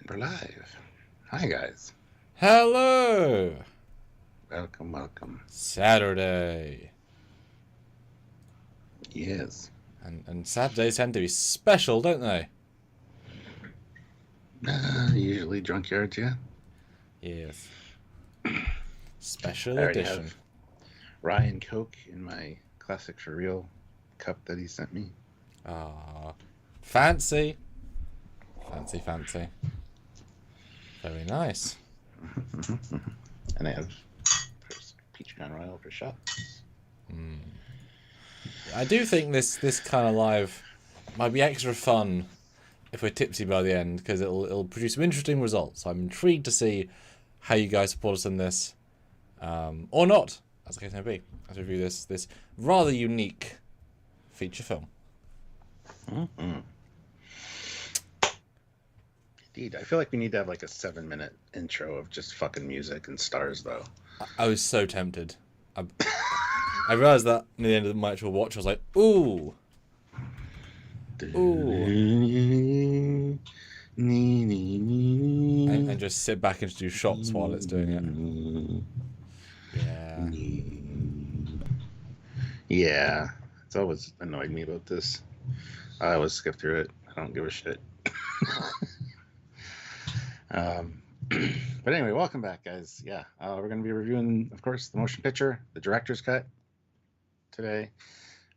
We're live. Hi, guys. Hello! Welcome, welcome. Saturday. Yes. And Saturdays tend to be special, don't they? Usually Drunkyards, yeah. Yes. Special I already edition. have Ryan Coke in my classic for real cup that he sent me. Ah, fancy. Fancy. Very nice. And I have peach Crown Royal for shots. I do think this kind of live might be extra fun if we're tipsy by the end, because it'll produce some interesting results. I'm intrigued to see how you guys support us in this, or not, as the case may be, as we review this rather unique feature film. Indeed. I feel like we need to have like a 7-minute intro of just fucking music and stars, though. I was so tempted. I realised that near the end of my actual watch, I was like, ooh. And just sit back and do shots while it's doing it. Yeah. Yeah. It's always annoyed me about this. I always skip through it. I don't give a shit. But anyway, welcome back, guys. Yeah, we're going to be reviewing, of course, the motion picture, the director's cut today,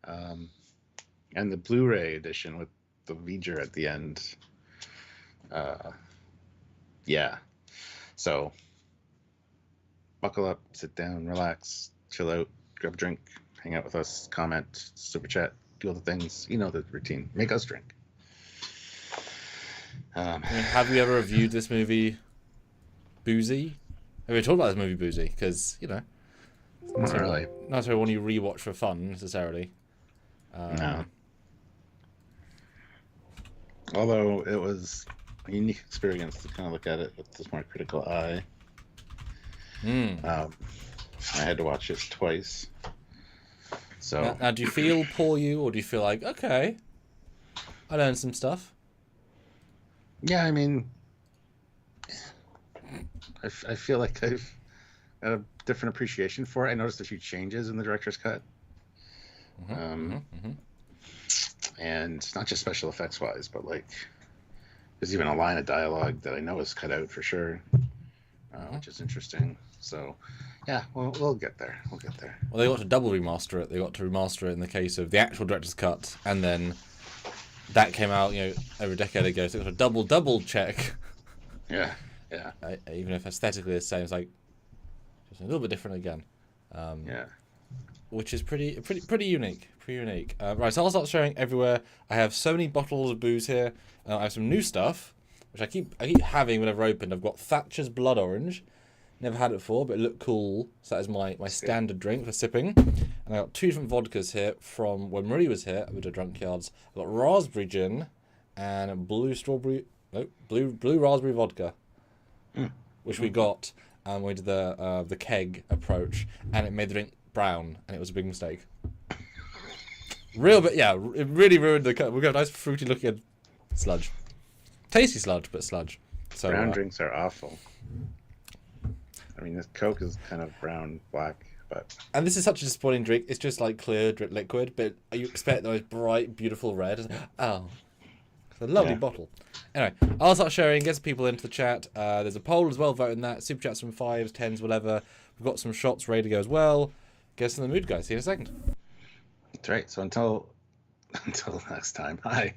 and the Blu-ray edition with the V'ger at the end. Yeah, so buckle up, sit down, relax, chill out, grab a drink, hang out with us, comment, super chat, do all the things. You know the routine. Make us drink. I mean, have you ever reviewed this movie boozy? Have you talked about this movie boozy? Because, you know, Not really. not necessarily one you rewatch for fun, necessarily. No. Although it was a unique experience to kind of look at it with this more critical eye. I had to watch it twice. So Now, do you feel poor you, or do you feel like, okay, I learned some stuff? yeah, I mean, I feel like I've got a different appreciation for it. I noticed a few changes in the director's cut. And not just special effects wise, but like there's even a line of dialogue that I know is cut out for sure, which is interesting. So yeah, we'll get there. We'll get there. Well, they got to double remaster it. They got to remaster it in the case of the actual director's cut, and then that came out, you know, over a decade ago. So they got to double check. Yeah. Even if aesthetically the same, it's like just a little bit different again. Yeah. Which is pretty unique. Right, so I'll start sharing everywhere. I have so many bottles of booze here. I have some new stuff, which I keep having whenever I open. I've got Thatcher's Blood Orange. Never had it before, but it looked cool. So that is my standard drink for sipping. And I got 2 different vodkas here from when Marie was here with the Drunkyards. I've got raspberry gin and blue raspberry vodka, which we got when we did the keg approach, and it made the drink brown, and it was a big mistake. It really ruined the cut. We've got a nice fruity looking sludge. Tasty sludge, but sludge. So Brown drinks are awful. I mean, this Coke is kind of brown, black, but... And this is such a disappointing drink. It's just like clear liquid, but you expect the most bright, beautiful red. Oh. It's a lovely bottle. Anyway, I'll start sharing, get some people into the chat. There's a poll as well, voting that. Super chats from 5s, 10s, whatever. We've got some shots ready to go as well. Get us in the mood, guys. See you in a second. That's right. So until next time, hi.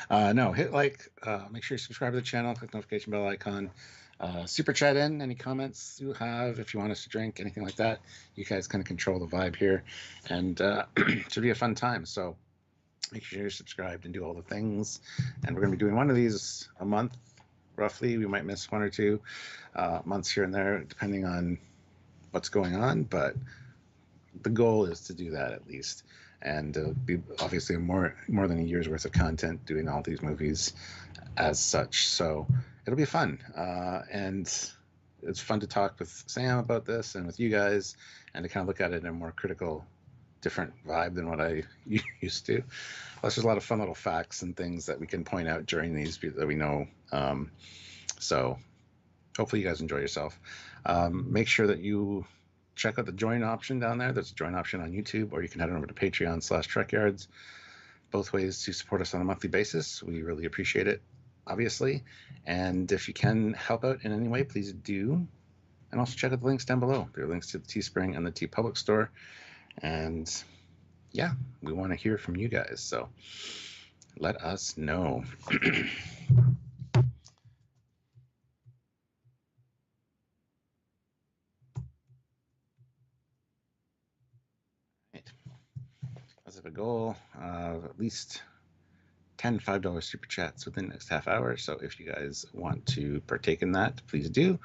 Hit like, make sure you subscribe to the channel, click the notification bell icon, super chat in any comments you have if you want us to drink, anything like that. You guys kind of control the vibe here, and it should be a fun time. So make sure you're subscribed and do all the things. And we're going to be doing one of these a month, roughly. We might miss 1 or 2 months here and there, depending on what's going on, but the goal is to do that at least, and be obviously more than a year's worth of content doing all these movies as such. So it'll be fun, and it's fun to talk with Sam about this and with you guys, and to kind of look at it in a more critical, different vibe than what I used to. Plus, there's a lot of fun little facts and things that we can point out during these that we know So hopefully you guys enjoy yourself. Make sure that you check out the join option down there. There's a join option on YouTube, or you can head on over to Patreon/Trekyards. Both ways to support us on a monthly basis. We really appreciate it, obviously. And if you can help out in any way, please do. And also check out the links down below. There are links to the Teespring and the TeePublic store. And yeah, we want to hear from you guys. So let us know. Let's have a goal of at least 10 $5 super chats within the next half hour. So if you guys want to partake in that, please do.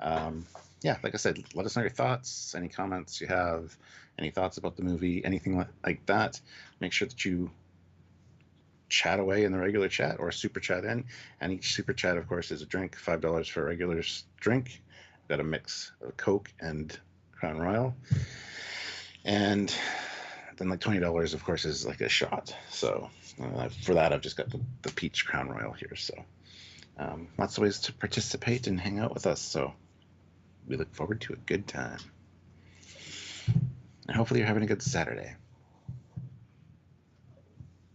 Yeah, like I said, let us know your thoughts, any comments you have, any thoughts about the movie, anything like that. Make sure that you chat away in the regular chat or super chat in. And each super chat, of course, is a drink. $5 for a regular drink. I've got a mix of Coke and Crown Royal. And then like $20, of course, is like a shot. So for that, I've just got the peach Crown Royal here. So lots of ways to participate and hang out with us. So we look forward to a good time. And hopefully you're having a good Saturday.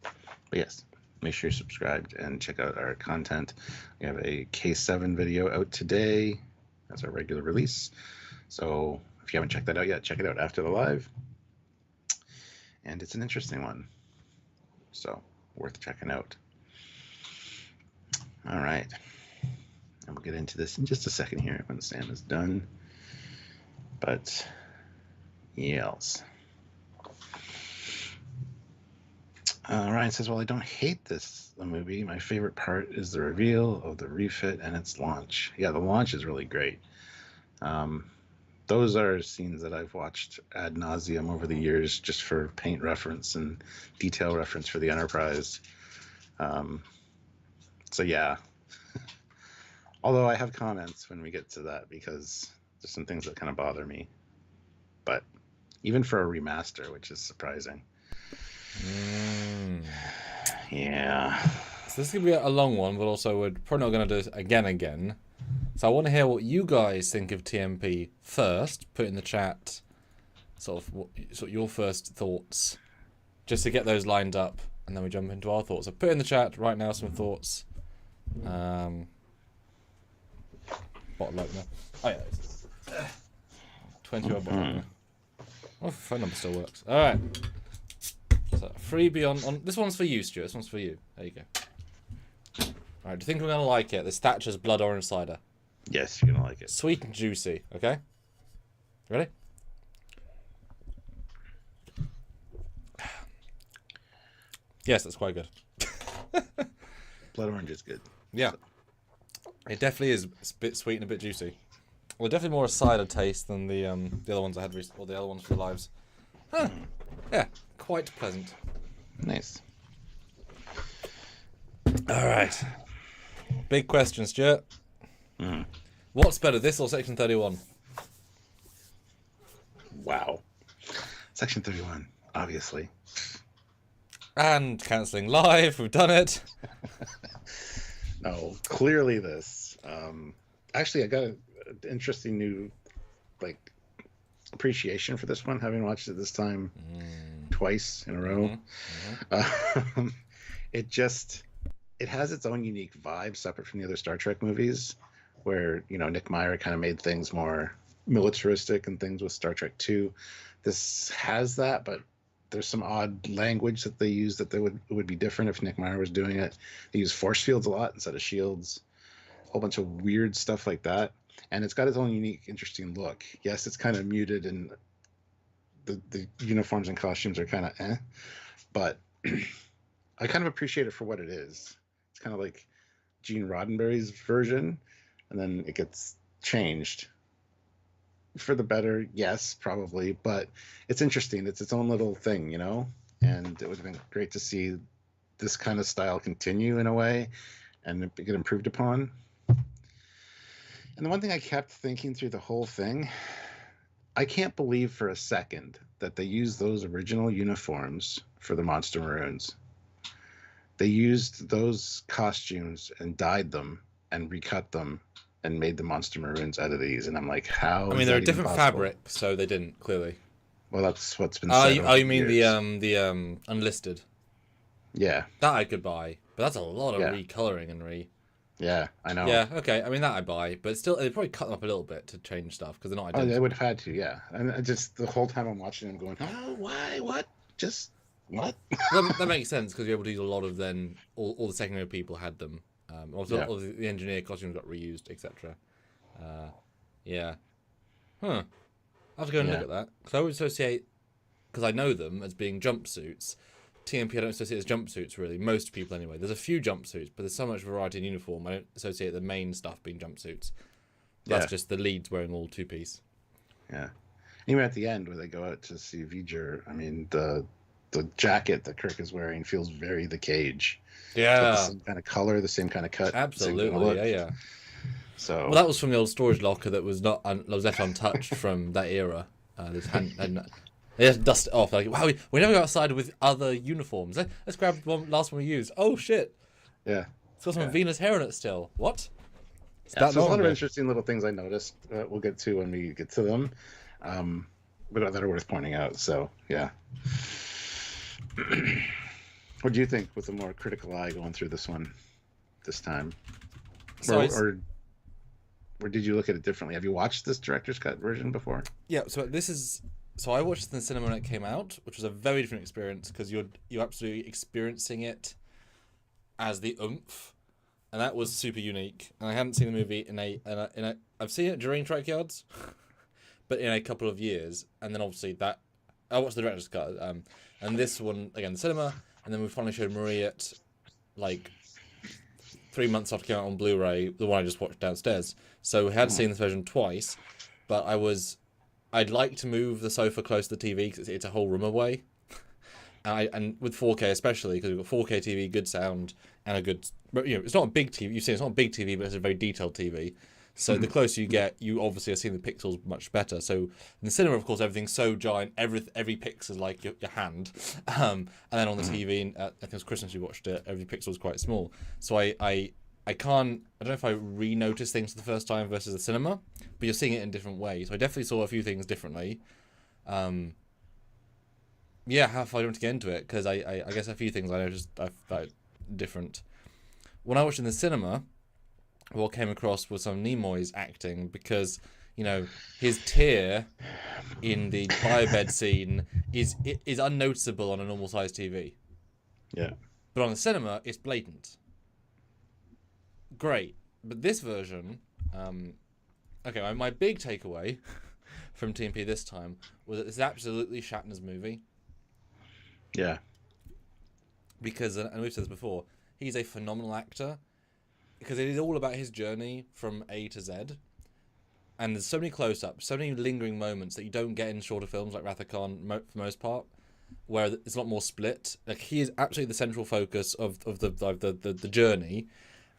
But yes, make sure you're subscribed and check out our content. We have a K7 video out today. That's our regular release. So if you haven't checked that out yet, check it out after the live. And it's an interesting one. So worth checking out. All right. And we'll get into this in just a second here when Sam is done. But yes. Ryan says, well, I don't hate the movie. My favorite part is the reveal of the refit and its launch. Yeah, the launch is really great. Those are scenes that I've watched ad nauseum over the years just for paint reference and detail reference for the Enterprise. So yeah. Although I have comments when we get to that because there's some things that kind of bother me. But even for a remaster, which is surprising. Yeah. So this is going to be a long one, but also we're probably not going to do this again. So I want to hear what you guys think of TMP first. Put in the chat sort of your first thoughts, just to get those lined up, and then we jump into our thoughts. So put in the chat right now some thoughts. Bottle opener. Oh yeah, 20 bottle opener. Oh, phone number still works. All right. So freebie on this one's for you, Stuart. This one's for you. There you go. All right. Do you think we're gonna like it? This Thatcher's blood orange cider. Yes, you're gonna like it. Sweet and juicy. Okay. Ready? Yes, that's quite good. Blood orange is good. Yeah. It definitely is a bit sweet and a bit juicy. Well, definitely more a cider taste than the other ones I had recently, or the other ones for the lives. Huh. Yeah, quite pleasant. Nice. All right. Big question, Stuart. What's better, this or Section 31? Wow. Section 31, obviously. And cancelling live, we've done it. No, clearly this. Actually, I got an interesting new appreciation for this one, having watched it this time twice in a row. It has its own unique vibe, separate from the other Star Trek movies, where Nick Meyer kind of made things more militaristic and things with Star Trek 2. This has that, but there's some odd language that they use that would be different if Nick Meyer was doing it. They use force fields a lot instead of shields, a whole bunch of weird stuff like that. And it's got its own unique, interesting look. Yes, it's kind of muted and the uniforms and costumes are kind of but I kind of appreciate it for what it is. It's kind of like Gene Roddenberry's version, and then it gets changed for the better. Yes, probably, but it's interesting. It's its own little thing, and it would have been great to see this kind of style continue in a way and get improved upon. And the one thing I kept thinking through the whole thing, I can't believe for a second that they used those original uniforms for the Monster Maroons. They used those costumes and dyed them and recut them and made the monster maroons out of these, and I'm like, how? I mean, is they're a that even different possible? fabric, so they didn't clearly. Well, that's what's been Oh, said. you mean years. the unlisted? Yeah. That I could buy, but that's a lot of Yeah. recoloring and Yeah, I know. Yeah, okay. I mean that I buy, but still, they probably cut them up a little bit to change stuff because they're not Oh, identical. they would have had to, yeah. And I just the whole time I'm watching them, going, oh, why, what, just what? That makes sense because you're able to use a lot of then all the secondary people had them. Also, all the engineer costumes got reused, etc. Yeah. Huh. I have to go and look at that because I always associate, because I know them as being jumpsuits. TMP I don't associate as jumpsuits really. Most people anyway. There's a few jumpsuits, but there's so much variety in uniform. I don't associate the main stuff being jumpsuits. That's just the leads wearing all two-piece. Yeah. Even at the end where they go out to see V'ger, I mean the jacket that Kirk is wearing feels very The Cage. Yeah. The same kind of color, the same kind of cut. Absolutely. Yeah. So. Well, that was from the old storage locker that was was left untouched from that era. They just dust it off. Like, wow, we never go outside with other uniforms. Let's grab one last one we used. Oh shit! Yeah. It's got some Venus hair in it still. What? So there's a lot of interesting little things I noticed. We'll get to when we get to them, but that are worth pointing out. So yeah. What do you think with a more critical eye going through this one, this time, or did you look at it differently? Have you watched this director's cut version before? Yeah. So I watched it in the cinema when it came out, which was a very different experience because you're absolutely experiencing it as the oomph, and that was super unique. And I hadn't seen the movie I've seen it during Trekyards, but in a couple of years, and then obviously that I watched the director's cut, and this one again in the cinema, and then we finally showed Marie it like 3 months after it came out on Blu-ray, the one I just watched downstairs. So we had seen this version twice, but I'd like to move the sofa close to the TV because it's a whole room away. And with 4K especially, because we've got 4K TV, good sound, and a good... it's not a big TV. You've seen it's not a big TV, but it's a very detailed TV. So the closer you get, you obviously are seeing the pixels much better. So in the cinema, of course, everything's so giant. Every pixel is like your hand. And then on the TV, I think it was Christmas we watched it, every pixel was quite small. So I don't know if I re-noticed things for the first time versus the cinema, but you're seeing it in different ways. So I definitely saw a few things differently. How far do you want to get into it? Because I guess a few things I noticed I found different. When I watched in the cinema, what came across was some Nimoy's acting because, his tear in the biobed scene is unnoticeable on a normal size TV. Yeah. But on the cinema, it's blatant. Great, but this version, my big takeaway from TMP this time was that this is absolutely Shatner's movie. Yeah. Because, and we've said this before, he's a phenomenal actor because it is all about his journey from A to Z. And there's so many close-ups, so many lingering moments that you don't get in shorter films like Wrath of Khan for the most part, where it's a lot more split. Like, he is absolutely the central focus of the journey.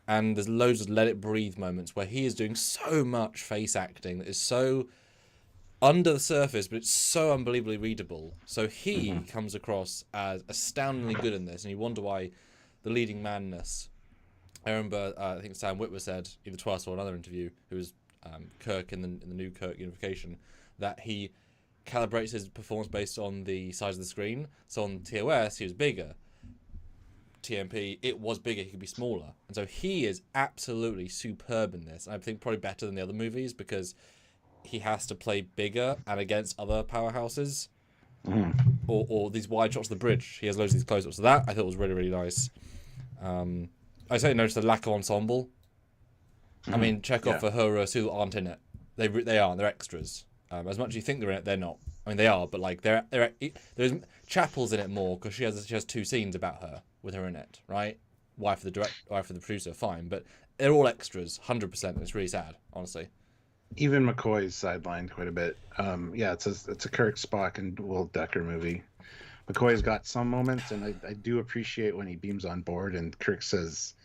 And there's loads of let it breathe moments where he is doing so much face acting that is so under the surface, but it's so unbelievably readable. So he comes across as astoundingly good in this, and you wonder why the leading manness. I remember, I think Sam Witwer said, either twice or another interview, who was Kirk in the new Kirk unification, that he calibrates his performance based on the size of the screen. So on TOS, he was bigger. TMP, it was bigger, he could be smaller. And so he is absolutely superb in this. I think probably better than the other movies because he has to play bigger and against other powerhouses. Or these wide shots of the bridge. He has loads of these close-ups. So that I thought was really, really nice. I certainly noticed the lack of ensemble. I mean, Chekhov for her Sulu aren't in it. They aren't. They're extras. As much as you think they're in it, they're not. I mean, they are, but like there's Chapel's in it more because she has 2 scenes about her with her in it, right? Wife of the producer, fine, but they're all extras, 100%. It's really sad, honestly. Even McCoy's sidelined quite a bit. It's a Kirk, Spock, and Will Decker movie. McCoy's got some moments, and I do appreciate when he beams on board and Kirk says,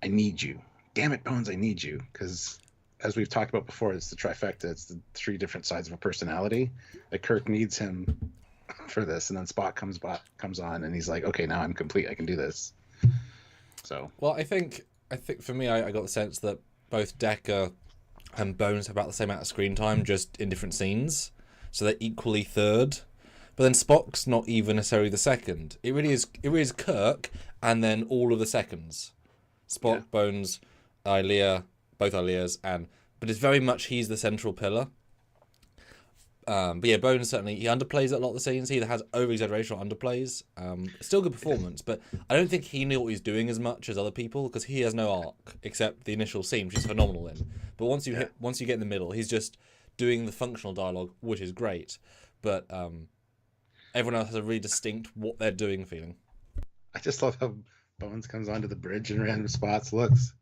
"I need you. Damn it, Bones, I need you." Because as we've talked about before, it's the trifecta. It's the 3 different sides of a personality. That Kirk needs him for this, and then Spock comes on, and he's like, "Okay, now I'm complete. I can do this." So. Well, I think I think for me, I got the sense that both Decker and Bones have about the same amount of screen time, just in different scenes. So they're equally third. But then Spock's not even necessarily the second. It really is Kirk, and then all of the seconds. Spock, Bones, Ilia, both Ilias, but it's very much he's the central pillar. But yeah, Bones certainly, he underplays a lot of the scenes. He either has over-exaggeration or underplays. Still good performance, but I don't think he knew what he was doing as much as other people, because he has no arc except the initial scene, which is phenomenal in. But once you get in the middle, he's just doing the functional dialogue, which is great. But everyone else has a really distinct what they're doing feeling. I just love how Bones comes onto the bridge in random spots, looks,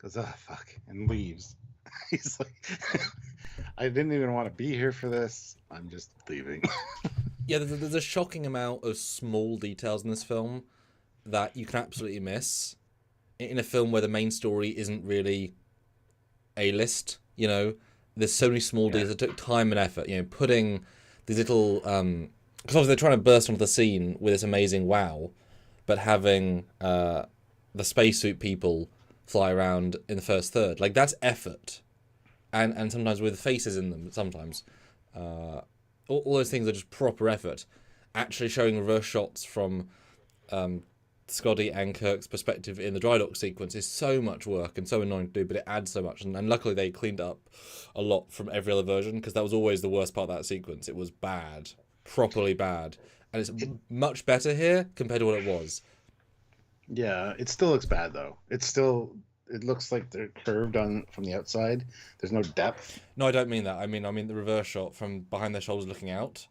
goes, oh, fuck, and leaves. He's like, I didn't even want to be here for this. I'm just leaving. Yeah, there's a shocking amount of small details in this film that you can absolutely miss in a film where the main story isn't really A-list. You know, there's so many small details that took time and effort. You know, putting these little because obviously they're trying to burst onto the scene with this amazing wow, but having the spacesuit people fly around in the first third, like, that's effort. And sometimes with faces in them, sometimes. All those things are just proper effort. Actually showing reverse shots from Scotty and Kirk's perspective in the dry dock sequence is so much work and so annoying to do, but it adds so much. And luckily they cleaned up a lot from every other version, because that was always the worst part of that sequence. It was bad. Properly bad. And it's much better here compared to what it was. Yeah, it still looks bad, though. It looks like they're curved from the outside. There's no depth. No, I don't mean that. I mean the reverse shot from behind their shoulders looking out.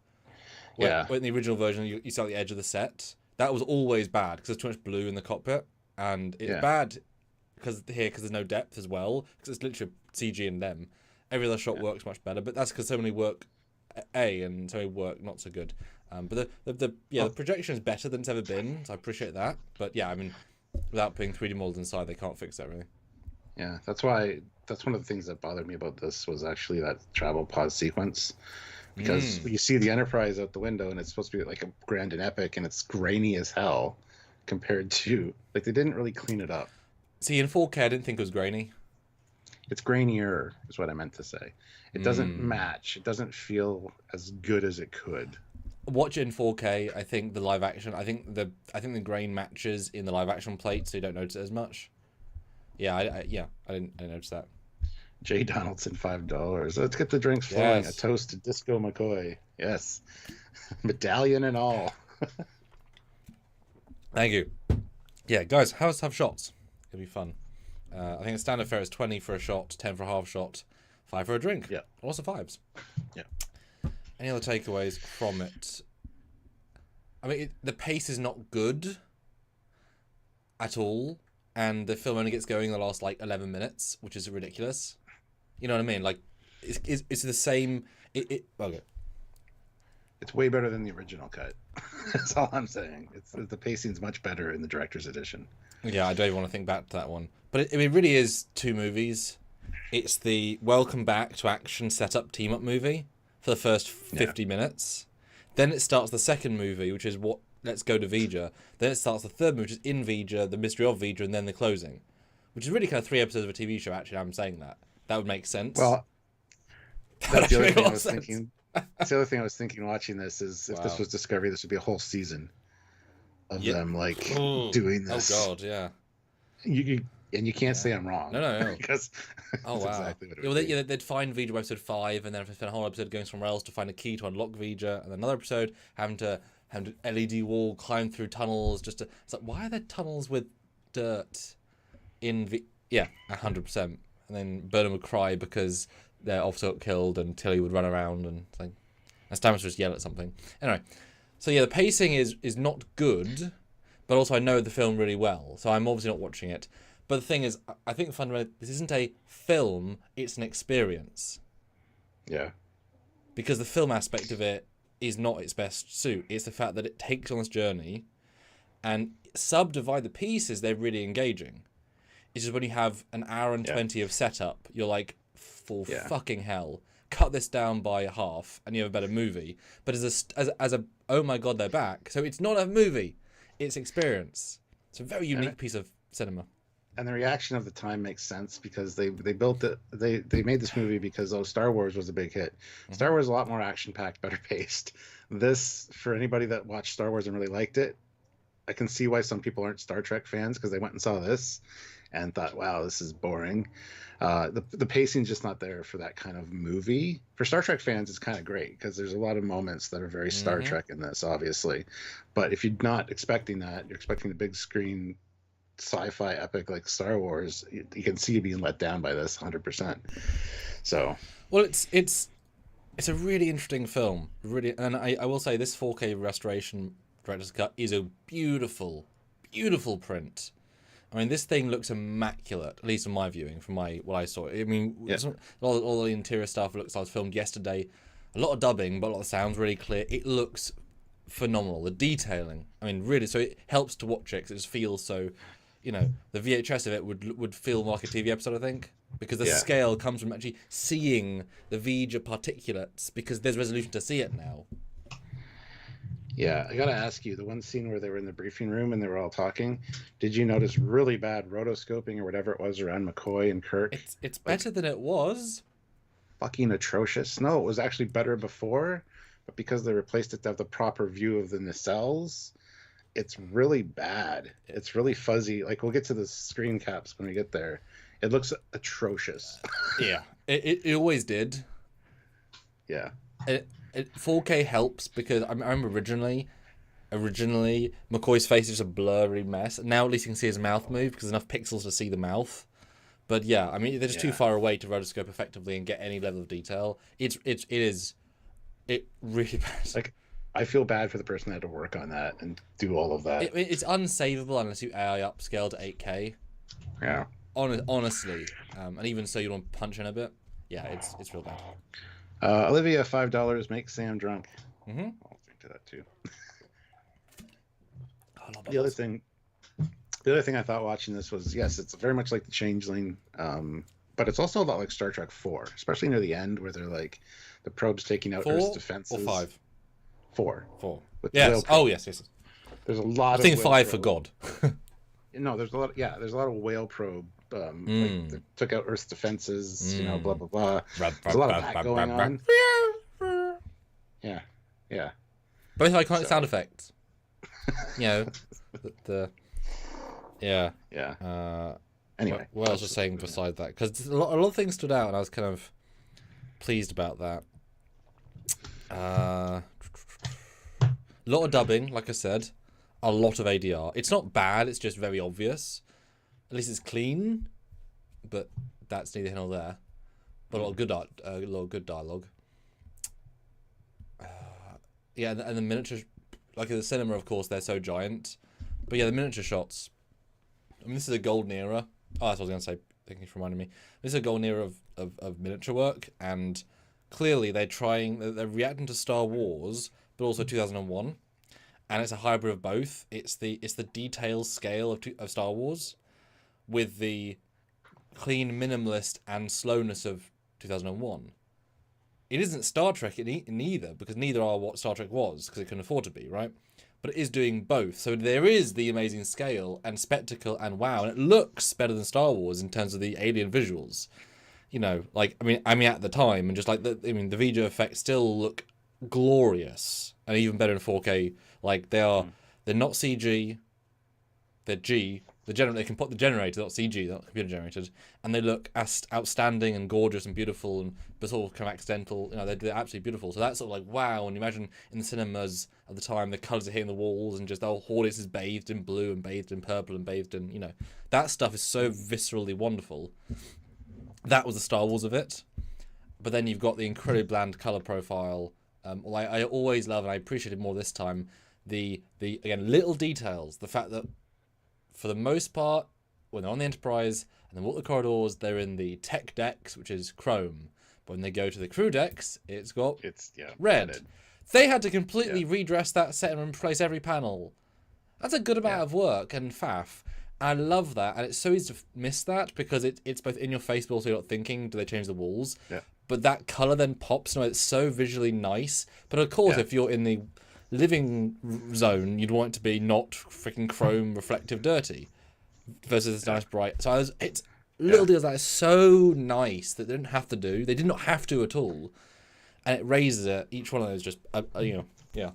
Where in the original version, you see at the edge of the set. That was always bad because there's too much blue in the cockpit, and it's bad because there's no depth as well, because it's literally CG and them. Every other shot works much better, but that's because so many work and so many work not so good. But the projection is better than it's ever been, so I appreciate that. But yeah, I mean, without putting 3D models inside, they can't fix that really. Yeah, that's one of the things that bothered me about this was actually that travel pod sequence. Because you see the Enterprise out the window, and it's supposed to be like a grand and epic, and it's grainy as hell compared to, like, they didn't really clean it up. See, in 4K, I didn't think it was grainy. It's grainier, is what I meant to say. It doesn't match. It doesn't feel as good as it could. Watch it in 4K. I think the live action. I think the grain matches in the live action plate, so you don't notice it as much. Yeah, I didn't notice that. Jay Donaldson, $5. Let's get the drinks flowing. Yes. A toast to Disco McCoy. Yes. Medallion and all. Thank you. Yeah, guys, have shots. It'll be fun. I think the standard fare is 20 for a shot, 10 for a half shot, 5 for a drink. Yeah. Lots of fives. Yeah. Any other takeaways from it? I mean, the pace is not good at all, and the film only gets going in the last, 11 minutes, which is ridiculous. You know what I mean? Like, it's the same... Okay. It's way better than the original cut. That's all I'm saying. The pacing's much better in the director's edition. Yeah, I don't even want to think back to that one. But it really is two movies. It's the welcome back to action setup team-up movie for the first 50 minutes. Then it starts the second movie, which is Let's Go to Vija. Then it starts the third movie, which is In Vija, The Mystery of Vija, and then the closing. Which is really kind of 3 episodes of a TV show, actually. I'm saying that. That would make sense. Well, that's the other thing I was thinking. That's the other thing I was thinking watching this is, if this was Discovery, this would be a whole season of them doing this. Oh God, yeah. You can't say I'm wrong. No. Because wow. Exactly what it would be. They'd find Vija by episode 5, and then spend a whole episode going somewhere else to find a key to unlock Vija, and then another episode having to LED wall, climb through tunnels. It's like, why are there tunnels with dirt in 100%. And then Burnham would cry because their officer got killed, and Tilly would run around, and it's like, and Stamets would just yell at something. Anyway, so yeah, the pacing is not good, but also I know the film really well, so I'm obviously not watching it. But the thing is, I think fundamentally, this isn't a film, it's an experience. Yeah. Because the film aspect of it is not its best suit. It's the fact that it takes on this journey and subdivide the pieces, they're really engaging. It's just when you have an hour and 20 of setup, you're like, for fucking hell, cut this down by half and you have a better movie. But as a oh my God, they're back. So it's not a movie, it's experience. It's a very unique piece of cinema. And the reaction of the time makes sense because they built it. They made this movie because Star Wars was a big hit. Star Wars is a lot more action packed, better paced. This, for anybody that watched Star Wars and really liked it, I can see why some people aren't Star Trek fans because they went and saw this and thought, wow, this is boring. The pacing's just not there for that kind of movie. For Star Trek fans, it's kind of great because there's a lot of moments that are very Star Trek in this, obviously. But if you're not expecting that, you're expecting the big screen sci-fi epic like Star Wars, you can see you being let down by this 100%. So, well, it's a really interesting film, really, and I will say this 4K restoration director's cut is a beautiful print. I mean, this thing looks immaculate, at least in my viewing, from what I saw. I mean, all the interior stuff looks like it was filmed yesterday. A lot of dubbing, but a lot of sounds really clear. It looks phenomenal. The detailing, I mean, really. So it helps to watch it because it just feels so. The VHS of it would feel more like a TV episode, I think, because the scale comes from actually seeing the V'ger particulates because there's resolution to see it now. Yeah, I gotta ask you, the one scene where they were in the briefing room and they were all talking, did you notice really bad rotoscoping or whatever it was around McCoy and Kirk? It's better than it was. Fucking atrocious. No, it was actually better before, but because they replaced it to have the proper view of the nacelles, it's really bad. It's really fuzzy. Like, we'll get to the screen caps when we get there. It looks atrocious. Yeah, it always did. Yeah. 4K helps because I remember originally McCoy's face is just a blurry mess. Now at least you can see his mouth move because there's enough pixels to see the mouth. But yeah, I mean they're just too far away to rotoscope effectively and get any level of detail. It really bad. Like, I feel bad for the person that had to work on that and do all of that. It's unsavable unless you AI upscale to 8K. Yeah. Honestly, and even so, you don't punch in a bit. Yeah, it's real bad. Olivia, $5 makes Sam drunk. Mm-hmm. I'll drink to that too. The other thing I thought watching this was, yes, it's very much like the Changeling, but it's also a lot like Star Trek 4, especially near the end where they're like the probes taking out Earth's defenses. Or 5? 4. Yes. Oh, yes. There's a lot. I think 5 for God. No, there's a lot. Yeah, there's a lot of whale probe. Like they took out Earth's defenses. Blah blah blah. There's a lot of that going on. Yeah. Both iconic sound effects. Yeah. Anyway, what else was saying beside that? Because a lot of things stood out, and I was kind of pleased about that. A lot of dubbing, like I said. A lot of ADR. It's not bad. It's just very obvious. At least it's clean, but that's neither here nor there. But a lot of good dialogue. And the miniature, like in the cinema, of course, they're so giant. But yeah, the miniature shots. I mean, this is a golden era. Oh, that's what I was going to say. Thank you for reminding me. This is a golden era of miniature work, and clearly they're reacting to Star Wars, but also 2001. And it's a hybrid of both. It's the detail scale of Star Wars, with the clean minimalist and slowness of 2001. It isn't Star Trek in either, because neither are what Star Trek was, because it couldn't afford to be, right? But it is doing both. So there is the amazing scale and spectacle and wow, and it looks better than Star Wars in terms of the alien visuals. Like I mean at the time, and just like the V'ger effects still look glorious, and even better in 4K. Like they're not CG, they're G. They can put the generator, not CG, not computer generated, and they look outstanding and gorgeous and beautiful, and but sort of kind of accidental. They're absolutely beautiful. So that's sort of like wow. And you imagine in the cinemas at the time, the colours are hitting the walls, and just the whole audience is bathed in blue and bathed in purple and bathed in that stuff is so viscerally wonderful. That was the Star Wars of it. But then you've got the incredibly bland colour profile. I always love, and I appreciate it more this time. The again little details. The fact that for the most part, when they're on the Enterprise and they walk the corridors, they're in the tech decks, which is chrome. But when they go to the crew decks, it's red. They had to completely redress that set and replace every panel. That's a good amount of work and faff. I love that, and it's so easy to miss that because it's both in your face, but also you're not thinking, do they change the walls? Yeah. But that colour then pops. It's so visually nice. But of course, if you're in the living zone, you'd want it to be not freaking chrome, reflective, dirty. versus this nice bright. So it's little deals that are so nice that they didn't have to do. They did not have to at all, and it raises it. Each one of those just yeah.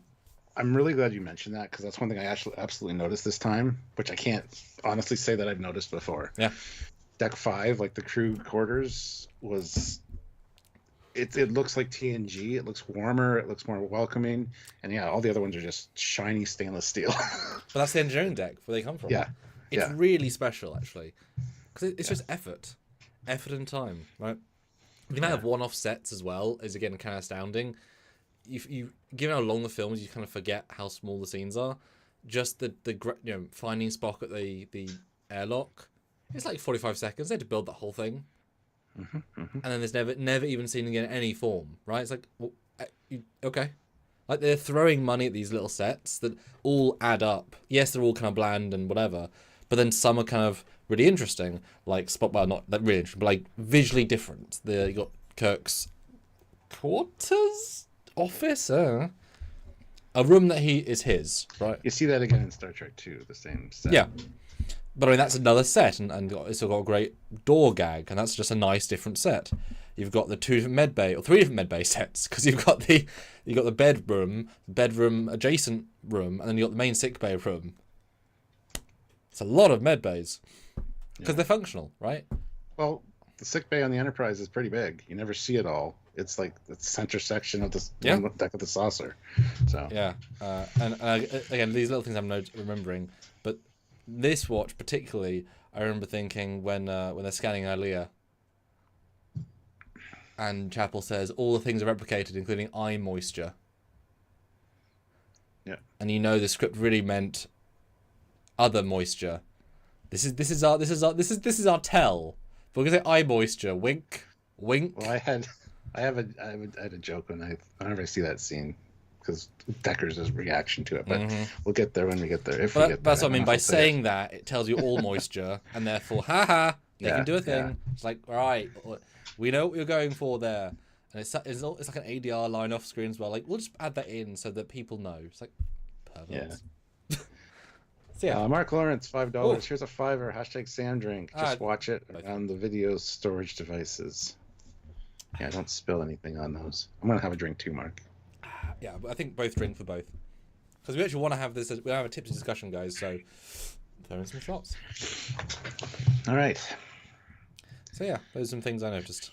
I'm really glad you mentioned that, because that's one thing I actually absolutely noticed this time, which I can't honestly say that I've noticed before. Yeah. Deck 5, like the crew quarters, was it looks like TNG. It looks warmer. It looks more welcoming. And yeah, all the other ones are just shiny stainless steel. But that's the engineering deck where they come from. Yeah. It's really special, actually, because it's just effort and time, right? The amount of one-off sets as well is again kind of astounding. You given how long the film is, you kind of forget how small the scenes are. Just the finding Spock at the airlock, it's like 45 seconds. They had to build that whole thing, and then there's never even seen again in any form, right? It's like, well, okay, like they're throwing money at these little sets that all add up. Yes, they're all kind of bland and whatever, but then some are kind of really interesting, like Spock. Well, not that really interesting, but like visually different. You got Kirk's quarters. Office, a room that is his, right? You see that again in Star Trek 2, the same set. Yeah, but I mean that's another set, and it's got a great door gag, and that's just a nice different set. You've got the 2 different med bay or 3 different med bay sets, because you've got the bedroom adjacent room, and then you got the main sick bay room. It's a lot of med bays because they're functional, right? Well, the sick bay on the Enterprise is pretty big. You never see it all. It's like the center section of the deck of the saucer. So yeah, and again, these little things I'm not remembering, but this watch particularly, I remember thinking when they're scanning Ilia, and Chapel says all the things are replicated, including eye moisture. Yeah, and the script really meant other moisture. This is our tell. But we're gonna say eye moisture. Wink, wink. Well, I have a joke whenever I see that scene, because Decker's reaction to it, but we'll get there when we get there. That's what I mean by saying that. It tells you all moisture, and therefore, they can do a thing. Yeah. It's like, all right, we know what you're going for there, and it's like an ADR line off screen as well. Like, we'll just add that in so that people know. It's like, perfect. Yeah. So, yeah. Mark Lawrence, $5. Here's a $5. Hashtag Sam drink. Just watch it on the video storage devices. Yeah, don't spill anything on those. I'm gonna have a drink too, Mark. Yeah, but I think both drink for both, because we actually want to have this. We have a tipsy discussion, guys. So throw in some shots. All right. So yeah, those are some things I noticed.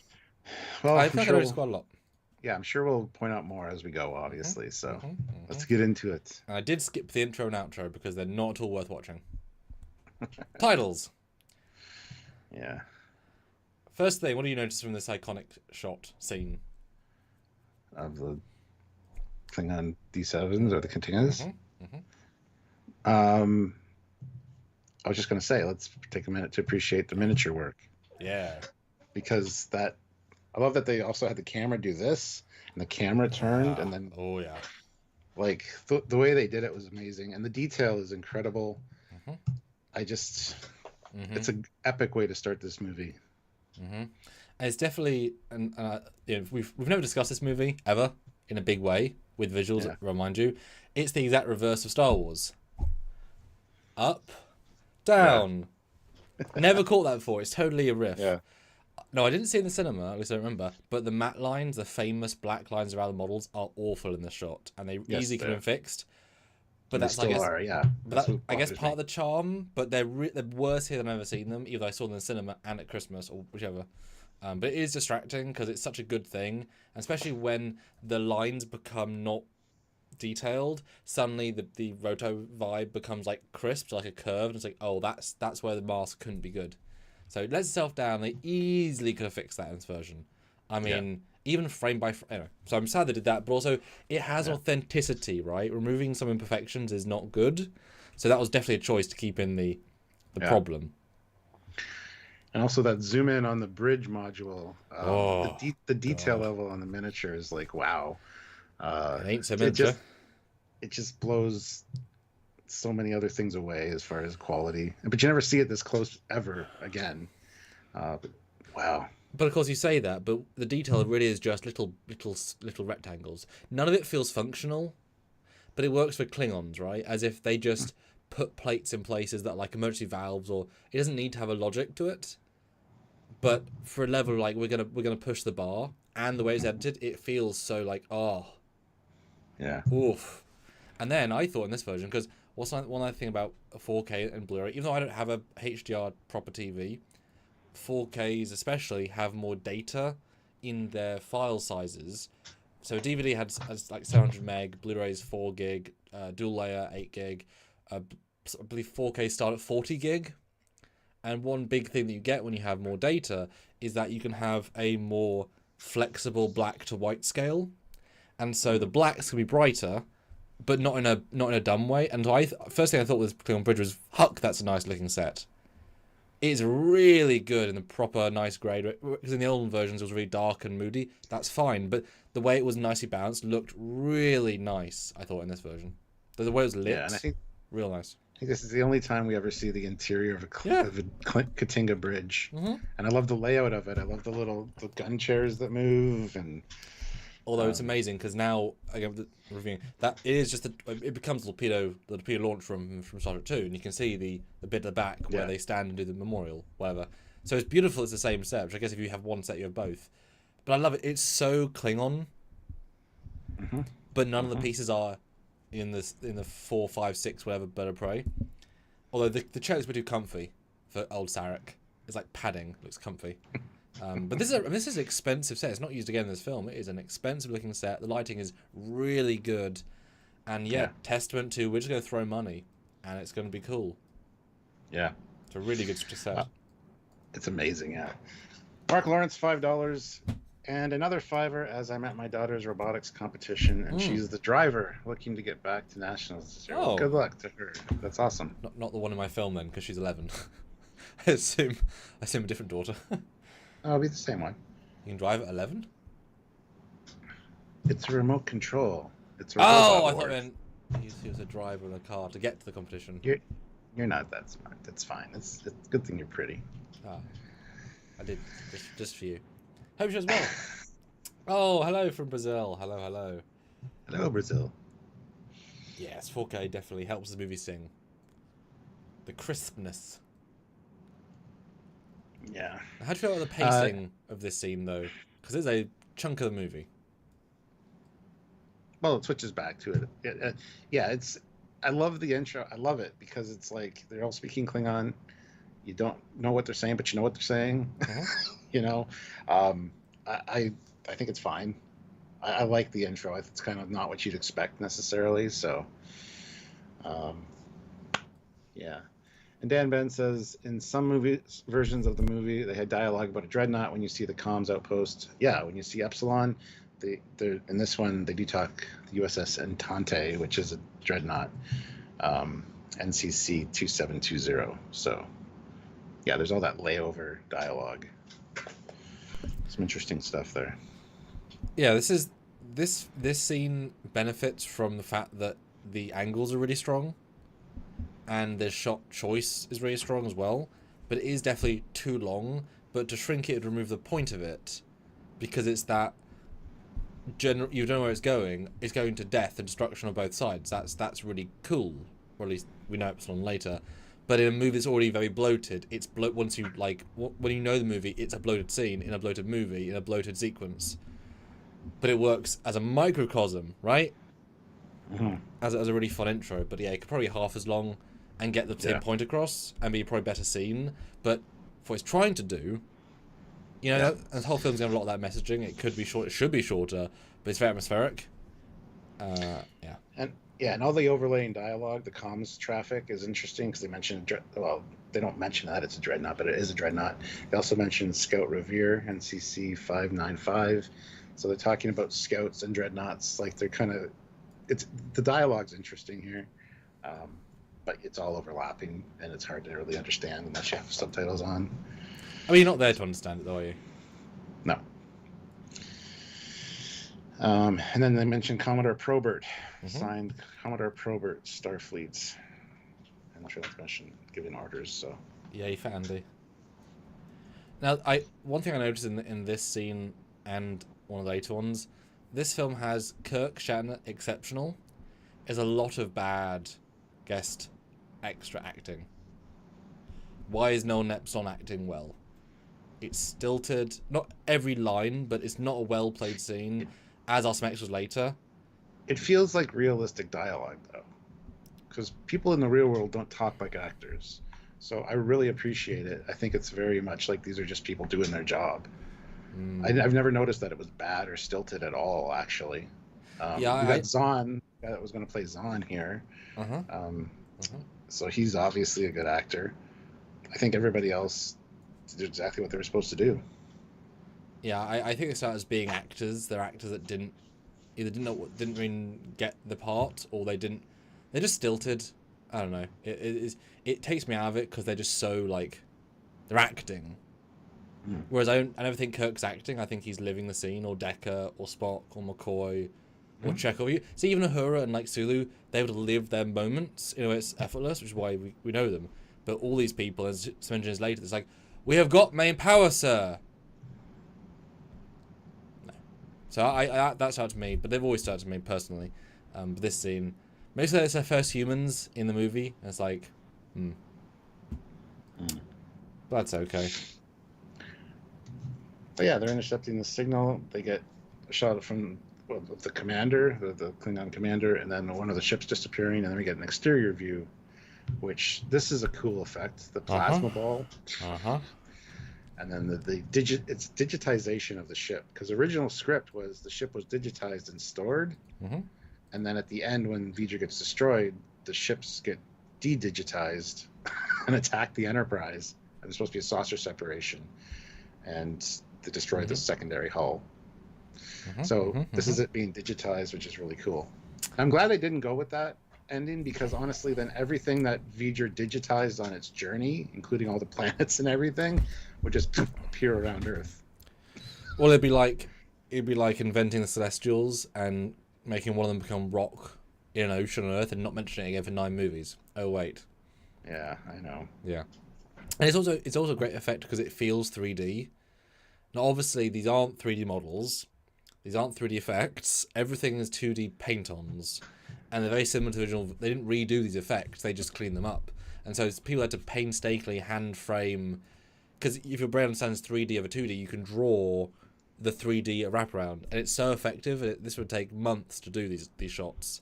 Well, I think I noticed quite a lot. Yeah, I'm sure we'll point out more as we go, obviously. So let's get into it. And I did skip the intro and outro because they're not at all worth watching. Titles. Yeah. First thing, what do you notice from this iconic shot scene? Of the Klingon D7s or the containers? I was just going to say, let's take a minute to appreciate the miniature work. Yeah. Because I love that they also had the camera do this, and the camera turned, and then... Oh, yeah. Like, the way they did it was amazing, and the detail is incredible. It's an epic way to start this movie. And it's definitely, we've never discussed this movie ever in a big way with visuals. Yeah. Remind you, it's the exact reverse of Star Wars. Up, down. Never caught that before. It's totally a riff. Yeah. No, I didn't see it in the cinema. At least I don't remember. But the matte lines, the famous black lines around the models, are awful in this shot, and they easily could have been fixed. But that's, I guess, But I guess part of the charm. But they're worse here than I've ever seen them. Either I saw them in the cinema and at Christmas, or whichever. But it is distracting because it's such a good thing, and especially when the lines become not detailed. Suddenly, the roto vibe becomes like crisp, like a curve, and it's like, oh, that's where the mask couldn't be good. So it lets itself down. They easily could have fixed that in this version. I mean. Even frame by frame. Anyway, so I'm sad they did that, but also it has authenticity, right? Removing some imperfections is not good. So that was definitely a choice to keep in the problem. And also that zoom in on the bridge module. The detail level on the miniature is like, wow. It ain't so miniature. It just blows so many other things away as far as quality. But you never see it this close ever again. But wow. But of course you say that, but the detail really is just little rectangles. None of it feels functional, but it works for Klingons, right? As if they just put plates in places that are like emergency valves, or it doesn't need to have a logic to it. But for a level like we're gonna push the bar, and the way it's edited, it feels so like Yeah. oof. And then I thought in this version, because one other thing about 4K and Blu-ray, even though I don't have a HDR proper TV, 4Ks especially have more data in their file sizes. So DVD has like 700 meg, Blu-ray's 4 gig, dual layer 8 gig. I believe 4K start at 40 gig. And one big thing that you get when you have more data is that you can have a more flexible black to white scale, and so the blacks can be brighter, but not in a dumb way. And first thing I thought was Klingon Bridge was, huck, that's a nice looking set. It's really good in the proper nice grade, because in the old versions it was really dark and moody. That's fine, but the way it was nicely balanced looked really nice, I thought, in this version. The way it was lit, Yeah, and I think real nice. I think this is the only time we ever see the interior of a Katinga bridge, and I love the layout of it. I love the gun chairs that move, and although it's amazing because now again reviewing that, it is just it becomes the torpedo launch from Star Trek 2, and you can see the bit at the back where they stand and do the memorial, whatever. So it's beautiful. It's the same set, which I guess if you have one set you have both. But I love it. It's so Klingon, but none of the pieces are in the 4, 5, 6 whatever bird of prey. Although the chair looks pretty comfy for old Sarek. It's like padding, looks comfy. But this is an expensive set. It's not used again in this film. It is an expensive looking set. The lighting is really good, and testament to we're just going to throw money, and it's going to be cool. Yeah, it's a really good set. It's amazing. Yeah. Mark Lawrence, $5. And another $5 as I'm at my daughter's robotics competition, and she's the driver looking to get back to nationals this year. Oh. Good luck to her. That's awesome. Not the one in my film then, because she's 11. I assume a different daughter. Oh, it'll be the same one. You can drive at 11? It's a remote control. It's a I thought meant he was a driver in a car to get to the competition. You're not that smart. That's fine. It's a good thing you're pretty. I did just for you. Hope you as well. Oh, hello from Brazil. Hello. Hello, Brazil. Yes, 4K definitely helps the movie sing. The crispness. Yeah. How do you feel about the pacing of this scene, though? Because it's a chunk of the movie. Well, it switches back to it. I love the intro. I love it because it's like they're all speaking Klingon. You don't know what they're saying, but you know what they're saying. You know, I think it's fine. I like the intro. It's kind of not what you'd expect necessarily. So, yeah. And Dan Ben says, in some versions of the movie, they had dialogue about a dreadnought when you see the comms outpost. Yeah, when you see Epsilon, in this one, they do talk the USS Entente, which is a dreadnought, NCC 2720. So, yeah, there's all that layover dialogue. Some interesting stuff there. Yeah, this scene benefits from the fact that the angles are really strong, and the shot choice is really strong as well. But it is definitely too long. But to shrink it would remove the point of it, because it's that you don't know where it's going. It's going to death and destruction on both sides. That's really cool. Or at least we know Epsilon later. But in a movie that's already very bloated, it's once you when you know the movie, it's a bloated scene in a bloated movie in a bloated sequence. But it works as a microcosm, right? As a really fun intro. But yeah, it could probably be half as long and get the same point across and be probably better scene. But for what it's trying to do, you know, the whole film's got a lot of that messaging. It could be short. It should be shorter, but it's very atmospheric. And all the overlaying dialogue, the comms traffic is interesting because they mentioned, they don't mention that it's a dreadnought, but it is a dreadnought. They also mentioned Scout Revere, NCC 595. So they're talking about scouts and dreadnoughts. Like they're kind of, the dialogue's interesting here, but it's all overlapping and it's hard to really understand unless you have subtitles on. I mean, you're not there to understand it, though, are you? No. And then they mentioned Commodore Probert, signed Commodore Probert, Starfleet. I'm not sure that's mentioned, giving orders. So yay for Andy. Now, one thing I noticed in this scene and one of the later ones, this film has Kirk, Shatner, exceptional. There's a lot of bad guest extra acting? Why is no one in Epsilon acting well? It's stilted. Not every line, but it's not a well-played scene, as are some extras later. It feels like realistic dialogue, though. Because people in the real world don't talk like actors. So I really appreciate it. I think it's very much like these are just people doing their job. I've never noticed that it was bad or stilted at all, actually. We got Zahn, the guy that was going to play Zahn here. So he's obviously a good actor. I think everybody else did exactly what they were supposed to do. Yeah, I think they started as being actors. They're actors that didn't really get the part, or they just stilted. I don't know. It takes me out of it because they're just so like they're acting. Whereas I never think Kirk's acting. I think he's living the scene, or Decker, or Spock, or McCoy, or Chekhov. See, even Uhura and like Sulu, they would live their moments. You know, it's effortless, which is why we know them. But all these people, as some engineers later, it's like, we have got main power, sir. No. So that started to me, but they've always started to me personally. But this scene, mostly it's their first humans in the movie. And it's like, But that's okay. But yeah, they're intercepting the signal. They get a shot from the commander, the Klingon commander, and then one of the ships disappearing, and then we get an exterior view, which this is a cool effect. The plasma ball. And then it's digitization of the ship, because the original script was the ship was digitized and stored, and then at the end when V'ger gets destroyed, the ships get de-digitized and attack the Enterprise, and there's supposed to be a saucer separation, and they destroy the secondary hull. So this is it being digitized, which is really cool. I'm glad they didn't go with that ending, because honestly then everything that V'ger digitized on its journey, including all the planets and everything, would just appear around Earth. Well, it'd be like inventing the Celestials and making one of them become rock in an ocean on Earth and not mentioning it again for 9 movies. Oh wait. Yeah, I know. Yeah. And it's also a great effect because it feels 3D. Now obviously these aren't 3D models. These aren't 3D effects. Everything is 2D paint-ons. And they're very similar to the original. They didn't redo these effects. They just cleaned them up. And so people had to painstakingly hand frame. Because if your brain understands 3D over 2D, you can draw the 3D wraparound. And it's so effective. This would take months to do these shots.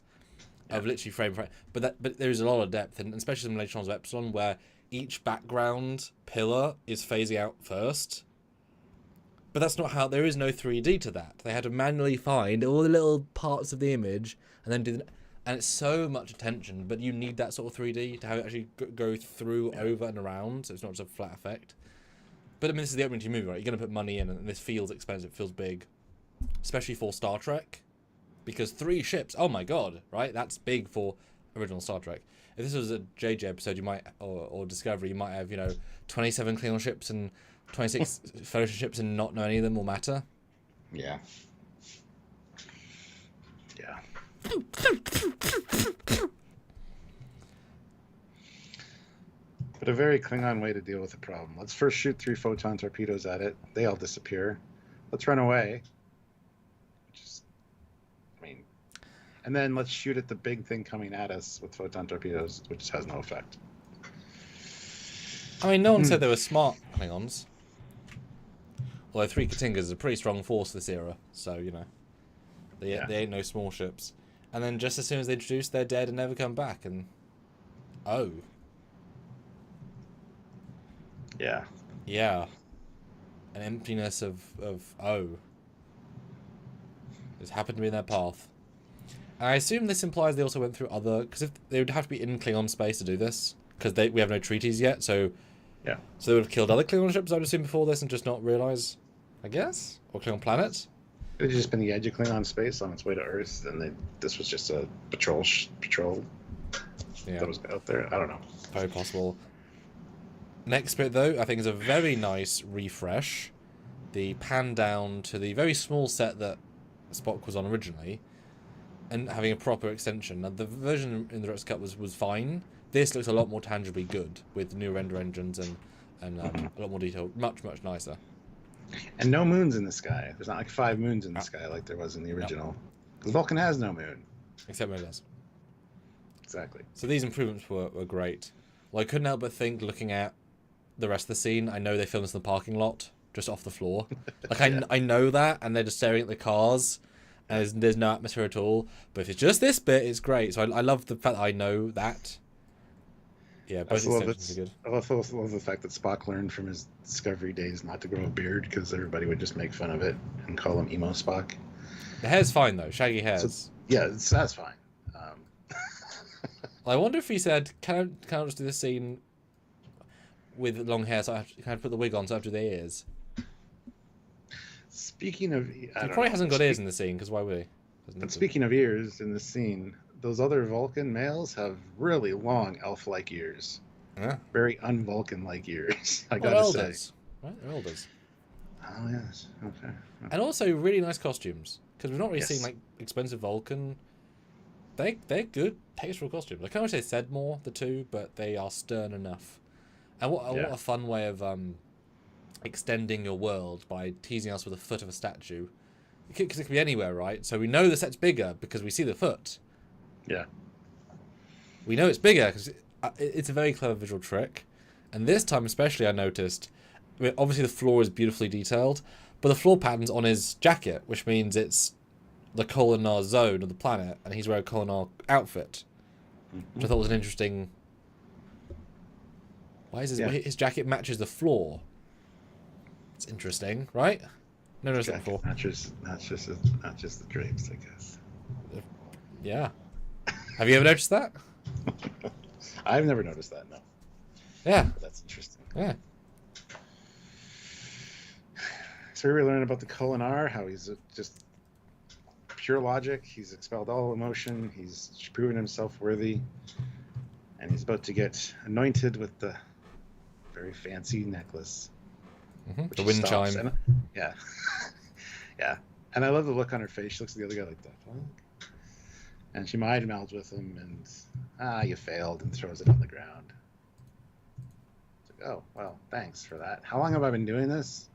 Of literally frame for frame. But there is a lot of depth. And especially in later on of Epsilon, where each background pillar is phasing out first. But that's not how... There is no 3D to that. They had to manually find all the little parts of the image and then do... And it's so much attention, but you need that sort of 3D to have it actually go through, over, and around, so it's not just a flat effect. But I mean, this is the opening to your movie, right? You're going to put money in, and this feels expensive, it feels big. Especially for Star Trek. Because 3 ships, oh my god, right? That's big for original Star Trek. If this was a JJ episode, you might... Or Discovery, you might have, 27 Klingon ships and 26 Federation ships and not know any of them will matter. Yeah. Yeah. But a very Klingon way to deal with the problem. Let's first shoot 3 photon torpedoes at it. They all disappear. Let's run away. And then let's shoot at the big thing coming at us with photon torpedoes, which has no effect. I mean, no one said they were smart Klingons. Although 3 Katingas is a pretty strong force this era, so, they ain't no small ships. And then just as soon as they introduce, they're dead and never come back, and... Oh. Yeah. Yeah. An emptiness of oh. Just happened to be in their path. And I assume this implies they also went through other... Because if they would have to be in Klingon space to do this, because we have no treaties yet, so... Yeah. So they would have killed other Klingon ships, I would assume, before this and just not realise, I guess? Or Klingon planets? It had just been the edge of Klingon space on its way to Earth, and this was just a patrol that was out there. I don't know. Very possible. Next bit, though, I think is a very nice refresh. The pan down to the very small set that Spock was on originally, and having a proper extension. Now, the version in the director's cut was fine. This looks a lot more tangibly good with new render engines and a lot more detail. Much, much nicer. And no moons in the sky. There's not like 5 moons in the sky like there was in the original. Because Vulcan has no moon. Except when it does. exactly. So these improvements were great. Well, I couldn't help but think, looking at the rest of the scene, I know they filmed this in the parking lot, just off the floor. Like, Yeah. I know that, and they're just staring at the cars, and there's no atmosphere at all. But if it's just this bit, it's great. So I love the fact that I know that. Yeah, both these sections are good. I also love the fact that Spock learned from his Discovery days not to grow a beard because everybody would just make fun of it and call him emo Spock. The hair's fine, though. Shaggy hairs. So, yeah, that's fine. I wonder if he said, can I just do this scene with long hair, so can I put the wig on so I have to do the ears? Speaking of... He probably hasn't got ears in the scene, because why would he? But speaking of ears in the scene, those other Vulcan males have really long elf-like ears. Yeah. Very un-Vulcan-like ears, I gotta say. Elders. Right? They're elders. Oh, yes. Okay. And also really nice costumes, because we've not really Yes. seen like expensive Vulcan. They're good, tasteful costumes. I can't wish they said more, the two, but they are stern enough. And what a fun way of extending your world by teasing us with a foot of a statue. Because it could be anywhere, right? So we know the set's bigger because we see the foot. Yeah. We know it's bigger because it's a very clever visual trick. And this time especially I noticed, I mean, obviously the floor is beautifully detailed, but the floor pattern's on his jacket, which means it's the Kolinar zone of the planet, and he's wearing a Kolinar outfit, which I thought was an interesting... Why is his jacket matches the floor? It's interesting, right? Never noticed that before. Not just the drapes, I guess. Yeah. Have you ever noticed that? I've never noticed that, no. Yeah. But that's interesting. Yeah. So we learn about the Kolinar, how he's just pure logic. He's expelled all emotion. He's proven himself worthy. And he's about to get anointed with the very fancy necklace. The wind chime. And, yeah. Yeah. And I love the look on her face. She looks at the other guy like that. Huh? And she mind melds with him and, you failed, and throws it on the ground. It's like, oh, well, thanks for that. How long have I been doing this?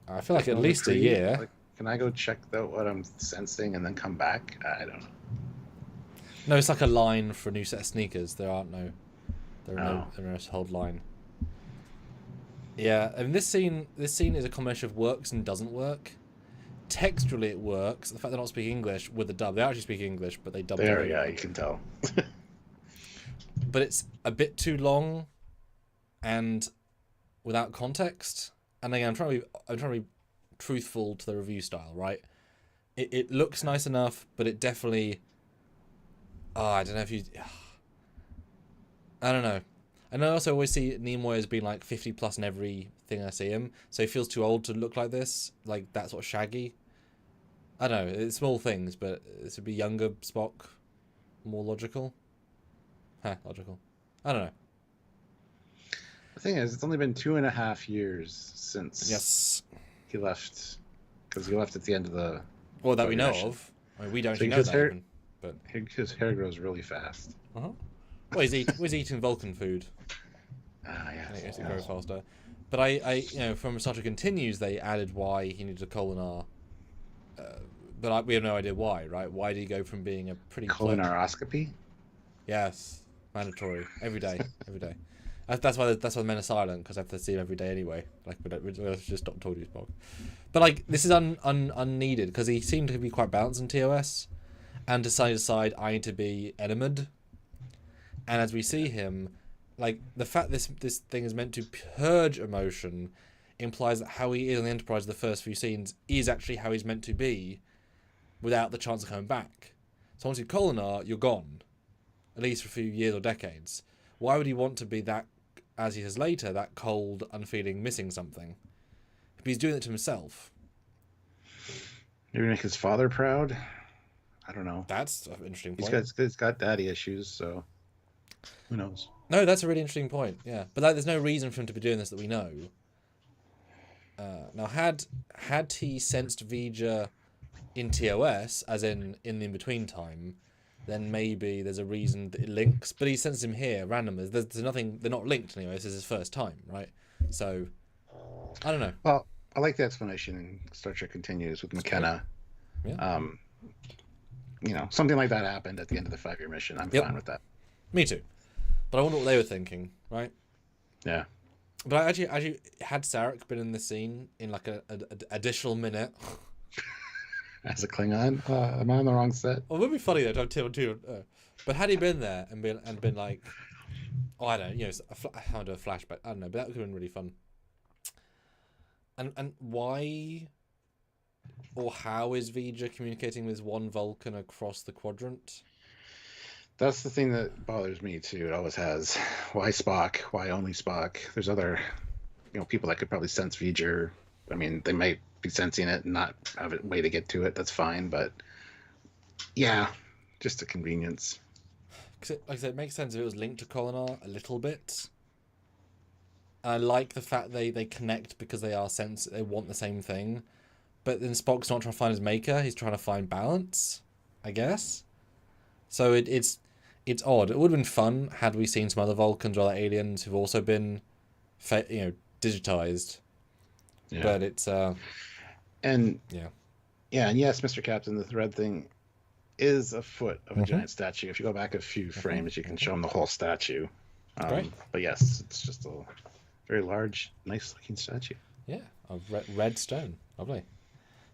I feel like at least a year. Like, can I go check out what I'm sensing and then come back? I don't know. No, it's like a line for a new set of sneakers. There are no hold line. Yeah, I mean this scene is a combination of works and doesn't work. Textually it works. The fact they're not speaking English with the dub. They actually speak English, but they dub it. Yeah, you can tell. But it's a bit too long and without context. And again, I'm trying to be truthful to the review style, right? It looks nice enough, but it definitely... I don't know if you... I don't know. And I also always see Nimoy as being like 50 plus in everything I see him. So he feels too old to look like this. Like that sort of shaggy. I don't know. It's small things, but this would be younger Spock. More logical. Logical. I don't know. The thing is, it's only been 2.5 years since he left. Because he left at the end of the... Well, that we know of. I mean, we don't actually know that even. But his hair grows really fast. Uh-huh. Well, he's eating Vulcan food. Yeah. I guess it grows faster. But I from Star Trek Continues, they added why he needed a Kolinar. But we have no idea why, right? Why did he go from being a pretty... Kolinaroscopy? Yes. Mandatory. Every day. Every day. That's why the men are silent, because I have to see him every day anyway. Like, we just stop talking to Spock. But, like, this is unneeded, because he seemed to be quite balanced in TOS. And decided I need to be enamored. And as we see him, like, the fact this thing is meant to purge emotion implies that how he is on the Enterprise the first few scenes is actually how he's meant to be without the chance of coming back. So once you Kolinar, you're gone. At least for a few years or decades. Why would he want to be that, as he says later, that cold, unfeeling, missing something? But he's doing it to himself. Maybe make his father proud? I don't know. That's an interesting point. He's got daddy issues, so who knows? No, that's a really interesting point, yeah. But there's no reason for him to be doing this that we know. Now, had he sensed V'Ger in TOS, as in the in-between time, then maybe there's a reason that it links. But he sensed him here, randomly. There's nothing... They're not linked anyway. This is his first time, right? So, I don't know. Well, I like the explanation in Star Trek Continues with McKenna. Yeah. something like that happened at the end of the 5-year mission, I'm fine with that. Me too. But I wonder what they were thinking, right? Yeah. But I actually had Sarek been in the scene in like a additional minute. As a Klingon, am I on the wrong set? Well, it would be funny though to have two and two. But had he been there and been like, oh, I don't know, how to do a flashback. I don't know, but that would have been really fun. And why or how is V'Ger communicating with one Vulcan across the quadrant? That's the thing that bothers me too. It always has. Why Spock? Why only Spock? There's other, people that could probably sense V'Ger. I mean, they might be sensing it and not have a way to get to it. That's fine, but yeah, just a convenience. Because like I said, it makes sense if it was linked to Kolinahr a little bit. And I like the fact they connect because they want the same thing. But then Spock's not trying to find his maker; he's trying to find balance, I guess. So it's odd. It would have been fun had we seen some other Vulcans or other aliens who've also been, digitized. Yeah. But it's and yes, Mr. Captain, the thread thing is a foot of a giant statue. If you go back a few frames, you can show them the whole statue. Great. But yes, it's just a very large, nice-looking statue. Yeah, of red stone. Lovely.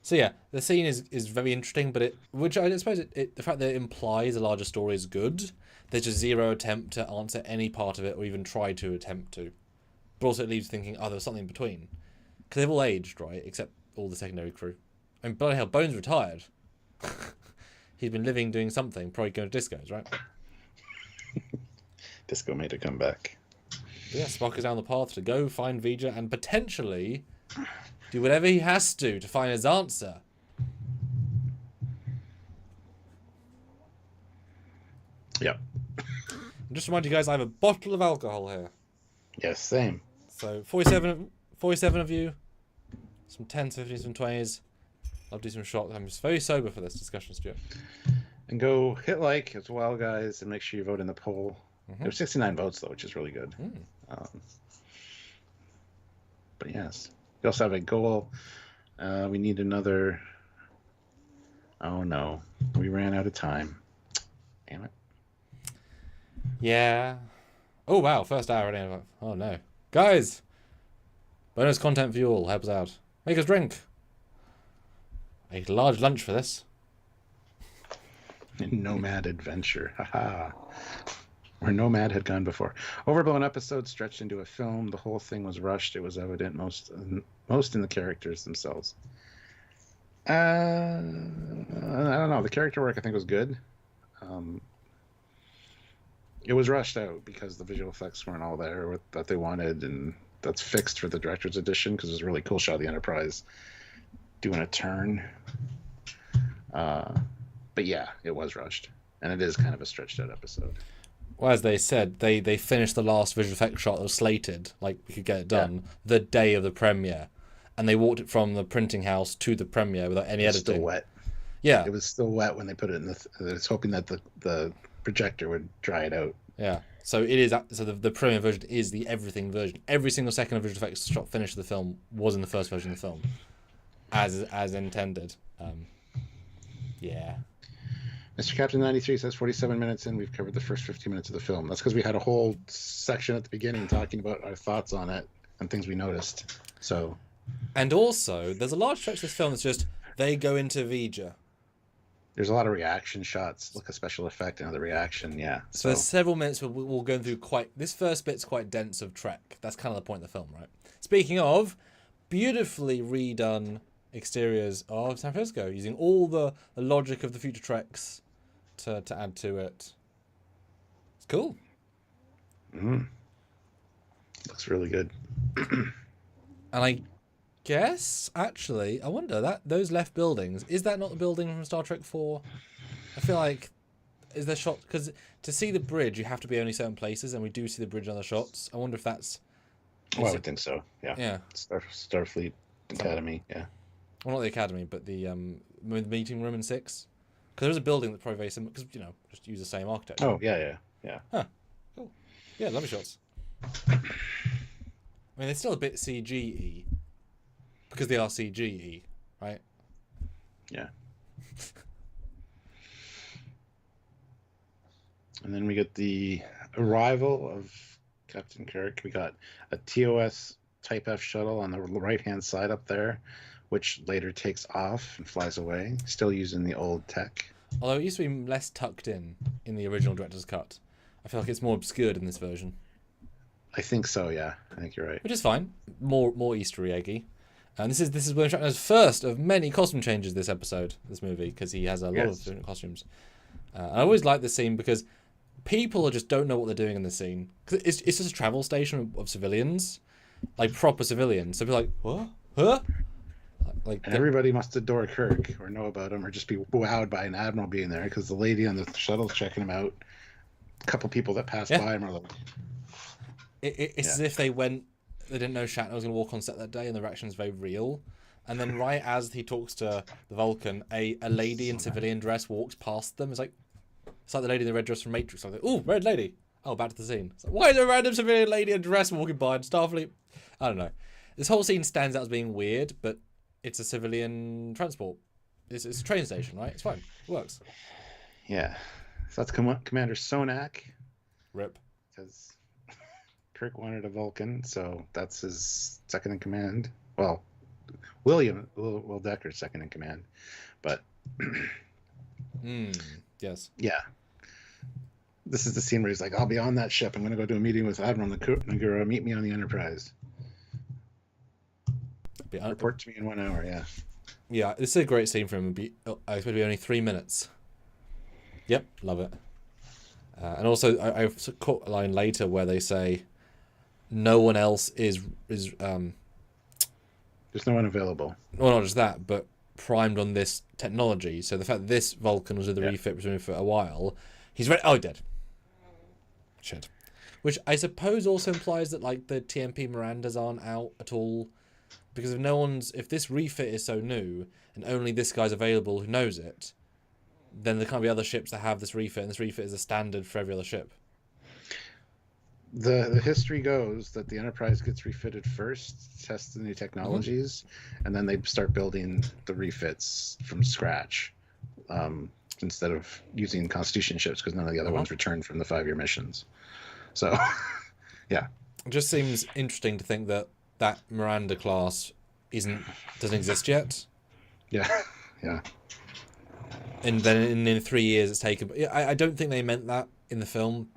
So yeah, the scene is very interesting, but which I suppose the fact that it implies a larger story is good. There's just zero attempt to answer any part of it or even try to attempt to. But also it leaves thinking, there was something in between. Because they've all aged, right? Except all the secondary crew. I mean, bloody hell, Bones retired. He's been living doing something, probably going to discos, right? Disco made a comeback. But yeah, Spock is down the path to go find V'Ger and potentially do whatever he has to find his answer. Yep. And just remind you guys, I have a bottle of alcohol here. Yes, same. So 47 of you, some 10s, 15s, some 20s. I'll do some shots. I'm just very sober for this discussion, Stuart. And go hit like as well, guys, and make sure you vote in the poll. There's 69 votes, though, which is really good. But yes, we also have a goal. We need another. Oh no, we ran out of time. Damn it. Yeah. Oh wow, first hour already. Oh no, guys. Bonus content for you all. Help us out. Make us drink. A large lunch for this. Nomad adventure. Haha. Where Nomad had gone before. Overblown episode stretched into a film. The whole thing was rushed. It was evident most in the characters themselves. I don't know. The character work I think was good. It was rushed out because the visual effects weren't all there that they wanted, and that's fixed for the director's edition because it's a really cool shot of the Enterprise doing a turn. But yeah, it was rushed, and it is kind of a stretched out episode. Well, as they said, they finished the last visual effects shot that was slated, like we could get it done, the day of the premiere, and they walked it from the printing house to the premiere without any editing. Still wet. Yeah, it was still wet when they put it in I was hoping that the projector would dry it out. Yeah, so it is. So the premiere version is the everything version. Every single second of visual effects shot finish of the film was in the first version of the film, as intended. Yeah. Mr. Captain 93 says 47 minutes in, we've covered the first 15 minutes of the film. That's because we had a whole section at the beginning talking about our thoughts on it and things we noticed. So, and also, there's a large stretch of this film that's just they go into V'Ger. There's a lot of reaction shots, like a special effect and the reaction, yeah. So there's several minutes where we'll go through this first bit's quite dense of Trek. That's kind of the point of the film, right? Speaking of, beautifully redone exteriors of San Francisco, using all the logic of the future Treks to add to it. It's cool. Looks really good. And I guess, actually, I wonder, those left buildings, is that not the building from Star Trek 4? I feel like, is there shot, because to see the bridge you have to be only certain places, and we do see the bridge on the shots. I wonder if that's... I would think so, yeah. Yeah. Starfleet Academy, yeah. Well, not the Academy, but the meeting room in 6. Because there's a building that's probably very similar, because, just use the same architecture. Oh, yeah. Huh, cool. Yeah, lovely shots. I mean, they're still a bit CG-y, because they are CG-y, right? Yeah. And then we get the arrival of Captain Kirk. We got a TOS Type F shuttle on the right-hand side up there, which later takes off and flies away, still using the old tech. Although it used to be less tucked in the original director's cut. I feel like it's more obscured in this version. I think so, yeah. I think you're right. Which is fine. More Easter eggy. And this is William Shatner's first of many costume changes this movie, because he has a lot of different costumes. I always like this scene because people just don't know what they're doing in this scene. Cause it's just a travel station of civilians, like proper civilians. So people are like, what? Huh? Like, and everybody must adore Kirk or know about him or just be wowed by an admiral being there, because the lady on the shuttle's checking him out. A couple people that passed by him are like... It's as if they didn't know Shatner was going to walk on set that day, and the reaction is very real. And then right as he talks to the Vulcan, a lady in civilian dress walks past them. It's like the lady in the red dress from Matrix. I'm like, ooh, red lady. Oh, back to the scene. It's like, why is a random civilian lady in dress walking by in Starfleet? I don't know. This whole scene stands out as being weird, but it's a civilian transport. It's a train station, right? It's fine. It works. Yeah. So that's Commander Sonak. Rip. Because Kirk wanted a Vulcan, so that's his second in command. Well, Will Decker's second in command. But... Yes. Yeah. This is the scene where he's like, I'll be on that ship. I'm going to go do a meeting with Admiral Nagura. Meet me on the Enterprise. Report to me in 1 hour, yeah. Yeah, this is a great scene for him. I expect to be only 3 minutes. Yep, love it. And also, I've caught a line later where they say, no one else is there's no one available. Well, not just that, but primed on this technology. So the fact that this Vulcan was with the refit presumably for a while, he's ready. Oh, dead. Shit. Which I suppose also implies that like the TMP Mirandas aren't out at all, because if this refit is so new and only this guy's available who knows it, then there can't be other ships that have this refit, and this refit is a standard for every other ship. The history goes that the Enterprise gets refitted first, test the new technologies, and then they start building the refits from scratch, instead of using Constitution ships, because none of the other ones returned from the 5-year missions. So, yeah. It just seems interesting to think that Miranda class doesn't exist yet. Yeah, yeah. And then in 3 years it's taken. I don't think they meant that in the film,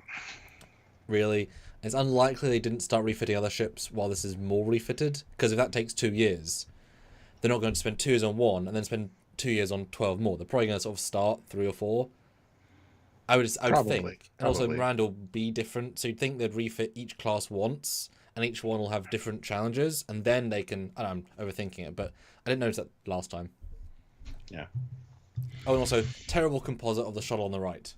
really. It's unlikely they didn't start refitting other ships while this is more refitted, because if that takes 2 years, they're not going to spend 2 years on one and then spend 2 years on 12 more. They're probably going to sort of start 3 or 4. I would think. And also Miranda will be different, so you'd think they'd refit each class once, and each one will have different challenges, and then they can... I don't know, I'm overthinking it, but I didn't notice that last time. Yeah. Oh, and also, terrible composite of the shuttle on the right.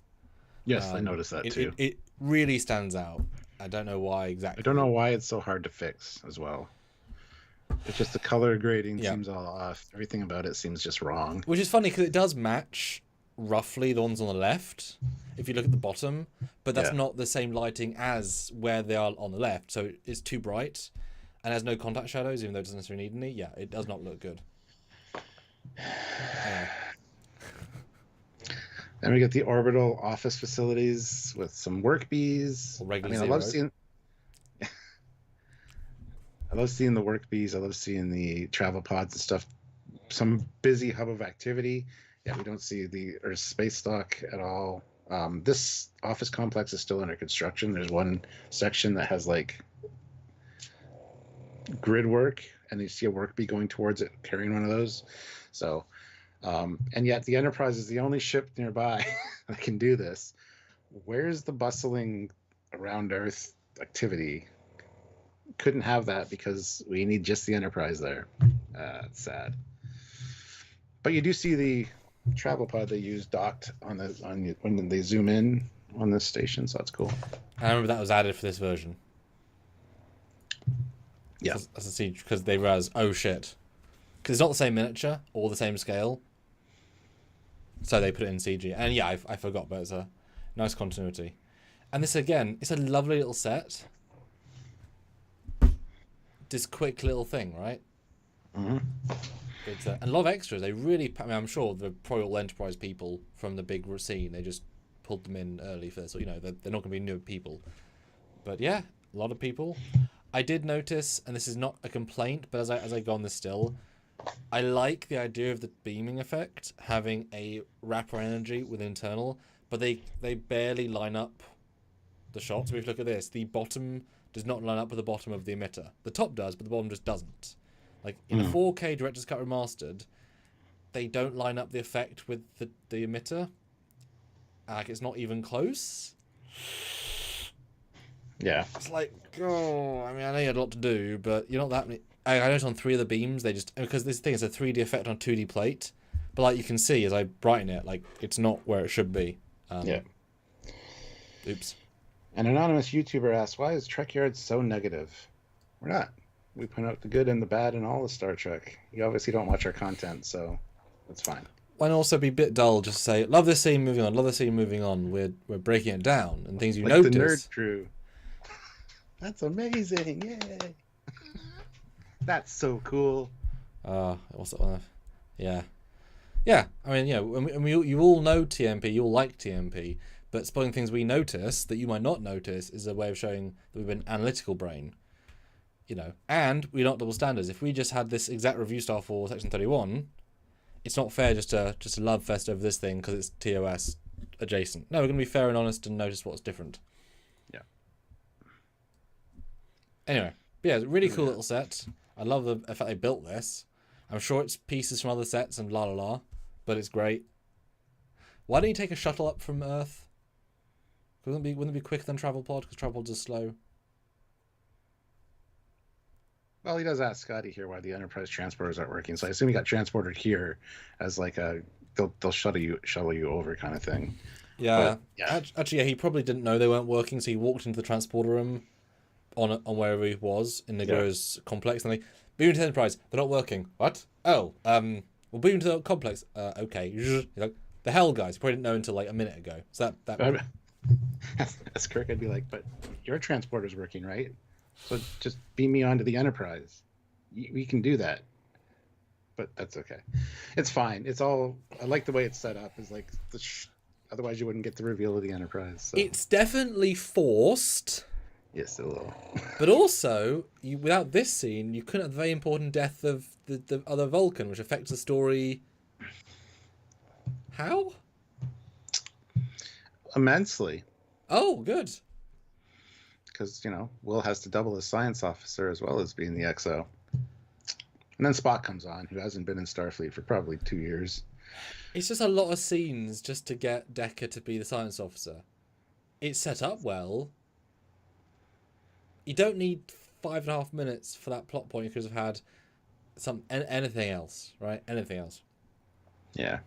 Yes, I noticed that too. It really stands out. I don't know why exactly. I don't know why it's so hard to fix as well. It's just the color grading seems all off. Everything about it seems just wrong. Which is funny because it does match roughly the ones on the left if you look at the bottom, but that's not the same lighting as where they are on the left. So it's too bright and has no contact shadows, even though it doesn't necessarily need any. Yeah, it does not look good. Then we get the orbital office facilities with some work bees. I love seeing the work bees. I love seeing the travel pods and stuff. Some busy hub of activity. Yeah, we don't see the Earth space dock at all. This office complex is still under construction. There's one section that has like grid work, and you see a work bee going towards it, carrying one of those. So. And yet the Enterprise is the only ship nearby that can do this. Where's the bustling around Earth activity? Couldn't have that because we need just the Enterprise there. It's sad. But you do see the travel pod they use docked on when they zoom in on this station, so that's cool. I remember that was added for this version. Yeah. As a siege, because they realized, oh shit. Because it's not the same miniature or the same scale. So they put it in CG. And yeah, I forgot, but it's a nice continuity. And this, again, it's a lovely little set. This quick little thing, right? Mm-hmm. And a lot of extras. They really... I'm sure the probably all Enterprise people from the big scene, they just pulled them in early for this, or they're not going to be new people. But yeah, a lot of people. I did notice, and this is not a complaint, but as I go on this still, I like the idea of the beaming effect having a wrapper energy with internal, but they barely line up the shots. So if you look at this, the bottom does not line up with the bottom of the emitter. The top does, but the bottom just doesn't. Like in a 4K Director's Cut Remastered, they don't line up the effect with the emitter. Like it's not even close. Yeah. It's like, oh, I mean, I know you had a lot to do, but you're not that many. I noticed on 3 of the beams, they just, because this thing is a 3D effect on a 2D plate, but like you can see as I brighten it, like it's not where it should be. Yeah. Oops. An anonymous YouTuber asks, why is Trekyards so negative? We're not. We point out the good and the bad in all of Star Trek. You obviously don't watch our content, so that's fine. Why not also be a bit dull, just say, love this scene, moving on, love this scene, moving on. We're breaking it down, and things you like notice. The nerd crew. That's amazing, yay! That's so cool. What's that one? Yeah. Yeah, I mean, you all know TMP, you all like TMP, but spoiling things we notice that you might not notice is a way of showing that we've been analytical brain. And we're not double standards. If we just had this exact review style for Section 31, it's not fair just to love fest over this thing because it's TOS adjacent. No, we're going to be fair and honest and notice what's different. Yeah. Anyway, yeah, it's a really cool little set. I love the fact they built this. I'm sure it's pieces from other sets and la, but it's great. Why don't you take a shuttle up from Earth? Wouldn't it be quicker than travel pod? Because travel pods are slow. Well, he does ask Scotty here why the Enterprise transporters aren't working. So I assume he got transported here as like they'll shuttle you over kind of thing. Yeah. But, yeah. Actually, he probably didn't know they weren't working, so he walked into the transporter room on wherever he was in Negro's complex, and they beam to the Enterprise. They're not working. What? Oh, we'll beam to the complex. Okay. He's like, the hell, guys. He probably didn't know until like a minute ago. So that. As Kirk, I'd be like, but your transporter's working, right? So just beam me onto the Enterprise. We can do that. But that's okay. It's fine. It's all. I like the way it's set up. Is like otherwise you wouldn't get the reveal of the Enterprise. So. It's definitely forced. Yes, a little. But also, without this scene, you couldn't have the very important death of the other Vulcan, which affects the story. How? Immensely. Oh, good. Because, Will has to double as science officer as well as being the XO. And then Spock comes on, who hasn't been in Starfleet for probably 2 years. It's just a lot of scenes just to get Decker to be the science officer. It's set up well. You don't need 5.5 minutes for that plot point. You could have had anything else, right? Anything else. Yeah.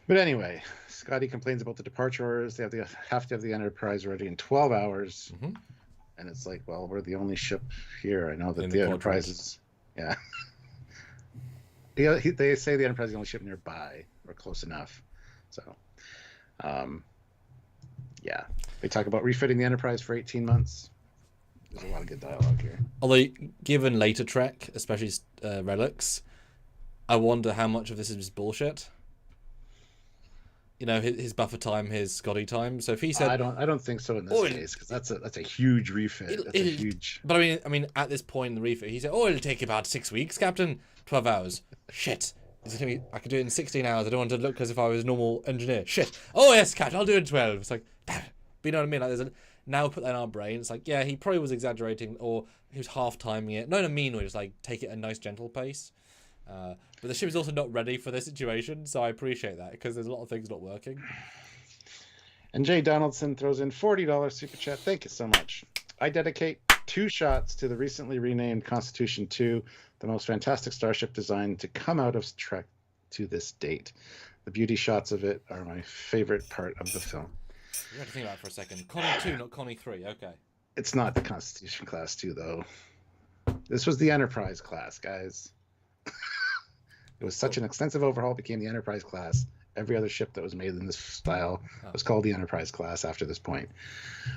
But anyway, Scotty complains about the departure orders. They have to have the Enterprise ready in 12 hours. Mm-hmm. And it's like, well, we're the only ship here. I know that the Enterprise is... Yeah. They say the Enterprise is the only ship nearby, or close enough. So, yeah. They talk about refitting the Enterprise for 18 months. There's a lot of good dialogue here. Although, given later Trek, especially Relics, I wonder how much of this is just bullshit. His buffer time, his Scotty time. So if he said, I don't think so in this case, because that's a huge refit. That's a huge. But I mean, at this point in the refit, he said, "Oh, it'll take about 6 weeks, Captain. 12 hours. Shit. I could do it in 16 hours. I don't want to look as if I was a normal engineer. Shit. Oh yes, Captain. I'll do it in 12. It's like, damn it. But you know what I mean? Like, now put that in our brain. It's like, yeah, he probably was exaggerating, or he was half timing it. Not in a mean way, just like take it at a nice, gentle pace. But the ship is also not ready for this situation, so I appreciate that because there's a lot of things not working. And Jay Donaldson throws in $40 super chat. Thank you so much. I dedicate 2 shots to the recently renamed Constitution 2, the most fantastic starship design to come out of Trek to this date. The beauty shots of it are my favorite part of the film. You have to think about it for a second. Connie 2, not Connie 3. Okay. It's not the Constitution class 2, though. This was the Enterprise class, guys. It was such an extensive overhaul, it became the Enterprise class. Every other ship that was made in this style was called the Enterprise class after this point.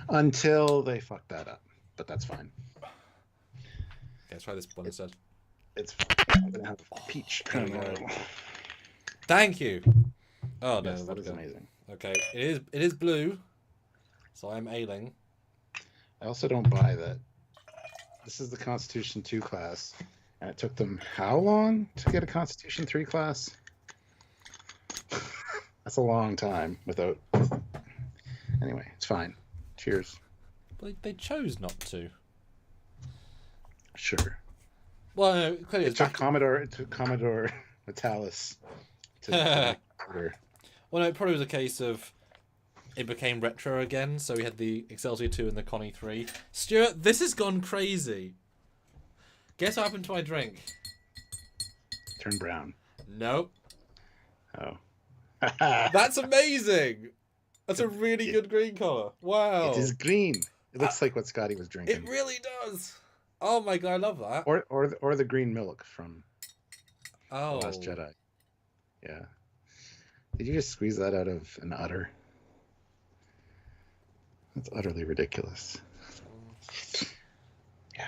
Until they fucked that up. But that's fine. Okay, let's try this one instead. It's fine. I'm going to have peach. Thank you. Oh no, Yes, that is vodka. amazing. Okay, it is blue, so I'm ailing. I also don't buy that. This is the Constitution 2 class, and it took them how long to get a Constitution 3 class? That's a long time without. Anyway, it's fine. Cheers. But they chose not to. Sure. Well, no, clearly It took Commodore Metalis to order. Well, no, it probably was a case of it became retro again, so we had the Excelsior 2 and the Connie 3. Stuart, this has gone crazy. Guess what happened to my drink? Turn brown. Nope. Oh. That's amazing. That's a really good green colour. Wow. It is green. It looks like what Scotty was drinking. It really does. Oh my god, I love that. Or the green milk from The Oh. Last Jedi. Yeah. Did you just squeeze that out of an udder? That's utterly ridiculous. Yeah.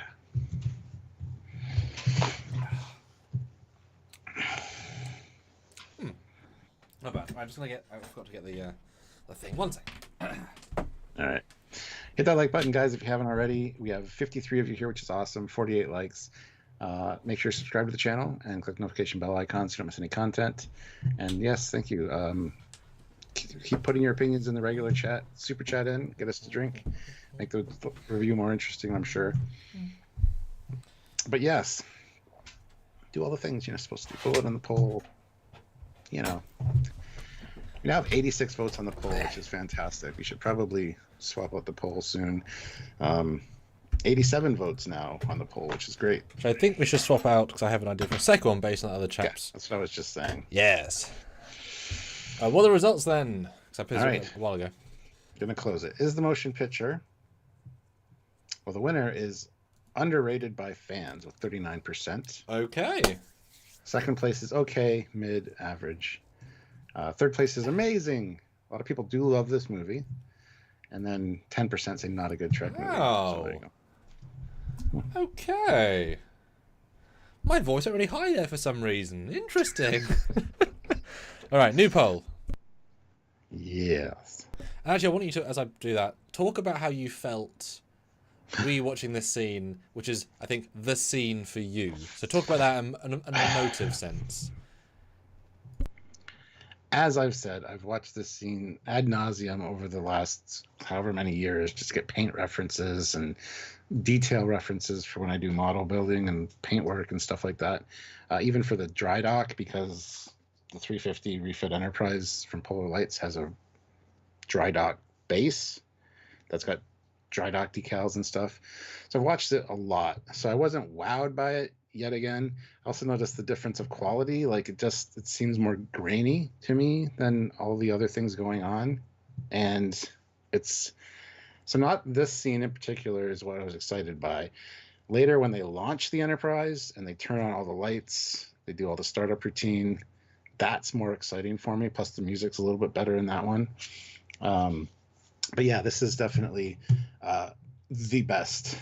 Not bad. I'm just gonna get. I forgot to get the thing. One sec. All right. Hit that like button, guys, if you haven't already. We have 53 of you here, which is awesome. 48 likes. Make sure to subscribe to the channel and click the notification bell icon so you don't miss any content. And yes, thank you. Keep putting your opinions in the regular chat, super chat in, get us to drink, make the review more interesting, I'm sure. But yes, do all the things you're supposed to do. Vote on the poll. You know, we now have 86 votes on the poll, which is fantastic. We should probably swap out the poll soon. 87 votes now on the poll, which is great. So I think we should swap out because I have an idea for a second one based on other chaps. Yeah, that's what I was just saying. Yes. What are the results then? Because I posted All right. it a while ago. Gonna close it. Is the motion picture? Well, the winner is underrated by fans with 39%. Okay. Second place is okay, mid, average. Third place is amazing. A lot of people do love this movie. And then 10% say not a good Trek movie. So there you go. Okay. My voice went really high there for some reason. Interesting. All right, new poll. Yes. Actually, I want you to, as I do that, talk about how you felt rewatching this scene, which is, I think, the scene for you. So talk about that in an emotive sense. As I've said, I've watched this scene ad nauseum over the last however many years, just to get paint references and detail references for when I do model building and paint work and stuff like that. Even for the dry dock, because the 350 refit Enterprise from Polar Lights has a dry dock base that's got dry dock decals and stuff. So I've watched it a lot. So I wasn't wowed by it yet again. I also noticed the difference of quality. Like it seems more grainy to me than all the other things going on. And it's so not this scene in particular is what I was excited by. Later when they launch the Enterprise and they turn on all the lights, they do all the startup routine, that's more exciting for me. Plus the music's a little bit better in that one. But yeah, this is definitely the best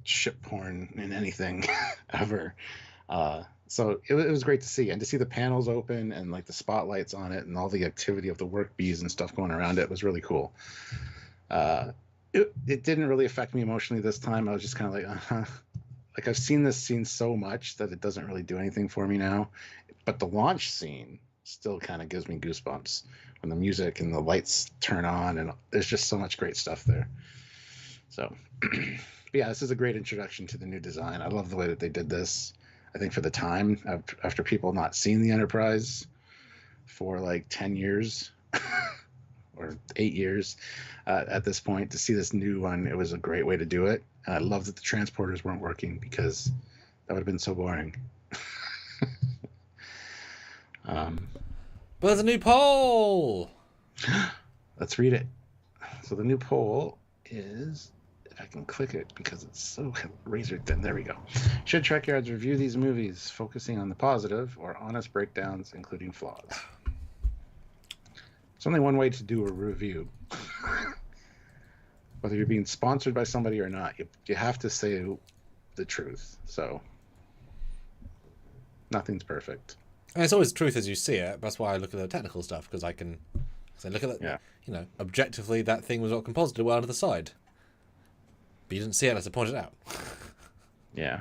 ship porn in anything ever. So it was great to see, and to see the panels open and like the spotlights on it and all the activity of the work bees and stuff going around it was really cool. It didn't really affect me emotionally this time. I was just kind of like, like I've seen this scene so much that it doesn't really do anything for me now. But the launch scene still kind of gives me goosebumps when the music and the lights turn on, and there's just so much great stuff there. So, but yeah, this is a great introduction to the new design. I love the way that they did this. I think for the time, after people not seeing the Enterprise for like 10 years or 8 years at this point, to see this new one, it was a great way to do it. And I love that the transporters weren't working, because that would have been so boring. But there's a new poll. Let's read it. So the new poll is, if I can click it because it's so razor thin. There we go. Should Trekyards review these movies focusing on the positive or honest breakdowns, including flaws? There's only one way to do a review. Whether you're being sponsored by somebody or not, you have to say the truth. So nothing's perfect. And it's always truth as you see it. That's why I look at the technical stuff, because I can say, look at that. Yeah. You know, objectively, that thing was not composited well to the side. But you didn't see it unless I pointed it out. Yeah.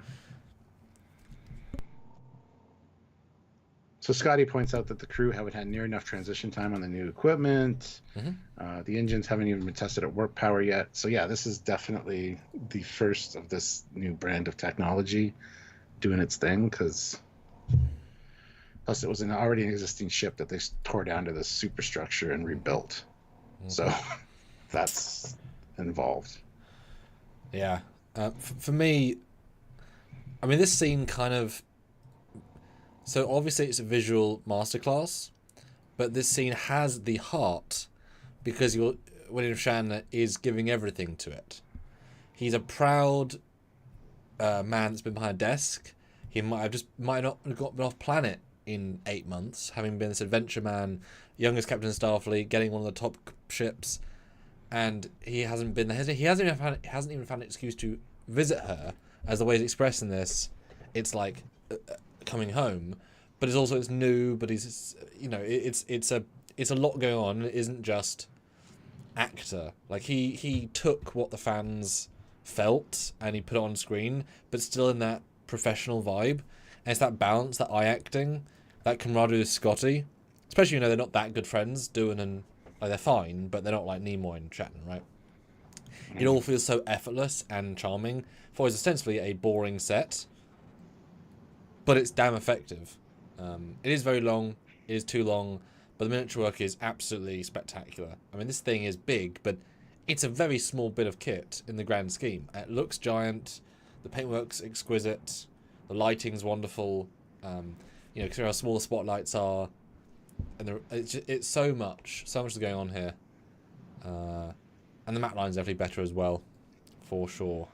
So Scotty points out that the crew haven't had near enough transition time on the new equipment. The engines haven't even been tested at warp power yet. So yeah, this is definitely the first of this new brand of technology doing its thing, because plus it was an already existing ship that they tore down to this superstructure and rebuilt. So that's involved. Yeah. For me, I mean, this scene kind of... So obviously it's a visual masterclass, but this scene has the heart because William Shatner is giving everything to it. He's a proud man that's been behind a desk. He might not have been off planet in 8 months, having been this adventure man, youngest captain of Starfleet, getting one of the top ships, and he hasn't been there. He hasn't even found an excuse to visit her, as the way he's expressing this. It's like coming home, but it's new. But he's, you know, it's a lot going on. It isn't just actor. Like he took what the fans felt and he put it on screen, but still in that professional vibe. And it's that balance, that eye acting, that camaraderie with Scotty, especially, you know, they're not that good friends. Doing and like, they're fine, but they're not like Nimoy and Shatner, right? It all feels so effortless and charming for what is ostensibly a boring set, but it's damn effective. It is very long. It is too long, but the miniature work is absolutely spectacular. I mean, this thing is big, but it's a very small bit of kit in the grand scheme. It looks giant. The paintwork's exquisite. The lighting's wonderful. You know, consider how small the spotlights are, and it's so much is going on here. And the matte line's definitely better as well, for sure.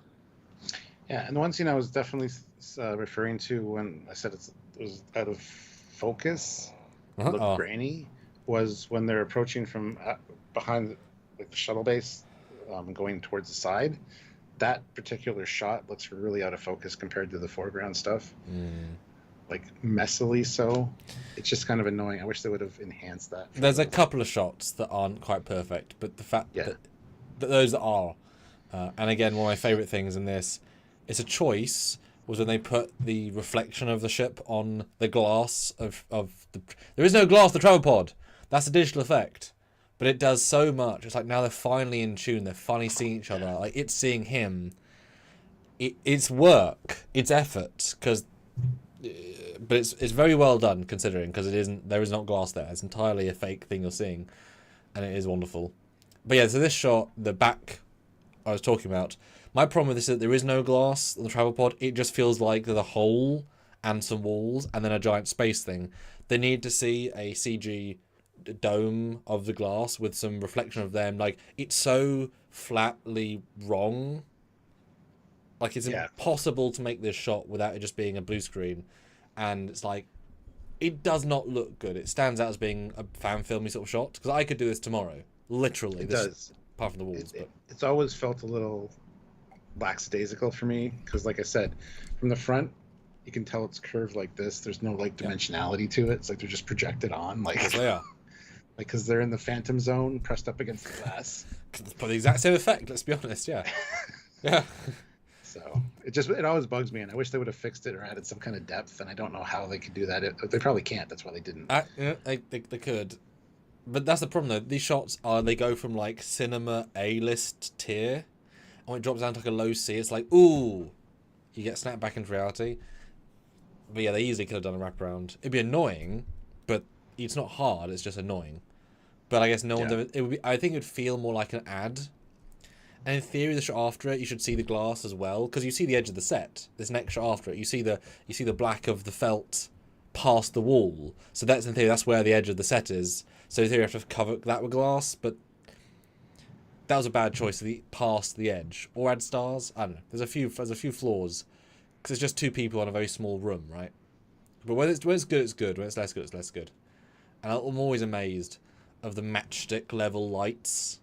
Yeah, and the one scene I was definitely referring to when I said it was out of focus, looked grainy, was when they're approaching from behind the shuttle base, going towards the side. That particular shot looks really out of focus compared to the foreground stuff. Like messily so. It's just kind of annoying. I wish they would have enhanced that. There's a couple of shots that aren't quite perfect, but the fact that those are, and again, one of my favourite things in this, it's a choice, was when they put the reflection of the ship on the glass of the... There is no glass, the travel pod. That's a digital effect. But it does so much. It's like now they're finally in tune. They're finally seeing each other. Like, it's seeing him. It's work. It's effort. But it's very well done, considering, because there is not glass there. It's entirely a fake thing you're seeing. And it is wonderful. But yeah, so this shot, the back I was talking about, my problem with this is that there is no glass on the travel pod. It just feels like there's a hole and some walls and then a giant space thing. They need to see a CG dome of the glass with some reflection of them. Like, it's so flatly wrong. Like, it's impossible to make this shot without it just being a blue screen. And it's like, it does not look good. It stands out as being a fan filmy sort of shot. Because I could do this tomorrow. Literally. It does. Apart from the walls. It's always felt a little lackadaisical for me. Because like I said, from the front, you can tell it's curved like this. There's no like dimensionality to it. It's like they're just projected on. Like, yes, they are. Like, because they're in the phantom zone, pressed up against the glass. It's probably the exact same effect, let's be honest, yeah. Yeah. So, it always bugs me, and I wish they would have fixed it or added some kind of depth, and I don't know how they could do that. They probably can't, that's why they didn't. They could. But that's the problem, though. These shots they go from, like, cinema A-list tier, and when it drops down to, like, a low C, it's like, ooh, you get snapped back into reality. But yeah, they easily could have done a wraparound. It'd be annoying, but it's not hard, it's just annoying. But I guess no one's ever... I think it would feel more like an ad. And in theory, the shot after it, you should see the glass as well, because you see the edge of the set. This next shot after it, you see the black of the felt past the wall. So that's, in theory, that's where the edge of the set is. So in theory, you have to cover that with glass, but that was a bad choice, past the edge. Or add stars. I don't know. There's a few flaws, because it's just two people in a very small room, right? But when it's good, it's good. When it's less good, it's less good. And I'm always amazed of the matchstick level lights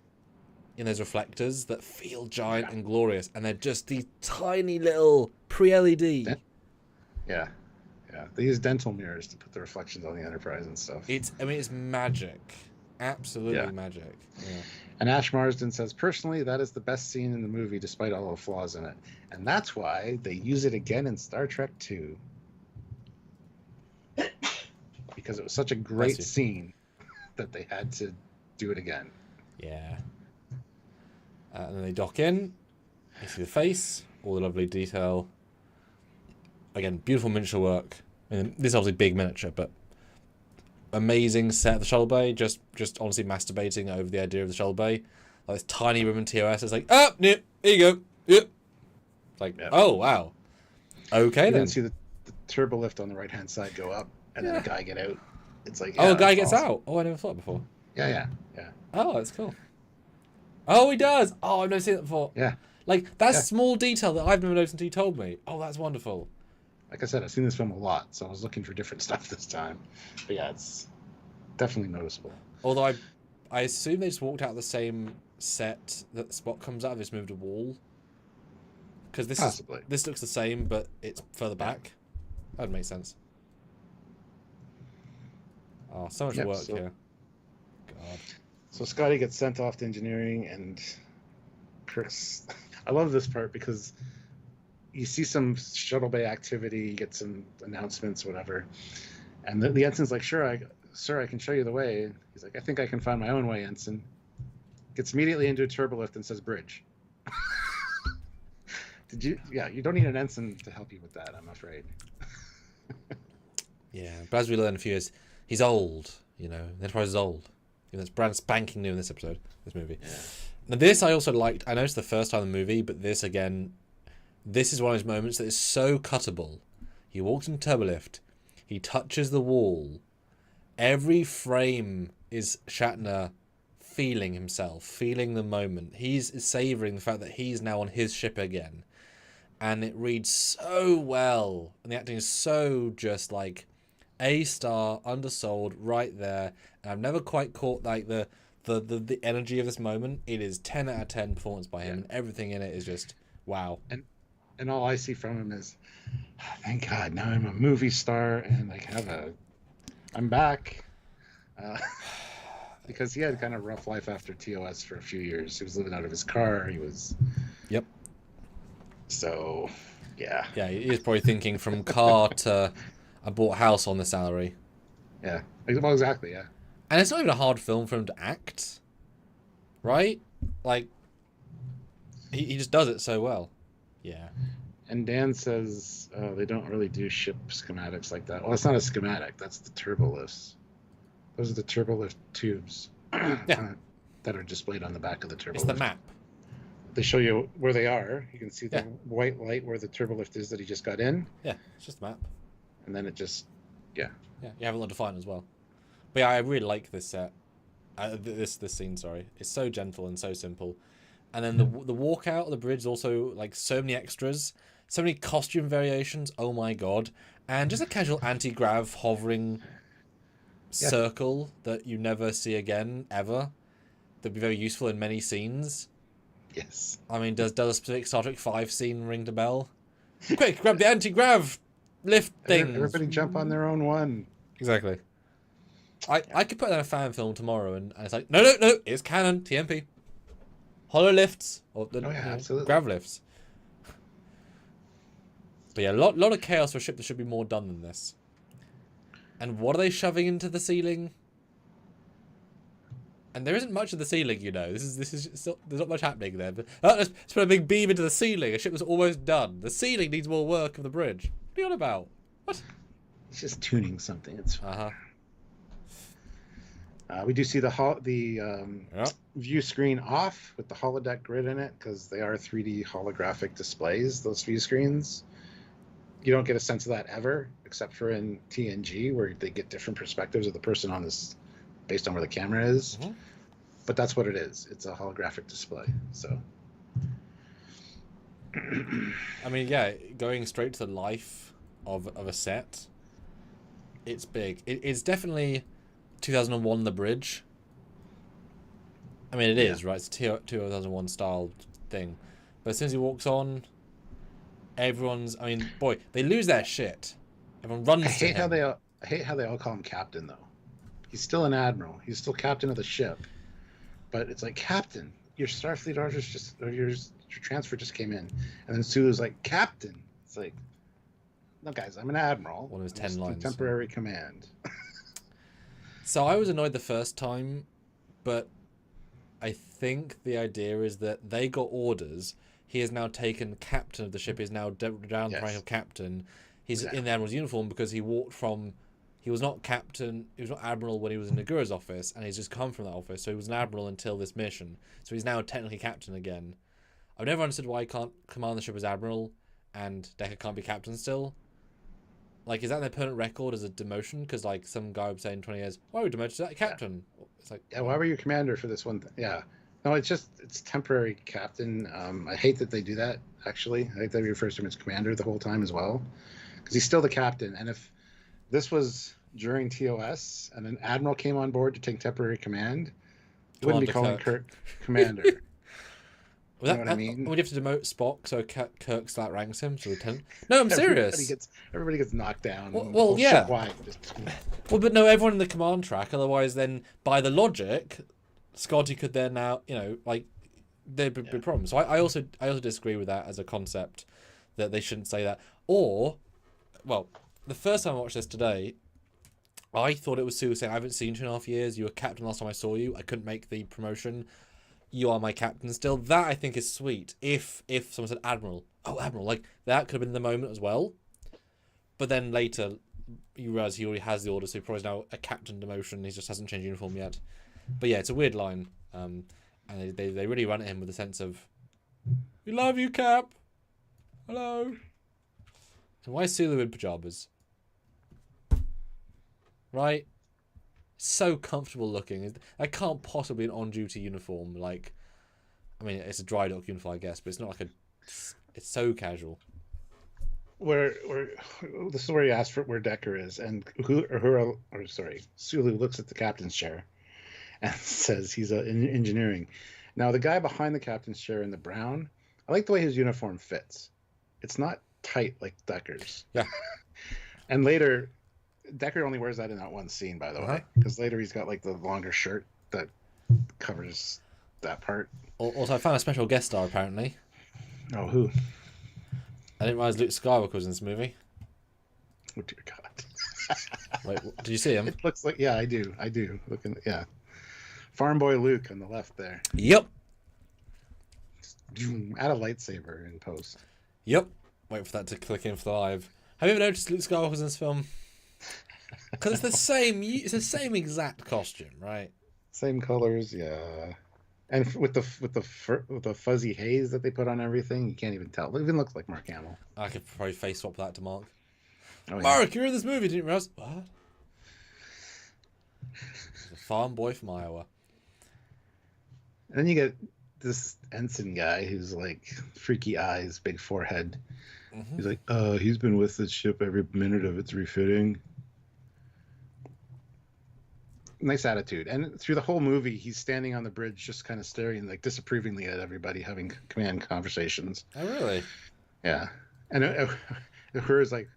in those reflectors that feel giant and glorious, and they're just these tiny little pre-LED. Yeah. Yeah, they use dental mirrors to put the reflections on the Enterprise and stuff. I mean, it's magic. Absolutely magic. Yeah. And Ash Marsden says, personally, that is the best scene in the movie, despite all the flaws in it. And that's why they use it again in Star Trek 2. Because it was such a great scene that they had to do it again. Yeah. And then they dock in. You see the face, all the lovely detail. Again, beautiful miniature work. I mean, this is obviously big miniature, but amazing set of the shuttle bay. Just honestly masturbating over the idea of the shuttle bay. Like this tiny room in TOS. It's like, oh, yeah, here you go. Yep. It's like, oh, wow. Okay, then. You see the turbo lift on the right-hand side go up, and then a guy get out. It's like, a guy gets out. Oh, I never thought before. Yeah. Oh, that's cool. Oh, he does. Oh, I've never seen that before. Yeah. Like, that's small detail that I've never noticed until you told me. Oh, that's wonderful. Like I said, I've seen this film a lot, so I was looking for different stuff this time. But yeah, it's definitely noticeable. Although I assume they just walked out the same set that the Spock comes out of, just moved a wall. Because this looks the same, but it's further back. That would make sense. Oh, so much work here. God. So Scotty gets sent off to engineering, and Kirk's... I love this part because you see some shuttle bay activity, you get some announcements, whatever. And the ensign's like, sir, I can show you the way. He's like, I think I can find my own way, ensign. Gets immediately into a turbolift and says, bridge. You don't need an ensign to help you with that, I'm afraid. Yeah, but as we learn in a few years, he's old, you know. The Enterprise is old. You know, it's brand spanking new in this episode, this movie. Yeah. Now, this I also liked. I noticed the first time in the movie, but this, again, this is one of those moments that is so cuttable. He walks in turbolift. He touches the wall. Every frame is Shatner feeling himself, feeling the moment. He's savouring the fact that he's now on his ship again. And it reads so well. And the acting is so just like A-star, undersold, right there. And I've never quite caught like the energy of this moment. It is 10 out of 10 performance by him. And everything in it is just wow. And all I see from him is, thank God, now I'm a movie star and I'm back. Because he had kind of a rough life after TOS for a few years. He was living out of his car. Yep. So, yeah. Yeah, he is probably thinking from car to I bought a house on the salary. Yeah. Well, exactly, yeah. And it's not even a hard film for him to act. Right? Like, he just does it so well. Yeah. And Dan says they don't really do ship schematics like that. Well, it's not a schematic. That's the turbolifts. Those are the turbolift tubes that are displayed on the back of the turbolift. It's the map. They show you where they are. You can see the white light where the turbolift is that he just got in. Yeah, it's just the map. And then it just, Yeah, you have a lot to find as well. But yeah, I really like this set. This scene, sorry. It's so gentle and so simple. And then the walkout of the bridge is also like so many extras, so many costume variations. Oh my god! And just a casual anti-grav hovering circle that you never see again ever. That'd be very useful in many scenes. Yes. I mean, does a specific Star Trek 5 scene ring the bell? Quick, grab the anti-grav lift thing. Everybody jump on their own one. Exactly. I could put that in a fan film tomorrow, and it's like, no, it's canon, TMP. Hollow lifts, or absolutely. grav lifts. But yeah, a lot of chaos for a ship that should be more done than this. And what are they shoving into the ceiling? And there isn't much of the ceiling, you know. This is still, there's not much happening there. But let's put a big beam into the ceiling. A ship that's almost done. The ceiling needs more work of the bridge. What are you on about? What? It's just tuning something. It's we do see the view screen off with the holodeck grid in it because they are 3D holographic displays. Those view screens. You don't get a sense of that ever, except for in TNG, where they get different perspectives of the person on this, based on where the camera is. Mm-hmm. But that's what it is. It's a holographic display. So, I mean, yeah, going straight to the life of a set, it's big. It's definitely 2001 The Bridge. I mean, it is, right? It's a 2001 style thing. But as soon as he walks on, everyone's... I mean, boy, they lose their shit. Everyone runs I to hate him. I hate how they all call him captain though. He's still an admiral. He's still captain of the ship. But it's like, Captain, your Starfleet orders just, or your transfer just came in. And then Sulu's like, Captain. It's like, no, guys, I'm an admiral. One of his I'm 10 just in lines. temporary command. So I was annoyed the first time, but I think the idea is that they got orders. He has now taken captain of the ship. He's now down the rank of captain. He's in the admiral's uniform because he walked from... He was not captain, he was not admiral when he was in Nagura's office, and he's just come from that office, so he was an admiral until this mission. So he's now technically captain again. I've never understood why he can't command the ship as admiral, and Decker can't be captain still. Like, is that their permanent record as a demotion? Because, like, some guy would say in 20 years, why would we demote that captain? Yeah. It's like... Yeah, why were you commander for this one thing? Yeah. No, it's temporary captain. I hate that they do that, actually. I think they refer to him as commander the whole time as well. Because he's still the captain, and if this was during TOS and an admiral came on board to take temporary command, you wouldn't be calling Kirk commander. Well, you know what I mean? Would you have to demote Spock so Kirk slat ranks him to lieutenant? No, I'm serious. Everybody gets knocked down. Well, yeah. Well, but no, everyone in the command track. Otherwise, then by the logic, Scotty could then now, you know, like there'd be problems. So I also disagree with that as a concept, that they shouldn't say that. Or, well, the first time I watched this today, I thought it was Sue saying, I haven't seen you in 2.5 years. You were captain last time I saw you. I couldn't make the promotion. You are my captain still. That, I think, is sweet. If someone said admiral. Oh, admiral. Like, that could have been the moment as well. But then later, you realise he already has the order, so he probably is now a captain demotion. He just hasn't changed uniform yet. But yeah, it's a weird line. And they really run at him with a sense of, we love you, Cap. Hello. So why is Sulu in pajamas? Right? So comfortable looking. That can't possibly be an on-duty uniform. Like, I mean, it's a dry dock uniform, I guess, but it's not like a... It's so casual. This is where you asked for where Decker is, and Sulu looks at the captain's chair and says he's in engineering. Now, the guy behind the captain's chair in the brown, I like the way his uniform fits. It's not tight like Decker's. Yeah. And later, Decker only wears that in that one scene, by the way, because later he's got like the longer shirt that covers that part. Also, I found a special guest star apparently. Oh, who? I didn't realize Luke Skywalker was in this movie. Oh dear God! Wait, did you see him? It looks like I do. Looking, yeah. Farm boy Luke on the left there. Yep. Add a lightsaber in post. Yep. Wait for that to click in for the live. Have you ever noticed Luke Skywalker's in this film? Because it's the same exact costume, right? Same colors, yeah. And with the fuzzy haze that they put on everything, you can't even tell. It even looks like Mark Hamill. I could probably face swap that to Mark. Oh, yeah. Mark, you're in this movie, didn't you realize? What? He's a farm boy from Iowa. And then you get this ensign guy who's like freaky eyes, big forehead. Mm-hmm. He's like, he's been with this ship every minute of its refitting. Nice attitude. And through the whole movie, he's standing on the bridge just kind of staring like disapprovingly at everybody having command conversations. Oh, really? Yeah. And Uhura's like,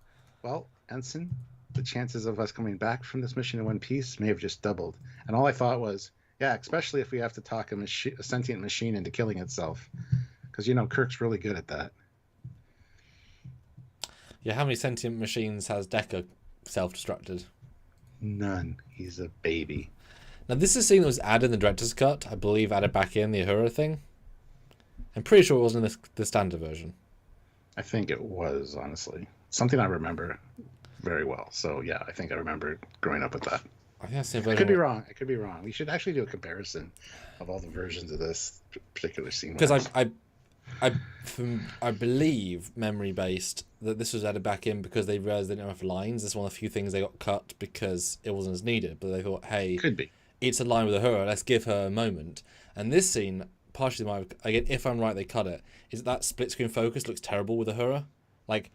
well, ensign, the chances of us coming back from this mission in one piece may have just doubled. And all I thought was, yeah, especially if we have to talk a sentient machine into killing itself. Because, Kirk's really good at that. Yeah, how many sentient machines has Decker self-destructed? None. He's a baby. Now, this is a scene that was added in the director's cut. I believe added back in the Uhura thing. I'm pretty sure it wasn't in the standard version. I think it was, honestly. Something I remember very well. So, yeah, I think I remember growing up with that. I think that's the I could be wrong. We should actually do a comparison of all the versions of this particular scene. Because I believe, memory-based, that this was added back in because they realized they didn't have enough lines. This is one of the few things they got cut because it wasn't as needed. But they thought, hey, could be. It's a line with Uhura. Let's give her a moment. And this scene, partially, again, if I'm right, they cut it. Is that split-screen focus looks terrible with Uhura. Like,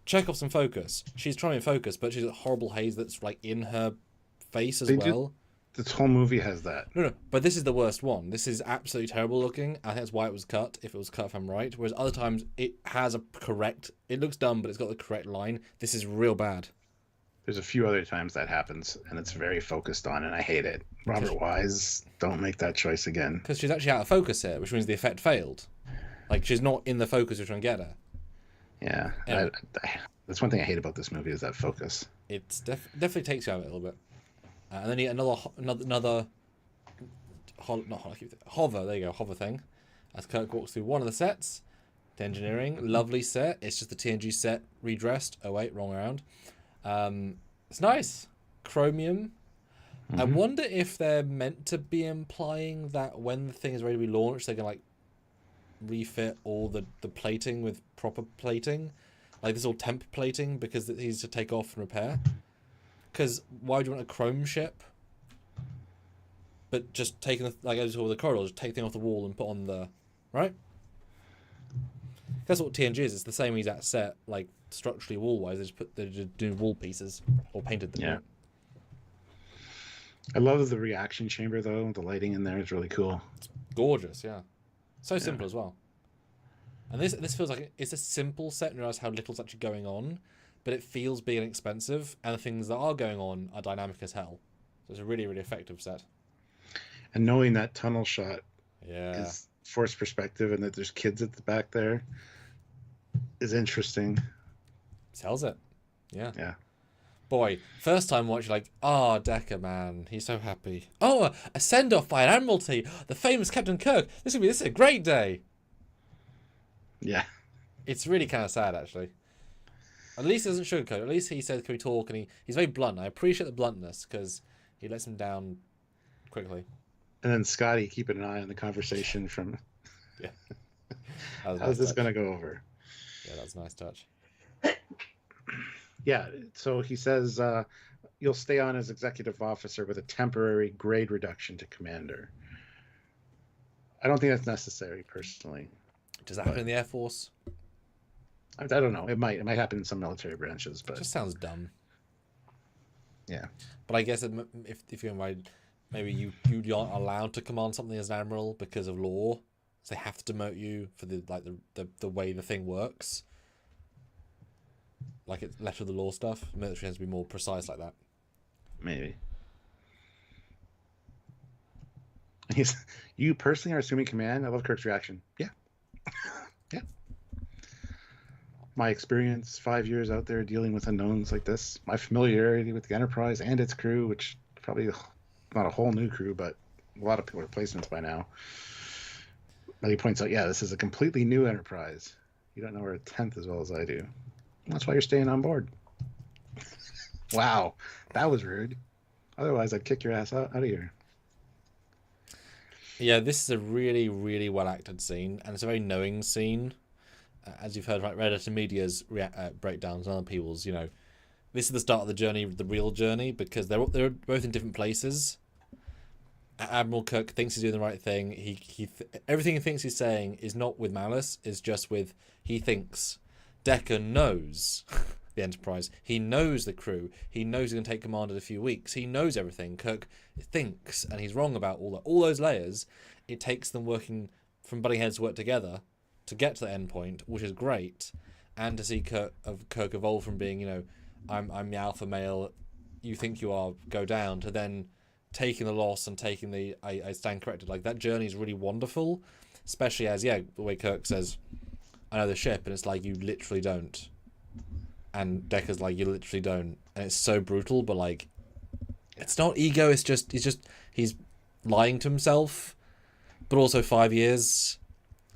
check off some focus. She's trying to focus, but she's a horrible haze that's like in her face as well. This whole movie has that. No, but this is the worst one. This is absolutely terrible looking. I think that's why it was cut, if it was cut, if I'm right. Whereas other times, it has it looks dumb, but it's got the correct line. This is real bad. There's a few other times that happens, and it's very focused on, and I hate it. Robert Wise, don't make that choice again. Because she's actually out of focus here, which means the effect failed. Like, she's not in the focus you're trying to get her. Yeah, anyway. That's one thing I hate about this movie is that focus. It's definitely takes you out a little bit. And then you get another hover. There you go, hover thing. As Kirk walks through one of the sets, the engineering, lovely set. It's just the TNG set redressed. Oh wait, wrong way around. It's nice, chromium. I wonder if they're meant to be implying that when the thing is ready to be launched, they're gonna like refit all the plating with proper plating. Like this all temp plating because it needs to take off and repair. Because why would you want a chrome ship? But just taking like as with the corridor, just take the thing off the wall and put on the right. That's what TNG is. It's the same exact set, like structurally wall wise. They're just doing wall pieces or painted them. Yeah. Right? I love the reaction chamber though. The lighting in there is really cool. It's gorgeous, yeah. So simple as well. And this feels like it's a simple set and realize how little's actually going on, but it feels big and expensive, and the things that are going on are dynamic as hell. So it's a really, really effective set. And knowing that tunnel shot is forced perspective and that there's kids at the back there is interesting. Sells it. Yeah. Yeah. Boy, first time watching, like, Decker, man, he's so happy. Oh, a send-off by an Admiralty, the famous Captain Kirk. This is a great day. Yeah. It's really kind of sad, actually. At least he doesn't sugarcoat. At least he says, can we talk? And he's very blunt. I appreciate the bluntness because he lets him down quickly. And then Scotty keeping an eye on the conversation from... Yeah. How's this going to go over? Yeah, that's a nice touch. Yeah, so he says, you'll stay on as executive officer with a temporary grade reduction to commander. I don't think that's necessary, personally. Does that happen in the Air Force? I don't know. It might happen in some military branches, but it just sounds dumb. Yeah. But I guess if you're invited, maybe you aren't allowed to command something as an admiral because of law, so they have to demote you for the way the thing works. Like it's letter of the law stuff. Military has to be more precise like that. Maybe. You personally are assuming command? I love Kirk's reaction. Yeah. Yeah. My experience, 5 years out there dealing with unknowns like this, my familiarity with the Enterprise and its crew, which probably not a whole new crew, but a lot of people replacements by now. But he points out, this is a completely new Enterprise. You don't know her 10th as well as I do. That's why you're staying on board. Wow, that was rude. Otherwise, I'd kick your ass out of here. Yeah, this is a really, really well acted scene, and it's a very knowing scene. As you've heard, Reddit media's breakdowns and other people's, this is the start of the journey, the real journey, because they're both in different places. Admiral Kirk thinks he's doing the right thing. Everything he thinks he's saying is not with malice, is just with he thinks. Decker knows the Enterprise. He knows the crew. He knows he's going to take command in a few weeks. He knows everything. Kirk thinks, and he's wrong about all those layers. It takes them working from butting heads to work together to get to the end point, which is great. And to see Kirk evolve from being, I'm the alpha male, you think you are, go down, to then taking the loss and taking the I stand corrected. Like, that journey is really wonderful, especially as, the way Kirk says, I know the ship, and it's like, you literally don't. And Decker's like, you literally don't. And it's so brutal, but like, it's not ego, it's just, he's lying to himself, but also 5 years.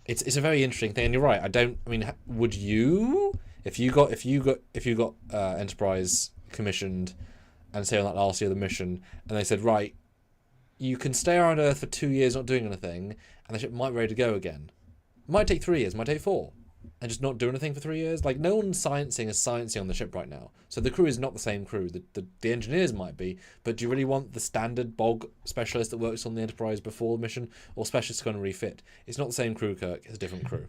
It's a very interesting thing, and you're right. Would you, if you got Enterprise commissioned, and say on that last year of the mission, and they said, right, you can stay around Earth for 2 years not doing anything, and the ship might be ready to go again. It might take 3 years, might take 4, and just not do anything for 3 years. Like, no one's sciencing on the ship right now. So the crew is not the same crew. The engineers might be, but do you really want the standard bog specialist that works on the Enterprise before the mission, or specialists going to refit? It's not the same crew, Kirk. It's a different crew.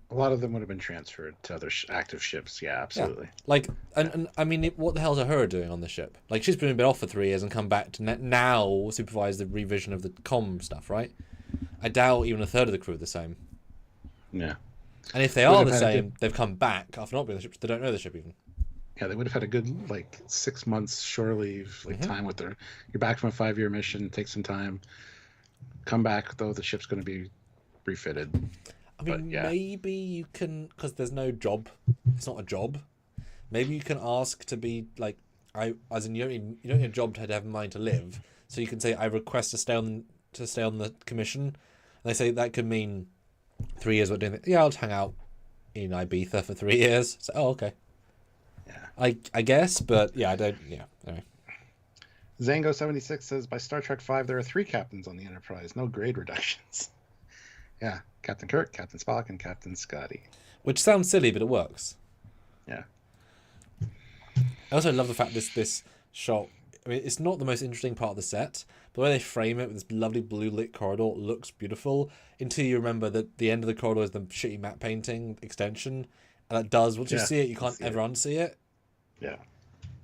A lot of them would have been transferred to other active ships. Yeah, absolutely. Yeah. Like, and I mean, what the hell is Uhura doing on this ship? Like, she's been off for 3 years and come back to now supervise the revision of the comm stuff, right? I doubt even a third of the crew are the same. Yeah. And if they are the same, they've come back after not being on the ship. They don't know the ship even. Yeah, they would have had a good like 6 months shore leave, like time with their. You're back from a 5-year mission. Take some time. Come back though. The ship's going to be refitted. I mean, maybe you can, because there's no job. It's not a job. Maybe you can ask to be like, as in you don't need a job to have money to live. So you can say, I request to stay on the commission. And they say that could mean 3 years. What doing? Yeah, I'll just hang out in Ibiza for 3 years. So, oh, okay. Yeah. I guess, but yeah, I don't. Yeah. Anyway. Zango76 says, by Star Trek V, there are 3 captains on the Enterprise. No grade reductions. Yeah, Captain Kirk, Captain Spock, and Captain Scotty. Which sounds silly, but it works. Yeah. I also love the fact this shot. I mean, it's not the most interesting part of the set, but the way they frame it with this lovely blue lit corridor looks beautiful. Until you remember that the end of the corridor is the shitty matte painting extension, and it does. Once you see it, you can't ever unsee it. Yeah.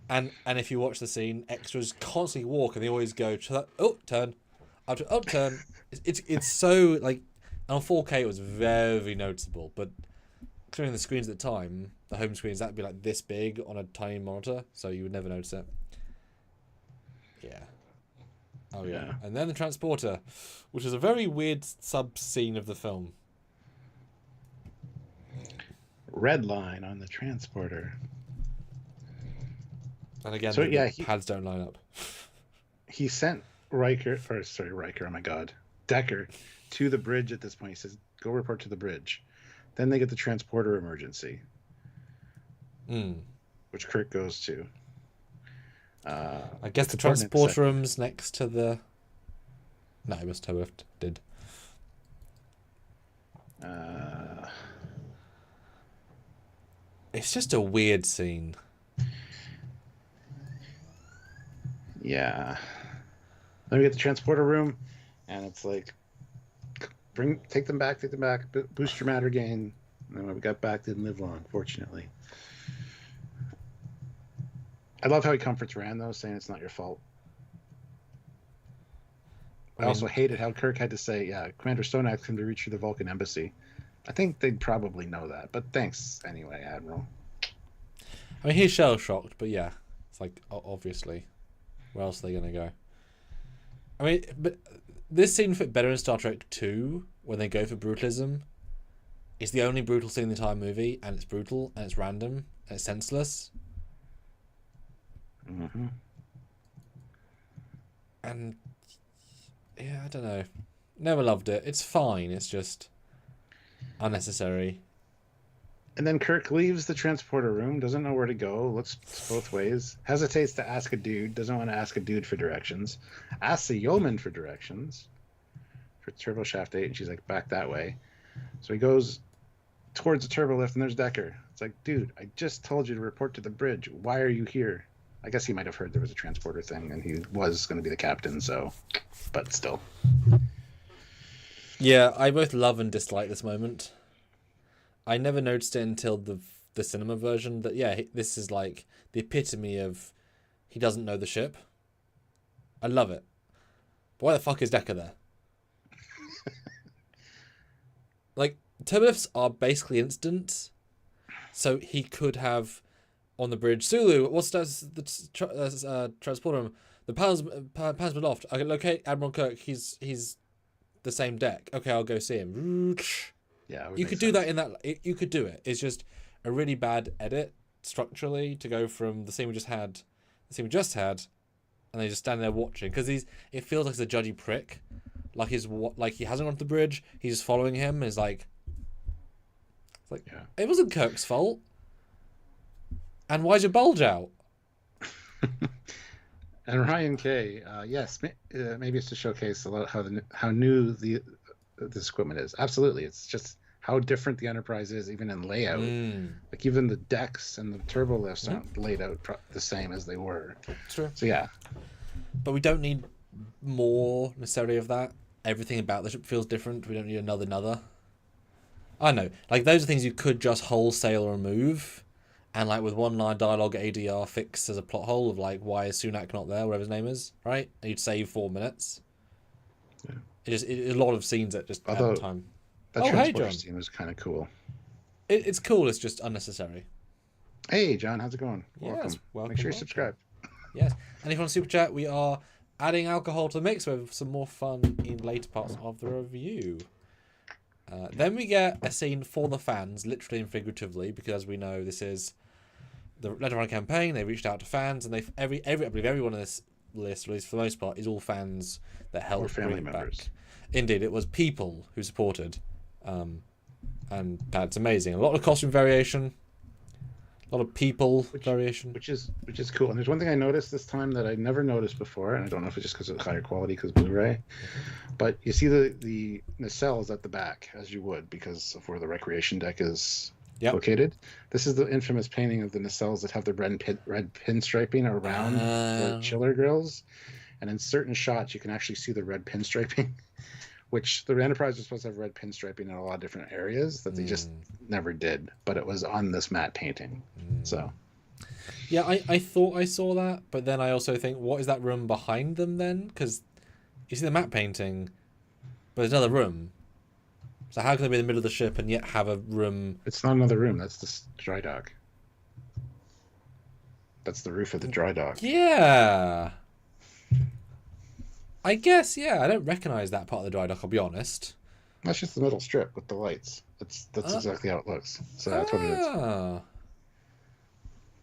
And if you watch the scene, extras constantly walk, and they always go to that. Oh, turn, up to turn. It's so like. On 4K, it was very noticeable, but considering the screens at the time, the home screens, that'd be like this big on a tiny monitor, so you would never notice it. Yeah. Oh, yeah. And then the transporter, which is a very weird sub-scene of the film. Red line on the transporter. And again, the pads don't line up. He sent Riker, oh my God, Decker, to the bridge at this point. He says, go report to the bridge. Then they get the transporter emergency, which Kirk goes to. I guess the transporter room's next to the... No, it must have did. It's just a weird scene. Yeah. Then we get the transporter room, and it's like, take them back, boost your matter gain. And when we got back, didn't live long, fortunately. I love how he comforts Rand, though, saying it's not your fault. I also hated how Kirk had to say, yeah, Commander Stone asked him to reach through the Vulcan embassy. I think they'd probably know that, but thanks anyway, Admiral. I mean, he's shell-shocked, but yeah, it's like, obviously, where else are they going to go? I mean, but this scene fit better in Star Trek 2 when they go for brutalism. It's the only brutal scene in the entire movie, and it's brutal, and it's random, and it's senseless. And yeah, I don't know. Never loved it. It's fine. It's just unnecessary. And then Kirk leaves the transporter room, doesn't know where to go, looks both ways, hesitates to ask a dude, doesn't want to ask a dude for directions, asks a yeoman for directions for Turbo Shaft 8, and she's like, back that way. So he goes towards the turbo lift, and there's Decker. It's like, dude, I just told you to report to the bridge. Why are you here? I guess he might have heard there was a transporter thing, and he was going to be the captain, so... But still. Yeah, I both love and dislike this moment. I never noticed it until the cinema version that, yeah, this is like the epitome of he doesn't know the ship. I love it. But why the fuck is Decker there? Like, turbolifts are basically instant, so he could have on the bridge, Sulu, what's the transporter room? The power's been off. I can locate Admiral Kirk. He's the same deck. Okay, I'll go see him. Yeah, you could do that in that. You could do it. It's just a really bad edit structurally to go from the scene we just had, and they just stand there watching because it feels like he's a judgy prick, like he hasn't gone to the bridge. He's just following him. It's like it wasn't Kirk's fault. And why's your bulge out? And Ryan K, yes, maybe it's to showcase a lot how new this equipment is. Absolutely, it's just how different the Enterprise is, even in layout. Like even the decks and the turbo lifts aren't laid out the same as they were. True. So yeah, but we don't need more necessarily of that. Everything about the ship feels different. We don't need another. I know, like those are things you could just wholesale remove. And like with one line dialogue ADR fix as a plot hole of like, why is Sunak not there, whatever his name is, right? And you'd save 4 minutes. Yeah. A lot of scenes that just add time. That transporter scene was kind of cool. It's cool, it's just unnecessary. Hey, John, how's it going? Yes, welcome. Make sure you subscribe. Yes, and if you want Super Chat, we are adding alcohol to the mix with some more fun in later parts of the review. Then we get a scene for the fans, literally and figuratively, because as we know, this is the Letterman campaign. They reached out to fans, and I believe everyone on this list, at least for the most part, is all fans that helped bring it members. back. Indeed, it was people who supported, and that's amazing. A lot of costume variation, a lot of people variation, which is cool. And there's one thing I noticed this time that I never noticed before, and I don't know if it's just because of higher quality, because Blu-ray, but you see the nacelles at the back, as you would, because of where the recreation deck is located. This is the infamous painting of the nacelles that have the red pinstriping around the chiller grills, and in certain shots you can actually see the red pinstriping, which the Enterprise was supposed to have red pinstriping in a lot of different areas that they just never did, but it was on this matte painting. So yeah, I thought I saw that, but then I also think, what is that room behind them then? Because you see the matte painting, but there's another room. So how can they be in the middle of the ship and yet have a room? It's not another room. That's the dry dock. That's the roof of the dry dock. Yeah. I guess, yeah. I don't recognize that part of the dry dock, I'll be honest. That's just the middle strip with the lights. That's exactly how it looks. So that's what it is.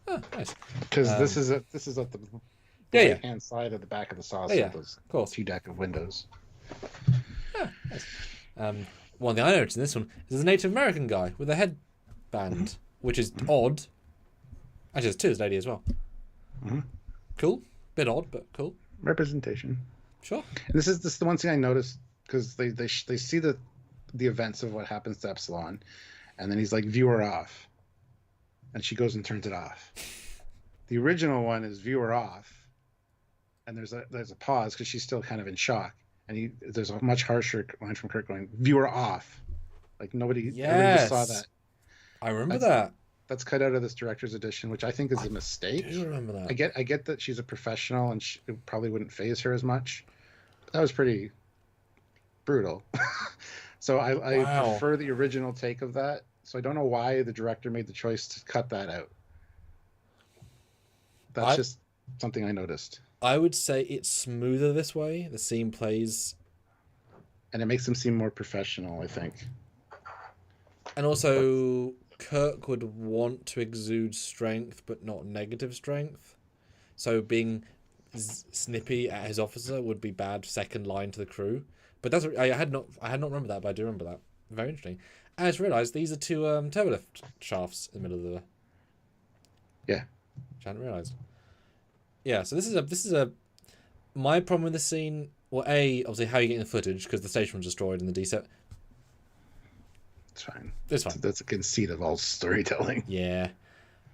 Oh, nice. Because this is at the right-hand side of the back of the saucer. Yeah, those of course. 2 deck of windows. Nice. One thing I noticed in this one is there's a Native American guy with a headband, which is odd. Actually, there's 2, there's a lady as well. Cool. Bit odd, but cool. Representation. Sure. And this is the one thing I noticed, because they see the events of what happens to Epsilon, and then he's like, viewer off, and she goes and turns it off. The original one is viewer off, and there's a pause because she's still kind of in shock, and there's a much harsher line from Kirk going, viewer off, like nobody just saw that. I remember that. That's cut out of this director's edition, which I think is a mistake. I do remember that. I get that she's a professional and it probably wouldn't faze her as much. That was pretty brutal. So I prefer the original take of that. So I don't know why the director made the choice to cut that out. That's just something I noticed. I would say it's smoother this way. The scene plays, and it makes them seem more professional, I think. And also, Kirk would want to exude strength, but not negative strength. So being snippy at his officer would be bad second line to the crew. But that's I had not remembered that, but I do remember that. Very interesting. And I just realised these are 2 turbolift shafts in the middle of the. Yeah. Which I hadn't realised. Yeah. So this is a. My problem with the scene. Well, obviously how you get in the footage because the station was destroyed in the D7. It's fine. It's fine. That's a conceit of all storytelling. Yeah.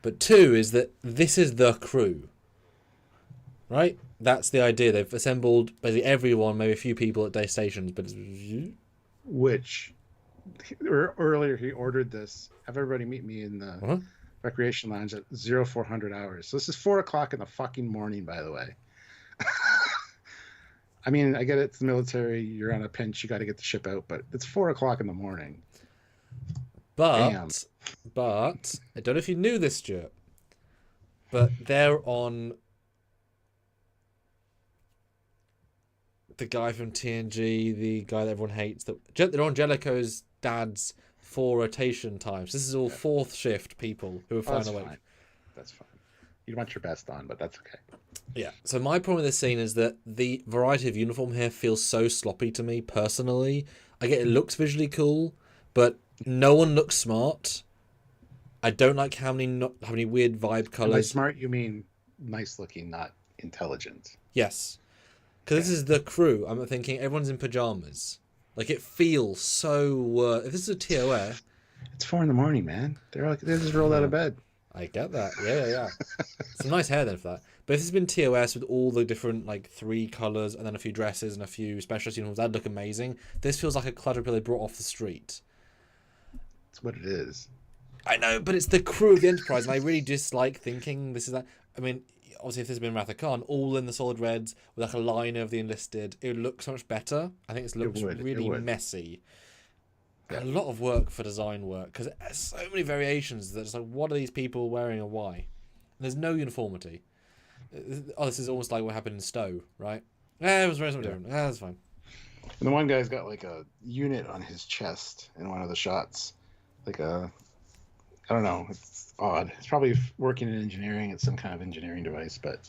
But 2 is that this is the crew. Right? That's the idea. They've assembled basically everyone, maybe a few people at day stations, but it's... Which, earlier he ordered this. Have everybody meet me in the recreation lounge at 0400 hours. So this is 4 o'clock in the fucking morning, by the way. I mean, I get it, it's the military, you're on a pinch, you got to get the ship out, but it's 4 o'clock in the morning. But I don't know if you knew this, Stuart, but they're on the guy from TNG, the guy that everyone hates. They're on Jellicoe's dad's 4 rotation times. This is all 4th shift people who are flying away. That's fine. You want your best on, but that's okay. Yeah. So my problem with this scene is that the variety of uniform here feels so sloppy to me personally. I get it looks visually cool, but no one looks smart. I don't like how many weird vibe colors. By smart, you mean nice looking, not intelligent. Yes. Because this is the crew. I'm thinking everyone's in pajamas. Like, it feels so... if this is a TOS... It's 4 in the morning, man. They just rolled out of bed. I get that. Yeah. Some nice hair then for that. But if it's been TOS with all the different, 3 colours and then a few dresses and a few specialist uniforms, that'd look amazing. This feels like a quadruped they brought off the street. That's what it is. I know, but it's the crew of the Enterprise, and I really dislike thinking this is that. I mean, obviously, if this had been Wrath of Khan, all in the solid reds with a liner of the enlisted, it would look so much better. I think it looks really messy. a lot of work for design work because there's so many variations that it's like, what are these people wearing and why? And there's no uniformity. Oh, this is almost like what happened in Stowe, right? It was very something different. That's fine. And the one guy's got like a unit on his chest in one of the shots, like I don't know, it's odd. It's probably working in engineering. It's some kind of engineering device, but.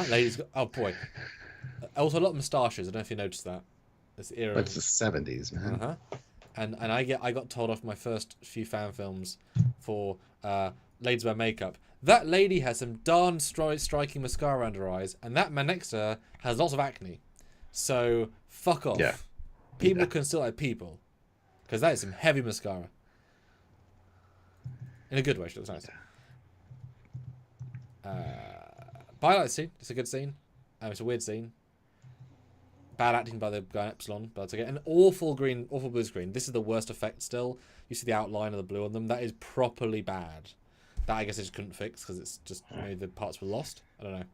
Ladies, oh boy. Also, a lot of moustaches. I don't know if you noticed that. This era. It's the 70s, man. And I got told off my first few fan films for ladies wear makeup. That lady has some darn striking mascara around her eyes, and that man next to her has lots of acne. So fuck off. Yeah. People can still like people, because that is some heavy mascara. In a good way, she looks nice. But I like the scene. It's a good scene. It's a weird scene. Bad acting by the guy in Epsilon, but that's okay. An awful blue screen. This is the worst effect still. You see the outline of the blue on them. That is properly bad. That I guess I just couldn't fix because it's just maybe the parts were lost. I don't know.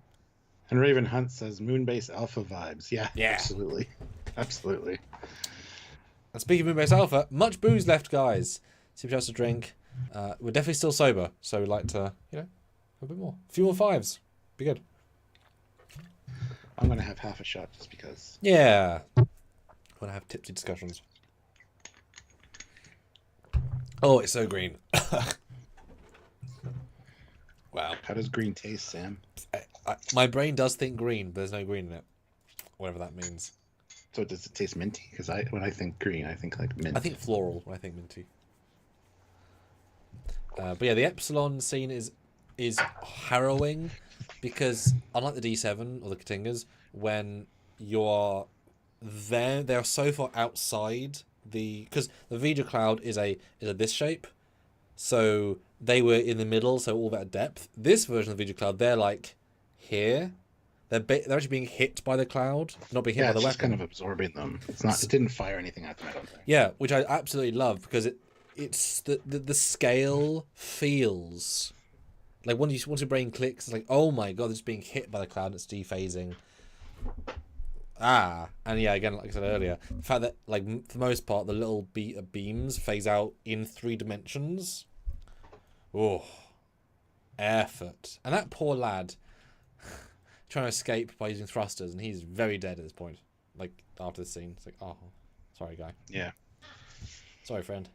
And Raven Hunt says Moonbase Alpha vibes. Yeah. Absolutely. And speaking of Moonbase Alpha, much booze left, guys. Super chance to drink. We're definitely still sober, so we'd like to, a bit more. A few more fives. Be good. I'm going to have half a shot just because. Yeah. I want to have tipsy discussions. Oh, it's so green. Wow. How does green taste, Sam? My brain does think green, but there's no green in it. Whatever that means. So does it taste minty? Because when I think green, I think like mint. I think floral when I think minty. But yeah, the Epsilon scene is harrowing because unlike the D7 or the Katingas, when you're there, they are so far outside because the Vija cloud is a this shape, so they were in the middle, so all that depth. This version of the Vija cloud, they're like here. They're actually being hit by the cloud, not being hit by the weapon. It's kind of absorbing them. It's not. It didn't fire anything at them, I don't think. Yeah, which I absolutely love because it's the scale feels like once your brain clicks, it's like, oh my god, it's being hit by the cloud, it's dephasing. And yeah, again, like I said earlier, the fact that like for the most part the little beams phase out in 3 dimensions. Oh, effort. And that poor lad trying to escape by using thrusters, and he's very dead at this point. Like after the scene, it's like, oh, sorry, guy. Yeah. Sorry, friend.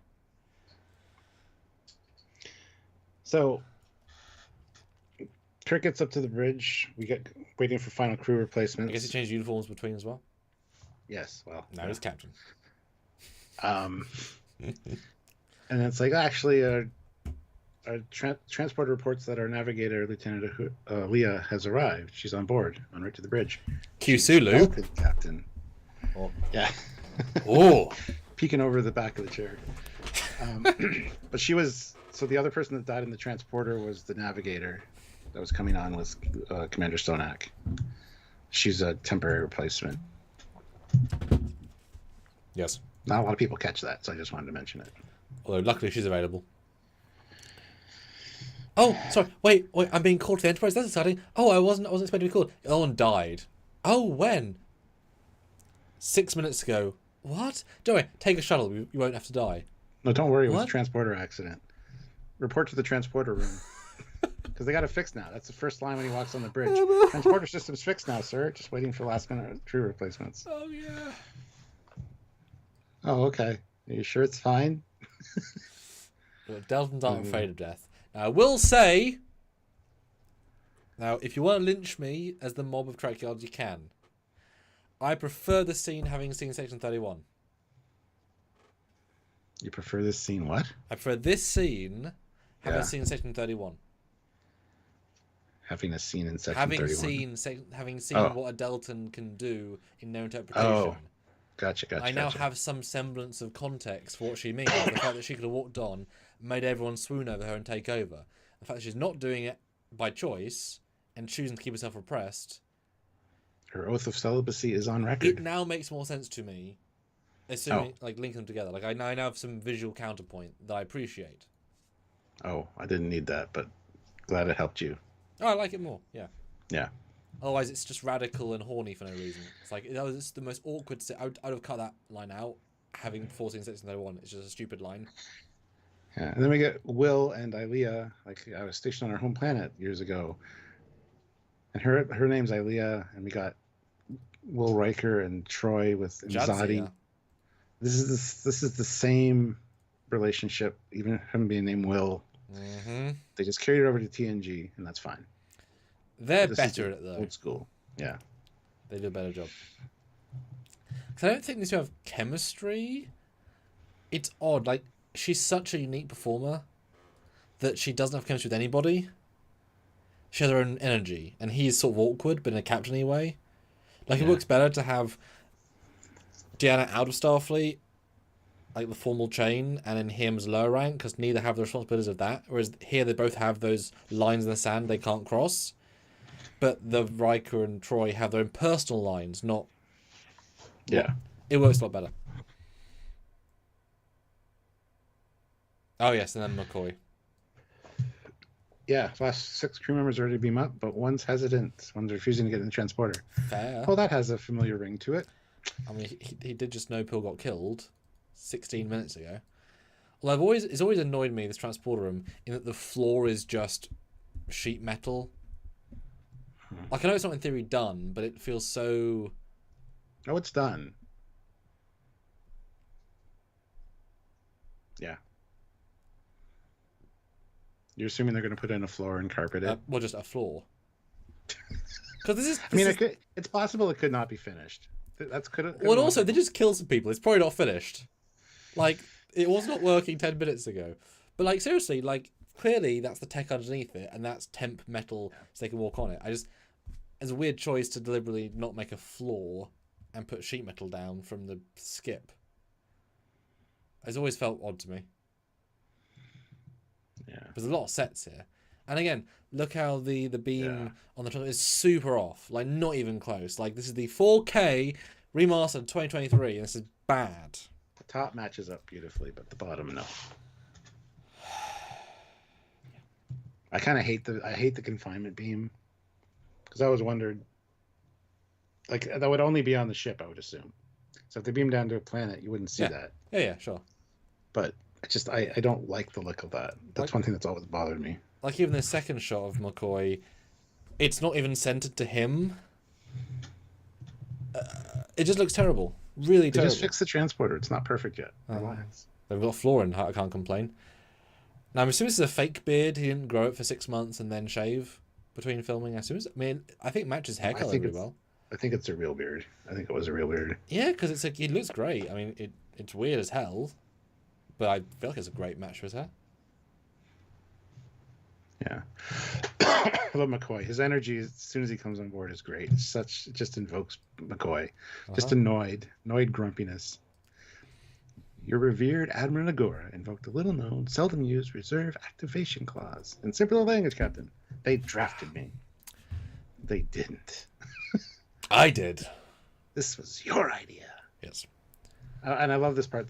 So, Kirk gets up to the bridge. We get waiting for final crew replacements. I guess he changed uniforms between as well. Yes, well. Now he's captain. And it's like, actually, our transporter reports that our navigator, Lieutenant Ilia, has arrived. She's on board, en route to the bridge. Q Sulu. Captain. Oh. Yeah. Oh. Peeking over the back of the chair. But she was... So the other person that died in the transporter was the navigator that was coming on was Commander Stonak. She's a temporary replacement. Yes. Not a lot of people catch that, so I just wanted to mention it. Although luckily she's available. Oh, sorry. Wait. I'm being called to the Enterprise. That's exciting. Oh, I wasn't expected to be called. Ellen died. Oh, when? 6 minutes ago. What? Don't worry. Take a shuttle. You won't have to die. No, don't worry. It was a transporter accident. Report to the transporter room. Because they got it fixed now. That's the first line when he walks on the bridge. Transporter system's fixed now, sir. Just waiting for last minute crew replacements. Oh, yeah. Oh, okay. Are you sure it's fine? Well, Deltons aren't afraid of death. Now, I will say... Now, if you want to lynch me as the mob of Trekyards, you can. I prefer the scene having seen Section 31. You prefer this scene what? I prefer this scene having seen Section 31. Having a scene in Section 31? Having seen what a Delton can do in their interpretation. Oh, gotcha. I now have some semblance of context for what she means. The fact that she could have walked on, made everyone swoon over her and take over. The fact that she's not doing it by choice and choosing to keep herself repressed. Her oath of celibacy is on record. It now makes more sense to me. Assuming, like, linking them together. Like, I now have some visual counterpoint that I appreciate. Oh, I didn't need that, but glad it helped you. Oh, I like it more, yeah. Yeah. Otherwise, it's just radical and horny for no reason. It's like, it's the most awkward... I would have cut that line out having 14 seconds no one. It's just a stupid line. Yeah, and then we get Will and Ilia. Like I was stationed on our home planet years ago, and her name's Ilia, and we got Will Riker and Troy with Zadi. Yeah. This is the same relationship, even him being named Will. Mm-hmm. They just carried it over to TNG, and that's fine. They're better at it though. Old school, yeah. They do a better job. Because I don't think these two have chemistry. It's odd. Like, she's such a unique performer that she doesn't have chemistry with anybody. She has her own energy, and he's sort of awkward, but in a captainy way. Like, it works better to have Deanna out of Starfleet, like the formal chain, and then him as lower rank, because neither have the responsibilities of that. Whereas here they both have those lines in the sand they can't cross. But the Riker and Troy have their own personal lines, not... Yeah. It works a lot better. Oh, yes, and then McCoy. Yeah, last 6 crew members are ready to beam up, but one's hesitant. One's refusing to get in the transporter. Fair. Oh, that has a familiar ring to it. I mean, he did just know Pill got killed 16 minutes ago. Well, it's always annoyed me, this transporter room, in that the floor is just sheet metal. Like, I know it's not in theory done, but it feels so... Oh, it's done. Yeah. You're assuming they're going to put in a floor and carpet it? Well, just a floor. Because this is... it's possible it could not be finished. That's could. Well, and also, they just killed some people. It's probably not finished. Like, it was not working 10 minutes ago. But, like, seriously, like, clearly that's the tech underneath it, and that's temp metal so they can walk on it. It's a weird choice to deliberately not make a floor and put sheet metal down from the skip. It's always felt odd to me. Yeah. There's a lot of sets here. And again, look how the beam on the top is super off. Like, not even close. Like, this is the 4K remastered 2023, and this is bad. The top matches up beautifully, but the bottom, no. I kind of hate the confinement beam. Because I always wondered, like, that would only be on the ship, I would assume. So if they beam down to a planet, you wouldn't see that. Yeah, sure. But I don't like the look of that. That's one thing that's always bothered me. Like, even the second shot of McCoy, it's not even centered to him. It just looks terrible. Really terrible. They just fixed the transporter. It's not perfect yet. Relax. They've got a flaw in it. I can't complain. Now, I'm assuming this is a fake beard. He didn't grow it for 6 months and then shave between filming. I think it matches hair color really well. I think it's a real beard. I think it was a real beard. Yeah, because it looks great. I mean, it's weird as hell, but I feel like it's a great match for his hair. Yeah. I love McCoy. His energy as soon as he comes on board is great. It just invokes McCoy. Just annoyed grumpiness. Your revered Admiral Nagora invoked a little-known, seldom-used reserve activation clause. In simpler language, Captain, they drafted me. They didn't. I did. This was your idea. Yes. And I love this part,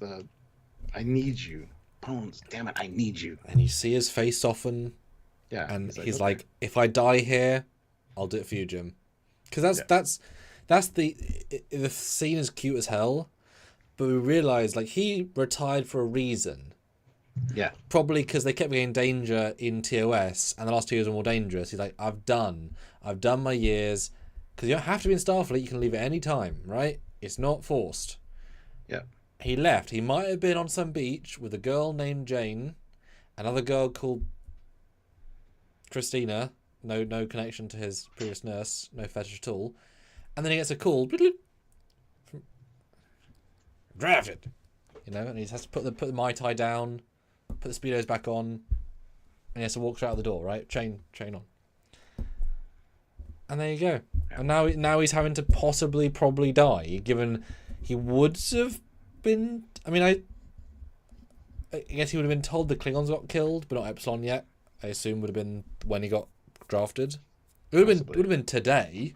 I need you. Bones, damn it, I need you. And you see his face soften. Yeah. And he's like, if I die here, I'll do it for you, Jim. Because that's the scene is cute as hell. But we realised, like, he retired for a reason. Yeah. Probably because they kept getting danger in TOS, and the last 2 years were more dangerous. He's like, I've done my years. Because you don't have to be in Starfleet, you can leave at any time, right? It's not forced. Yeah. He left. He might have been on some beach with a girl named Jane, another girl called Christina, no connection to his previous nurse, no fetish at all. And then he gets a call. Drafted, and he has to put the Mai Tai down, put the speedos back on, and he has to walk straight out the door, right? Chain on. And there you go. Yeah. And now he's having to probably die, given he would have been. I mean, I guess he would have been told the Klingons got killed, but not Epsilon yet. I assume would have been when he got drafted. It would have been today,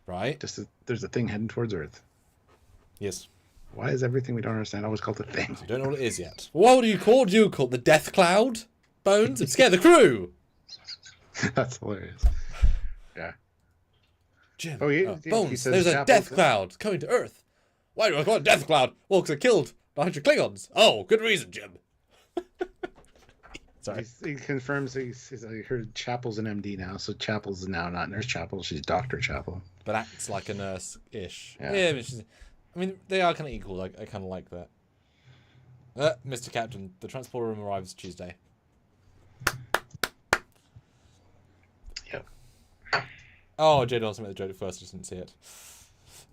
right? There's a thing heading towards Earth. Yes. Why is everything we don't understand always called a thing? I don't know what it is yet. What do you call the Death Cloud? Bones? It scared the crew! That's hilarious. Yeah. Jim. Bones, there's a Death Cloud coming to Earth. Why do I call it Death Cloud? Well, because it killed 100 Klingons. Oh, good reason, Jim. Sorry. He confirms he's I heard Chapel's an MD now, so Chapel's now not Nurse Chapel, she's Dr. Chapel. But acts like a nurse-ish. Yeah. I mean, they are kind of equal. I kind of like that. Mr. Captain, the transporter room arrives Tuesday. Yep. Oh, Jade also made the joke first, just didn't see it.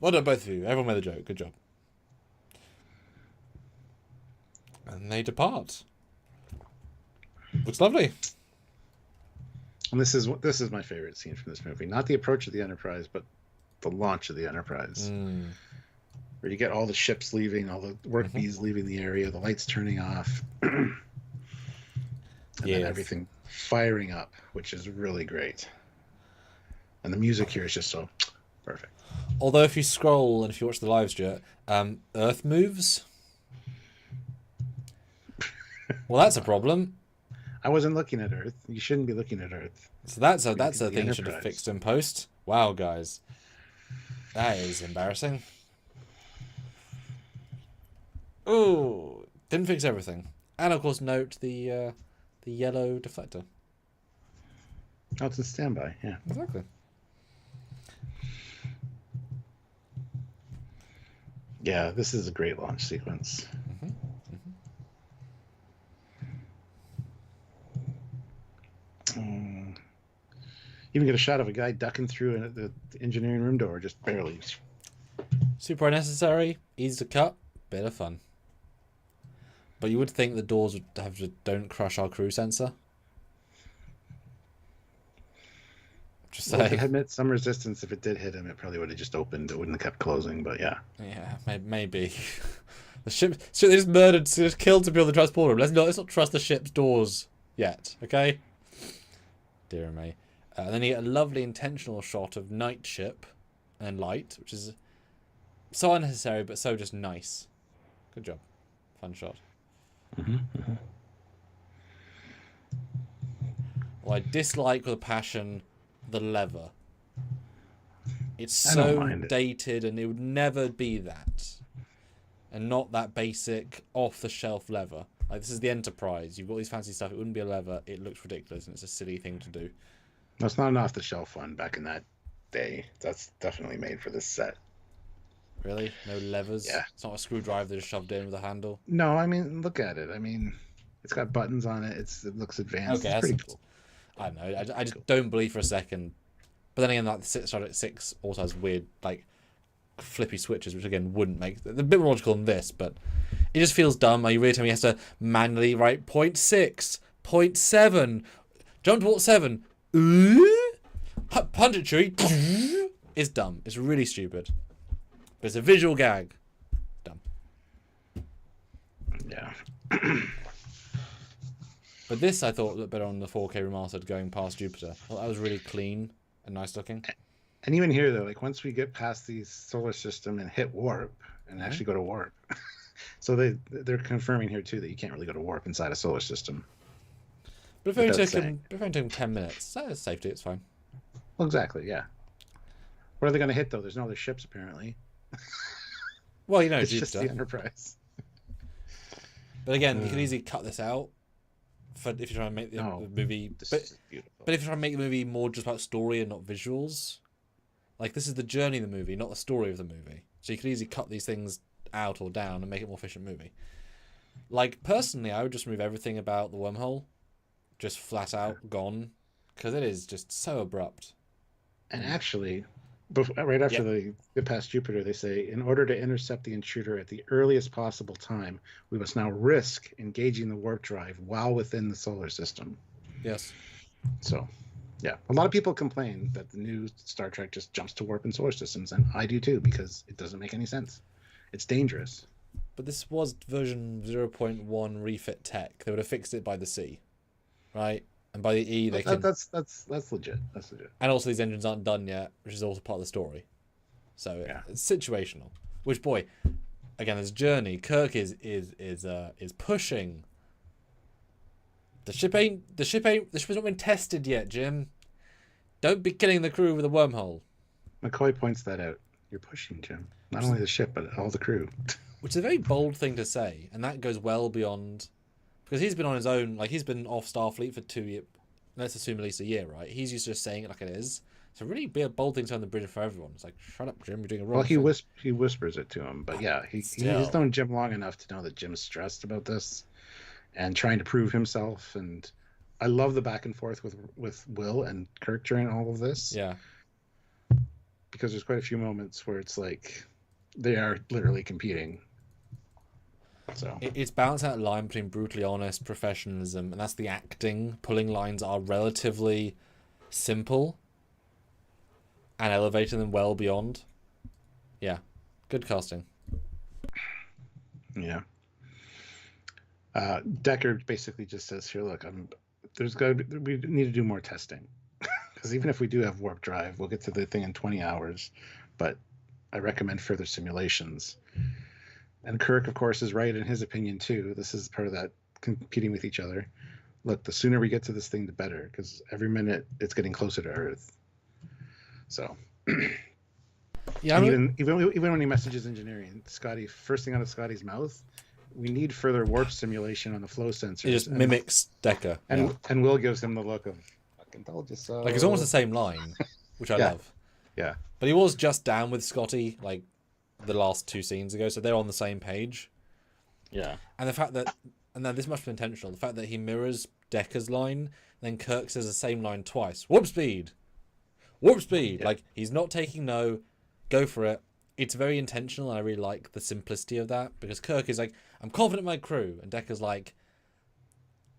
Well done, both of you. Everyone made the joke. Good job. And they depart. Looks lovely. And this is my favorite scene from this movie. Not the approach of the Enterprise, but the launch of the Enterprise. Where you get all the ships leaving, all the work bees leaving the area, the lights turning off, and then everything firing up, which is really great. And the music here is just so perfect. Although if you scroll and if you watch the live stream, Earth moves. Well, that's a problem. I wasn't looking at Earth. You shouldn't be looking at Earth. So that's a thing you should have fixed in post. Wow, guys, that is embarrassing. Oh, didn't fix everything, and of course, note the yellow deflector. Oh, it's in standby. Yeah, exactly. Yeah, this is a great launch sequence. Even get a shot of a guy ducking through the engineering room door, just barely. Super unnecessary, easy to cut, bit of fun. But you would think the doors would have to don't crush our crew sensor. Just saying. Well, if it had met some resistance, if it did hit him, it probably would have just opened. It wouldn't have kept closing, but yeah. Yeah, maybe. The ship, they just murdered, just killed some people in the transporter room. Let's not trust the ship's doors yet, okay? Dear me. And then you get a lovely intentional shot of night ship and light, which is so unnecessary, but so just nice. Good job. Fun shot. Well, I dislike with a passion the lever. It's so dated, and it would never be that. And not that basic, off-the-shelf lever. Like, this is the Enterprise. You've got these fancy stuff. It wouldn't be a lever. It looks ridiculous, and it's a silly thing to do. That's not an off-the-shelf one back in that day. That's definitely made for this set. Really? No levers? Yeah. It's not a screwdriver they just shoved in with a handle? No, I mean, look at it. I mean, it's got buttons on it. It looks advanced. Okay, it's pretty cool. I don't know. I just don't believe for a second. But then again, like, the Star Trek 6 also has weird, like, flippy switches, which again wouldn't make... They're a bit more logical than this, but it just feels dumb. Are you really telling me he has to manually write 0.6, 0.7, jump to port 7, punditry is dumb. It's really stupid. But it's a visual gag. Dumb. Yeah. But this I thought looked better on the 4K remastered going past Jupiter. I thought that was really clean and nice looking. And even here, though, like once we get past the solar system and hit warp and actually go to warp, so they're confirming here too that you can't really go to warp inside a solar system. But if it only took 10 minutes, that's safety. It's fine. Well, exactly. Yeah. What are they going to hit though? There's no other ships apparently. Well, you know, it's Jupiter. just the Enterprise. But again, you can easily cut this out if you're trying to make the movie. But if you're trying to make the movie more just about story and not visuals, like this is the journey of the movie, not the story of the movie. So you could easily cut these things out or down and make it a more efficient movie. Like personally, I would just remove everything about the wormhole, just flat out gone, because it is just so abrupt. And actually, right after they get past Jupiter, they say, in order to intercept the intruder at the earliest possible time, we must now risk engaging the warp drive while within the solar system. Yes. So, yeah. A lot of people complain that the new Star Trek just jumps to warp in solar systems, and I do too, because it doesn't make any sense. It's dangerous. But this was version 0.1 refit tech. They would have fixed it by the C, right? And by the E, they can... That's legit. That's legit. And also, these engines aren't done yet, which is also part of the story. So it's situational. Which, boy, again, this journey, Kirk is pushing. The ship has not been tested yet, Jim. Don't be killing the crew with a wormhole. McCoy points that out. You're pushing, Jim. Not only the ship, but all the crew. Which is a very bold thing to say, and that goes well beyond... Because he's been on his own, like, he's been off Starfleet for 2 years. Let's assume at least a year, right? He's used to just saying it like it is. So really be a bold thing to on the bridge for everyone. It's like, shut up, Jim, you're doing a wrong thing. Well, he whispers it to him, but yeah, he's known Jim long enough to know that Jim's stressed about this and trying to prove himself. And I love the back and forth with Will and Kirk during all of this. Yeah. Because there's quite a few moments where it's like they are literally competing. So it's balancing that line between brutally honest professionalism, and that's the acting. Pulling lines are relatively simple and elevating them well beyond. Yeah, good casting. Yeah. Decker basically just says here, look, we need to do more testing. Because even if we do have warp drive, we'll get to the thing in 20 hours. But I recommend further simulations. And Kirk, of course, is right in his opinion, too. This is part of that competing with each other. Look, the sooner we get to this thing, the better. Because every minute, it's getting closer to Earth. So... Yeah, even when he messages engineering, Scotty, first thing out of Scotty's mouth, we need further warp simulation on the flow sensors. He just mimics Decker. And Will gives him the look of, fucking told you so. Like, it's almost the same line, which I love. Yeah. But he was just down with Scotty, like, the last 2 scenes ago, so they're on the same page. Yeah. And the fact that, and then this must be intentional, the fact that he mirrors Decker's line, then Kirk says the same line twice. Warp speed! Warp speed! Yeah. Like, he's not taking no, go for it. It's very intentional, and I really like the simplicity of that, because Kirk is like, I'm confident in my crew, and Decker's like,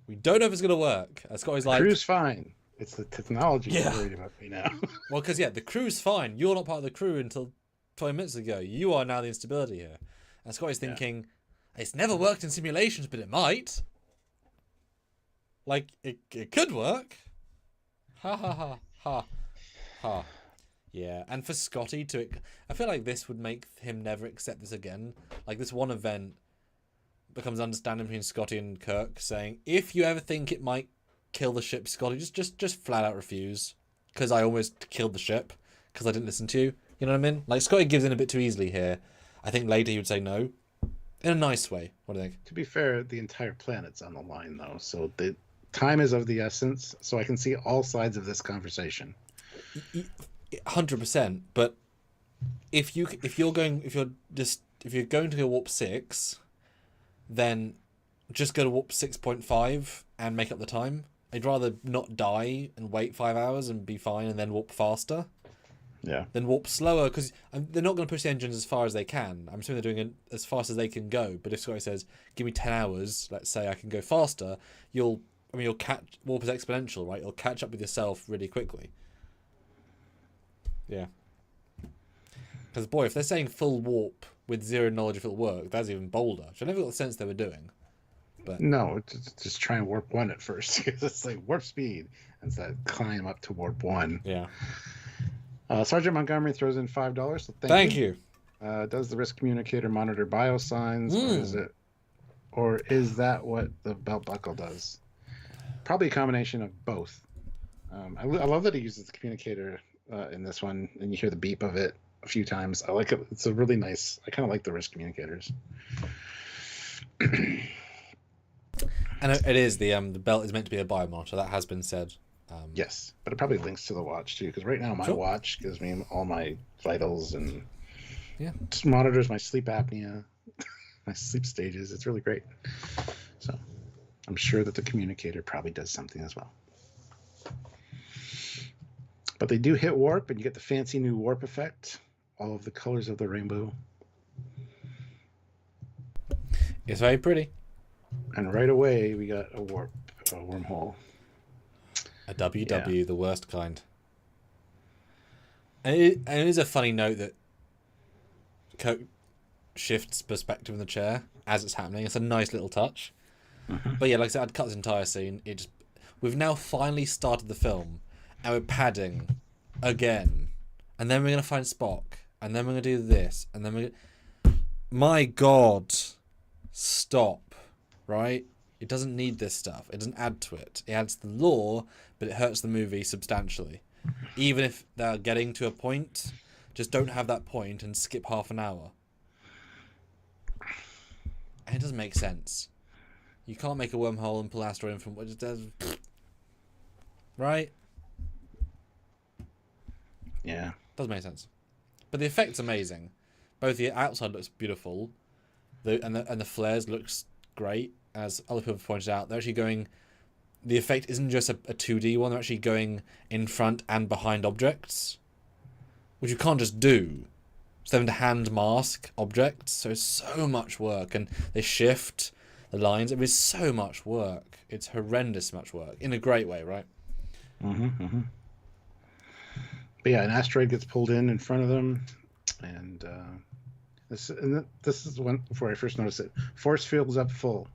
we don't know if it's going to work. And Scotty's like... The crew's fine. It's the technology you're worried about me now. Well, because, yeah, the crew's fine. You're not part of the crew until 20 minutes ago. You are now the instability here. And Scotty's thinking, it's never worked in simulations, but it might. Like, it could work. Ha ha ha ha ha. Yeah, and for Scotty to... I feel like this would make him never accept this again. Like, this one event becomes understanding between Scotty and Kirk, saying, if you ever think it might kill the ship, Scotty, just flat out refuse. Because I almost killed the ship, because I didn't listen to you. You know what I mean? Like, Scotty gives in a bit too easily here. I think later he would say no. In a nice way. What do you think? To be fair, the entire planet's on the line, though. So the time is of the essence, so I can see all sides of this conversation. 100%, but if you're going to go warp 6, then just go to warp 6.5 and make up the time. I'd rather not die and wait 5 hours and be fine and then warp faster. Yeah. Then warp slower, because they're not going to push the engines as far as they can. I'm assuming they're doing it as fast as they can go. But if Scotty says, "Give me 10 hours," let's say I can go faster, you'll catch warp is exponential, right? You'll catch up with yourself really quickly. Yeah. Because, boy, if they're saying full warp with zero knowledge if it'll work, that's even bolder. Which I never got the sense they were doing. But no, just try and warp 1 at first. Because it's like warp speed. And it's that climb up to warp 1. Yeah. Sergeant Montgomery throws in $5. So thank you. Does the risk communicator monitor biosigns? Or is that what the belt buckle does? Probably a combination of both. I love that he uses the communicator in this one, and you hear the beep of it a few times. I like it. It's a really nice. I kind of like the wrist communicators. And it is the belt is meant to be a biomonitor. That has been said. Yes, but it probably links to the watch too, because right now my watch gives me all my vitals and just monitors my sleep apnea, my sleep stages. It's really great. So I'm sure that the communicator probably does something as well. But they do hit warp, and you get the fancy new warp effect. All of the colors of the rainbow. It's very pretty. And right away, we got a wormhole. A WW, the worst kind. And it is a funny note that Kirk shifts perspective in the chair as it's happening. It's a nice little touch. Mm-hmm. But yeah, like I said, I'd cut this entire scene. We've now finally started the film, and we're padding again. And then we're going to find Spock. And then we're going to do this. And then my God. Stop. Right? It doesn't need this stuff. It doesn't add to it. It adds to the lore, but it hurts the movie substantially. Even if they're getting to a point just don't have that point and skip half an hour. And it doesn't make sense. You can't make a wormhole and pull asteroid in from what it does. Right? Yeah. Doesn't make sense. But the effect's amazing. Both the outside looks beautiful, and the flares looks great. As other people have pointed out, they're actually going. The effect isn't just a 2D one; they're actually going in front and behind objects, which you can't just do. So having to hand mask objects, so it's so much work, and they shift the lines. It is so much work. It's horrendous much work in a great way, right? Mm-hmm. But yeah, an asteroid gets pulled in front of them, and this is when before I first noticed it. Force fields up full,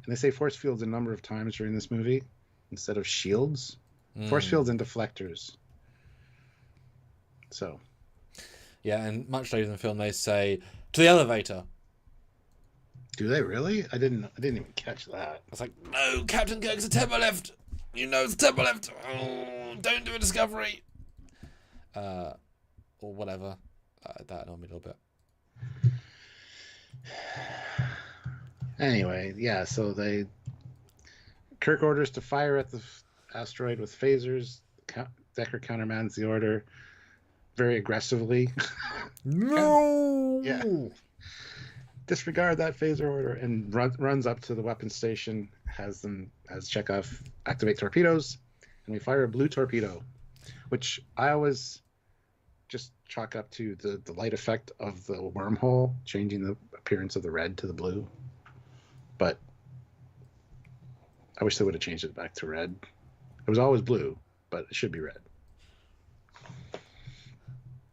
and they say force fields a number of times during this movie instead of shields. Force fields and deflectors. So. Yeah, and much later in the film they say to the elevator. Do they really? I didn't even catch that. I was like, no, Captain Kirk's a tempo left. You know it's a tempo left. Oh, don't do a discovery. Or whatever. That annoyed me a little bit. Anyway, yeah, so Kirk orders to fire at the asteroid with phasers. Decker countermands the order very aggressively. No! Yeah. Disregard that phaser order and runs up to the weapons station, has Chekhov activate torpedoes, and we fire a blue torpedo, which I always just chalk up to the light effect of the wormhole, changing the appearance of the red to the blue. But I wish they would have changed it back to red. It was always blue, but it should be red.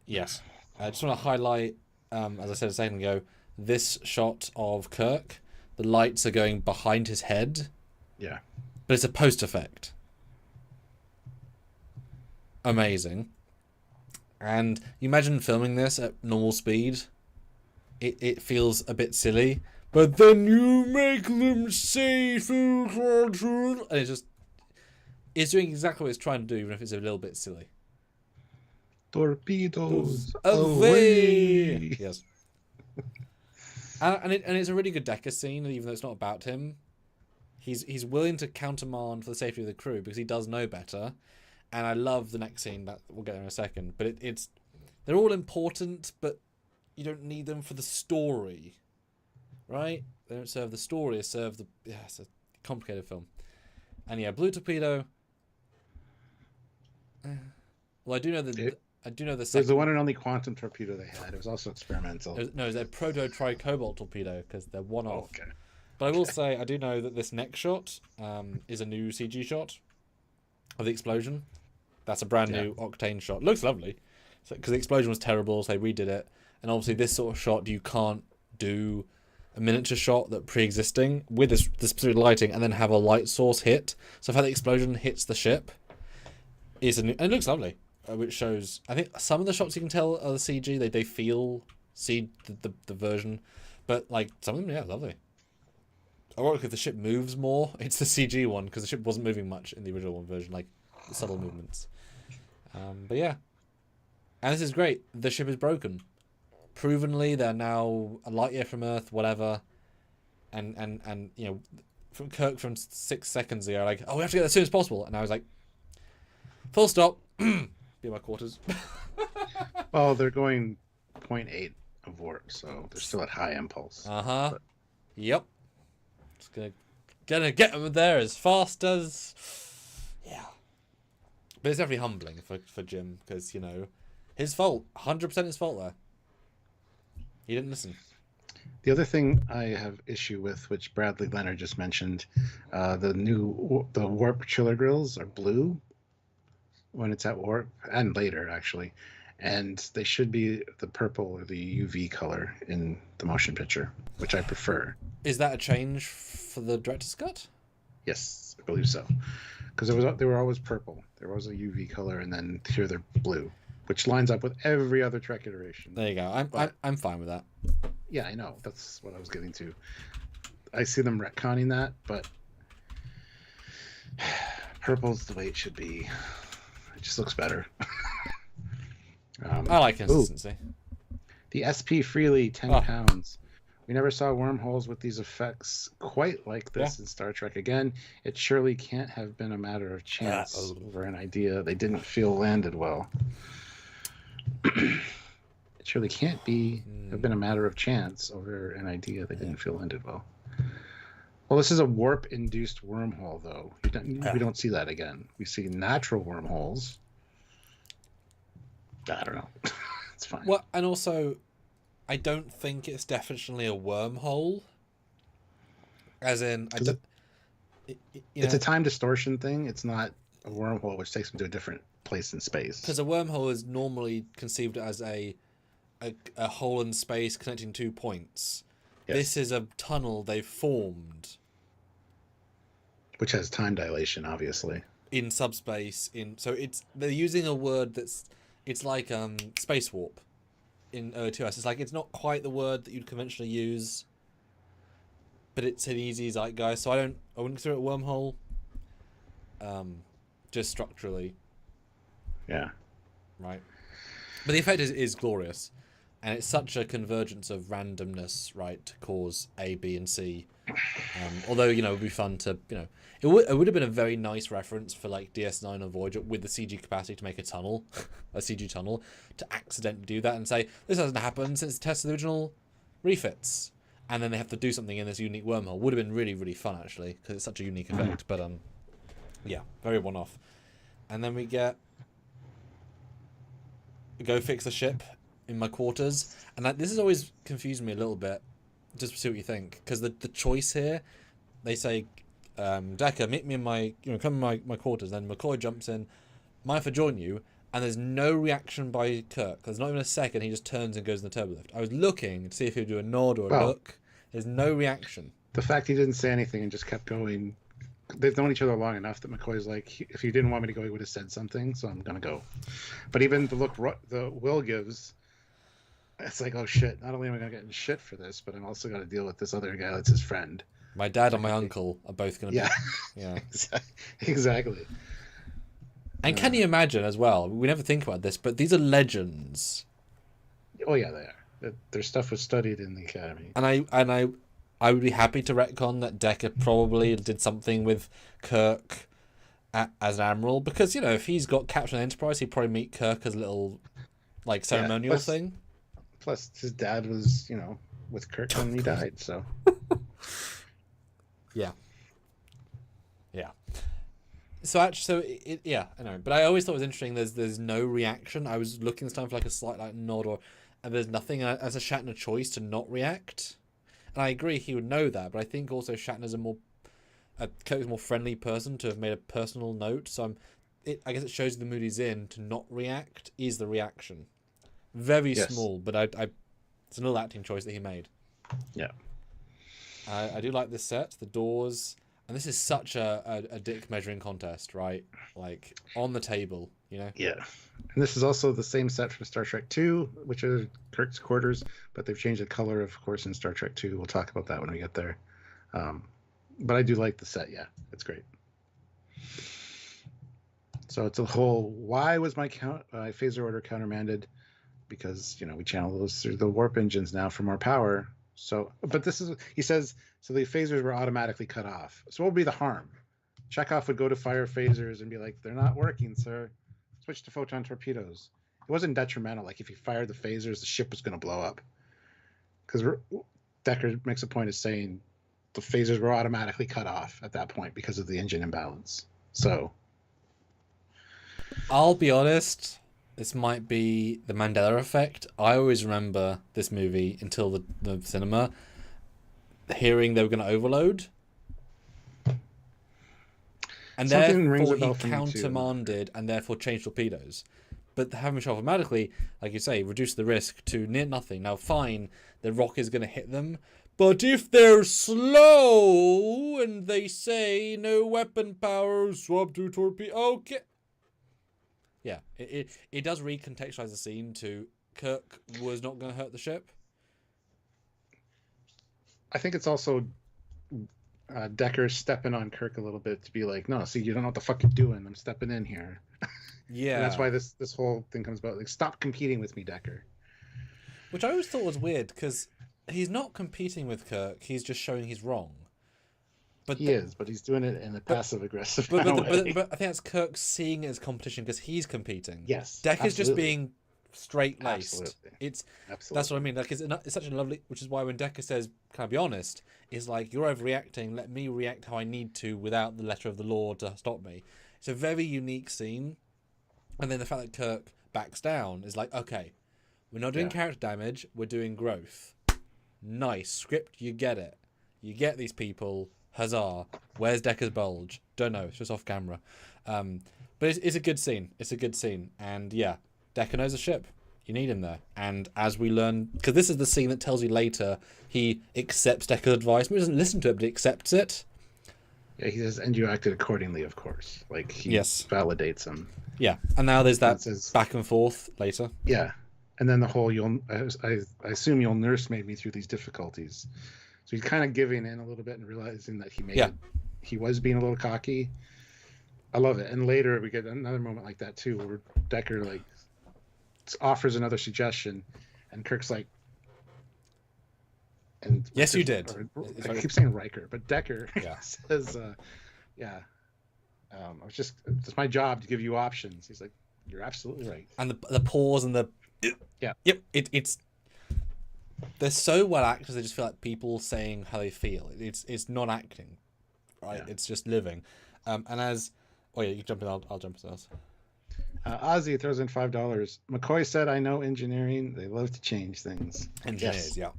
Yes. I just want to highlight, as I said a second ago, this shot of Kirk. The lights are going behind his head. Yeah. But it's a post effect. Amazing. And you imagine filming this at normal speed. It feels a bit silly. But then you make them say and it's doing exactly what it's trying to do, even if it's a little bit silly. Torpedoes away! Yes. And it's a really good Decker scene, even though it's not about him. He's willing to countermand for the safety of the crew because he does know better. And I love the next scene that we'll get there in a second. But they're all important, but you don't need them for the story, right? They don't serve the story; they serve the. Yeah, it's a complicated film. And yeah, blue torpedo. Well, I do know the second. It was the one and only quantum torpedo they had. It was also experimental. No, it's a proto tri-cobalt torpedo because they're one off. Okay. But I will say, I do know that this next shot is a new CG shot of the explosion. That's a brand new Octane shot. Looks lovely. Because the explosion was terrible, so they redid it. And obviously this sort of shot, you can't do a miniature shot that pre-existing with this specific lighting and then have a light source hit. So if how the explosion hits the ship is and it looks lovely. Which shows, I think some of the shots you can tell are the CG. They feel the version. But like some of them, yeah, lovely. Ironically, if the ship moves more, it's the CG one because the ship wasn't moving much in the original one version, like the subtle movements. But yeah, and this is great. The ship is broken. Provenly, they're now a light year from Earth, whatever. And you know, from Kirk from 6 seconds ago, like, oh, we have to get there as soon as possible. And I was like, full stop. Be my quarters. Well, they're going 0.8 of warp, so they're still at high impulse. But... Yep. Just gonna get them there as fast as. Yeah. But it's definitely humbling for Jim because, you know, his fault. 100% his fault there. He didn't listen. The other thing I have issue with, which Bradley Leonard just mentioned, the warp chiller grills are blue when it's at warp, and later actually, and they should be the purple or the UV color in the motion picture, which I prefer. Is that a change for the director's cut? Yes, I believe so, because they were always purple. There was a UV color, and then here they're blue, which lines up with every other Trek iteration. There you go. I'm fine with that. Yeah, I know. That's what I was getting to. I see them retconning that, but purple's the way it should be. It just looks better. I like Ooh, consistency. the SP Freely, 10 pounds. We never saw wormholes with these effects quite like this in Star Trek. Again, it surely can't have been a matter of chance over an idea they didn't feel landed well. It surely can't have been a matter of chance over an idea they didn't feel landed well. Well, this is a warp-induced wormhole, though. We don't see that again. We see natural wormholes. I don't know. It's fine. Well, and also, I don't think it's definitely a wormhole. As in, it's a time distortion thing. It's not a wormhole, which takes them to a different place in space. Because a wormhole is normally conceived as a hole in space connecting 2 points. Yes. This is a tunnel they've formed, which has time dilation, obviously, in subspace. So they're using a word it's like space warp in O2S. It's like it's not quite the word that you'd conventionally use, but it's an easy zeitgeist. So I wouldn't consider it a wormhole. Just structurally. Yeah. Right. But the effect is glorious, and it's such a convergence of randomness, right, to cause A, B, and C. Although, it would be fun to, it would have been a very nice reference for like DS9 or Voyager with the CG capacity to make a tunnel, a CG tunnel, to accidentally do that and say, this hasn't happened since the test of the original refits. And then they have to do something in this unique wormhole. Would have been really, really fun, actually, because it's such a unique effect. But, yeah, very one-off. And then we get go fix the ship in my quarters. And this has always confused me a little bit. Just to see what you think. Because the choice here, they say, Decker, meet me in my, come in my quarters. Then McCoy jumps in, mind if I join you? And there's no reaction by Kirk. There's not even a second. He just turns and goes in the turbolift. I was looking to see if he'd do a nod or a look. There's no reaction. The fact he didn't say anything and just kept going. They've known each other long enough that McCoy's like, if you didn't want me to go, he would have said something. So I'm gonna go. But even the look the Will gives, it's like, oh shit! Not only am I gonna get in shit for this, but I'm also gonna deal with this other guy that's his friend. My dad and my uncle are both gonna be. Yeah. Exactly. And can you imagine as well? We never think about this, but these are legends. Oh yeah, they are. Their stuff was studied in the academy. And I would be happy to retcon that Decker probably did something with Kirk as an admiral, because if he's got Captain Enterprise, he'd probably meet Kirk as a little ceremonial thing. Plus, his dad was with Kirk when he died. So. Yeah. So actually, I know, but I always thought it was interesting. There's no reaction. I was looking this time for like a slight nod and there's nothing as a Shatner choice to not react. And I agree he would know that, but I think also Shatner's Kirk's a more friendly person to have made a personal note. So I guess it shows the mood he's in to not react is the reaction. Very small, but it's a little acting choice that he made. Yeah. I do like this set, the doors. And this is such a dick measuring contest, right? Like, on the table, Yeah. And this is also the same set from Star Trek 2, which are Kirk's quarters, but they've changed the color, of course, in Star Trek 2. We'll talk about that when we get there. But I do like the set, yeah. It's great. So it's a whole, why was my phaser order countermanded? Because, we channel those through the warp engines now for more power. So, but this is, he says, so the phasers were automatically cut off. So what would be the harm? Chekhov would go to fire phasers and be like, they're not working, sir. Switch to photon torpedoes. It wasn't detrimental. Like if he fired the phasers, the ship was going to blow up. Because Decker makes a point of saying the phasers were automatically cut off at that point because of the engine imbalance. So. I'll be honest. This might be the Mandela effect. I always remember this movie until the cinema, hearing they were going to overload. And therefore he countermanded and therefore changed torpedoes. But having shot automatically, like you say, reduced the risk to near nothing. Now, fine, the rock is going to hit them. But if they're slow and they say no weapon power, swap to torpedo, okay. Yeah, it does recontextualize the scene to Kirk was not going to hurt the ship. I think it's also Decker's stepping on Kirk a little bit to be like, no, see, you don't know what the fuck you're doing. I'm stepping in here. Yeah. And that's why this whole thing comes about. Like, stop competing with me, Decker. Which I always thought was weird, because he's not competing with Kirk. He's just showing he's wrong. But he is, but he's doing it in a passive-aggressive way. But I think that's Kirk seeing it as competition because he's competing. Yes, Decker's just being straight-laced. Absolutely. That's what I mean. Like, it's such a lovely... Which is why when Decker says, can I be honest, is like, you're overreacting, let me react how I need to without the letter of the law to stop me. It's a very unique scene. And then the fact that Kirk backs down is like, okay, we're not doing character damage, we're doing growth. Nice. Script, you get it. You get these people... Huzzah. Where's Decker's bulge? Don't know. It's just off camera. But it's a good scene. It's a good scene. And yeah, Decker knows the ship. You need him there. And as we learn... Because this is the scene that tells you later he accepts Decker's advice. He doesn't listen to it, but he accepts it. Yeah, he says, and you acted accordingly, of course. Like, he validates him. Yeah. And now there's that back and forth later. Yeah. And then the whole, I assume you'll nursemaid me through these difficulties. So he's kind of giving in a little bit and realizing that he was being a little cocky. I love it. And later we get another moment like that too, where Decker like offers another suggestion, and Kirk's like, and yes, you did. I keep saying Riker, but Decker says, it's my job to give you options. He's like, you're absolutely right. And the pause and the it's. They're so well acted, they just feel like people saying how they feel. It's not acting, right? Yeah. It's just living. And as... Oh, yeah, you jump in, I'll jump in else. Ozzy throws in $5. McCoy said, I know engineering. They love to change things. Engineers, yeah.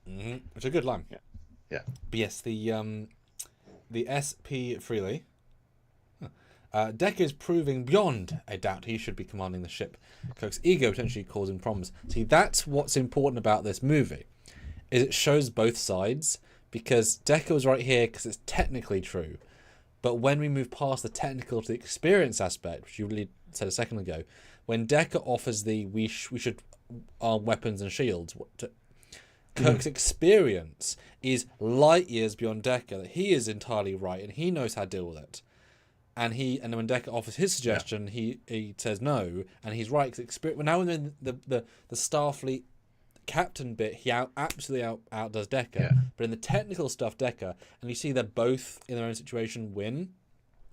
Mm-hmm. Which is a good line. Yeah. But yes, the SP Freely... Decker is proving beyond a doubt he should be commanding the ship. Kirk's ego potentially causing problems. See, that's what's important about this movie, is it shows both sides, because Decker was right here because it's technically true, but when we move past the technical to the experience aspect, which you really said a second ago, when Decker offers we should arm weapons and shields, Kirk's experience is light years beyond Decker, that he is entirely right and he knows how to deal with it. And then when Decker offers his suggestion, he says no, and he's right. Now in the Starfleet captain bit, he absolutely outdoes Decker. But in the technical stuff, Decker, and you see they're both in their own situation win.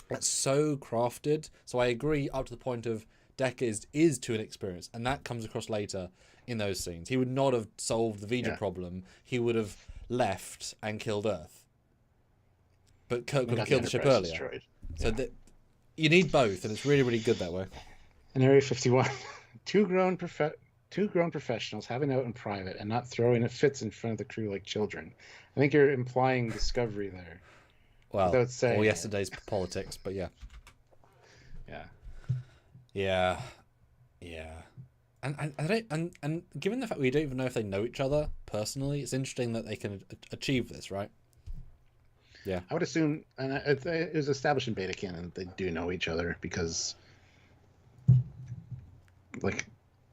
That's so crafted. So I agree up to the point of Decker is too inexperienced, and that comes across later in those scenes. He would not have solved the Vija problem. He would have left and killed Earth. But Kirk would have killed the ship earlier. Destroyed. So you need both, and it's really, really good that way. In Area 51, two grown professionals having out in private and not throwing fits in front of the crew like children. I think you're implying discovery there. Well, or yesterday's politics, but yeah. And given the fact we don't even know if they know each other personally, it's interesting that they can achieve this, right? Yeah, I would assume, and it was established in beta canon that they do know each other because, like,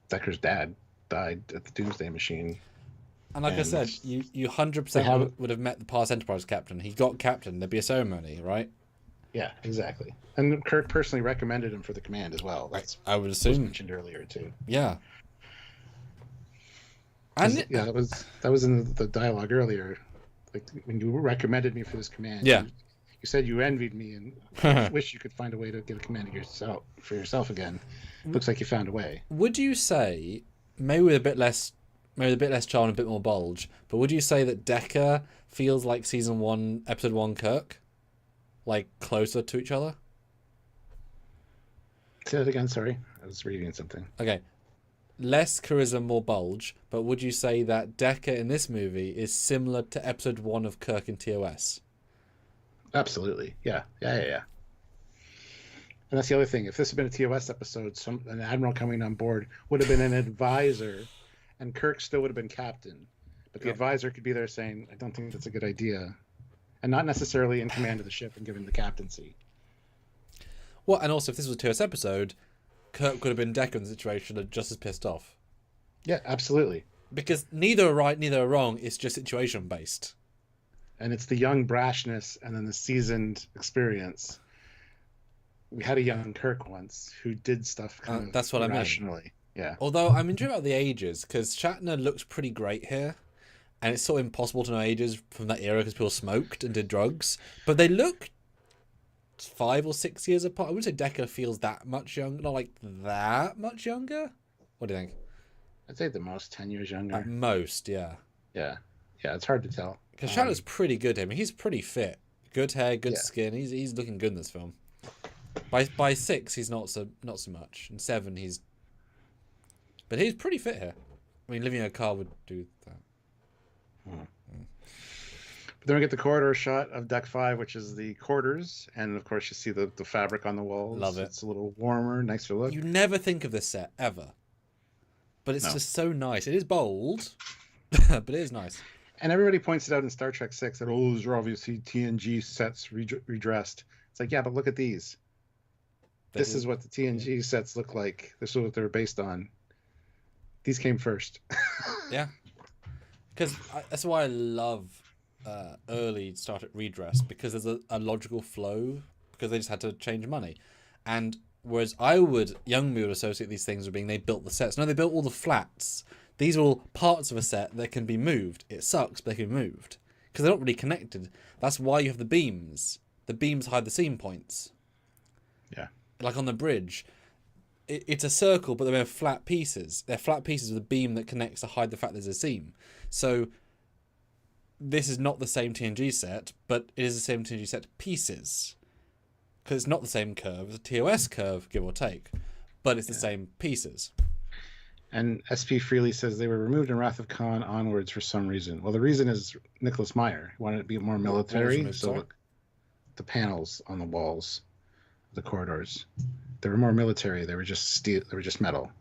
Decker's dad died at the Doomsday Machine. And like I said, you 100% would have met the past Enterprise captain. He got captain. There'd be a ceremony, right? Yeah, exactly. And Kirk personally recommended him for the command as well. That's I would assume mentioned earlier too. Yeah. And that was in the dialogue earlier. Like when you recommended me for this command, you said you envied me and wish you could find a way to get a command for yourself again. Looks like you found a way. Would you say, maybe with a bit less charm and a bit more bulge, but would you say that Decker feels like season 1, episode 1 Kirk, like closer to each other? Say that again. Sorry, I was reading something. Okay. Less charisma, more bulge, but would you say that Decker in this movie is similar to episode 1 of Kirk in TOS? Absolutely. Yeah. And that's the other thing. If this had been a TOS episode, an admiral coming on board would have been an advisor, and Kirk still would have been captain. But the advisor could be there saying, I don't think that's a good idea, and not necessarily in command of the ship and given the captaincy. Well, and also if this was a TOS episode, Kirk could have been Decker in the situation and just as pissed off. Yeah, absolutely. Because neither are right, neither are wrong. It's just situation based. and it's the young brashness and then the seasoned experience. We had a young Kirk once who did stuff kind of that's what irrationally. I mean. Yeah. Although I'm intrigued about the ages, because Shatner looks pretty great here, and it's sort of impossible to know ages from that era because people smoked and did drugs. But they look 5 or 6 years apart. I wouldn't say Decker feels that much younger, not like that much younger. What do you think? I'd say the most 10 years younger. At most, yeah. Yeah. Yeah, it's hard to tell. Because Shatner's pretty good. I mean, he's pretty fit. Good hair, good skin. He's looking good in this film. By 6, he's not so much. And 7, but he's pretty fit here. I mean, living in a car would do that. But then we get the corridor shot of Deck 5, which is the quarters, and of course you see the fabric on the walls. Love it. It's a little warmer, nicer look. You never think of this set ever, but it's just so nice. It is bold, but it is nice. And everybody points it out in Star Trek 6 that those are obviously TNG sets redressed. It's like, yeah, but look at these. This is what the TNG sets look like. This is what they're based on. These came first. Yeah, because that's why I love early Star Trek redress, because there's a logical flow, because they just had to change money. And whereas young me would associate these things with being they built the sets. No, they built all the flats. These are all parts of a set that can be moved. It sucks, but they can be moved because they're not really connected. That's why you have the beams. The beams hide the seam points. Yeah. Like on the bridge, it's a circle, but they're flat pieces. They're flat pieces with a beam that connects to hide the fact there's a seam. So this is not the same TNG set, but it is the same TNG set pieces. Because it's not the same curve. It's a TOS curve, give or take. But it's the same pieces. And SP Freely says they were removed in Wrath of Khan onwards for some reason. Well, the reason is Nicholas Meyer. He wanted it to be more military. So look, the panels on the walls, the corridors, they were more military. They were just steel. They were just metal.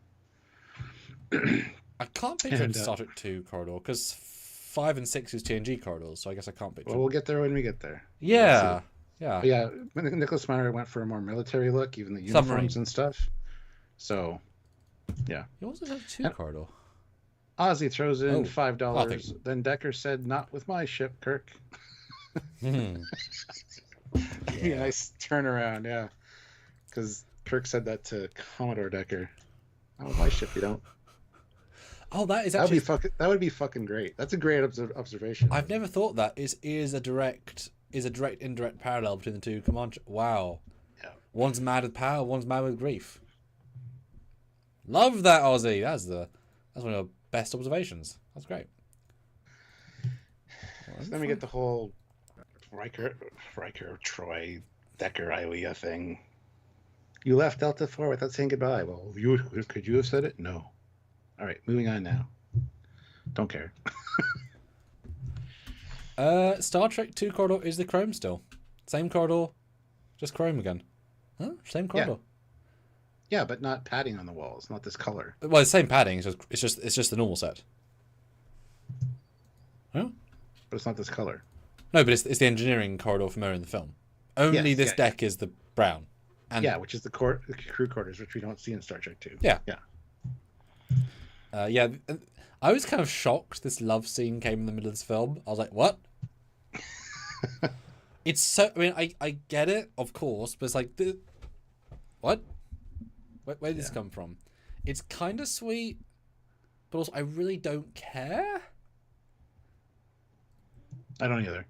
I can't picture a Star Trek 2 corridor because 5 and 6 is TNG corridors, so I guess I can't picture. Well, we'll get there when we get there. Yeah. But yeah, Nicholas Meyer went for a more military look, even the uniforms and stuff. So, yeah. He also has a 2 corridor. Ozzy throws in $5. Then Decker said, "Not with my ship, Kirk." Give me a nice turnaround, yeah. Because Kirk said that to Commodore Decker. "Not with my ship, you don't." Oh, that is actually that would be fucking great. That's a great observation. I've never thought that is a direct indirect parallel between the two command. Wow. Yeah. One's mad with power, one's mad with grief. Love that, Ozzy. That's one of your best observations. That's great. So then we get the whole Riker, Troy, Decker, Ilia thing. You left Delta 4 without saying goodbye. Well, could you have said it? No. All right, moving on now. Don't care. Star Trek 2 corridor is the chrome still. Same corridor, just chrome again. Huh? Same corridor. Yeah, but not padding on the walls, not this color. Well, it's same padding. It's just the normal set. Huh? But it's not this color. No, but it's the engineering corridor from earlier in the film. Only this deck is the brown. And which is the crew quarters, which we don't see in Star Trek 2. Yeah. Yeah. I was kind of shocked this love scene came in the middle of this film. I was like, what? It's so... I mean, I get it, of course, but it's like... What? Where did this come from? It's kind of sweet, but also I really don't care. I don't either.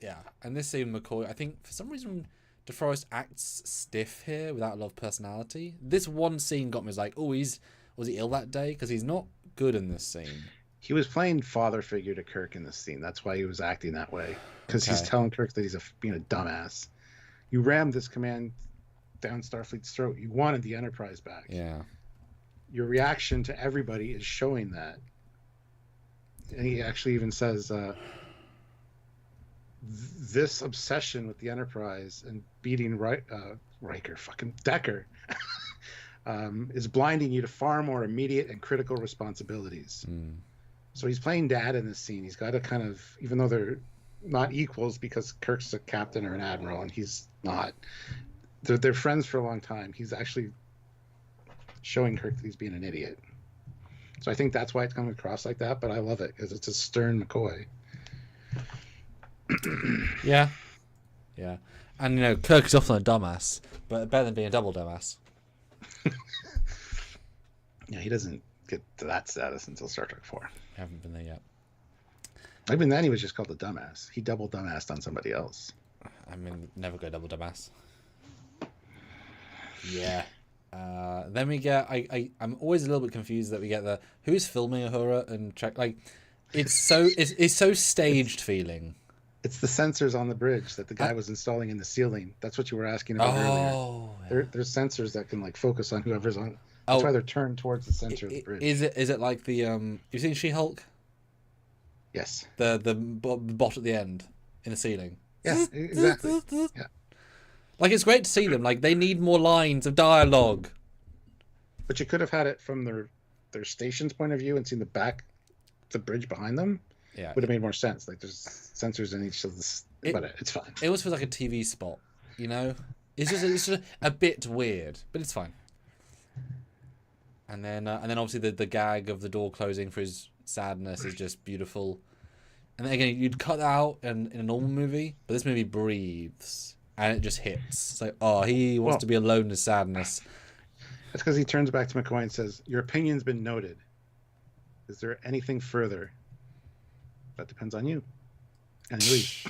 Yeah, and this scene with McCoy, I think for some reason DeForest acts stiff here without a lot of personality. This one scene got me like, was he ill that day? Because he's not good in this scene. He was playing father figure to Kirk in this scene. That's why he was acting that way. Because he's telling Kirk that he's being a dumbass. You rammed this command down Starfleet's throat. You wanted the Enterprise back. Yeah. Your reaction to everybody is showing that. And he actually even says, this obsession with the Enterprise and beating Riker, fucking Decker, is blinding you to far more immediate and critical responsibilities. Mm. So he's playing dad in this scene. He's got to kind of, even though they're not equals because Kirk's a captain or an admiral and he's not, they're friends for a long time. He's actually showing Kirk that he's being an idiot. So I think that's why it's coming across like that. But I love it because it's a stern McCoy. Yeah. Yeah. And, you know, Kirk is often a dumbass, but better than being a double dumbass. Yeah, he doesn't get to that status until Star Trek 4. Haven't been there yet. Even then, he was just called a dumbass. He double dumbassed on somebody else. I mean, never go double dumbass. Yeah. Then we get... I'm always a little bit confused that we get the... Who's filming Uhura and check... Like, it's so staged feeling. It's the sensors on the bridge that the guy was installing in the ceiling. That's what you were asking about earlier. Yeah. There's sensors that can like focus on whoever's on. That's why they're turned towards the center of the bridge. Is it like the you've seen She-Hulk? Yes. The bot at the end in the ceiling. Yeah, exactly. Yeah. Like, it's great to see them. Like, they need more lines of dialogue. But you could have had it from their station's point of view and seen the bridge behind them. Yeah, would have made more sense. Like, there's sensors in each of this, but it's fine. It almost feels like a TV spot, you know. It's just a bit weird, but it's fine. And then obviously the gag of the door closing for his sadness is just beautiful. And then again, you'd cut that out in a normal movie, but this movie breathes and it just hits. It's like, oh, he wants to be alone in his sadness. That's because he turns back to McCoy and says, "Your opinion's been noted. Is there anything further? That depends on you." And he leaves.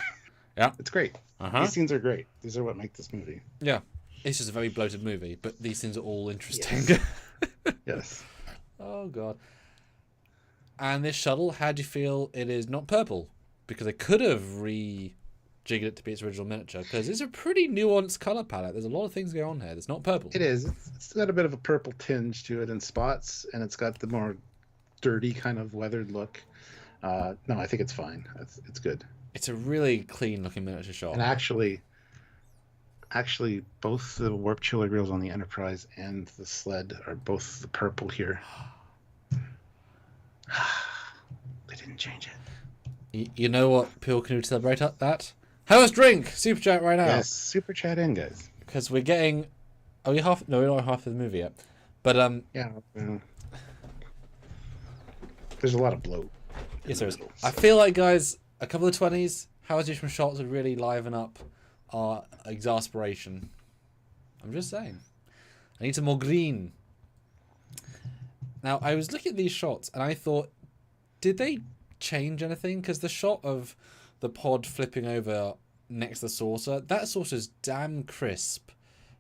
Yeah. It's great. These scenes are great. These are what make this movie. Yeah. It's just a very bloated movie, but these things are all interesting. Yes. Yes. Oh, God. And this shuttle, how do you feel it is not purple? Because they could have rejiggered it to be its original miniature, because it's a pretty nuanced colour palette. There's a lot of things going on here. It's not purple. It is. It's got a bit of a purple tinge to it in spots, and it's got the more dirty kind of weathered look. No, I think it's fine. It's good. It's a really clean looking miniature shot. And actually, both the warp chiller grills on the Enterprise and the sled are both the purple here. They didn't change it. You know what people can do to celebrate that? Have us drink! Super chat right now. Yes, super chat in, guys. Because we're getting... Are we half... No, we're not half of the movie yet. But, Yeah. There's a lot of bloat. Yes, there is. I feel like, guys, a couple of 20s, Howard's Different shots would really liven up our exasperation. I'm just saying. I need some more green. Now, I was looking at these shots, and I thought, did they change anything? Because the shot of the pod flipping over next to the saucer, that saucer's damn crisp.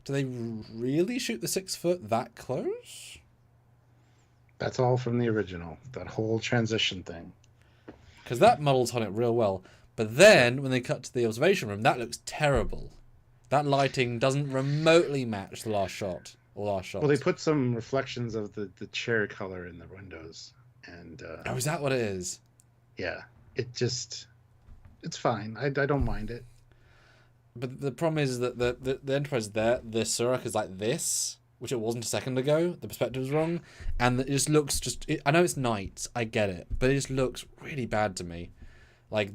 Do they really shoot the 6 foot that close? That's all from the original. That whole transition thing. Because that models on it real well. But then, when they cut to the observation room, that looks terrible. That lighting doesn't remotely match the last shot. Or last shot. Well, they put some reflections of the chair color in the windows. And oh, is that what it is? Yeah. It's fine. I don't mind it. But the problem is that the Enterprise is there, the Surak is like this, which it wasn't a second ago. The perspective was wrong. And it just looks I know it's night, I get it, but it just looks really bad to me. Like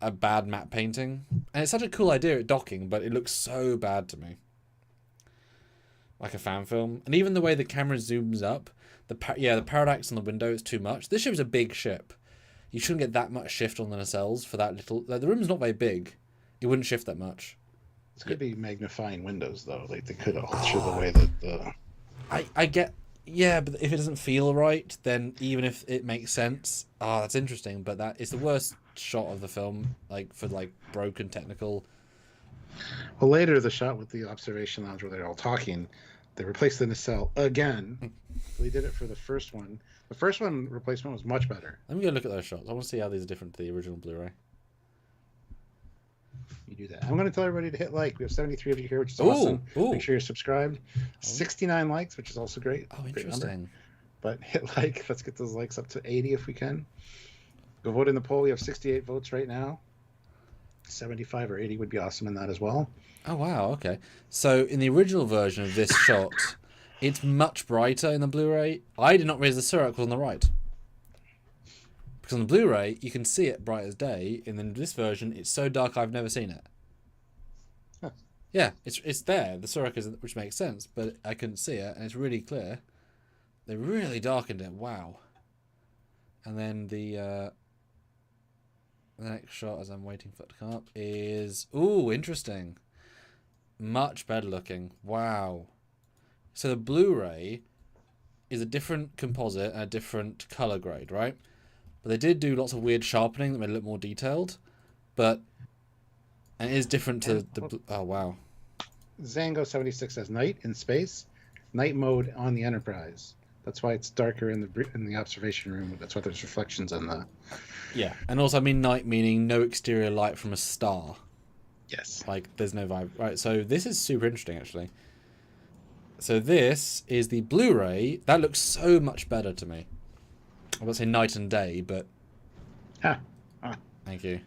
a bad matte painting. And it's such a cool idea at docking, but it looks so bad to me. Like a fan film. And even the way the camera zooms up, the parallax on the window is too much. This ship is a big ship. You shouldn't get that much shift on the nacelles for that little... Like, the room's not very big. It wouldn't shift that much. It's going to be magnifying windows, though. Like, they could alter the way that the... I get... Yeah, but if it doesn't feel right, then even if it makes sense... that's interesting, but that is the worst shot of the film, like, for, like, broken technical... Well, later, the shot with the observation lounge where they're all talking, they replaced the nacelle again. They did it for the first one. The first one replacement was much better. Let me go look at those shots. I want to see how these are different to the original Blu-ray. You do that. I'm going to tell everybody to hit like. We have 73 of you here, which is awesome. Ooh. Make sure you're subscribed. 69 likes, which is also great. Oh, interesting. But hit like. Let's get those likes up to 80 if we can. Go vote in the poll. We have 68 votes right now. 75 or 80 would be awesome in that as well. Oh, wow. Okay. So in the original version of this shot, it's much brighter in the Blu-ray. I did not realize the Surak was on the right. Because on the Blu-ray, you can see it bright as day. And in this version, it's so dark I've never seen it. Huh. Yeah, it's there. The Surak is, which makes sense, but I couldn't see it, and it's really clear. They really darkened it. Wow. And then the next shot, as I'm waiting for it to come up, is... Ooh, interesting. Much better looking. Wow. So the Blu-ray is a different composite and a different color grade, right? But they did do lots of weird sharpening that made it look more detailed. But... And it is different to the... Oh, wow. Zango 76 says night in space, night mode on the Enterprise. That's why it's darker in the observation room. That's why there's reflections on the... Yeah, and also I mean night meaning no exterior light from a star. Yes. Like, there's no vibe. Right, so this is super interesting, actually. So this is the Blu-ray. That looks so much better to me. I won't say night and day, but... Huh. Thank you.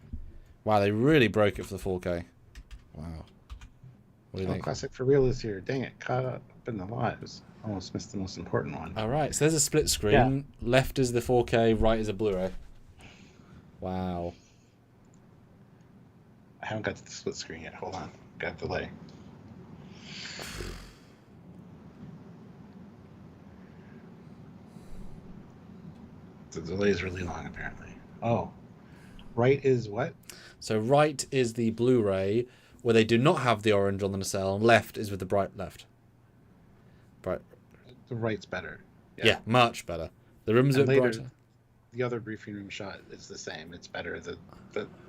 Wow, they really broke it for the 4K. Wow. What do you think? Classic for real is here. Dang it, caught up in the lives. Almost missed the most important one. All right, so there's a split screen. Yeah. Left is the 4K, right is a Blu-ray. Wow. I haven't got to the split screen yet. Hold on. Got a delay. The delay is really long, apparently. Oh. Right is what? So right is the Blu-ray, where they do not have the orange on the nacelle, and left is with the bright left. Bright. The right's better. Yeah, much better. The room's a bit brighter. The other briefing room shot is the same. It's better the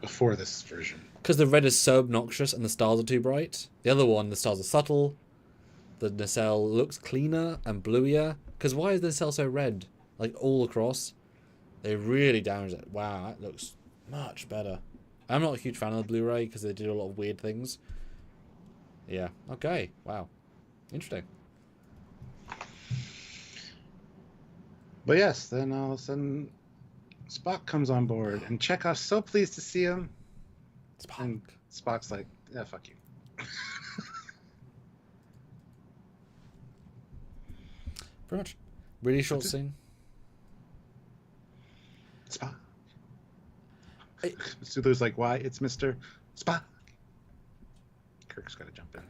before this version. Because the red is so obnoxious and the stars are too bright. The other one, the stars are subtle. The nacelle looks cleaner and bluier. Because why is the nacelle so red? Like all across. They really damaged it. Wow, that looks much better. I'm not a huge fan of the Blu-ray because they did a lot of weird things. Yeah, okay. Wow. Interesting. But yes, then all of a sudden Spock comes on board, and Chekhov's so pleased to see him. Spock. And Spock's like, yeah, fuck you. Pretty much. Really short scene. Spock. Sulu's like, why? It's Mr. Spock. Kirk's got to jump in.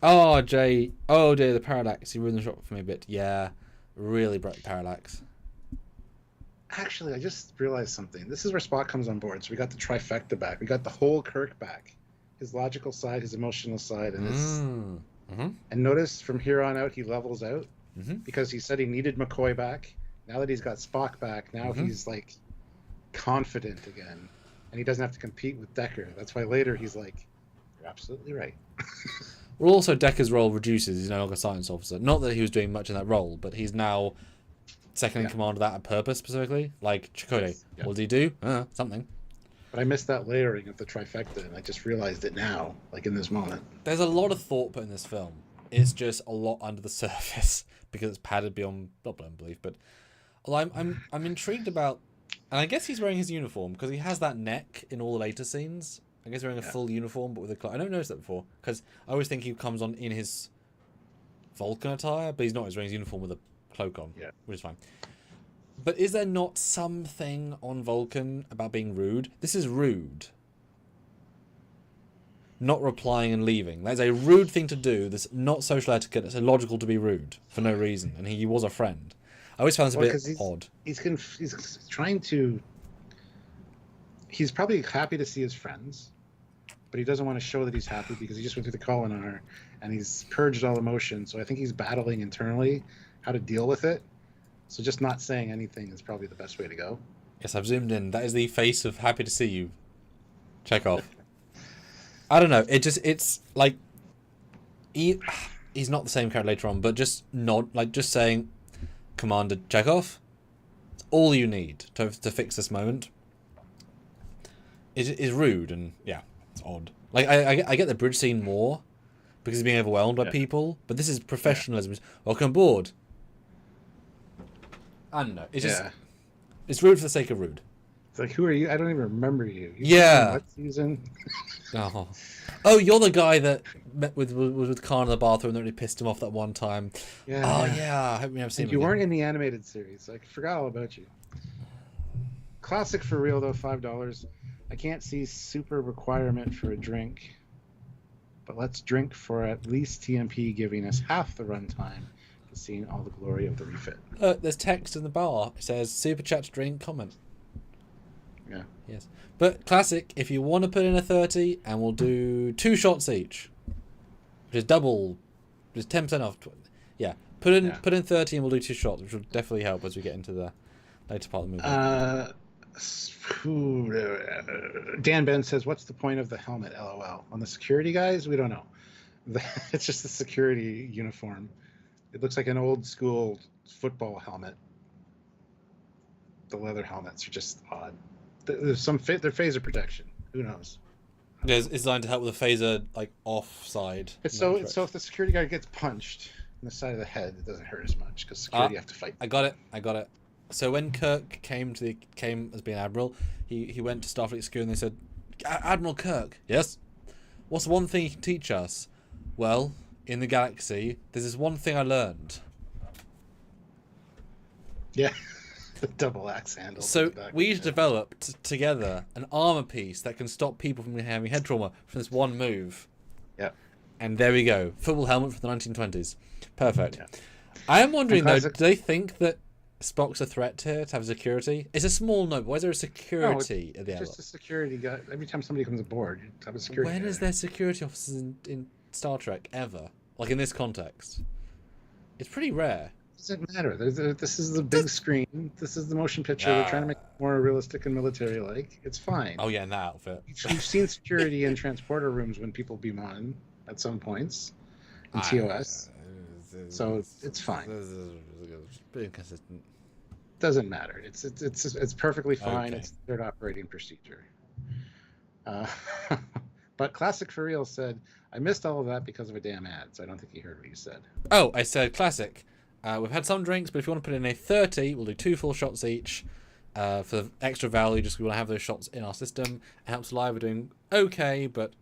Oh, Jay. Oh, dear, the parallax. You ruined the shot for me a bit. Yeah. Really bright parallax. Actually, I just realized something. This is where Spock comes on board. So we got the trifecta back. We got the whole Kirk back. His logical side, his emotional side, and his... And notice from here on out, he levels out. Because he said he needed McCoy back. Now that he's got Spock back, now he's like confident again. And he doesn't have to compete with Decker. That's why later he's like, you're absolutely right. Well, also Decker's role reduces. He's no longer a science officer. Not that he was doing much in that role, but he's now second in command of that on purpose, specifically. Like Chakotay. What does he do? Something. But I missed that layering of the trifecta, and I just realized it now, like in this moment. There's a lot of thought put in this film. It's just a lot under the surface because it's padded beyond belief. But I'm intrigued about, and I guess he's wearing his uniform because he has that neck in all the later scenes. I guess wearing a full uniform, but with a cloak. I don't notice that before because I always think he comes on in his Vulcan attire, but he's not. He's wearing his uniform with a cloak on, which is fine. But is there not something on Vulcan about being rude? This is rude. Not replying and leaving. That's a rude thing to do. That's not social etiquette. It's illogical to be rude for no reason. And he was a friend. I always found this a bit odd. He's trying to... He's probably happy to see his friends, but he doesn't want to show that he's happy because he just went through the Kolinahr and he's purged all emotion. So I think he's battling internally how to deal with it. So just not saying anything is probably the best way to go. Yes, I've zoomed in. That is the face of happy to see you. Chekhov. I don't know. It's like he's not the same character later on, but just just saying, Commander Chekhov. It's all you need to fix this moment. Is rude and it's odd. Like I get the bridge scene more because he's being overwhelmed by people, but this is professionalism. Welcome aboard. I don't know. It's just it's rude for the sake of rude. It's like, who are you? I don't even remember you. What season? Oh, you're the guy that was with Khan in the bathroom that really pissed him off that one time. Yeah. Oh yeah. I hope we never seen him. You weren't in the animated series. I forgot all about you. Classic for real though. $5. I can't see super requirement for a drink, but let's drink for at least TMP giving us half the runtime. seeing all the glory of the refit. There's text in the bar. It says super chat, drink, comment. Yeah. Yes. But classic, if you want to put in a 30, and we'll do 2 shots each, which is double, which is 10% off. Yeah. Put in 30 and we'll do 2 shots, which will definitely help as we get into the later part of the movie. Dan Ben says, what's the point of the helmet, LOL? On the security guys, we don't know. It's just the security uniform. It looks like an old school football helmet. The leather helmets are just odd. There's some their phaser protection. Who knows? It's designed to help with the phaser offside. It's so if the security guard gets punched in the side of the head, it doesn't hurt as much because security have to fight. I got it. So when Kirk came as being admiral, he went to Starfleet Security and they said, Admiral Kirk, yes. What's the one thing you can teach us? Well, in the galaxy, there's this one thing I learned. Yeah. The double axe handle. So we developed together an armor piece that can stop people from having head trauma from this one move. Yeah. And there we go. Football helmet from the 1920s. Perfect. Yeah. I am wondering though, do they think that Spock's a threat here to have security? It's a small note. Why is there a security at the airlock? Just a security guy. Every time somebody comes aboard, you have a security. When is there security officers in Star Trek ever? Like in this context, it's pretty rare. Doesn't matter. This is the big screen. This is the motion picture. They're trying to make it more realistic and military-like. It's fine. Oh yeah, in that outfit. You've seen security in transporter rooms when people beam on at some points in TOS. So it's fine. Pretty inconsistent. Doesn't matter. It's perfectly fine. Okay. It's their operating procedure. But Classic for Real said, I missed all of that because of a damn ad, so I don't think he heard what you said. Oh, I said Classic. We've had some drinks, but if you want to put in a 30, we'll do 2 full shots each. For the extra value, just we want to have those shots in our system. It helps live. We're doing okay, but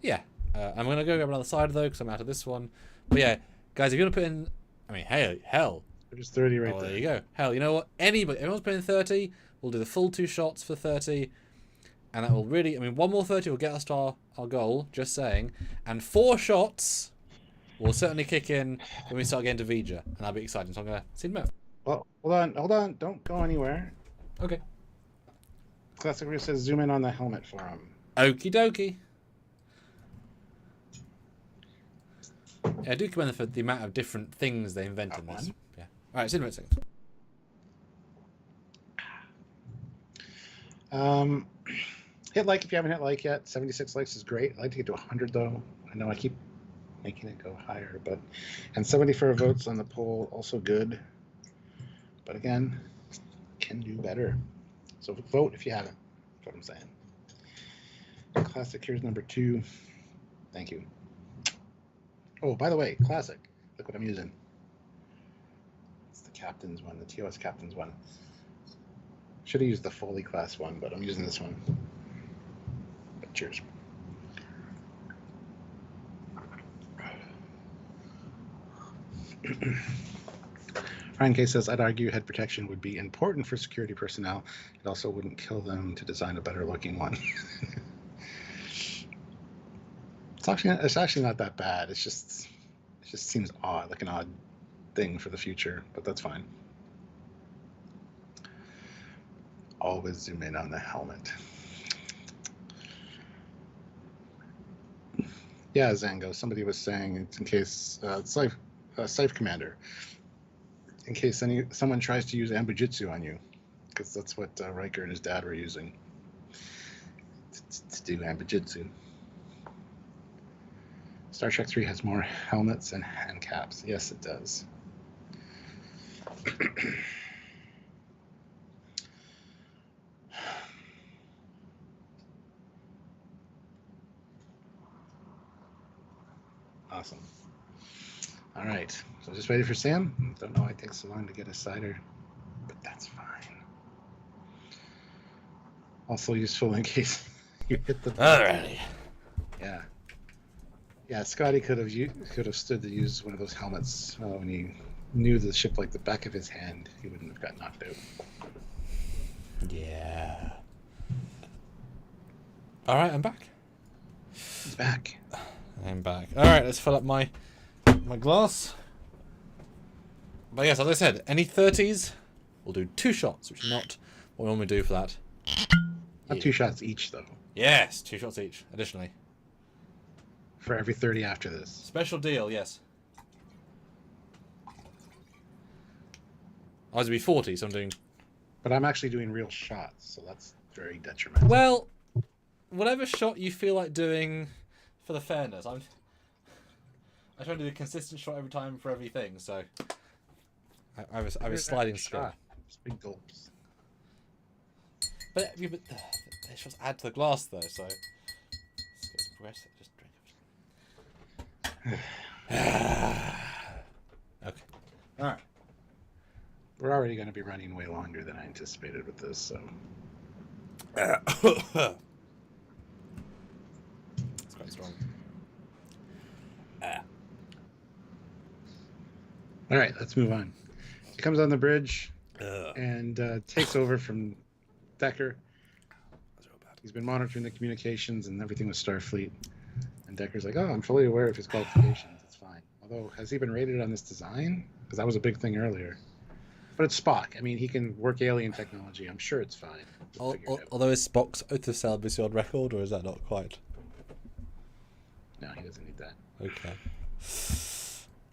yeah. I'm going to go grab another side, though, because I'm out of this one. But yeah, guys, if you want to put in... I mean, hell. There's 30 right there. There you go. Hell, you know what? Everyone's putting in 30. We'll do the full 2 shots for 30. And that will really... I mean, one more 30 will get us to our goal, just saying. And 4 shots... will certainly kick in when we start getting to Vija, and that'll be exciting. So I'm going to see them out. Well, hold on. Don't go anywhere. Okay. Classic Real says zoom in on the helmet for him. Okie dokie. Yeah, I do commend them for the amount of different things they invent in this. Yeah. All right, see you in a second. Hit like if you haven't hit like yet. 76 likes is great. I'd like to get to 100 though. I know I keep making it go higher, and 74 votes on the poll, also good. But again, can do better. So vote if you haven't. That's what I'm saying. Classic, here's number 2. Thank you. Oh, by the way, Classic. Look what I'm using. It's the Captain's one, the TOS Captain's one. Should have used the Foley class one, but I'm using this one. But cheers. Ryan K says, I'd argue head protection would be important for security personnel. It also wouldn't kill them to design a better looking one. It's actually not that bad. It just seems odd, like an odd thing for the future, but that's fine. Always zoom in on the helmet. Yeah, Zango, somebody was saying it's in case Scythe Commander, in case someone tries to use ambujitsu on you, because that's what Riker and his dad were using to do ambujitsu. Star Trek 3 has more helmets and hand caps. Yes, it does. Awesome. All right, so just waiting for Sam. Don't know why it takes so long to get a cider, but that's fine. Also useful in case you hit the button. Alrighty. Yeah, Scotty could have stood to use one of those helmets when he knew the ship like the back of his hand. He wouldn't have got knocked out. Yeah. All right, I'm back. He's back. I'm back. All right, let's fill up my glass. But yes, as I said, any 30s, we'll do 2 shots, which is not what we normally do for that. Not 2 shots each, though. Yes, 2 shots each, additionally. For every 30 after this. Special deal, yes. I was to be 40, so I'm doing... But I'm actually doing real shots, so that's very detrimental. Well, whatever shot you feel like doing for the fairness. I try to do a consistent shot every time for everything, so... I have a sliding scale. It's big gulps. But the shots add to the glass, though, so... Let's progress it. Just drink it. Okay. Alright. We're already going to be running way longer than I anticipated with this, so... It's quite strong. Alright, let's move on. He comes on the bridge and takes over from Decker. He's been monitoring the communications and everything with Starfleet. And Decker's like, oh, I'm fully aware of his qualifications. It's fine. Although, has he been rated on this design? Because that was a big thing earlier. But it's Spock. I mean, he can work alien technology. I'm sure it's fine. Although is Spock's oath of celibacy on record, or is that not quite? No, he doesn't need that. Okay.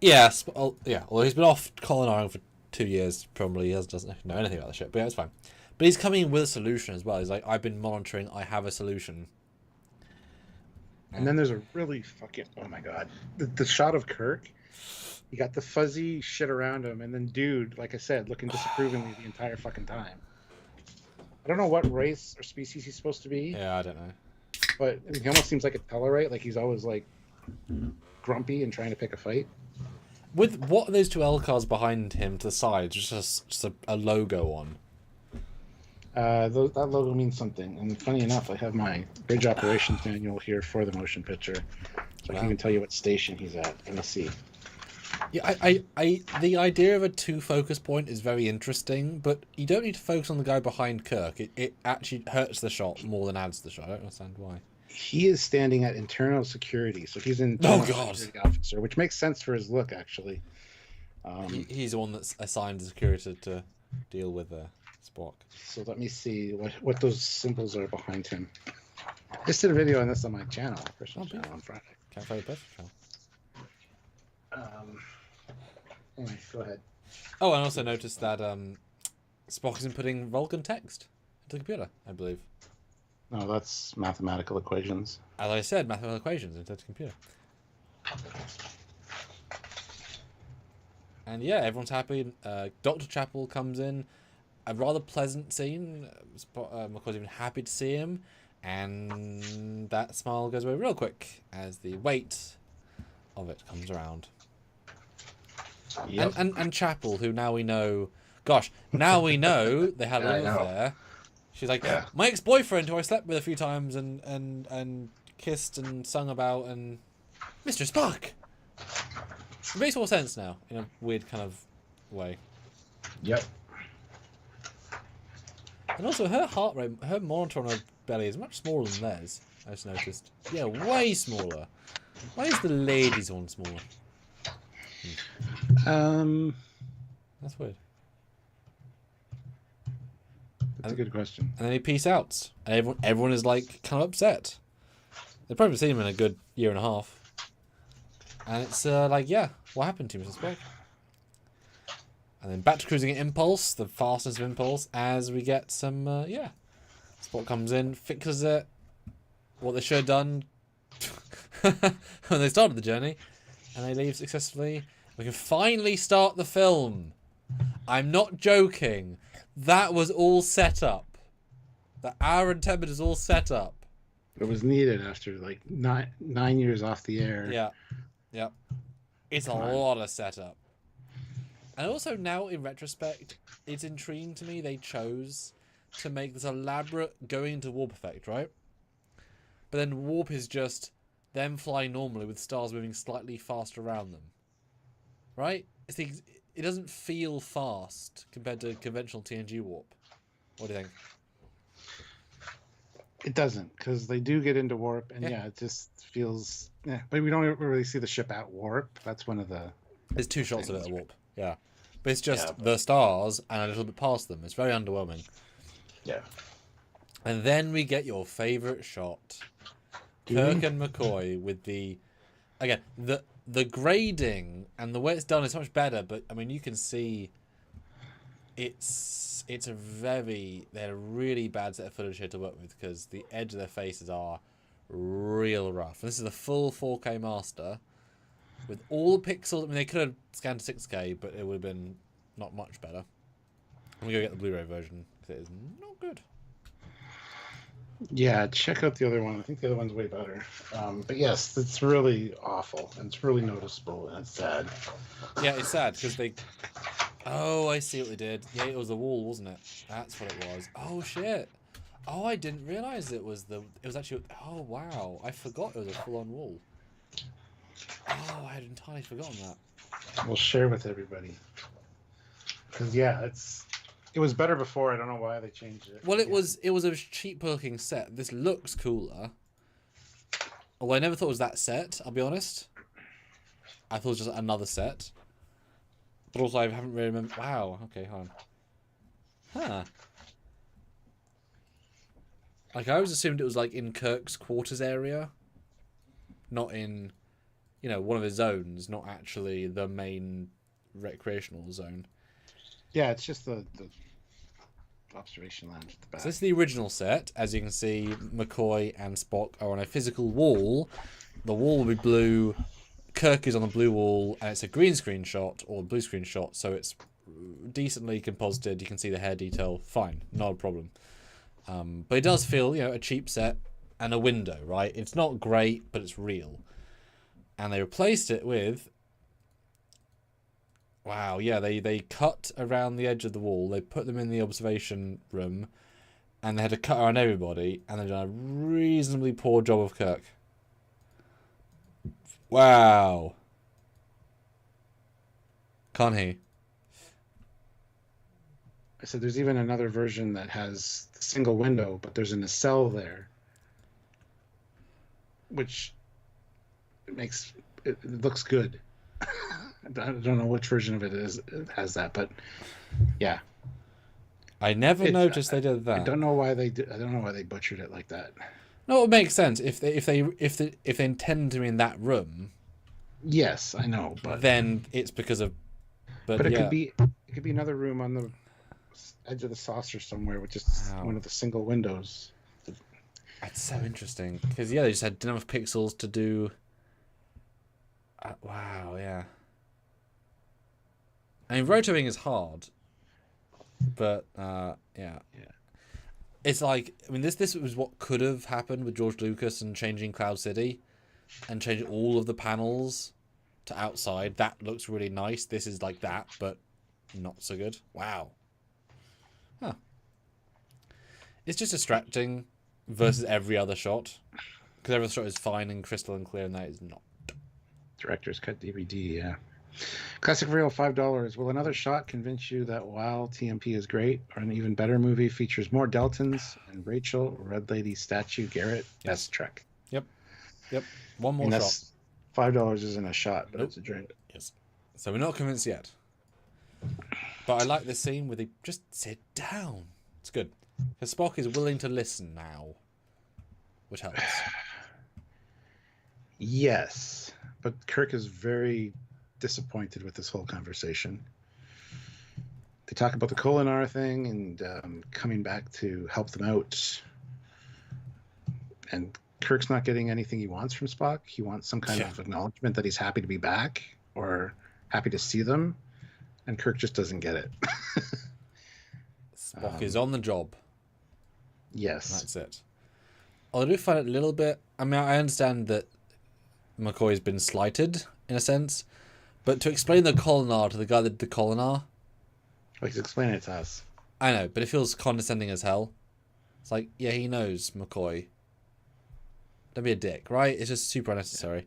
Yes, yeah. Although he's been off colonizing for 2 years, probably doesn't know anything about the ship. But yeah, it's fine. But he's coming in with a solution as well. He's like, I've been monitoring. I have a solution. And then there's a really fucking... Oh, my God. The shot of Kirk... You got the fuzzy shit around him, and then dude, like I said, looking disapprovingly the entire fucking time. I don't know what race or species he's supposed to be. Yeah, I don't know. But he almost seems like a Tellarite, like he's always like grumpy and trying to pick a fight. With what are those 2 L cards behind him to the side? Just a logo on. That logo means something. And funny enough, I have my bridge operations manual here for the motion picture, so I can even tell you what station he's at. Let me see. Yeah, the idea of a 2 focus point is very interesting, but you don't need to focus on the guy behind Kirk. It actually hurts the shot more than adds to the shot. I don't understand why. He is standing at internal security, so he's an security officer, which makes sense for his look, actually. He's the one that's assigned the security to deal with Spock. So let me see what those symbols are behind him. I just did a video on this on my channel, personal channel on Friday. Can't find a perfect channel. Anyway, go ahead. Oh, and I also noticed that Spock isn't putting Vulcan text into the computer, I believe. No, that's mathematical equations. As I said, mathematical equations into the computer. And yeah, everyone's happy. Dr. Chapel comes in. A rather pleasant scene. McCoy's even happy to see him. And that smile goes away real quick as the weight of it comes around. Yep. And Chapel, who now we know... Gosh, now we know they had a little affair. She's like, my ex-boyfriend, who I slept with a few times and kissed and sung about, and... Mr. Spock! It makes more sense now, in a weird kind of way. Yep. And also, her heart rate, her monitor on her belly is much smaller than theirs, I just noticed. Yeah, way smaller. Why is the ladies one smaller? That's weird. That's a good question. And then he peace out. And everyone is like kind of upset. They've probably seen him in a good year and a half. And it's like, yeah, what happened to Mr. Spock? And then back to cruising at Impulse, the fastest of Impulse, as we get some, Spock comes in, fixes it, what they should have done when they started the journey, and they leave successfully. We can finally start the film. I'm not joking. That was all set up. The hour and 10 minutes all set up. It was needed after like nine years off the air. Yeah. Yep. It's a lot of setup. And also now, in retrospect, it's intriguing to me they chose to make this elaborate going into warp effect, right? But then warp is just them flying normally with stars moving slightly faster around them. Right? It doesn't feel fast compared to conventional TNG warp. What do you think? It doesn't, because they do get into warp, and it just feels... Yeah, but we don't really see the ship at warp. That's one of the... There's 2 shots of it at warp. Yeah. But it's just the stars and a little bit past them. It's very underwhelming. Yeah. And then we get your favourite shot. Kirk and McCoy with the... Again, the grading and the way it's done is much better, but, I mean, you can see it's a very... They had a really bad set of footage here to work with because the edge of their faces are real rough. And this is a full 4K master with all the pixels. I mean, they could have scanned to 6K, but it would have been not much better. I'm going to go get the Blu-ray version because it is not good. Yeah, check out the other one. I think the other one's way better. But yes, it's really awful, and it's really noticeable, and it's sad. Yeah, it's sad because they... Oh, I see what they did. Yeah, it was the wall, wasn't it? That's what it was. Oh, shit. Oh, I didn't realise it was the... It was actually... Oh, wow. I forgot it was a full-on wall. Oh, I had entirely forgotten that. We'll share with everybody. Because, yeah, it was better before. I don't know why they changed it. Well, it was a cheap-looking set. This looks cooler. Although I never thought it was that set, I'll be honest. I thought it was just another set. But also, I haven't really remembered... Wow, okay, hold on. Huh. Like, I always assumed it was, like, in Kirk's quarters area. Not in, you know, one of his zones. Not actually the main recreational zone. Yeah, it's just the observation lounge at the back. So this is the original set. As you can see, McCoy and Spock are on a physical wall. The wall will be blue. Kirk is on the blue wall, and it's a green screen shot, or blue screen shot, so it's decently composited. You can see the hair detail. Fine, not a problem. But it does feel, you know, a cheap set and a window, right? It's not great, but it's real. And they replaced it with... Wow, yeah, they cut around the edge of the wall. They put them in the observation room, and they had to cut around everybody, and they've done a reasonably poor job of Kirk. Wow. Can't he? I said there's even another version that has a single window, but there's a nacelle there, which it looks good. I don't know which version of it has that, but yeah. I never noticed they did that. I don't know why they butchered it like that. No, it makes sense if they intend to be in that room. Yes, I know, but then it's because of. But it yeah. could be another room on the edge of the saucer somewhere with just one of the single windows. That's so interesting because they just had enough pixels to do. Wow, yeah. I mean, rotoing is hard, but yeah. It's like, I mean, this was what could have happened with George Lucas and changing Cloud City, and changing all of the panels to outside. That looks really nice. This is like that, but not so good. Wow. Huh. It's just distracting versus every other shot, because every other shot is fine and crystal and clear, and that is not. Director's cut DVD, yeah. Classic Real, $5. Will another shot convince you that while TMP is great, or an even better movie features more Deltons and Rachel, Red Lady, Statue, Garrett? That's Trek. Yep. One more shot. $5 isn't a shot, but it's a drink. Yes. So we're not convinced yet. But I like this scene where they just sit down. It's good. Because Spock is willing to listen now, which helps. Yes, but Kirk is very disappointed with this whole conversation. They talk about the Kolinar thing and coming back to help them out. And Kirk's not getting anything he wants from Spock. He wants some kind of acknowledgement that he's happy to be back or happy to see them. And Kirk just doesn't get it. Spock is on the job. Yes. That's it. I do find it a little bit... I mean, I understand that McCoy's been slighted, in a sense. But to explain the Kolinar to the guy that did the Kolinar... Well, he's explaining it to us. I know, but it feels condescending as hell. It's like, yeah, he knows, McCoy. Don't be a dick, right? It's just super unnecessary. Yeah.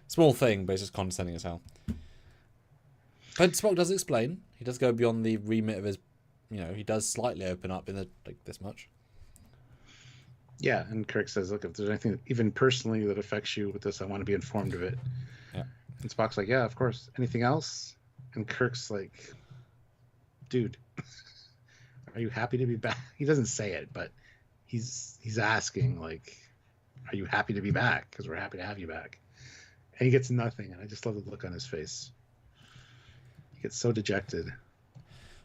Small thing, but it's just condescending as hell. But Spock does explain. He does go beyond the remit of his... You know, he does slightly open up in the like this much. Yeah, and Kirk says, look, if there's anything even personally that affects you with this, I want to be informed of it. Yeah. And Spock's like, yeah, of course. Anything else? And Kirk's like, dude, are you happy to be back? He doesn't say it, but he's asking, like, are you happy to be back? Because we're happy to have you back. And he gets nothing, and I just love the look on his face. He gets so dejected.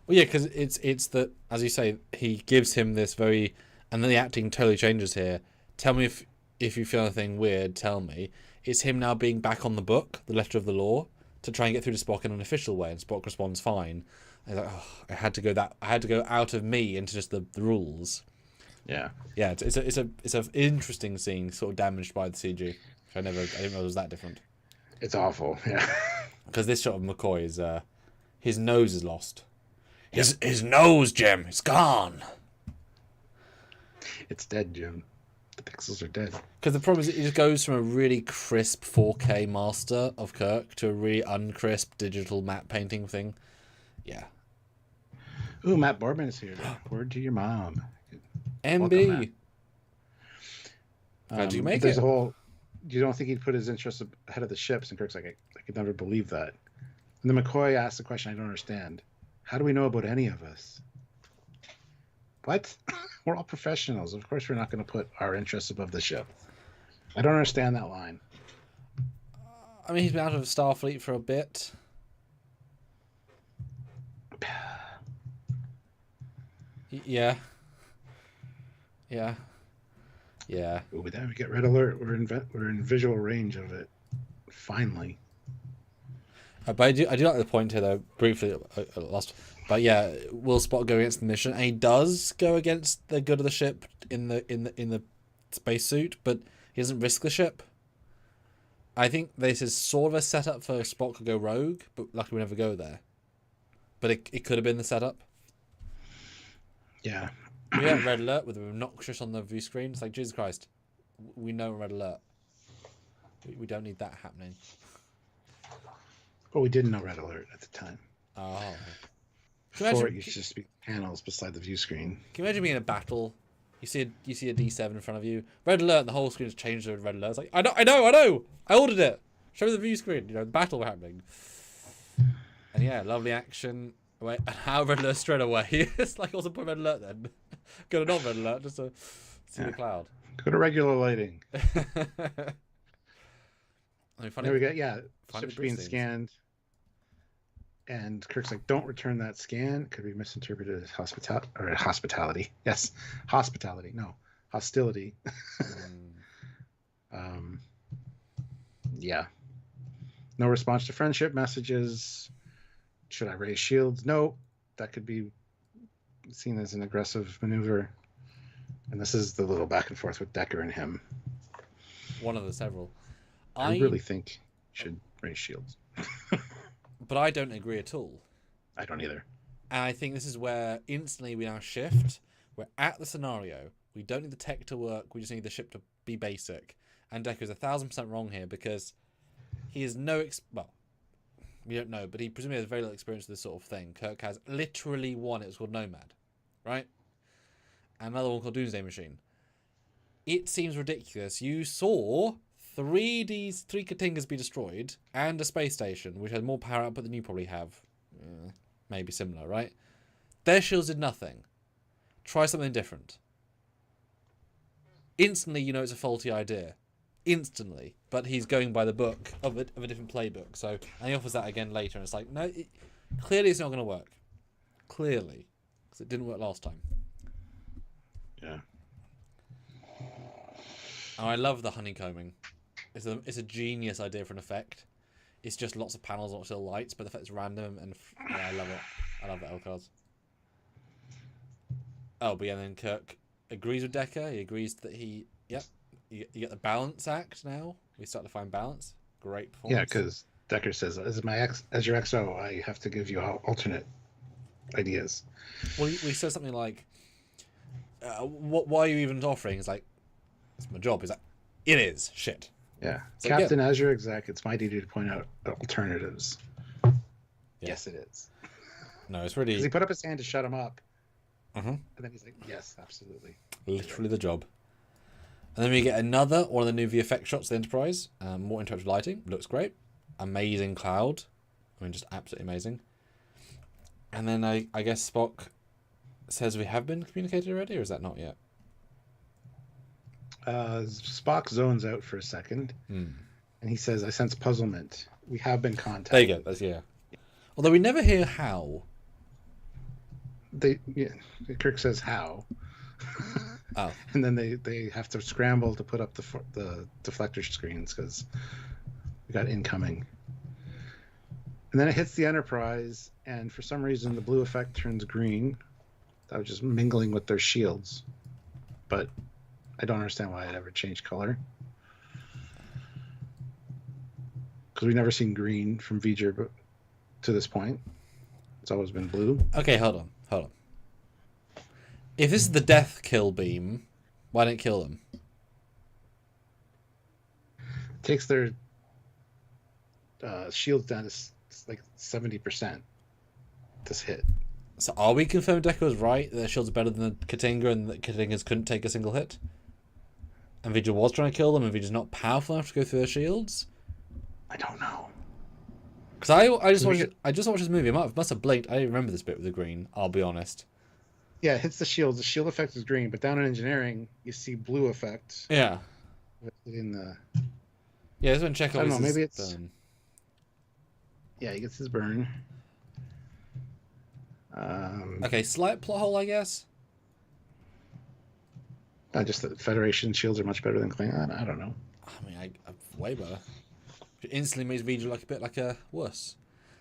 Well, yeah, because it's that, as you say, he gives him this very, and then the acting totally changes here. Tell me if you feel anything weird. Tell me. It's him now being back on the book, the letter of the law, to try and get through to Spock in an official way, and Spock responds fine. And he's like, oh, I had to go out of me into just the rules. Yeah. Yeah, it's an interesting scene, sort of damaged by the CG. I didn't know it was that different. It's awful. Yeah. Because this shot of McCoy is his nose is lost. His nose, Jim, it's gone. It's dead, Jim. The pixels are dead. Because the problem is it just goes from a really crisp 4K master of Kirk to a really uncrisp digital matte painting thing. Yeah. Ooh, Matt Boardman is here. Word to your mom. MB. How'd you make there's it? A whole. You don't think he'd put his interests ahead of the ships? And Kirk's like, I could never believe that. And then McCoy asks the question I don't understand. How do we know about any of us? What? We're all professionals. Of course we're not going to put our interests above the ship. I don't understand that line. I mean, he's been out of Starfleet for a bit. Yeah. Yeah. Yeah. Ooh, with that we get red alert. We're in visual range of it. Finally. But I do like the point here, though, briefly, lost. But yeah, will Spock go against the mission? And he does go against the good of the ship in the spacesuit, but he doesn't risk the ship. I think this is sort of a setup for Spock to go rogue, but luckily we never go there. But it could have been the setup. Yeah. Yeah, red alert with obnoxious on the view screen. It's like, Jesus Christ, we know red alert. We don't need that happening. Well, we didn't know red alert at the time. Oh. Before it used to just be panels beside the view screen. Can you imagine being in a battle? You see a D7 in front of you. Red alert, and the whole screen has changed to red alert. It's like, I know. I ordered it. Show me the view screen. You know, the battle were happening. And yeah, lovely action. Wait, and how red alert straight away? It's like, also put red alert then. Go to not red alert just to see the cloud. Go to regular lighting. I mean, there we go. Yeah, ship's being scanned. And Kirk's like, don't return that scan. Could be misinterpreted as hospitality. Yes, hospitality. No, hostility. Yeah. No response to friendship messages. Should I raise shields? No. That could be seen as an aggressive maneuver. And this is the little back and forth with Decker and him. One of the several. I really think you should raise shields. But I don't agree at all. I don't either. And I think this is where instantly we now shift. We're at the scenario. We don't need the tech to work. We just need the ship to be basic. And Decker's 1,000% wrong here because he has no... well, we don't know, but he presumably has very little experience with this sort of thing. Kirk has literally one. It's called Nomad, right? And another one called Doomsday Machine. It seems ridiculous. You saw... three Katingas be destroyed and a space station which had more power output than you probably have. Maybe similar, right? Their shields did nothing. Try something different. Instantly, you know it's a faulty idea. Instantly. But he's going by the book of a different playbook. So, and he offers that again later, and it's like, no, clearly it's not going to work. Clearly. Because it didn't work last time. Yeah. Oh, I love the honeycombing. It's a genius idea for an effect. It's just lots of panels, lots of lights, but the effect's random, and yeah, I love it. I love the L cards. Oh, but yeah, then Kirk agrees with Decker. He agrees that you get the balance act now. We start to find balance. Great performance. Yeah, because Decker says, as your XO, I have to give you alternate ideas. Well, we said something like, why are you even offering? It's like, it's my job. He's like, it is. Shit. Yeah. So, Captain, as your exec, it's my duty to point out alternatives. Yeah. Yes, it is. No, it's really... Because he put up his hand to shut him up. And then he's like, yes, absolutely. Literally the job. And then we get one of the new VFX shots of the Enterprise. More interactive lighting. Looks great. Amazing cloud. I mean, just absolutely amazing. And then I guess Spock says we have been communicated already, or is that not yet? Spock zones out for a second, and he says, "I sense puzzlement. We have been contacted." There you go. That's yeah. Although we never hear how. Kirk says how. Oh. And then they have to scramble to put up the deflector screens because we got incoming. And then it hits the Enterprise, and for some reason the blue effect turns green. That was just mingling with their shields. But I don't understand why it ever changed color. Because we've never seen green from V'ger to this point. It's always been blue. Okay, hold on. If this is the death kill beam, why didn't it kill them? Takes their shields down to like 70%. This hit. So are we confirmed Decker was right that their shields are better than the Katinga and that Katingas couldn't take a single hit? And V'ger was trying to kill them and V'ger's not powerful enough to go through their shields? I don't know. Because I just watched this movie. I must have blinked. I didn't remember this bit with the green, I'll be honest. Yeah, it hits the shields. The shield effect is green, but down in engineering, you see blue effect. Yeah. In the... Yeah, let's go and check out. I don't know, maybe it's... Burn. Yeah, he gets his burn. Okay, slight plot hole, I guess. Just that Federation shields are much better than Klingon. I don't know. I mean, I'm way better. It instantly makes V'ger look a bit like a wuss.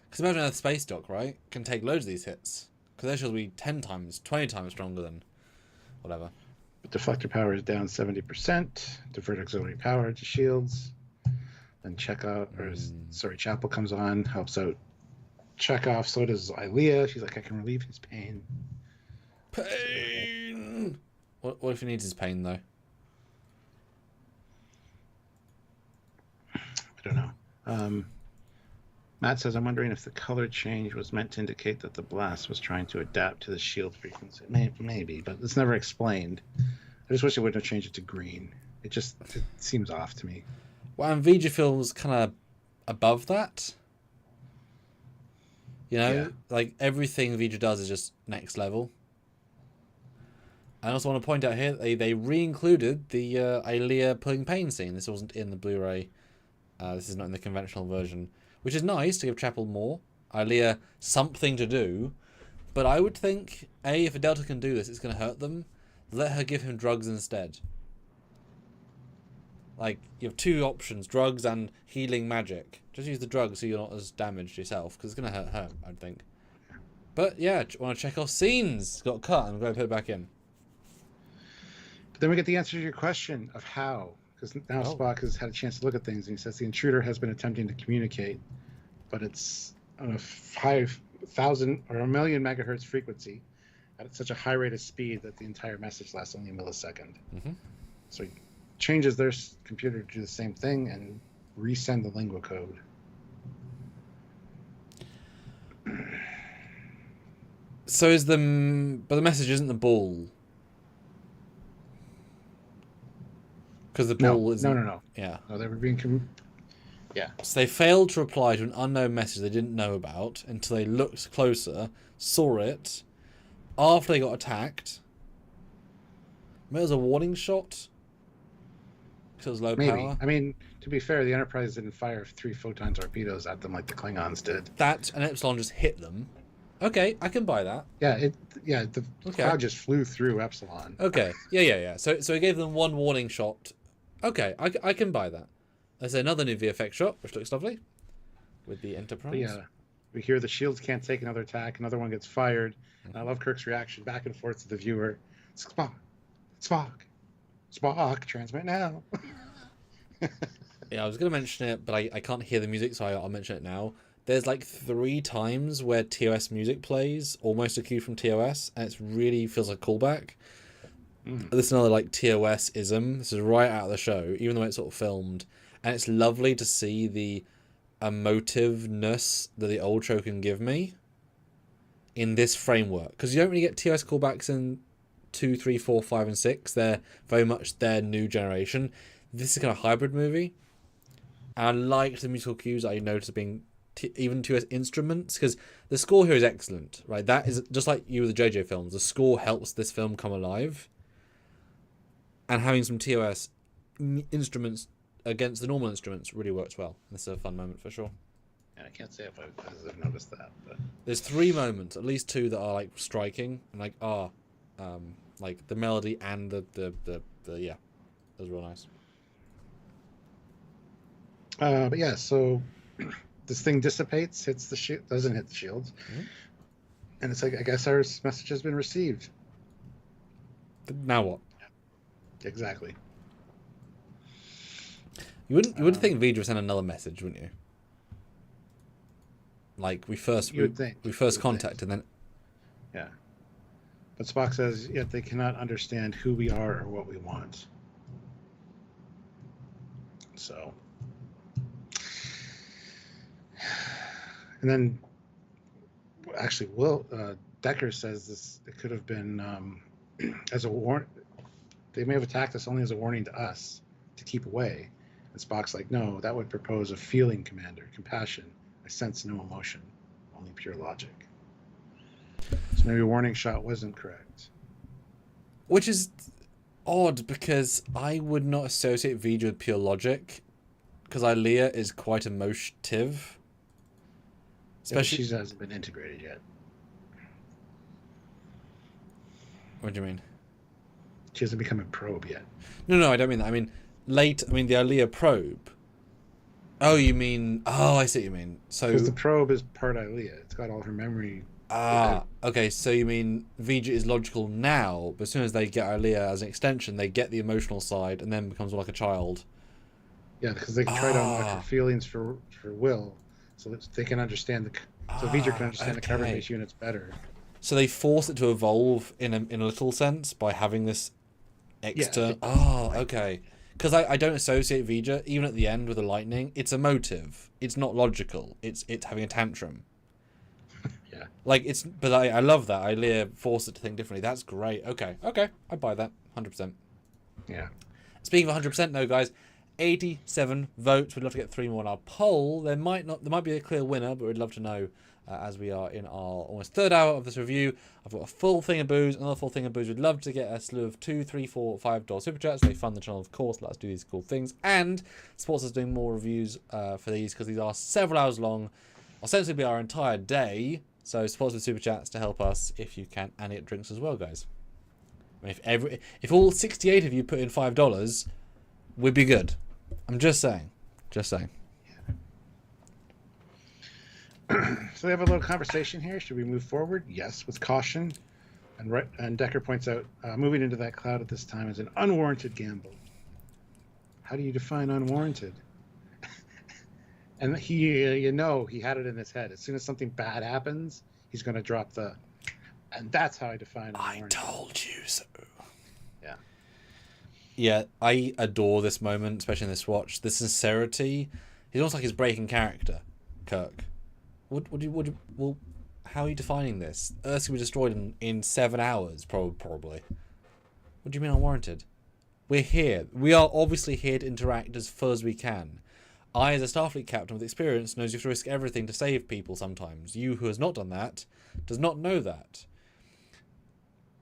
Because imagine a space dock, right? Can take loads of these hits. Because their shields will be 10 times, 20 times stronger than whatever. But deflector power is down 70%. Divert auxiliary power to shields. Then Chapel comes on, helps out Chekhov. So does Ilia. She's like, I can relieve his pain. Pain! What if he needs his pain, though? I don't know. Matt says, I'm wondering if the color change was meant to indicate that the blast was trying to adapt to the shield frequency. Maybe, but it's never explained. I just wish it wouldn't have changed it to green. It seems off to me. Well, and V'ger feels kind of above that. You know? Yeah. Like, everything V'ger does is just next level. I also want to point out here, they re-included the Ilia pulling pain scene. This wasn't in the Blu-ray. This is not in the conventional version. Which is nice to give Chapel more. Ilia something to do. But I would think, if a Delta can do this, it's going to hurt them. Let her give him drugs instead. Like, you have two options, drugs and healing magic. Just use the drugs so you're not as damaged yourself, because it's going to hurt her, I'd think. But, yeah, want to check off scenes. Got cut, and I'm going to put it back in. But then we get the answer to your question of how. Because now Spock has had a chance to look at things, and he says the intruder has been attempting to communicate, but it's on a 5,000 or a million megahertz frequency at such a high rate of speed that the entire message lasts only a millisecond. Mm-hmm. So he changes their computer to do the same thing and resend the lingua code. So but the message isn't the ball. Because the ball is no. Yeah. No, they were being. Yeah. So they failed to reply to an unknown message they didn't know about until they looked closer, saw it, after they got attacked. Maybe it was a warning shot. Because it was low power. I mean, to be fair, the Enterprise didn't fire 3 photon torpedoes at them like the Klingons did. That and Epsilon just hit them. Okay, I can buy that. Yeah, the cloud just flew through Epsilon. Okay, yeah. So he gave them one warning shot. Okay, I can buy that. There's another new VFX shot, which looks lovely, with the Enterprise. But yeah, we hear the shields can't take another attack. Another one gets fired. And I love Kirk's reaction back and forth to the viewer. Spock, transmit now. Yeah, I was going to mention it, but I can't hear the music, so I'll mention it now. There's like 3 times where TOS music plays, almost a cue from TOS, and it really feels like a callback. This is another like TOS-ism. This is right out of the show, even though it's sort of filmed. And it's lovely to see the emotiveness that the old show can give me in this framework. Because you don't really get TOS callbacks in 2, 3, 4, 5, and 6. They're very much their new generation. This is kind of a hybrid movie. And I liked the musical cues I noticed being even TOS instruments, because the score here is excellent, right? That is just like you with the JJ films. The score helps this film come alive, and having some TOS instruments against the normal instruments really works well. This is a fun moment for sure. And I can't say if I've noticed that, but there's 3 moments, at least 2 that are like striking and like like the melody and the yeah, that was real nice. But yeah, so this thing dissipates, hits the shield, doesn't hit the shields, and it's like, I guess our message has been received. Now what? Yeah. Exactly. You wouldn't think Vidra would send another message, wouldn't you? Like we first contacted, and then yeah. But Spock says, yet they cannot understand who we are or what we want. So, and then actually, Decker says this. It could have been as a warning. They may have attacked us only as a warning to us to keep away. And Spock's like, no, that would propose a feeling, Commander, compassion. I sense no emotion, only pure logic. So maybe a warning shot wasn't correct. Which is odd, because I would not associate Vidra with pure logic, because Ilia is quite emotive. Especially, she hasn't been integrated yet. What do you mean? She hasn't become a probe yet. No, I don't mean that. I mean the Ilia probe. Oh, you mean... Oh, I see what you mean. So because the probe is part Ilia. It's got all her memory. Okay, so you mean Vidra is logical now, but as soon as they get Ilia as an extension, they get the emotional side and then becomes more like a child. Yeah, because they can try to unlock her feelings for Will, so that they can understand so Vidra can understand the cover base units better. So they force it to evolve in a little sense by having this external... Yeah. Okay. Because I don't associate Vidra, even at the end with the lightning, it's emotive. It's not logical. It's having a tantrum. Yeah. Like, it's... But I love that. Ilia forced it to think differently. That's great. Okay. I buy that. 100%. Yeah. Speaking of 100% though, guys, 87 votes. We'd love to get 3 more on our poll. There might be a clear winner, but we'd love to know as we are in our almost 3rd hour of this review. I've got a full thing of booze, another full thing of booze. We'd love to get a slew of $2, $3, $4, $5 super chats. They fund the channel, of course. Let us do these cool things, and supports us doing more reviews for these, because these are several hours long, ostensibly our entire day. So support us with super chats to help us if you can, and get drinks as well, guys. I mean, if all 68 of you put in $5, we'd be good. I'm just saying. So we have a little conversation here. Should we move forward? Yes, with caution. And Decker points out, moving into that cloud at this time is an unwarranted gamble. How do you define unwarranted? And he had it in his head. As soon as something bad happens, he's going to drop the... And that's how I define unwarranted. I told you so. Yeah. Yeah, I adore this moment, especially in this watch. The sincerity. He's almost like his breaking character, Kirk. Well, how are you defining this? Earth's gonna be destroyed in 7 hours, probably. What do you mean unwarranted? We're here. We are obviously here to interact as far as we can. I, as a Starfleet captain with experience, knows you have to risk everything to save people sometimes. You, who has not done that, does not know that.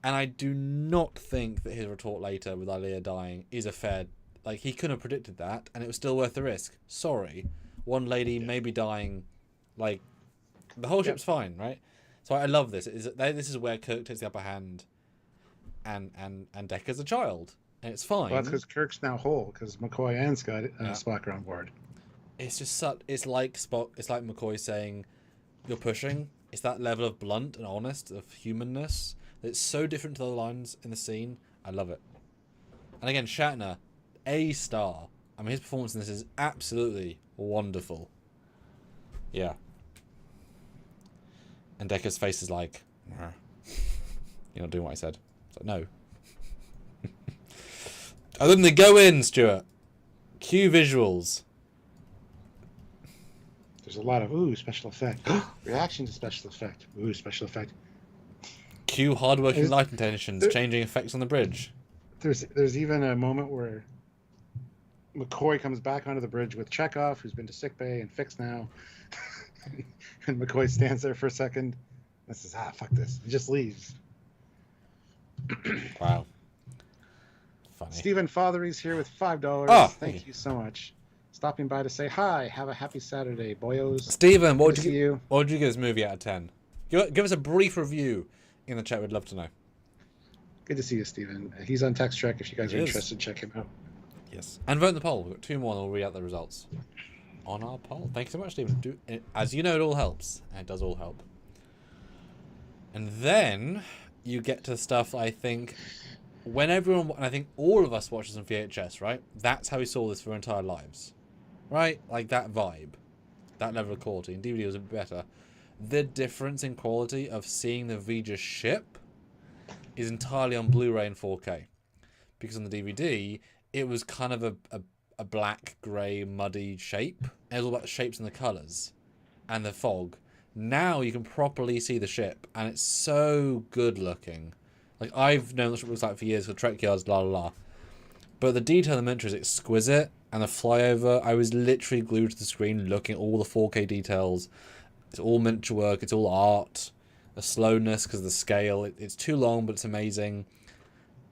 And I do not think that his retort later with Ilia dying is a fair... Like, he couldn't have predicted that, and it was still worth the risk. Sorry. One lady may be dying, like... The whole ship's fine, right? So I love this. This is where Kirk takes the upper hand, and Decker's a child, and it's fine. Well, that's because Kirk's now whole, because McCoy and Spock are on board. It's just it's like Spock. It's like McCoy saying, "You're pushing." It's that level of blunt and honest of humanness that's so different to the other lines in the scene. I love it. And again, Shatner, A star. I mean, his performance in this is absolutely wonderful. Yeah. And Decker's face is like, you're not doing what I said. It's like, no. Other than the go in, Stuart. Cue visuals. There's a lot of, special effect. Reaction to special effect. Special effect. Cue hardworking lighting technicians changing effects on the bridge. There's even a moment where McCoy comes back onto the bridge with Chekhov, who's been to sickbay and fixed now. And McCoy stands there for a second and says, fuck this. He just leaves. Wow. Funny. Stephen Fothery's here with $5. Oh, thank you so much. Stopping by to say hi. Have a happy Saturday, boyos. Stephen, what would you give this movie out of 10? Give us a brief review in the chat. We'd love to know. Good to see you, Stephen. He's on Text Trek. If you guys are interested, check him out. Yes. And vote in the poll. We've got 2 more and we'll read out the results on our poll. Thank you so much, Stephen. As you know, it all helps. And it does all help. And then you get to stuff, I think, when everyone, and I think all of us watched this on VHS, right? That's how we saw this for our entire lives. Right? Like that vibe. That level of quality. And DVD was a bit better. The difference in quality of seeing the Vija ship is entirely on Blu-ray and 4K. Because on the DVD, it was kind of a black, grey, muddy shape. It was all about the shapes and the colours. And the fog. Now you can properly see the ship. And it's so good looking. Like, I've known what the ship looks like for years for Trekyards, blah, blah, blah. But the detail in the miniature is exquisite. And the flyover, I was literally glued to the screen looking at all the 4K details. It's all miniature work. It's all art. The slowness because of the scale. It's too long, but it's amazing.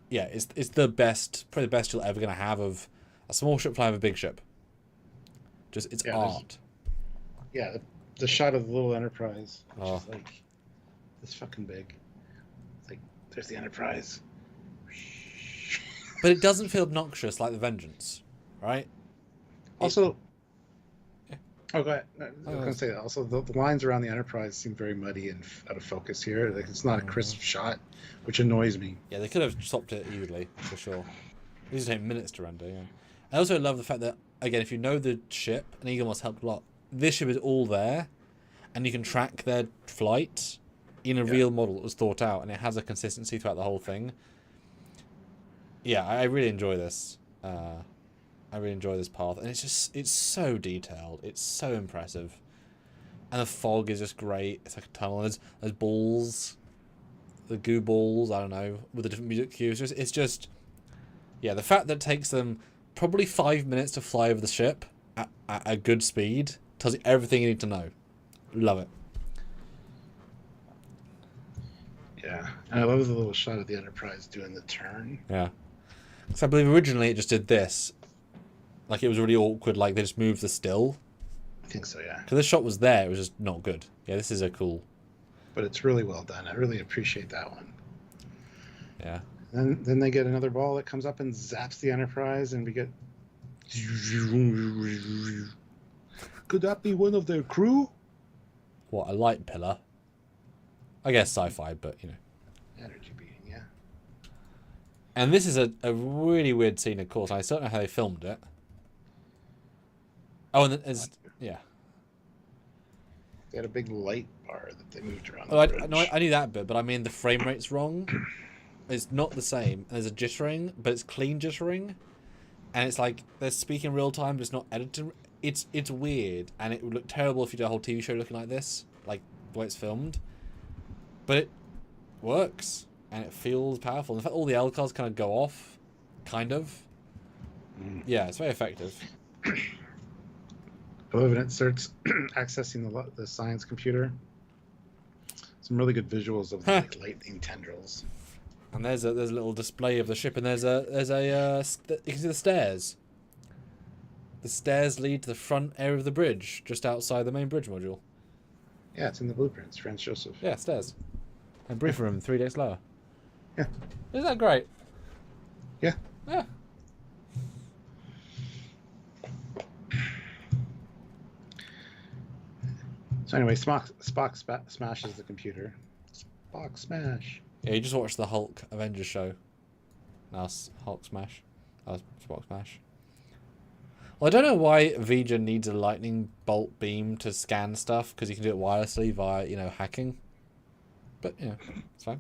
Yeah, it's the best, probably the best you're ever going to have of a small ship flying a big ship. Just, it's art. Yeah, the shot of the little Enterprise, which is like this fucking big. It's like, there's the Enterprise. But it doesn't feel obnoxious like the Vengeance, right? Also, oh, go ahead. I was going to say that. Also, the lines around the Enterprise seem very muddy and out of focus here. Like, it's not a crisp shot, which annoys me. Yeah, they could have stopped it easily, for sure. These take minutes to render, yeah. I also love the fact that, again, if you know the ship, and Eagle must help a lot, this ship is all there, and you can track their flight in a real model that was thought out, and it has a consistency throughout the whole thing. Yeah, I really enjoy this. I really enjoy this path, and it's so detailed. It's so impressive, and the fog is just great. It's like a tunnel. There's balls, the goo balls. I don't know, with the different music cues. It's just, yeah. The fact that it takes them probably 5 minutes to fly over the ship at a good speed tells you everything you need to know. Love it. Yeah, and I love the little shot of the Enterprise doing the turn. Yeah, so I believe originally it just did this. Like, it was really awkward, like they just moved the still. I think so, yeah. Because this shot was there, it was just not good. Yeah, this is a cool... But it's really well done. I really appreciate that one. Yeah. Then they get another ball that comes up and zaps the Enterprise, and we get... Could that be one of their crew? What, a light pillar? I guess sci-fi, but, you know. Energy beating, yeah. And this is a really weird scene, of course. I don't know how they filmed it. Oh, and there's... Yeah. They had a big light bar that they moved around Oh, the bridge. I knew that bit, but I mean the frame rate's wrong. It's not the same. There's a jittering, but it's clean jittering. And it's like, they're speaking real time, but it's not edited. It's weird, and it would look terrible if you did a whole TV show looking like this, like the way it's filmed. But it works, and it feels powerful. In fact, all the L cards kind of go off, kind of. Yeah, it's very effective. Below it starts accessing the science computer. Some really good visuals of the like, lightning tendrils. And there's a little display of the ship, and there's a you can see the stairs. The stairs lead to the front area of the bridge, just outside the main bridge module. Yeah, it's in the blueprints, Franz Joseph. Yeah, stairs. And brief room 3 days lower. Yeah. Isn't that great? Yeah. Yeah. So anyway, Spock smashes the computer. Spock smash. Yeah, you just watched the Hulk Avengers show. Now it's Hulk smash. Spock smash. Well, I don't know why Vija needs a lightning bolt beam to scan stuff, because you can do it wirelessly via, you know, hacking. But, yeah, it's fine.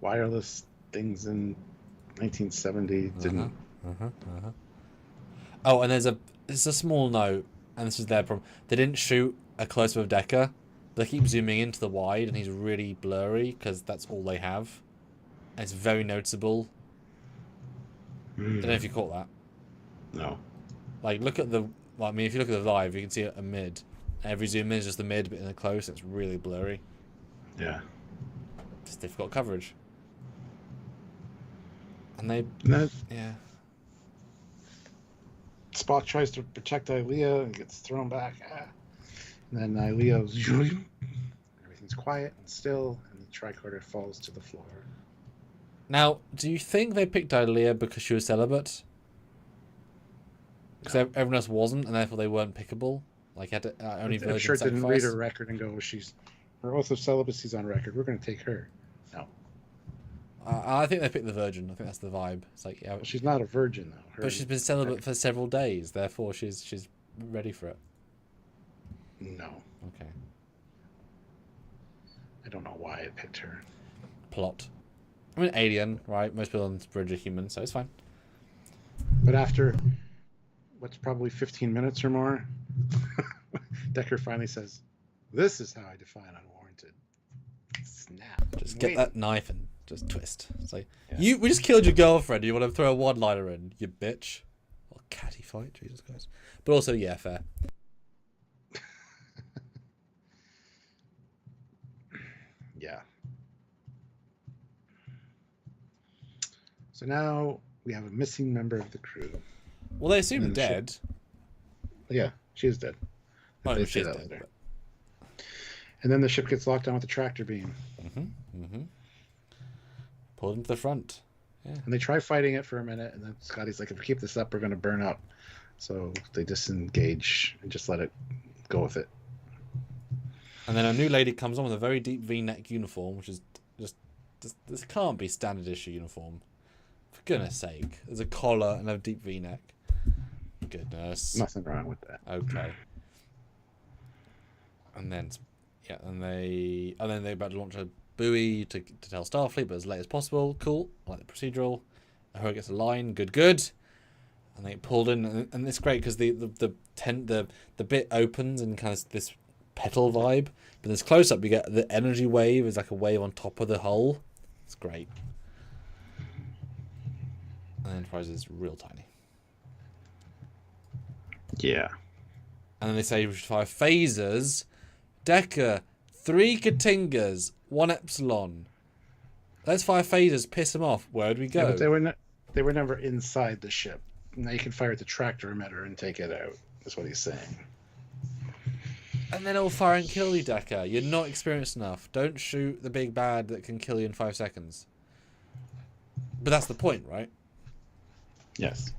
Wireless things in 1970 didn't... Oh, and it's a small note, and this is their problem. They didn't shoot a close-up of Decker. They keep zooming into the wide, and he's really blurry, because that's all they have. And it's very noticeable. I don't know if you caught that. No. Like, look at the Well, I mean, if you look at the live, you can see a mid. Every zoom in is just the mid, but in the close, it's really blurry. Yeah. It's difficult coverage. And they... Yeah. Spock tries to protect Ilia and gets thrown back. And then Ilia... Everything's quiet and still, and the tricorder falls to the floor. Now, do you think they picked Ilia because she was celibate? Because everyone else wasn't, and therefore they weren't pickable? Like, had to, only virgin sure sacrifice? Didn't read her record and go, her oath of celibacy's on record. We're going to take her. No. I think they picked the virgin. I think that's the vibe. It's like, yeah, well, she's not a virgin, though. But she's been celibate for several days, therefore she's ready for it. No. Okay. I don't know why it picked her. Plot. I mean, alien, right? Most people on this bridge are human, so it's fine. But after what's probably 15 minutes or more, Decker finally says, "This is how I define unwarranted." Snap. Just get that knife and just twist. It's like, we just killed your girlfriend. You want to throw a one-liner in, you bitch. What a catty fight, Jesus Christ. But also, yeah, fair. Yeah. So now we have a missing member of the crew. Well, they assume dead. Yeah, she is dead. Oh, no, she's dead. But... And then the ship gets locked down with the tractor beam. Pulled into the front. Yeah. And they try fighting it for a minute, and then Scotty's like, if we keep this up, we're going to burn up. So they disengage and just let it go with it. And then a new lady comes on with a very deep V-neck uniform, which is just this can't be standard issue uniform. For goodness sake. There's a collar and a deep V-neck. Goodness. Nothing wrong with that. Okay. And then, yeah, and they're about to launch a buoy to tell Starfleet, but as late as possible. Cool. I like the procedural. Her gets a line. Good. And they get pulled in, and it's great because the bit opens and kind of this petal vibe, but this close up you get the energy wave is like a wave on top of the hull. It's great. And Enterprise is real tiny. Yeah. And then they say we should fire phasers. Decker, 3 Katingas, 1 Epsilon. Let's fire phasers, piss them off. Where'd we go? Yeah, but they were never inside the ship. Now you can fire at the tractor emitter and take it out. That's what he's saying. And then it'll fire and kill you, Decker. You're not experienced enough. Don't shoot the big bad that can kill you in 5 seconds. But that's the point, right? Yes.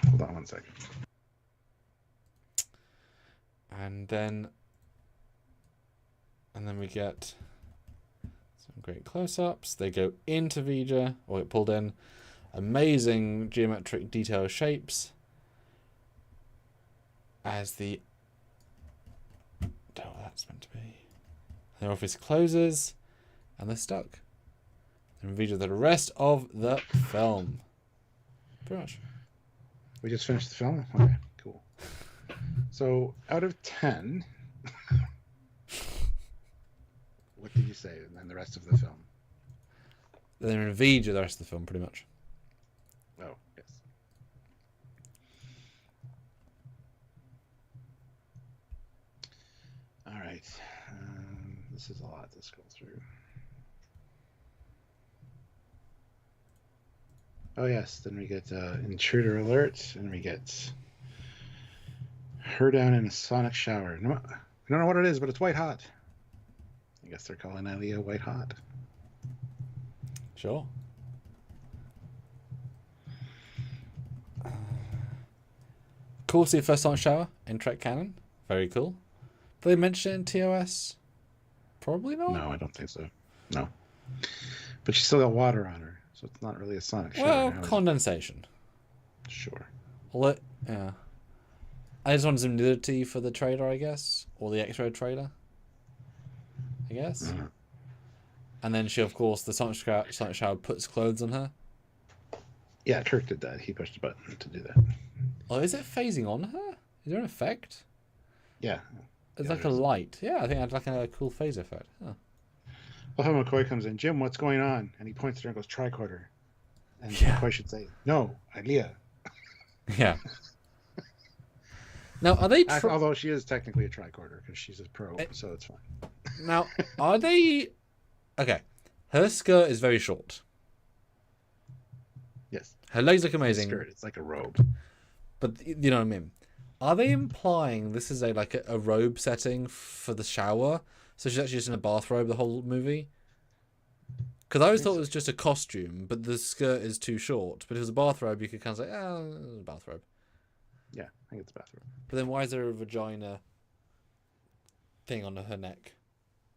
Hold on one second. And then we get some great close-ups. They go into Vija, or get pulled in. Amazing geometric detail shapes as the that's meant to be. Their office closes and they're stuck. And Vija the rest of the film. Pretty much. We just finished the film? Okay, cool. So out of 10, what did you say? And then the rest of the film? They're in Vija the rest of the film, pretty much. Oh, yes. All right. This is a lot to scroll through. Oh, yes. Then we get intruder alert, and we get her down in a sonic shower. No, I don't know what it is, but it's white hot. I guess they're calling Ilia white hot. Sure. Cool to see the first sonic shower in Trek canon. Very cool. Do they mention it in TOS? Probably not. No, I don't think so. No. But she's still got water on her, so it's not really a sonic shower. Well, condensation. Sure. Well, yeah. I just wanted some nudity for the trailer, I guess. Or the X-ray trailer. I guess. Mm-hmm. And then she, of course, the sonic shower puts clothes on her. Yeah, Kirk did that. He pushed a button to do that. Oh, is it phasing on her? Is there an effect? Yeah. It's like a light. Yeah, I think I'd like a cool phase effect. Huh. love how McCoy comes in. Jim, what's going on? And he points at her and goes, tricorder. And McCoy should say, no, Ilia. Yeah. Now, are they... Although she is technically a tricorder because she's a probe, so it's fine. Now, are they... Okay. Her skirt is very short. Yes. Her legs look amazing. Skirt, it's like a robe. But you know what I mean? Are they implying this is a robe setting for the shower? So she's actually just in a bathrobe the whole movie? Because I always thought it was just a costume, but the skirt is too short. But if it was a bathrobe, you could kind of say, oh, it was a bathrobe. Yeah, I think it's a bathrobe. But then why is there a vagina thing on her neck?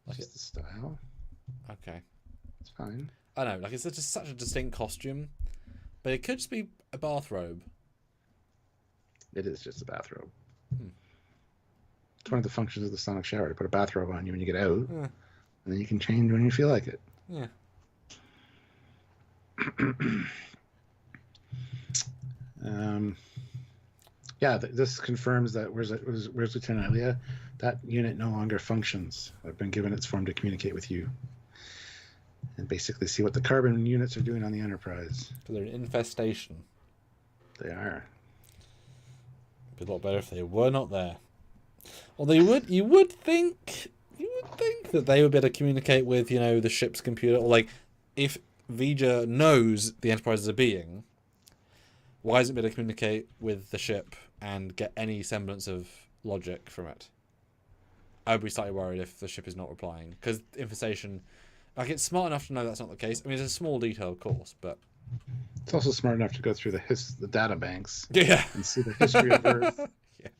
Like it's the style. Okay. It's fine. I know, like it's just such a distinct costume. But it could just be a bathrobe. It is just a bathrobe. It's one of the functions of the sonic shower to put a bathrobe on you when you get out, and then you can change when you feel like it. Yeah. This confirms that where's Lieutenant Ilia? That unit no longer functions. I've been given its form to communicate with you, and basically see what the carbon units are doing on the Enterprise. Because they're an infestation. They are. It'd be a lot better if they were not there. Although you would think that they would be able to communicate with, the ship's computer, or like if V'Ger knows the Enterprise is a being, why isn't it able to communicate with the ship and get any semblance of logic from it? I would be slightly worried if the ship is not replying, because infestation, it's smart enough to know that's not the case. I mean, it's a small detail, of course, but it's also smart enough to go through the data banks, and see the history of Earth,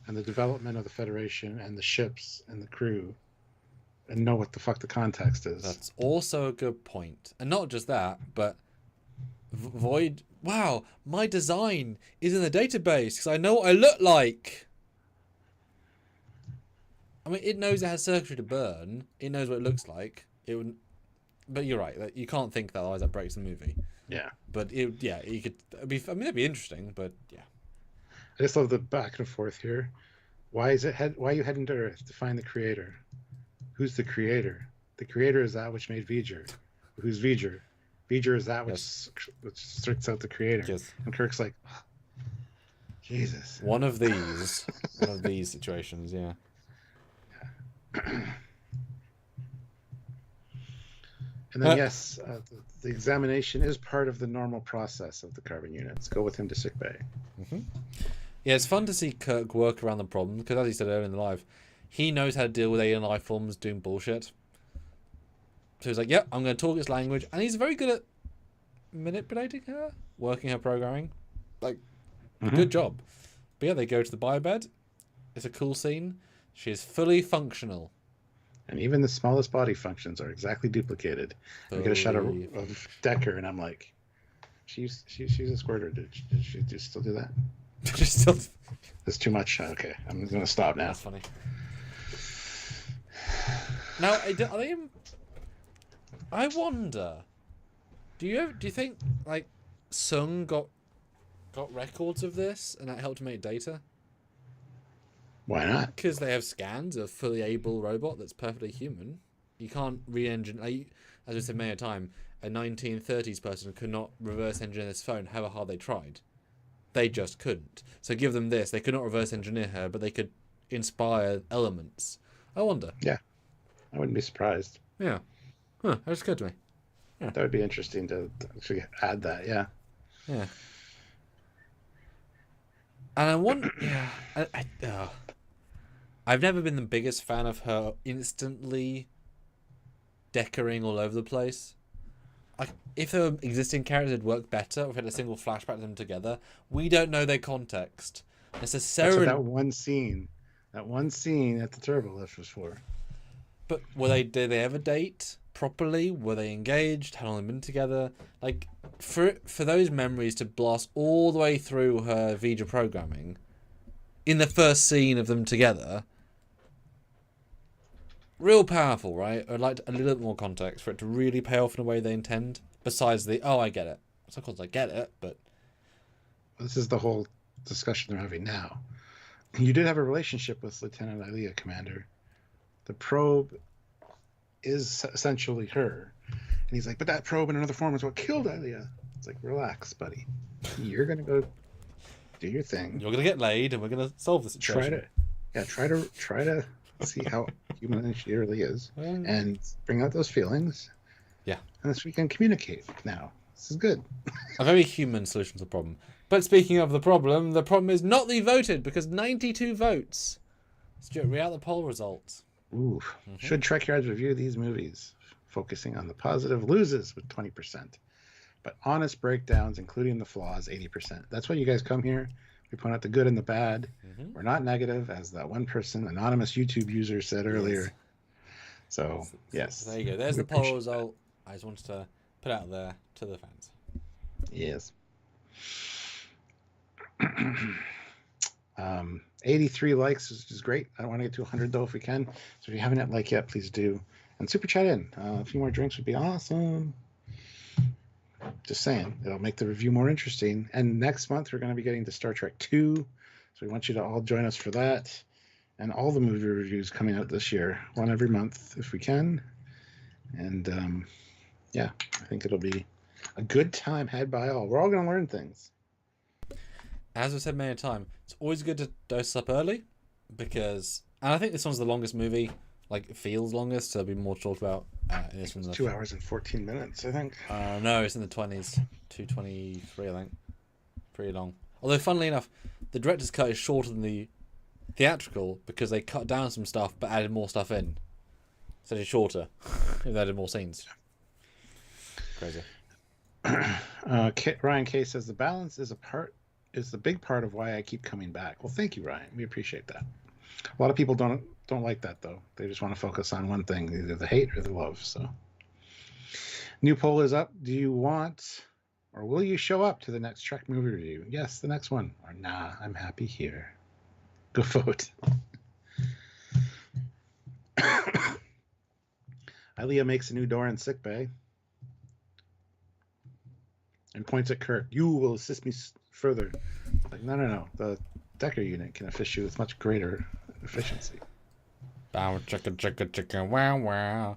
and the development of the Federation and the ships and the crew, and know what the fuck the context is. That's also a good point. And not just that, but Void... Wow, my design is in the database because I know what I look like. I mean, it knows it has circuitry to burn. It knows what it looks like. It would... But you're right. You can't think that, otherwise that breaks the movie. Yeah. But, you could... that'd be interesting, but yeah. I just love the back and forth here. Why are you heading to Earth? To find the creator. Who's the creator? The creator is that which made V'Ger. Who's V'Ger? V'Ger is that which strikes out the creator. Yes. And Kirk's like, oh, Jesus. One of these situations, yeah. And then, the examination is part of the normal process of the carbon units. Go with him to sickbay. Mm-hmm. Yeah, it's fun to see Kirk work around the problem, because as he said earlier in the live, he knows how to deal with alien life forms doing bullshit. So he's like, yep, I'm going to talk its language. And he's very good at manipulating her, working her programming. Good job. But yeah, they go to the biobed. It's a cool scene. She is fully functional. And even the smallest body functions are exactly duplicated. We get a shot of Decker, and I'm like, she's a squirter. Did she still do that? That's too much. Okay, I'm going to stop now. That's funny. Now, are they? I wonder. Do you think Sung got records of this and that helped to make data? Why not? Because they have scans of a fully able robot that's perfectly human. You can't re-engineer. As I said many a time, a 1930s person could not reverse engineer this phone, however hard they tried. They just couldn't. So give them this. They could not reverse engineer her, but they could inspire elements. I wonder. Yeah. I wouldn't be surprised. Yeah. Huh, that occurred to me. Yeah. That would be interesting to actually add that, yeah. Yeah. And I wonder... Yeah. I've never been the biggest fan of her instantly deckering all over the place. If there were existing characters, it'd work better. If we had a single flashback of them together. We don't know their context necessarily. That's what that one scene at the turbo lift was for. But did they ever date properly? Were they engaged? How long have they been together? For those memories to blast all the way through her V'Ger programming in the first scene of them together, real powerful, right? I'd like a little bit more context for it to really pay off in a way they intend. Besides I get it. So of course I get it, but this is the whole discussion they're having now. You did have a relationship with Lieutenant Ilia, Commander. The probe is essentially her. And he's like, but that probe in another form is what killed Ilia. It's like, relax, buddy. You're gonna go do your thing. You're gonna get laid, and we're gonna solve the situation. Try to see how human she really is, and bring out those feelings. Yeah, and so we can communicate now. This is good. A very human solution to the problem. But speaking of the problem is not that you voted, because 92 votes. Stuart, read out the poll results. Ooh. Should Trekyards review these movies? Focusing on the positive loses with 20%. But honest breakdowns, including the flaws, 80%. That's why you guys come here. We point out the good and the bad. We're not negative, as that one person, anonymous YouTube user, said earlier. Yes. So, yes. There you go. There's the poll result. I just wanted to put out there to the fans. Yes. 83 likes is great. I don't want to get to 100 though if we can. So if you haven't hit like yet, please do. And super chat in. A few more drinks would be awesome. Just saying, it'll make the review more interesting. And next month we're going to be getting to Star Trek 2, so we want you to all join us for that. And all the movie reviews coming out this year, one every month if we can. And yeah, I think it'll be a good time had by all. We're all going to learn things. As I've said many times, it's always good to dose up early, because, and I think this one's the longest movie. Like, it feels longest, so there'll be more to talk about in this one. 2 hours and 14 minutes, I think. No, it's in the 20s. 2:23, I think. Pretty long. Although, funnily enough, the director's cut is shorter than the theatrical, because they cut down some stuff but added more stuff in. So it's shorter. They added more scenes. Crazy. Ryan K says the balance is the big part of why I keep coming back. Well, thank you, Ryan. We appreciate that. A lot of people don't like that, though. They just want to focus on one thing, either the hate or the love. So, new poll is up. Do you want, or will you show up to the next Trek movie review? Yes, the next one. Or nah, I'm happy here. Go vote. Ilia makes a new door in sickbay and points at Kirk. You will assist me further. Like, no. The Decker unit can assist you with much greater efficiency. Bow, chicka, wow.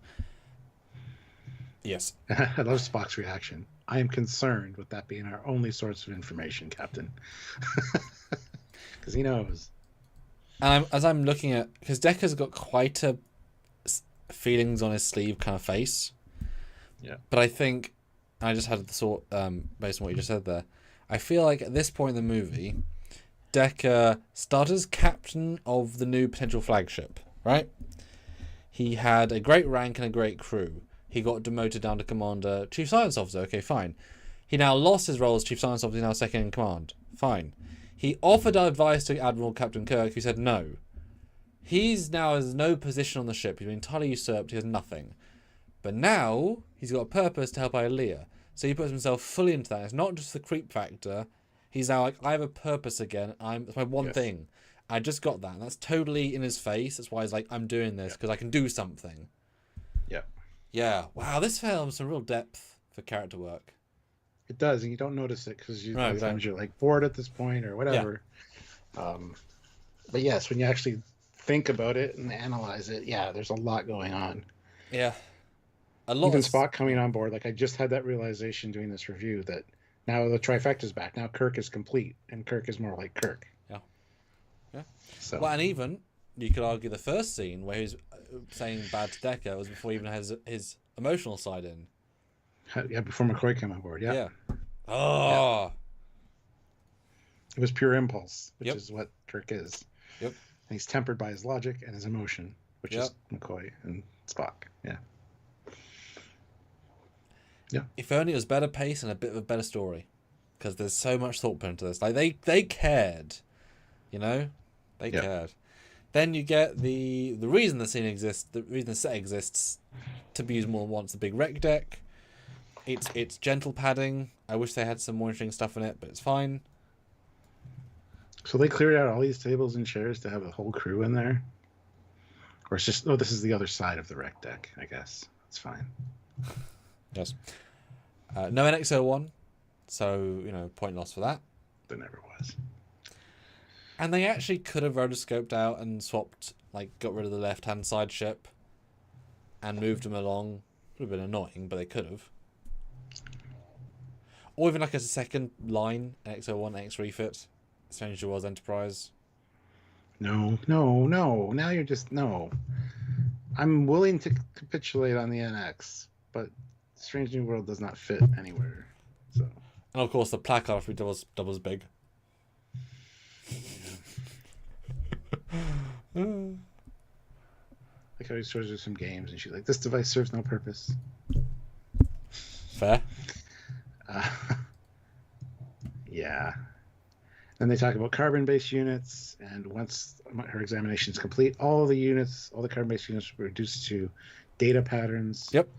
Yes. I love Spock's reaction. I am concerned with that being our only source of information, Captain. Because he knows. And as I'm looking at, because Decker's got quite a feelings on his sleeve kind of face. Yeah. But I think, I just had the thought, based on what you just said there, I feel like at this point in the movie, Decker started as captain of the new potential flagship, right? He had a great rank and a great crew. He got demoted down to commander, chief science officer. Okay, fine. He now lost his role as chief science officer. He's now second in command. Fine. He offered advice to Admiral Captain Kirk, who said no. He's now has no position on the ship. He's been entirely usurped. He has nothing. But now he's got a purpose to help Ilia. So he puts himself fully into that. It's not just the creep factor. He's now like, I have a purpose again. It's my one thing. I just got that. And that's totally in his face. That's why he's like, I'm doing this because I can do something. Yeah. Yeah. Wow, this film has some real depth for character work. It does, and you don't notice it because sometimes you're like bored at this point or whatever. Yeah. But yes, when you actually think about it and analyze it, yeah, there's a lot going on. Yeah. Even Spock coming on board, like I just had that realization doing this review that now the trifecta's back. Now Kirk is complete, and Kirk is more like Kirk. Yeah. Yeah. So. Well, and even you could argue the first scene where he's saying bad to Decker was before he even has his emotional side in. Yeah, before McCoy came on board. Yeah. Yeah. Oh. Yeah. It was pure impulse, which is what Kirk is. Yep. And he's tempered by his logic and his emotion, which is McCoy and Spock. Yeah. Yeah. If only it was better pace and a bit of a better story, because there's so much thought put into this. Like they cared, you know, they cared. Then you get the reason the scene exists, the reason the set exists, to be used more than once. The big rec deck. It's gentle padding. I wish they had some more interesting stuff in it, but it's fine. So they cleared out all these tables and chairs to have a whole crew in there, or it's just this is the other side of the rec deck. I guess it's fine. Yes. No NX-01, so, point lost for that. There never was. And they actually could have rotoscoped out and swapped, got rid of the left-hand side ship and moved them along. Would have been annoying, but they could have. Or even like as a second line, X01, X refit, Strange New Worlds Enterprise. No. Now you're just no. I'm willing to capitulate on the NX, but Strange New World does not fit anywhere. So. And of course, the placard will be doubles big. Like how he shows her some games, and she's like, "This device serves no purpose." Fair. Yeah. Then they talk about carbon-based units, and once her examination is complete, all the carbon-based units were reduced to data patterns. Yep.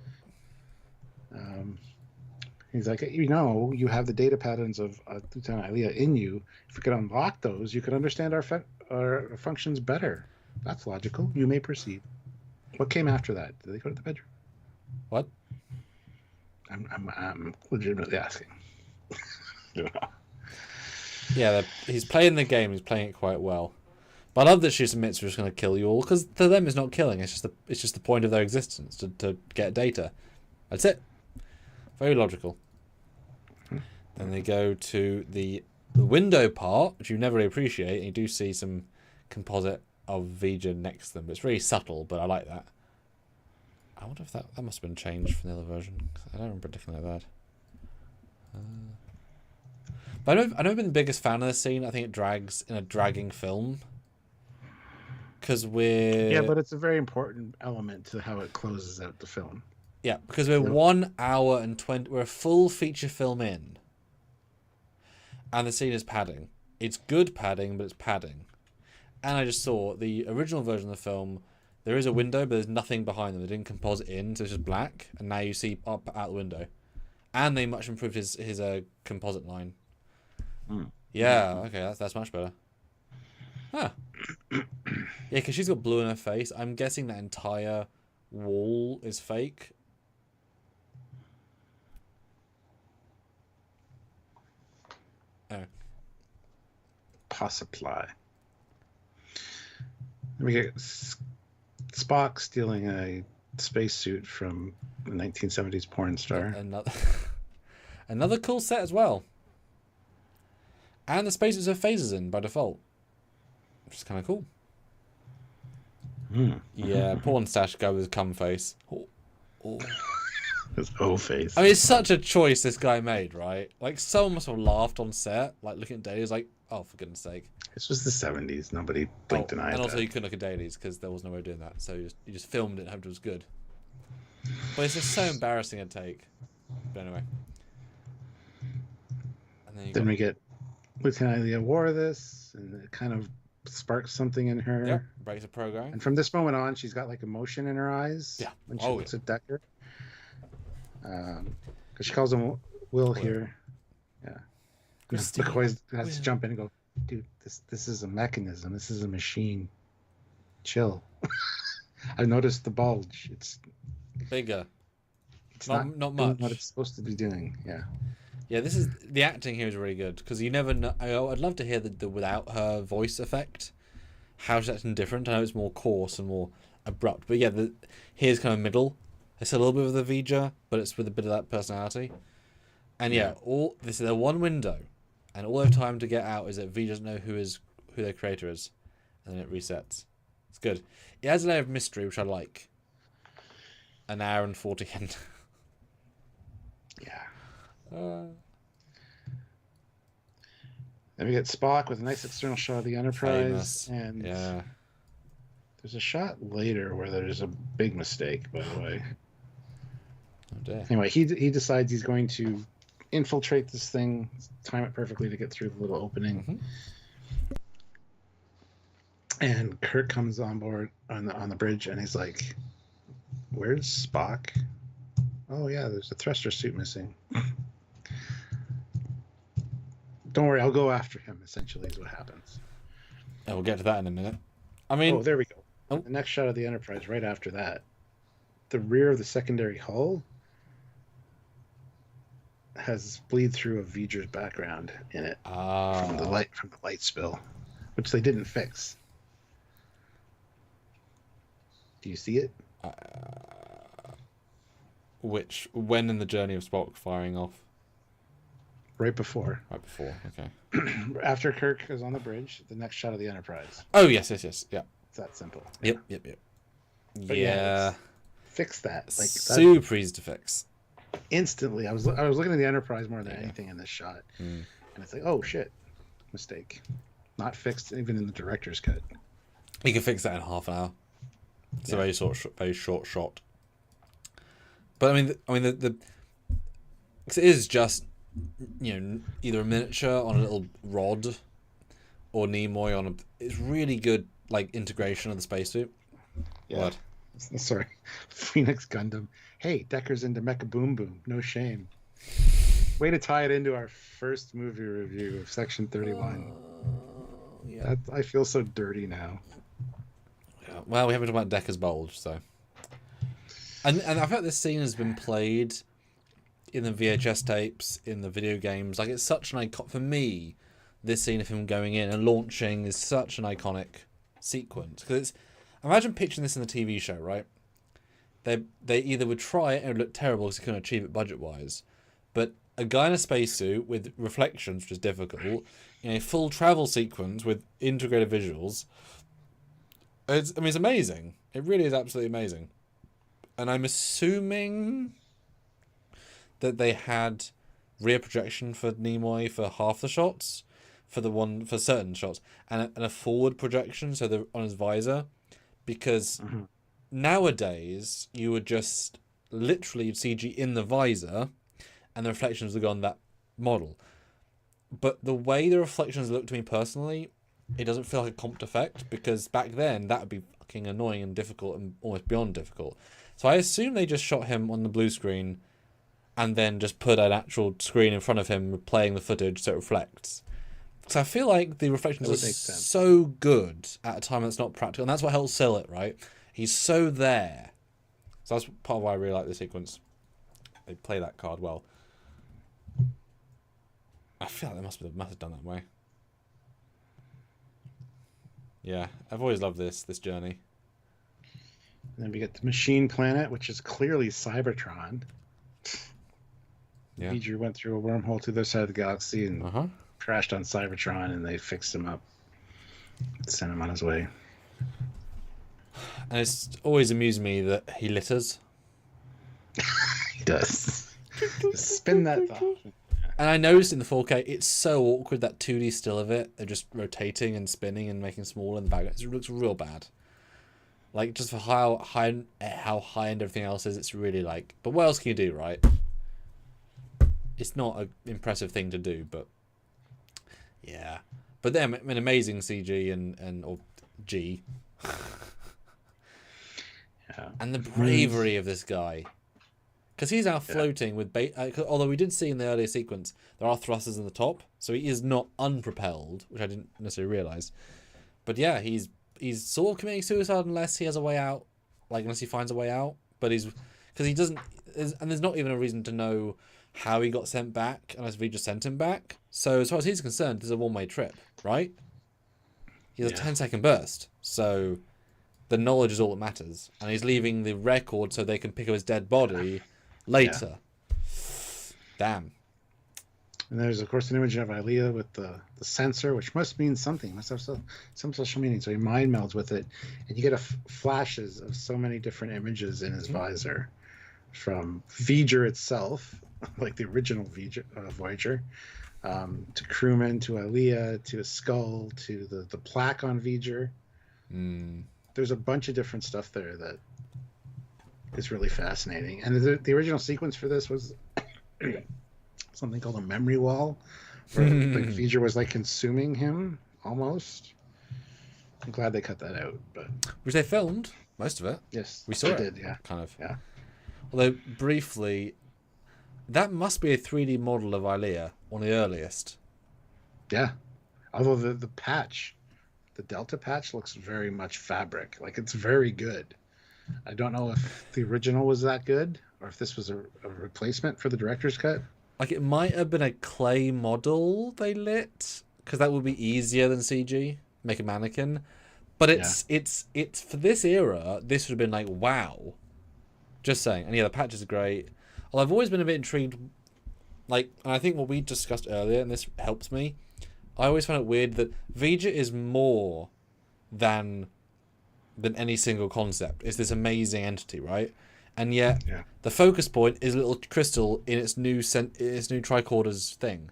He's like, you have the data patterns of Lieutenant Ilia in you. If we could unlock those, you could understand our functions better. That's logical. You may proceed. What came after that? Did they go to the bedroom? What? I'm legitimately asking. Yeah, he's playing the game. He's playing it quite well. But I love that she admits we're just going to kill you all, because to them it's not killing. It's just the point of their existence to get data. That's it. Very logical. Then they go to the window part, which you never really appreciate, and you do see some composite of Vija next to them. It's really subtle, but I like that. I wonder if that must have been changed from the other version. I don't remember anything like that. But I've never been the biggest fan of this scene. I think it drags in a dragging film. Because Yeah, but it's a very important element to how it closes out the film. Yeah, because we're 1 hour and 20... We're a full feature film in. And the scene is padding. It's good padding, but it's padding. And I just saw the original version of the film, there is a window, but there's nothing behind them. They didn't composite in, so it's just black. And now you see up out the window. And they much improved his composite line. Yeah, okay, that's much better. Huh. Yeah, because she's got blue in her face. I'm guessing that entire wall is fake. Oh. Possibly. We get Spock stealing a spacesuit from the 1970s porn star. Another cool set as well. And the spacesuits have phasers in by default. Which is kind of cool. Yeah, porn stash guy with cum face. His O face. I mean, it's such a choice this guy made, right? Like, someone must have laughed on set, like, looking at dailies, like, oh, for goodness sake. This was the 70s. Nobody blinked an eye. And also, you couldn't look at dailies because there was no way of doing that. So you just filmed it and hoped it was good. But it's just so embarrassing a take. But anyway. And then we get Lieutenant Ilia wore this, and it kind of sparks something in her. Yep, breaks a program. And from this moment on, she's got like emotion in her eyes. Yeah. When she looks at Decker. Because she calls him Will here. Yeah. McCoy has to jump in and go, dude, this is a mechanism. This is a machine. Chill. I've noticed the bulge. It's bigger. It's not much. What it's supposed to be doing. Yeah. Yeah, the acting here is really good because you never know. I'd love to hear the without her voice effect. How she's acting different. I know it's more coarse and more abrupt, but yeah, here's kind of middle. It's a little bit of the Vija, but it's with a bit of that personality. And yeah, this is their one window, and all they have time to get out is that V doesn't know who their creator is, and then it resets. It's good. It has a layer of mystery, which I like. An hour and 40 in. Yeah. Then we get Spock with a nice external shot of the Enterprise. And there's a shot later where there's a big mistake, by the way. Oh dear. Anyway, he decides he's going to infiltrate this thing, time it perfectly to get through the little opening. Mm-hmm. And Kirk comes on board on the bridge, and he's like, "Where's Spock?" Oh yeah, there's a thruster suit missing. Don't worry, I'll go after him. Essentially, is what happens. And we'll get to that in a minute. I mean, there we go. Oh. The next shot of the Enterprise, right after that, the rear of the secondary hull has bleed through of V'ger's background in it from the light spill, which they didn't fix. Do you see it? When in the journey of Spock firing off? Right before. Right before, okay. After Kirk is on the bridge, the next shot of the Enterprise. Oh, yes, yeah. It's that simple. Yep. But yeah, fix that. Like super easy to fix. Instantly, I was looking at the Enterprise more than anything in this shot, and it's like, oh shit, mistake, not fixed even in the director's cut. You can fix that in half an hour. It's a very short shot. But I mean, it is just, you know, either a miniature on a little rod, or Nimoy on a. It's really good, like, integration of the spacesuit. Yeah. What? Sorry, Phoenix Gundam. Hey, Decker's into Mecha Boom Boom. No shame. Way to tie it into our first movie review of Section 31. Yeah. I feel so dirty now. Yeah. Well, we haven't talked about Decker's bulge, so. And I feel like this scene has been played in the VHS tapes, in the video games. Like, it's such an icon for me. This scene of him going in and launching is such an iconic sequence, because it's. Imagine picturing this in the TV show, right? They either would try it and it would look terrible because they couldn't achieve it budget-wise, but a guy in a spacesuit with reflections, which is difficult, in a full travel sequence with integrated visuals. It's amazing. It really is absolutely amazing. And I'm assuming that they had rear projection for Nimoy for half the shots, for certain shots, and a forward projection, so they're on his visor, because nowadays you would just literally CG in the visor, and the reflections would go on that model. But the way the reflections look to me personally, it doesn't feel like a comped effect, because back then that would be fucking annoying and difficult and almost beyond difficult. So I assume they just shot him on the blue screen and then just put an actual screen in front of him playing the footage so it reflects. So I feel like the reflections are so good at a time that's not practical, and that's what helps sell it, right? He's so there. So that's part of why I really like the sequence. They play that card well. I feel like they must have done that way. Yeah, I've always loved this journey. And then we get the machine planet, which is clearly Cybertron. Yeah. V'ger went through a wormhole to the other side of the galaxy and crashed on Cybertron, and they fixed him up, sent him on his way. And it's always amused me that he litters. He does. Just spin that thought. And I noticed in the 4K, it's so awkward, that 2D still of it. They're just rotating and spinning and making smaller in the background. It looks real bad. Like, just for how high-end everything else is, it's really like... But what else can you do, right? It's not an impressive thing to do, but... Yeah. But then, I mean, amazing CG or G. Yeah. And the bravery of this guy. Because he's out floating with although we did see in the earlier sequence, there are thrusters in the top, so he is not unpropelled, which I didn't necessarily realise. But yeah, he's sort of committing suicide unless he has a way out, like unless he finds a way out. But because he doesn't, and there's not even a reason to know how he got sent back unless we just sent him back. So as far as he's concerned, there's a one-way trip, right? He has a 10-second burst, so the knowledge is all that matters, and he's leaving the record so they can pick up his dead body later. Damn. And there's, of course, an image of Ilia with the sensor, which must mean something. Must have some special meaning. So he mind melds with it, and you get flashes of so many different images in his visor, from V'ger itself, like the original Voyager, to crewman, to Ilia, to a skull, to the plaque on V'ger. There's a bunch of different stuff there that is really fascinating. And the original sequence for this was something called a memory wall, where like V'ger was like consuming him almost. I'm glad they cut that out, but which they filmed most of it. Yes, we saw it. Did, yeah, kind of. Yeah. Although briefly, that must be a 3D model of Ilia, one of the earliest. Yeah, although the patch, the Delta patch, looks very much fabric. Like, it's very good. I don't know if the original was that good, or if this was a replacement for the director's cut. Like, it might have been a clay model they lit, because that would be easier than CG, make a mannequin. But it's for this era, this would have been like, wow, Just saying. And yeah, the patches are great. Well, I've always been a bit intrigued, like, and I think what we discussed earlier, and this helps me, I always found it weird that Vija is more than any single concept. It's this amazing entity, right? And yet, the focus point is a little crystal in its new tricorders thing.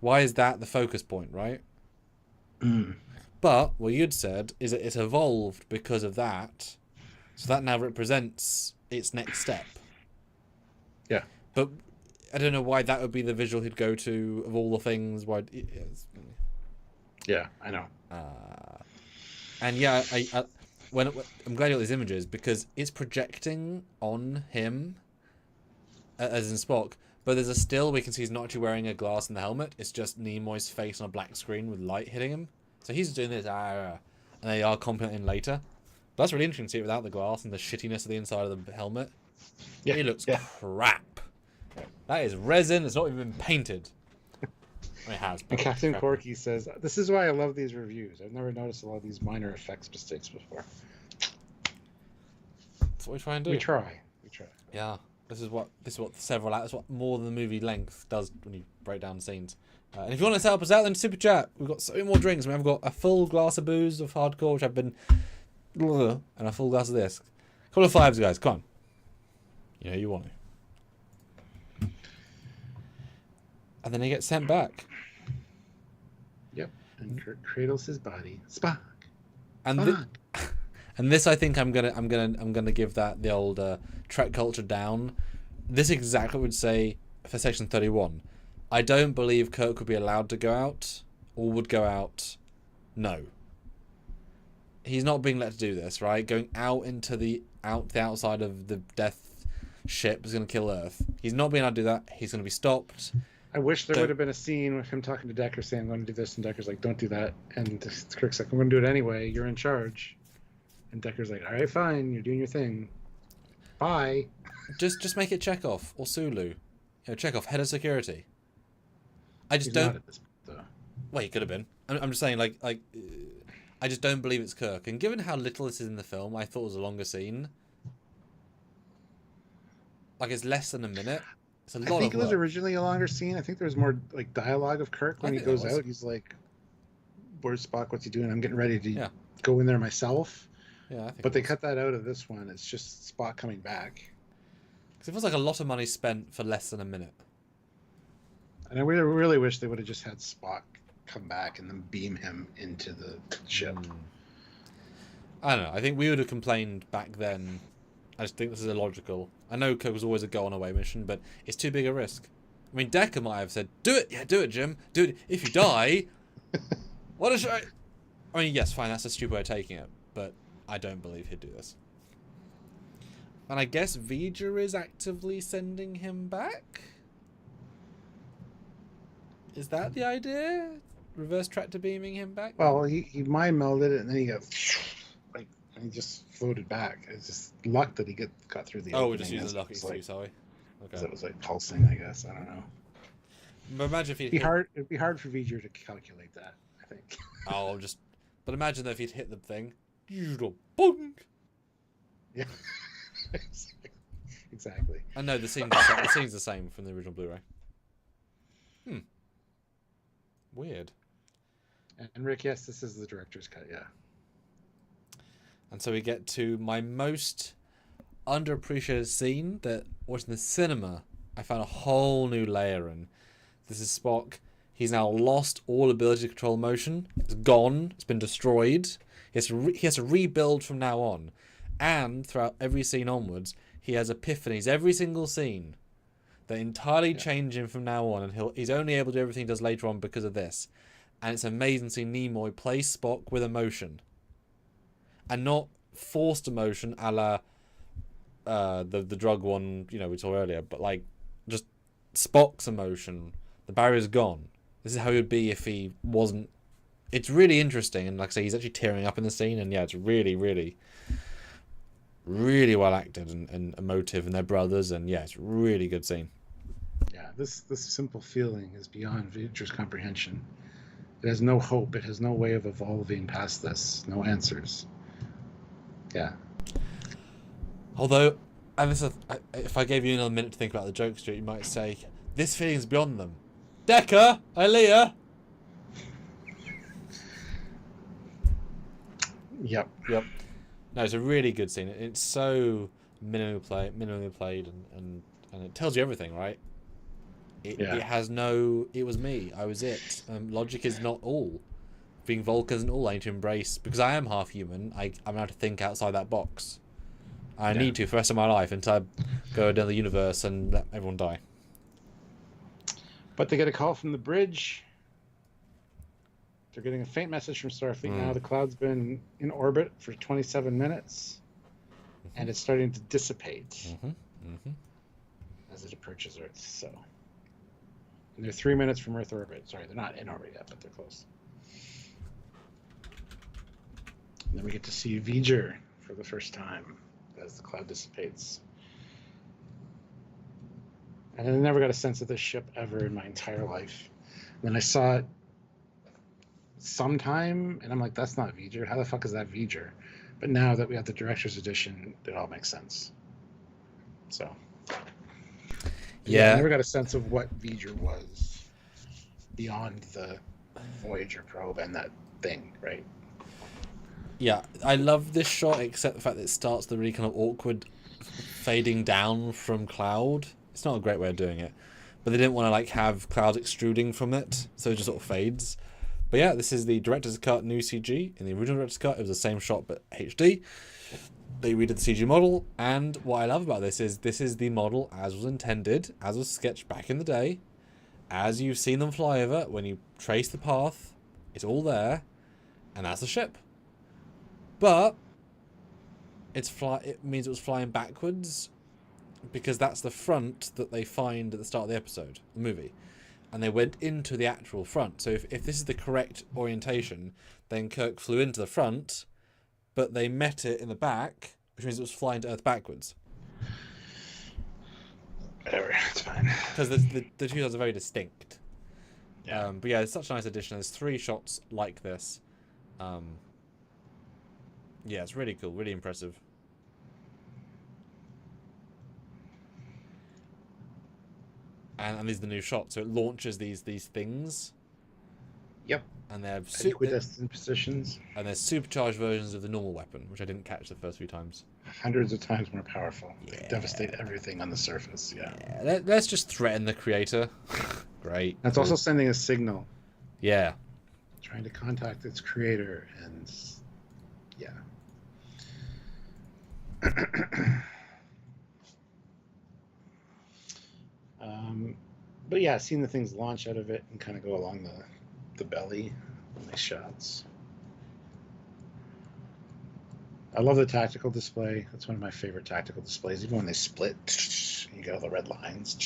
Why is that the focus point, right? But what you'd said is that it's evolved because of that, so that now represents its next step. Yeah. But I don't know why that would be the visual he'd go to of all the things. Why? Yeah, I know. And yeah, I'm glad you got these images because it's projecting on him, as in Spock. But there's a still we can see he's not actually wearing a glass in the helmet. It's just Nimoy's face on a black screen with light hitting him. So he's doing this, and they are complimenting later. But that's really interesting to see it without the glass and the shittiness of the inside of the helmet. Yeah, it looks crap. That is resin. It's not even been painted. It has. And Captain Corky says, "This is why I love these reviews. I've never noticed a lot of these minor effects mistakes before." That's what we try and do. We try. Yeah. This is what several hours, what more than the movie length does when you break down scenes. And if you want to help us out, then super chat. We've got so many more drinks. I've got a full glass of booze of hardcore, which I've been, and a full glass of this. Couple of fives, guys. Come on. You know you want to. And then he gets sent back. Yep. And Kirk cradles his body. Spock. And and this, I think, I'm gonna give that the old Trek culture down. This exactly would say for section 31. I don't believe Kirk would be allowed to go out, or would go out. No. He's not being let to do this, right? Going out into the outside of the death ship is going to kill Earth. He's not being able to do that. He's going to be stopped. I wish there would have been a scene with him talking to Decker saying, "I'm going to do this," and Decker's like, "Don't do that." And Kirk's like, "I'm going to do it anyway. You're in charge." And Decker's like, "All right, fine. You're doing your thing. Bye." Just make it Chekhov or Sulu. You know, Chekhov, head of security. I just He's don't. not at this point, though. Well, he could have been. I'm just saying, like, I just don't believe it's Kirk. And given how little this is in the film, I thought it was a longer scene. Like, it's less than a minute. It's a lot of I think it was work. originally a longer scene. I think there was more like dialogue of Kirk when he goes out. He's like, "Where's Spock? What's he doing? I'm getting ready to go in there myself." Yeah, I think. But they cut that out of this one. It's just Spock coming back. Because it feels like a lot of money spent for less than a minute. And I really wish they would have just had Spock come back and then beam him into the ship. I don't know. I think we would have complained back then. I just think this is illogical. I know Kirk was always a go-on-away mission, but it's too big a risk. I mean, Decker might have said, "Do it, yeah, do it, Jim. Do it. If you die, what a shame." I mean, yes, fine, that's a stupid way of taking it, but I don't believe he'd do this. And I guess Vija is actively sending him back? Is that the idea? Reverse tractor beaming him back? Well, he mind melded it, and then he got like, and he just floated back. It's just luck that he got through the. Oh, we're just using luck excuse, are we? Okay. It was like pulsing, I guess. I don't know. But imagine if he'd It'd be hard for Vija to calculate that, I think. But imagine if he'd hit the thing. Boom. Yeah. Exactly. I know the scene's the same from the original Blu-ray. Weird. And Rick, yes, this is the director's cut, yeah. And so we get to my most underappreciated scene that watching the cinema I found a whole new layer in. This is Spock. He's now lost all ability to control motion. It's gone. It's been destroyed. He has to rebuild from now on. And throughout every scene onwards, he has epiphanies. Every single scene that entirely change him from now on, and he's only able to do everything he does later on because of this. And it's amazing to see Nimoy play Spock with emotion, and not forced emotion, a la the drug one we saw earlier, but like just Spock's emotion. The barrier's gone. This is how he would be if he wasn't. It's really interesting, and like I say, he's actually tearing up in the scene, and yeah, it's really, really, really well acted and emotive, and they're brothers, and yeah, it's a really good scene. Yeah, this simple feeling is beyond Vija's comprehension. It has no hope. It has no way of evolving past this. No answers. Yeah. Although And this is, if I gave you another minute to think about the jokes, you might say, this feeling's beyond them. Decker, Ilia. Yep. No, it's a really good scene. It's so minimally played, and it tells you everything, right? It has no. It was me. I was it. Logic is not all. Being Vulcan isn't all. I need to embrace, because I am half human. I'm allowed to think outside that box. I need to for the rest of my life until I go to another universe and let everyone die. But they get a call from the bridge. They're getting a faint message from Starfleet now. The cloud's been in orbit for 27 minutes, and it's starting to dissipate as it approaches Earth. So, and they're 3 minutes from Earth orbit. Sorry, they're not in orbit yet, but they're close. And then we get to see V'ger for the first time as the cloud dissipates. And I never got a sense of this ship ever in my entire life. And then I saw it sometime, and I'm like, that's not V'ger. How the fuck is that V'ger? But now that we have the director's edition, it all makes sense. So, I never got a sense of what V'ger was beyond the Voyager probe and that thing, right? Yeah, I love this shot, except the fact that it starts the really kind of awkward fading down from cloud. It's not a great way of doing it, but they didn't want to like have clouds extruding from it, so it just sort of fades. But yeah, this is the director's cut new CG. In the original director's cut, it was the same shot but HD. They redid the CG model, and what I love about this is the model as was intended, as was sketched back in the day, as you've seen them fly over. When you trace the path, it's all there, and that's the ship. But it means it was flying backwards, because that's the front that they find at the start of the episode, the movie. And they went into the actual front. So if this is the correct orientation, then Kirk flew into the front, but they met it in the back, which means it was flying to Earth backwards. Whatever, it's fine. Because the two sides are very distinct. Yeah. But yeah, it's such a nice addition. There's 3 shots like this. Yeah, it's really cool, really impressive. And these are the new shots, so it launches these things. Yep. And they're equidistant positions. And they're supercharged versions of the normal weapon, which I didn't catch the first few times. Hundreds of times more powerful. They devastate everything on the surface. Yeah. Let's just threaten the creator. Great. That's also sending a signal. Yeah. Trying to contact its creator, and yeah. But yeah, seeing the things launch out of it and kind of go along the belly, nice shots. I love the tactical display. That's one of my favorite tactical displays. Even when they split, you get all the red lines.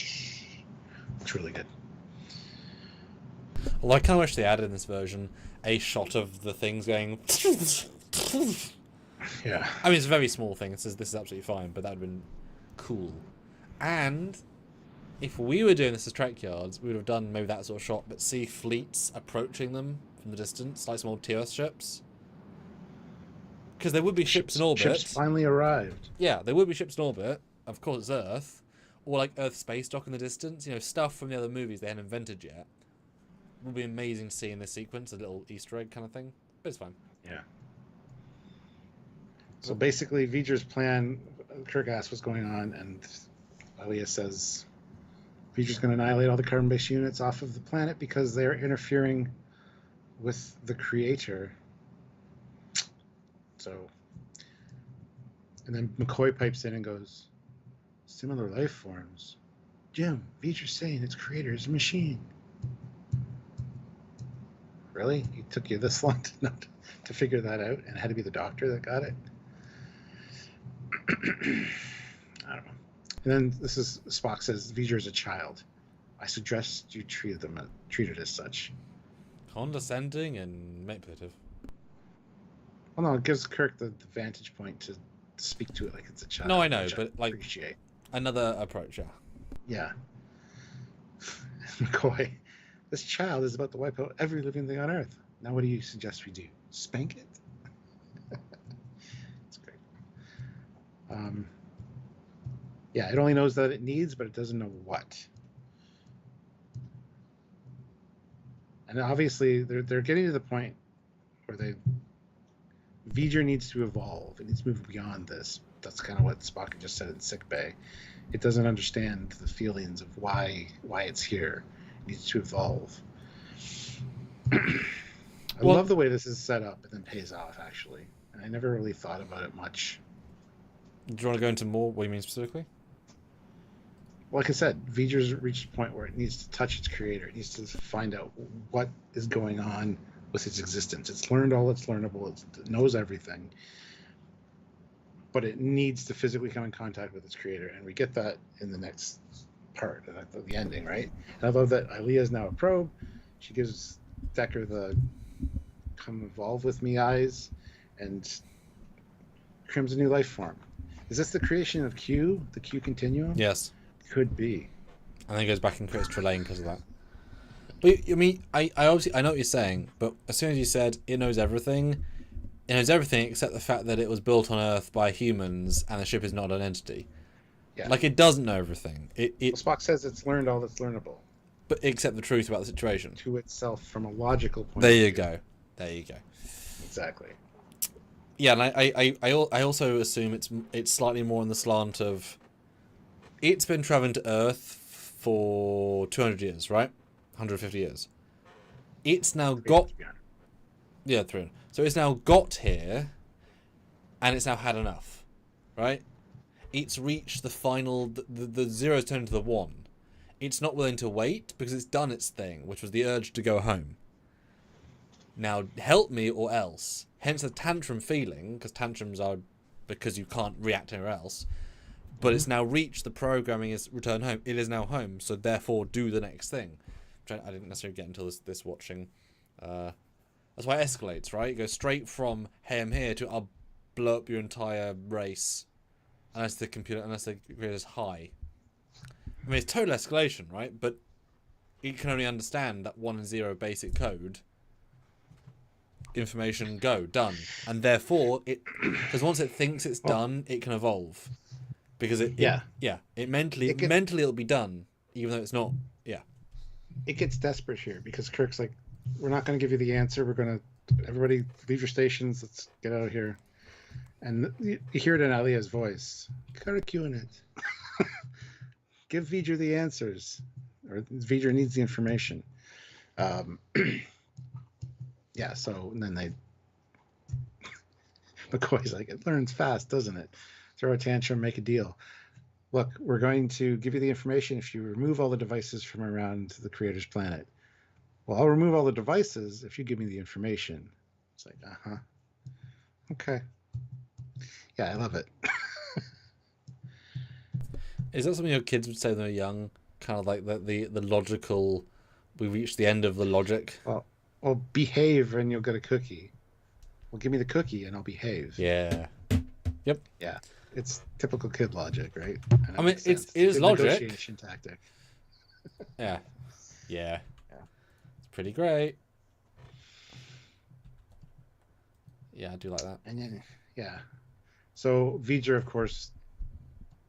It's really good. Well, I kind of wish they added in this version a shot of the things going. Yeah. I mean, it's a very small thing. It says this is absolutely fine, but that would have been cool. And if we were doing this as Trekyards, we would have done maybe that sort of shot, but see fleets approaching them from the distance, like some old TOS ships. Because there would be ships in orbit. Ships finally arrived. Yeah, there would be ships in orbit. Of course, it's Earth. Or like Earth space dock in the distance. You know, stuff from the other movies they hadn't invented yet. It would be amazing to see in this sequence, a little Easter egg kind of thing. But it's fine. Yeah. So basically, V'ger's plan, Kirk asks what's going on, and Ilia says V'ger's going to annihilate all the carbon-based units off of the planet because they're interfering with the creator. So, and then McCoy pipes in and goes, similar life forms. Jim, V'ger's saying its creator is a machine. Really? It took you this long to figure that out, and it had to be the doctor that got it? I don't know. And then Spock says, V'ger is a child. I suggest you treat it as such. Condescending and manipulative. Well, no, it gives Kirk the vantage point to speak to it like it's a child. No, I know, but I appreciate. Another approach, yeah. Yeah. McCoy, this child is about to wipe out every living thing on Earth. Now what do you suggest we do? Spank it? It's great. Yeah, it only knows that it needs, but it doesn't know what. And obviously, they're getting to the point where V'ger needs to evolve. It needs to move beyond this. That's kind of what Spock just said in sickbay. It doesn't understand the feelings of why it's here. It needs to evolve. I love the way this is set up and then pays off, actually. I never really thought about it much. Do you want to go into more? What do you mean specifically? Like I said, V'ger's reached a point where it needs to touch its creator. It needs to find out what is going on with its existence. It's learned all it's learnable. It knows everything. But it needs to physically come in contact with its creator. And we get that in the next part, the ending, right? And I love that Ilia is now a probe. She gives Decker the come evolve with me eyes and creates a new life form. Is this the creation of Q, the Q continuum? Yes. Could be. And then it goes back and creates Trelane because of that. But I mean, I obviously I know what you're saying, but as soon as you said it knows everything except the fact that it was built on Earth by humans and the ship is not an entity. Yeah. Like it doesn't know everything. Spock says it's learned all that's learnable. But except the truth about the situation. To itself from a logical point of view. There you go. Exactly. Yeah, and I also assume it's slightly more on the slant of it's been traveling to Earth for 200 years, right? 150 years. It's now got... Yeah, 300. So it's now got here, and it's now had enough, right? It's reached the final... The zero's turned into the 1. It's not willing to wait, because it's done its thing, which was the urge to go home. Now, help me or else. Hence the tantrum feeling, because tantrums are because you can't react anywhere else. But it's now reached the programming is return home. It is now home, so therefore do the next thing. Which I didn't necessarily get until this watching. That's why it escalates, right? It goes straight from, hey, I'm here, to I'll blow up your entire race. Unless the computer is high. I mean, it's total escalation, right? But it can only understand that 1 and 0 basic code. Information, go, done. And therefore, because once it thinks it's done, it can evolve. Because it mentally it'll be done, even though it's not. Yeah. It gets desperate here because Kirk's like, we're not going to give you the answer. We're going to everybody leave your stations. Let's get out of here. And you hear it in Ilia's voice. Kirk, you in it. Give V'ger the answers, or V'ger needs the information. Yeah. So and then McCoy's like, it learns fast, doesn't it? Throw a tantrum, make a deal. Look, we're going to give you the information if you remove all the devices from around the creator's planet. Well, I'll remove all the devices if you give me the information. It's like, okay. Yeah, I love it. Is that something your kids would say when they're young? Kind of like the logical, we reached the end of the logic? Well, behave and you'll get a cookie. Well, give me the cookie and I'll behave. Yeah. Yep. Yeah. It's typical kid logic, right? I mean, it is logic. Negotiation tactic. Yeah. Yeah. It's pretty great. Yeah, I do like that. And then, yeah. So V'ger, of course,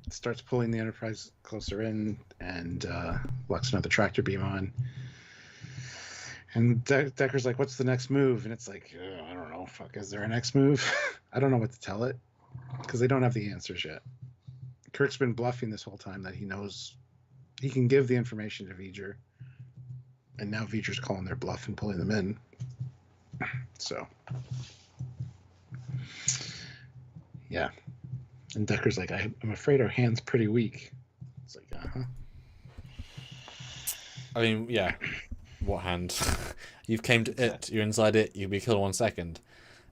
starts pulling the Enterprise closer in and locks another tractor beam on. And Decker's like, what's the next move? And it's like, I don't know. Fuck, is there a next move? I don't know what to tell it. Because they don't have the answers yet. Kirk's been bluffing this whole time that he knows he can give the information to V'ger. And now V'ger's calling their bluff and pulling them in. So. Yeah. And Decker's like, I'm afraid our hand's pretty weak. It's like, I mean, yeah. What hand? You've came to it. You're inside it. You'll be killed in 1 second.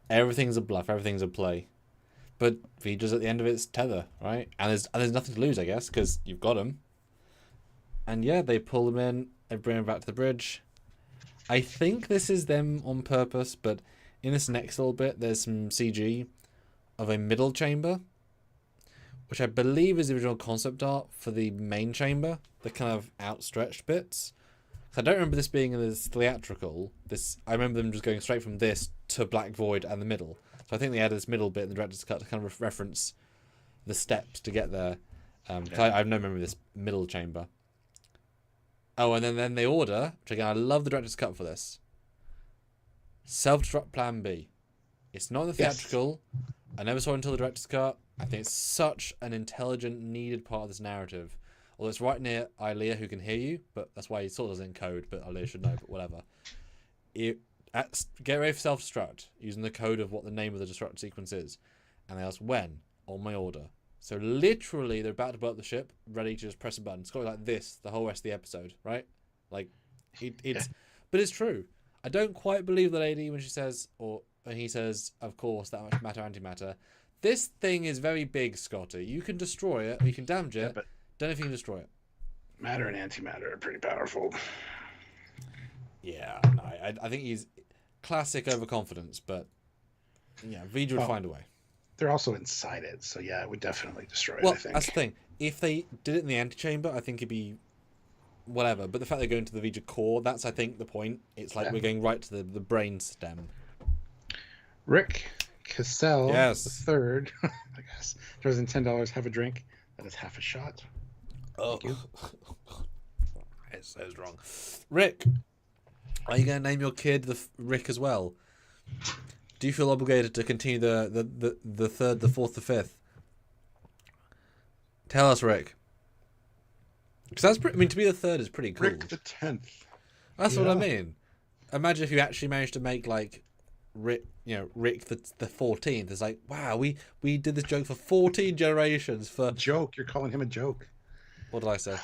Everything's a bluff. Everything's a play. But V'ger's at the end of its tether, right? And there's nothing to lose, I guess, because you've got him. And yeah, they pull them in. They bring him back to the bridge. I think this is them on purpose, but in this next little bit, there's some CG of a middle chamber, which I believe is the original concept art for the main chamber, the kind of outstretched bits. I don't remember this being in this theatrical. I remember them just going straight from this to Black Void and the middle. So I think they added this middle bit in the director's cut to kind of reference the steps to get there. I have no memory of this middle chamber. Oh, and then they order, which again, I love the director's cut for this. Self-destruct plan B. It's not in the theatrical. Yes. I never saw it until the director's cut. I think it's such an intelligent, needed part of this narrative. Although it's right near Ilia, who can hear you, but that's why he sort of doesn't encode, but Ilia should know, but whatever. Get ready for self-destruct, using the code of what the name of the destruct sequence is. And they ask, when? On my order. So literally, they're about to blow up the ship, ready to just press a button. It's got to be like this the whole rest of the episode, right? Like, it's... But it's true. I don't quite believe the lady when she says, or when he says, of course, that much matter, antimatter. This thing is very big, Scotty. You can destroy it, or you can damage it. But don't know if you can destroy it. Matter and antimatter are pretty powerful. Yeah, no, I think he's classic overconfidence, but yeah, V'ger would find a way. They're also inside it, so yeah, it would definitely destroy it, well, I think. That's the thing. If they did it in the antechamber, I think it'd be whatever. But the fact they're going to the V'ger core, that's, I think, the point. It's like we're going right to the brain stem. Rick Cassell, yes. the third, I guess, throws in $10, have a drink. That is half a shot. Oh, it's so strong. Rick, are you going to name your kid Rick as well? Do you feel obligated to continue the third, the fourth, the fifth? Tell us, Rick. Because that's pretty, I mean, to be the third is pretty cool. Rick the 10th. That's what I mean. Imagine if you actually managed to make like Rick, Rick the 14th. It's like, wow, we did this joke for 14 generations for joke. You're calling him a joke. What did I say?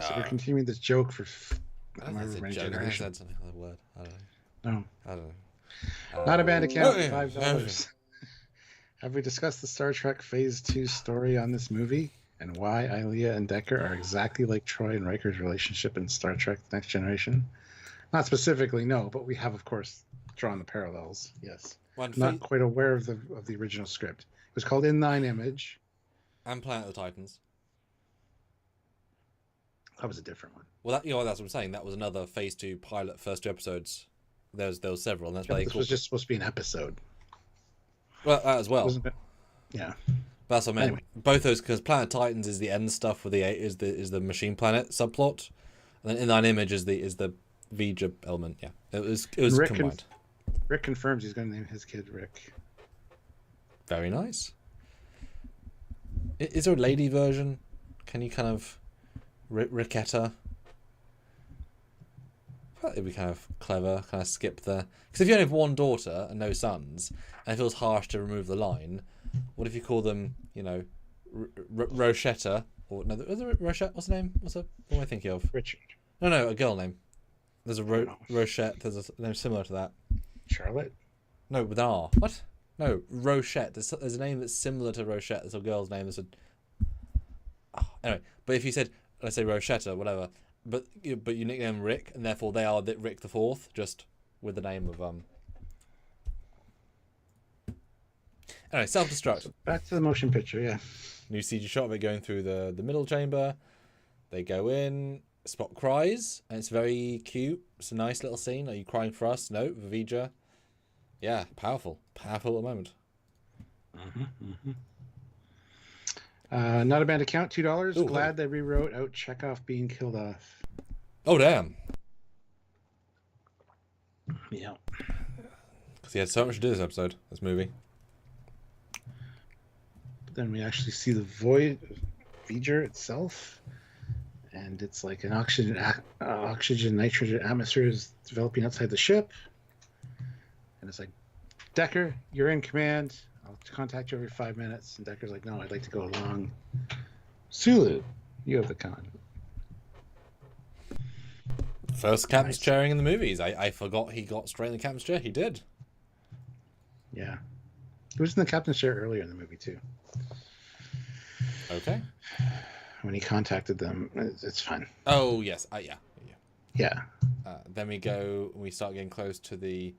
So we're continuing this joke for however many generations. I said something other word. I don't know. No. I don't know. Not a bad account. $5. Have we discussed the Star Trek Phase 2 story on this movie and why Ilia and Decker are exactly like Troy and Riker's relationship in Star Trek: The Next Generation? Not specifically, no, but we have, of course, drawn the parallels. Yes. Not quite aware of the original script. It was called In Thine Image. And Planet of the Titans. That was a different one. Well, that's what I'm saying. That was another Phase 2 pilot, first 2 episodes. There was several, and that's why this was just supposed to be an episode. Well, that as well. Yeah. But that's what I meant. Anyway. Both those, because Planet of Titans is the end stuff with is the machine planet subplot, and then In Thine Image is the V'ger element. Yeah, it was combined. Rick confirms he's going to name his kid Rick. Very nice. Is there a lady version? Can you kind of Ricketta? I thought it'd be kind of clever, kind of skip the... Because if you only have one daughter and no sons, and it feels harsh to remove the line, what if you call them, Rochetta? Or no, is there Rochette? What's the name? What am I thinking of? Richard. No, a girl name. There's a Rochette. There's a name similar to that. Charlotte? No, with an R. What? No, Rochette. There's a name that's similar to Rochette. There's a girl's name. Anyway, but if you said, let's say Rochetta, whatever... But you nickname Rick, and therefore they are Rick the Fourth, just with the name of Anyway, self-destruct. Back to the motion picture, yeah. New CG shot of it going through the middle chamber. They go in. Spock cries, and it's very cute. It's a nice little scene. Are you crying for us? No, V'ger. Yeah, powerful at the moment. Not a bad account, $2. Ooh, glad they rewrote out Chekhov being killed off. Oh, damn. Yeah. Because he had so much to do this episode, this movie. But then we actually see the void V'ger itself. And it's like an oxygen nitrogen atmosphere is developing outside the ship. And it's like, Decker, you're in command. I'll contact you every 5 minutes. And Decker's like, no, I'd like to go along. Sulu, you have the con. First captain's chairing in the movies. I forgot he got straight in the captain's chair. He did. Yeah. He was in the captain's chair earlier in the movie, too. Okay. When he contacted them, it's fine. Oh, yes. Yeah. Then we start getting close to the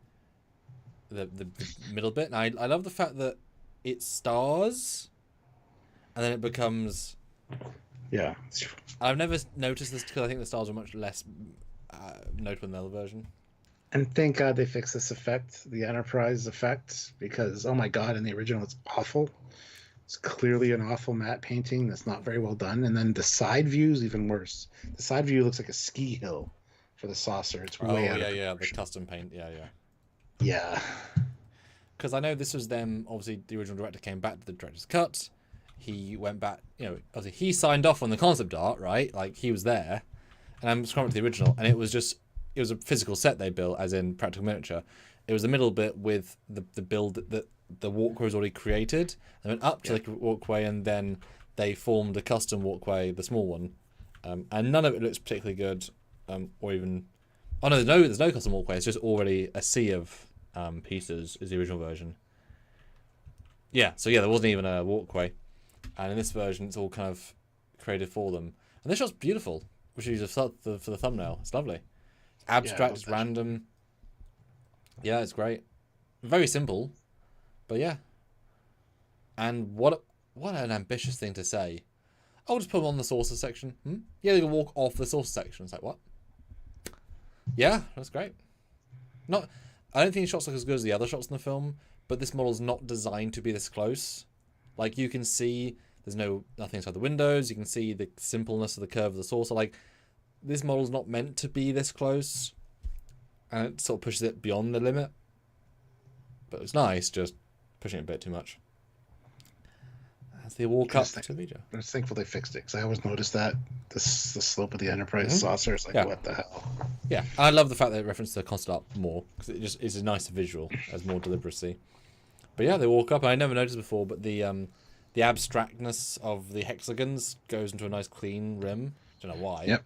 middle bit. And I love the fact that it stars and then it becomes... Yeah. I've never noticed this because I think the stars are much less notable in the other version. And thank God they fixed this effect, the Enterprise effect, because, oh my God, in the original it's awful. It's clearly an awful matte painting that's not very well done. And then the side view is even worse. The side view looks like a ski hill for the saucer. It's way out of the proportion. custom paint, yeah. Yeah. Because I know this was them. Obviously, the original director came back to the director's cut. He went back, obviously he signed off on the concept art, right? Like he was there, and I'm scrolling to the original, and it was a physical set they built, as in practical miniature. It was the middle bit with the build that the walkway was already created. They went up to the walkway, and then they formed a custom walkway, the small one, and none of it looks particularly good, or even. Oh no, there's no custom walkway. It's just already a sea of pieces. Is the original version. Yeah, so there wasn't even a walkway, and in this version, it's all kind of created for them. And this shot's beautiful, which is for the thumbnail. It's lovely. It's abstract, it's random. Yeah, it's great. Very simple, but yeah. And what an ambitious thing to say. I'll just put them on the sources section. Yeah, they can walk off the sources section. It's like, what? Yeah, that's great. I don't think the shots look as good as the other shots in the film, but this model's not designed to be this close. Like, you can see there's nothing inside the windows. You can see the simpleness of the curve of the saucer. Like, this model's not meant to be this close, and it sort of pushes it beyond the limit. But it's nice, just pushing it a bit too much. As they walk up to Vija. I was thankful they fixed it, because I always noticed that the slope of the Enterprise saucer is like, what the hell? Yeah, I love the fact that it references the concept art more, because it just is a nicer visual, as more deliberacy. But yeah, they walk up, and I never noticed before, but the abstractness of the hexagons goes into a nice clean rim. Don't know why. Yep.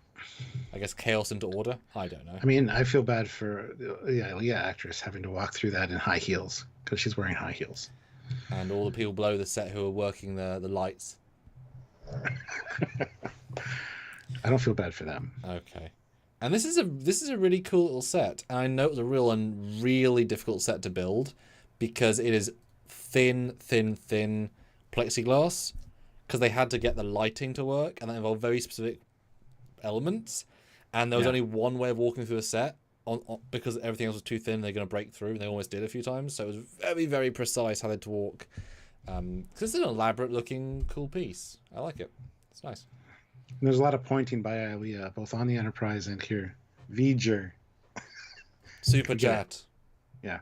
I guess chaos into order. I don't know. I mean, I feel bad for the Ilia actress having to walk through that in high heels, because she's wearing high heels. And all the people below the set who are working the lights. I don't feel bad for them. Okay. And this is a really cool little set. And I know it was a really difficult set to build, because it is thin plexiglass, because they had to get the lighting to work, and that involved very specific elements. And there was only one way of walking through a set, because everything else was too thin. They're going to break through, and they almost did a few times. So it was very, very precise how they had to walk. Because it's an elaborate looking, cool piece. I like it. It's nice. And there's a lot of pointing by Ilia, both on the Enterprise and here. V'ger. Superchat. Yeah.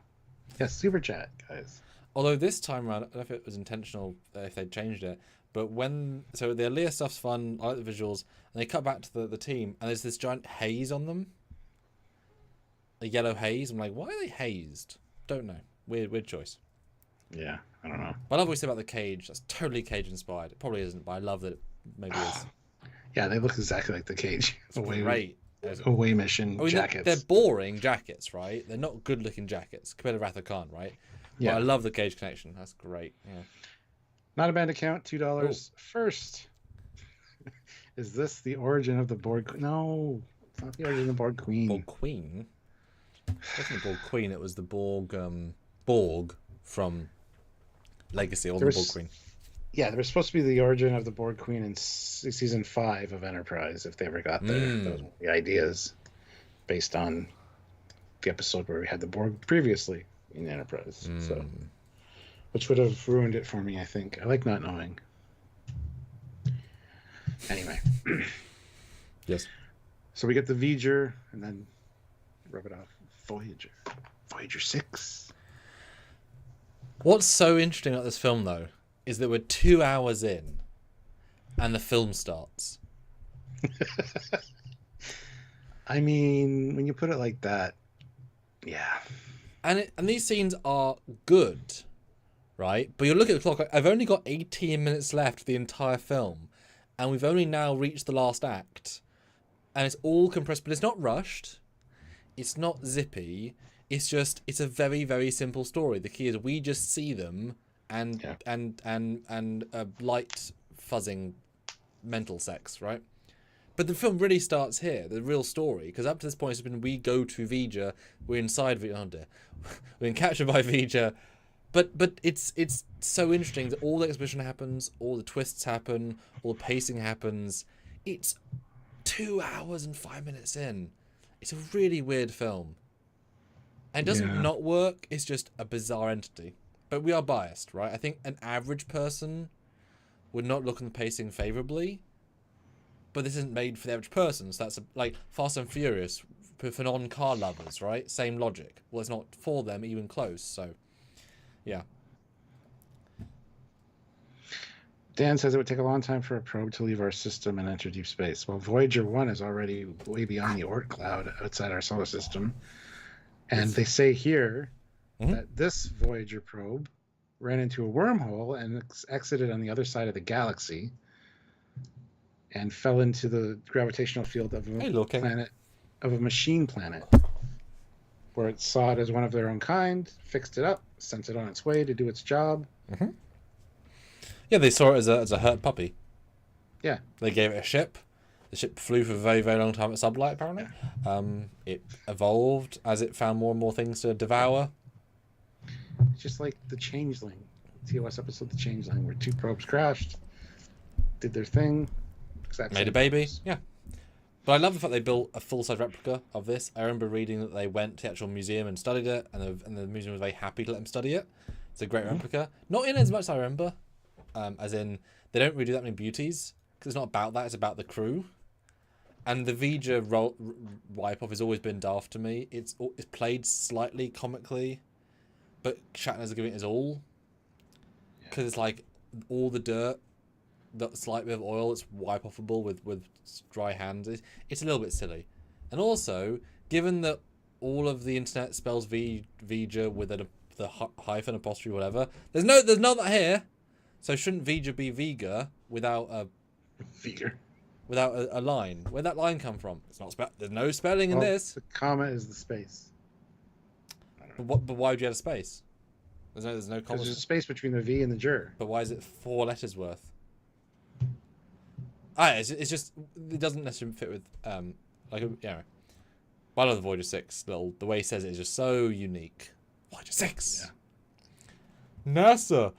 Yes, Superchat, guys. Although this time around, I don't know if it was intentional, if they'd changed it, but so the Ilia stuff's fun, I like the visuals, and they cut back to the team, and there's this giant haze on them. A yellow haze. I'm like, why are they hazed? Don't know. Weird choice. Yeah, I don't know. But I love what you said about the cage. That's totally cage inspired. It probably isn't, but I love that it maybe is. Yeah, they look exactly like the cage. Great. Away mission jackets. They're boring jackets, right? They're not good looking jackets compared to Wrath of Khan, right? Yeah. But I love the cage connection. That's great. Yeah. Not a band account, $2. First, is this the origin of the Borg? No, it's not the origin of the Borg Queen. Borg Queen? It wasn't the Borg Queen, it was the Borg from Legacy, or the Borg Queen. Yeah, there was supposed to be the origin of the Borg Queen in season 5 of Enterprise, if they ever got there. Those were the ideas based on the episode where we had the Borg previously in Enterprise. So, which would have ruined it for me, I think. I like not knowing. Anyway. Yes. So we get the V'ger, and then rub it off. Voyager 6. What's so interesting about this film, though, is that we're 2 hours in, and the film starts. I mean, when you put it like that, yeah. And these scenes are good, right? But you look at the clock. I've only got 18 minutes left of the entire film, and we've only now reached the last act, and it's all compressed, but it's not rushed. It's not zippy. It's a very, very simple story. The key is we just see them and light fuzzing mental sex, right? But the film really starts here, the real story, because up to this point it's been we go to V'ger, we're inside V'ger, oh dear, we're been captured by V'ger, but it's so interesting that all the exposition happens, all the twists happen, all the pacing happens. It's 2 hours and 5 minutes in. It's a really weird film. And it doesn't not work, it's just a bizarre entity. But we are biased, right? I think an average person would not look on the pacing favorably. But this isn't made for the average person, so that's like Fast and Furious for non-car lovers, right? Same logic. Well, it's not for them even close, so yeah. Dan says it would take a long time for a probe to leave our system and enter deep space. Well, Voyager 1 is already way beyond the Oort cloud outside our solar system. And they say here that this Voyager probe ran into a wormhole and exited on the other side of the galaxy and fell into the gravitational field of a planet, of a machine planet, where it saw it as one of their own kind, fixed it up, sent it on its way to do its job. Yeah, they saw it as a hurt puppy. Yeah. They gave it a ship. The ship flew for a very, very long time at sublight, apparently. Yeah. It evolved as it found more and more things to devour. It's just like the Changeling, TOS episode The Changeling, where 2 probes crashed, did their thing, made a baby. Yeah. But I love the fact they built a full-size replica of this. I remember reading that they went to the actual museum and studied it, and the museum was very happy to let them study it. It's a great replica. Not in as much as I remember. As in, they don't really do that many beauties, because it's not about that, it's about the crew. And the V'ger wipe-off has always been daft to me. It's played slightly comically, but Shatner's giving it his all. Because it's like, all the dirt, that slight bit of oil, it's wipe-offable with dry hands. It's a little bit silly. And also, given that all of the internet spells V'ger with the hyphen, apostrophe, whatever, there's none of that here. So shouldn't V'ger be V'ger without a line? Where'd that line come from? It's not there's no spelling in this. The comma is the space. But why would you add a space? There's no comma. There's a space between the V and the ger. But why is it 4 letters worth? It's just it doesn't necessarily fit with I love the Voyager 6. The way he says it is just so unique. Voyager 6. Yeah. NASA.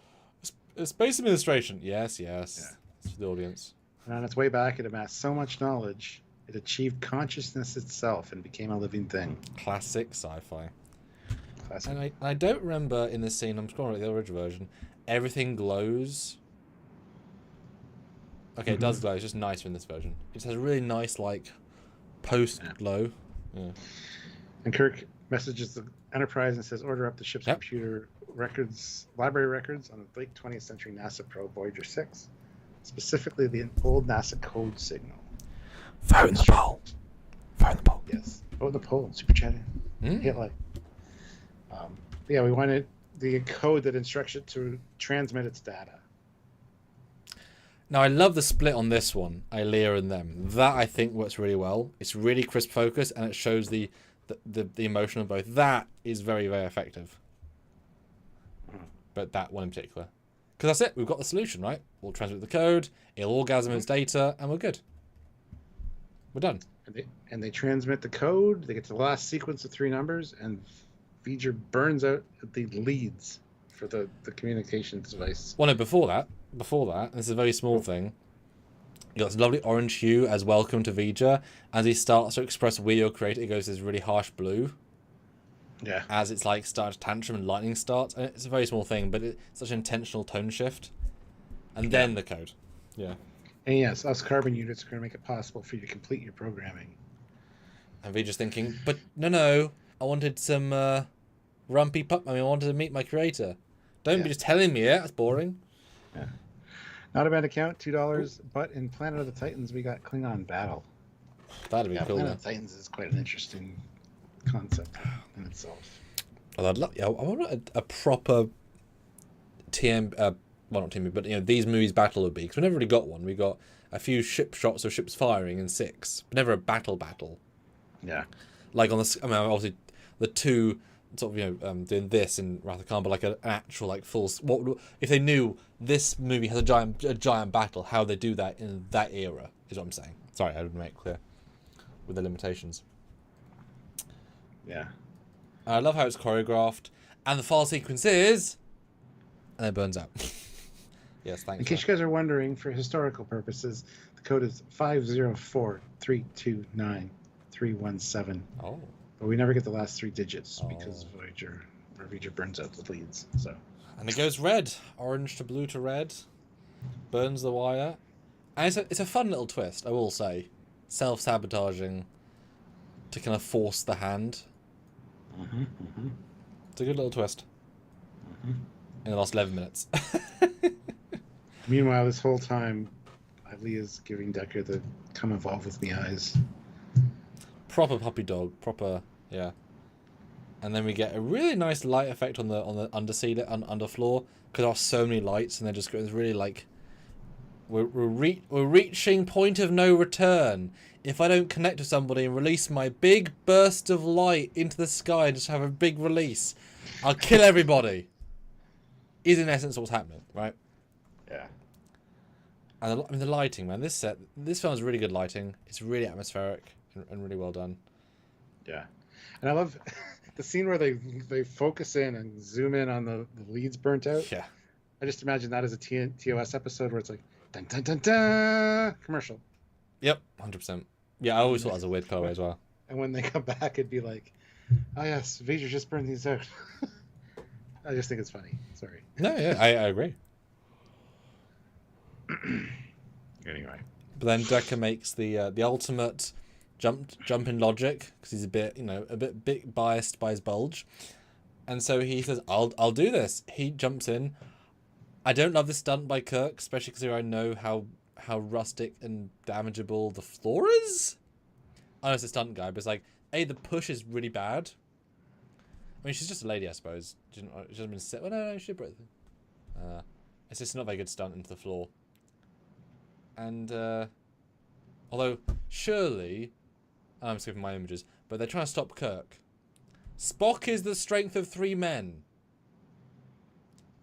Space Administration. Yes. Yeah. It's for the audience. And on its way back, it amassed so much knowledge, it achieved consciousness itself and became a living thing. Classic sci-fi. And I don't remember in this scene, I'm scrolling at the original version, everything glows. Okay, it does glow. It's just nicer in this version. It just has a really nice, like, post-glow. Yeah. And Kirk messages the Enterprise and says, order up the ship's computer library records on the late 20th century NASA probe Voyager 6, specifically the old NASA code signal. Phone the pole. Yes. Vote the poll. Super chat in. Hit like. We wanted the code that instructs it to transmit its data. Now, I love the split on this one, Ilia and them. That, I think, works really well. It's really crisp focus, and it shows the emotion of both. That is very, very effective. But that one in particular. Because that's it. We've got the solution, right? We'll transmit the code, it'll orgasm its data, and we're good. We're done. And they transmit the code, they get to the last sequence of 3 numbers, and V'ger burns out the leads for the communications device. Well, no, before that, this is a very small thing. You got this lovely orange hue as welcome to V'ger. As he starts to express we your creator, it goes this really harsh blue. Yeah. As it's like starts tantrum and lightning starts. And it's a very small thing, but it's such an intentional tone shift. And then the code. Yeah. And yes, us carbon units are going to make it possible for you to complete your programming. And V'ger's thinking, but no, I wanted some rumpy pup. I wanted to meet my creator. Don't be just telling me it. That's boring. Yeah. Not a bad account, $2. But in Planet of the Titans, we got Klingon Battle. That'd be cool. Planet of the Titans is quite an interesting concept in itself. I want a proper TM. Well, not TM, but these movies battle would be, because we never really got one. We got a few ship shots of ships firing in 6, but never a battle. Yeah. Like on the, obviously the 2 sort of doing this in Wrath of Khan, but like an actual like full. What if they knew this movie has a giant battle? How they do that in that era is what I'm saying. Sorry, I didn't make it clear with the limitations. Yeah. I love how it's choreographed, and the fall sequence is, and it burns out. Yes, thanks. In case you guys are wondering, for historical purposes, the code is 504329317. Oh. But we never get the last 3 digits because Voyager burns out the leads. So. And it goes red, orange to blue to red. burns the wire. And it's a fun little twist, I will say. Self-sabotaging to kind of force the hand. It's a good little twist. In the last 11 minutes. Meanwhile, this whole time, Ilia's giving Decker the come evolve with me eyes. Proper puppy dog. Proper, yeah. And then we get a really nice light effect on the underseat, underfloor, because there are so many lights, and they're just going really like, we're reaching point of no return. If I don't connect with somebody and release my big burst of light into the sky and just have a big release, I'll kill everybody. Is in essence what's happening, right? Yeah. And the lighting, man. This film has really good lighting. It's really atmospheric and really well done. Yeah, and I love the scene where they focus in and zoom in on the leads burnt out. Yeah. I just imagine that as a TOS episode where it's like dun dun dun dun commercial. Yep, 100%. Yeah, I always thought it was a weird colorway as well. And when they come back, it'd be like, oh yes, Vader just burned these out. I just think it's funny. Sorry. No, yeah, I agree. Anyway. But then Decker makes the ultimate jump in logic, because he's a bit biased by his bulge, and so he says, "I'll do this." He jumps in. I don't love this stunt by Kirk, especially because I know how rustic and damageable the floor is. I know it's a stunt guy, but it's like, the push is really bad. I mean, she's just a lady, I suppose. She hasn't been set. Well, no, she broke the. It's just not a very good stunt into the floor. And although surely, I'm skipping my images, but they're trying to stop Kirk. Spock is the strength of 3 men.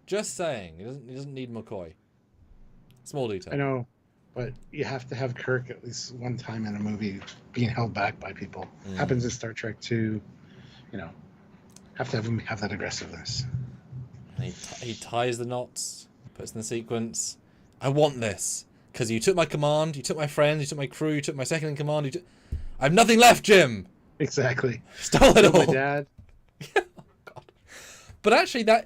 Just saying, he doesn't need McCoy. Small detail. I know, but you have to have Kirk at least one time in a movie being held back by people. Happens in Star Trek 2. Have to have him have that aggressiveness. And he ties the knots, puts in the sequence. I want this. Because you took my command, you took my friends, you took my crew, you took my second in command. I have nothing left, Jim. Exactly. Stole it all. My dad. Oh, God. But actually, I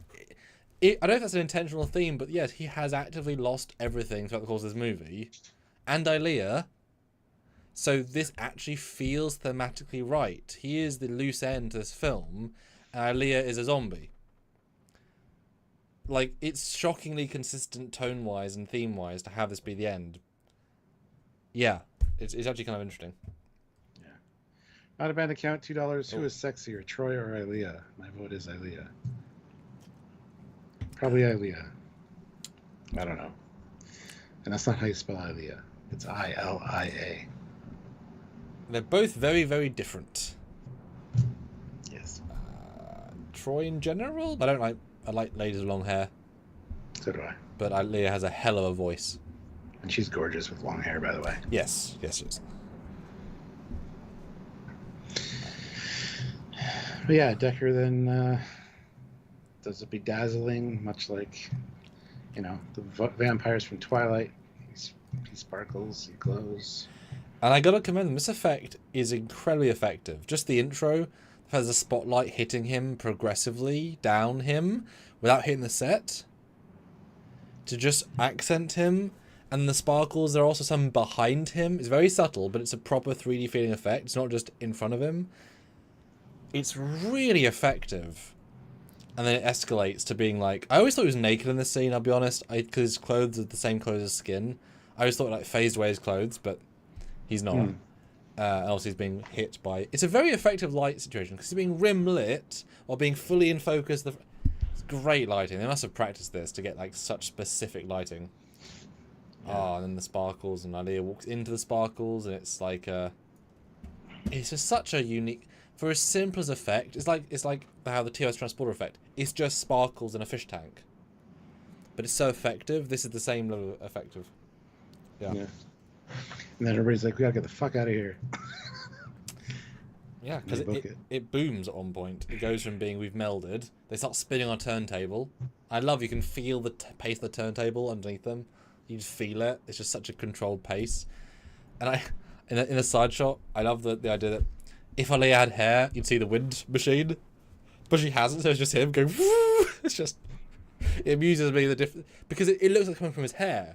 don't know if that's an intentional theme, but yes, he has actively lost everything throughout the course of this movie, and Ilia. So this actually feels thematically right. He is the loose end to this film, and Ilia is a zombie. Like, it's shockingly consistent tone-wise and theme-wise to have this be the end. Yeah, it's actually kind of interesting. Yeah. Out of band account, $2. Who is sexier, Troy or Ilia? My vote is Ilia. Probably Ilia. I don't know. And that's not how you spell Ilia. It's I-L-I-A. They're both very, very different. Yes. Troy in general? I like ladies with long hair. So do I. But Ilia has a hell of a voice. And she's gorgeous with long hair, by the way. Yes, she is. But yeah, Decker then does a bedazzling, much like, the vampires from Twilight. He sparkles, he glows. And I gotta commend them. This effect is incredibly effective. Just the intro has a spotlight hitting him progressively down him without hitting the set to just accent him. And the sparkles, there are also some behind him. It's very subtle, but it's a proper 3D feeling effect. It's not just in front of him. It's really effective. And then it escalates to being like, I always thought he was naked in this scene, I'll be honest, because his clothes are the same colour as skin. I always thought like phased away his clothes, but he's not. And also he's being hit by... It's a very effective light situation, because he's being rim lit, or being fully in focus. It's great lighting. They must have practiced this to get like such specific lighting. Yeah. And then the sparkles, and Ilia walks into the sparkles, and it's like it's just such a unique... For as simple as effect, it's like how the TOS transporter effect. It's just sparkles in a fish tank. But it's so effective. This is the same level of effective. Yeah. And then everybody's like, we gotta get the fuck out of here. Yeah, because it booms at one point. It goes from being we've melded. They start spinning on a turntable. I love you can feel the pace of the turntable underneath them. You just feel it. It's just such a controlled pace. And in a side shot, I love the idea that if Ilia had hair, you'd see the wind machine, but she hasn't, so it's just him going. Woo! It's just, it amuses me because it looks like coming from his hair,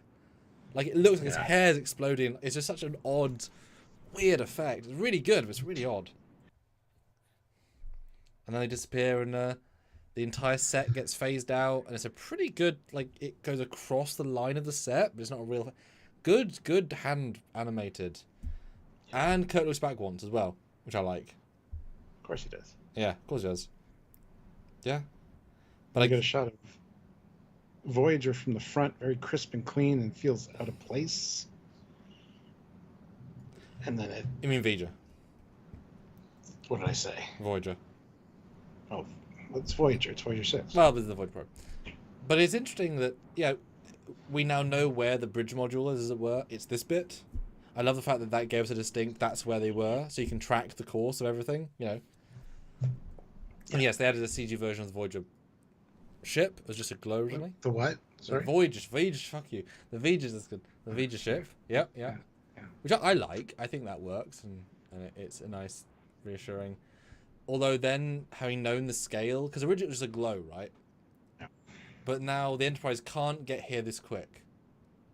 Like, it looks like his hair's exploding. It's just such an odd, weird effect. It's really good, but it's really odd. And then they disappear, and the entire set gets phased out, and it's a pretty good, like, it goes across the line of the set, but it's not a real... Good hand animated. And Kirk looks back once as well, which I like. Of course he does. Yeah, of course he does. Yeah. But I get a shot of Voyager from the front, very crisp and clean, and feels out of place. And then it... You mean V'ger? What did I say? Voyager. Oh, it's Voyager. It's Voyager 6. Well, this is the Voyager probe. But it's interesting that, yeah, we now know where the bridge module is, as it were. It's this bit. I love the fact that that gave us a distinct, that's where they were, so you can track the course of everything, you know. And yes, they added a CG version of the Voyager ship. It was just a glow originally. The what? Sorry? The Voyager, fuck you. The V'ger's is good. The V'ger ship. Yep, yeah. Which I like. I think that works, and it's a nice, reassuring. Although then, having known the scale, because originally it was a glow, right? Yeah. But now the Enterprise can't get here this quick.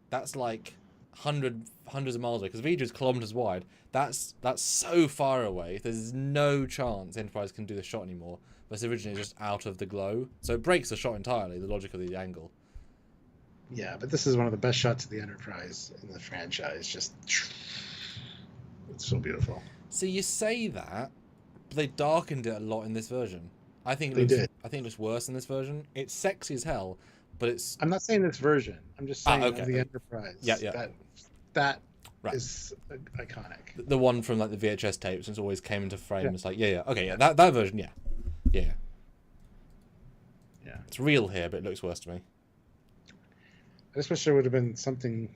That's like hundreds of miles away, because V'ger is kilometers wide. That's so far away. There's no chance the Enterprise can do the shot anymore. But it's originally just out of the glow, so it breaks the shot entirely. The logic of the angle. Yeah, but this is one of the best shots of the Enterprise in the franchise. Just, it's so beautiful. See, you say that, but they darkened it a lot in this version. I think They did. I think it looks worse in this version. It's sexy as hell, but it's... I'm not saying this version. I'm just saying okay. of the Enterprise. Yeah. That right. is iconic. The one from like the VHS tapes, and it always came into frame. Yeah. It's like, okay, that version, yeah. It's real here, but it looks worse to me. I just wish there would have been something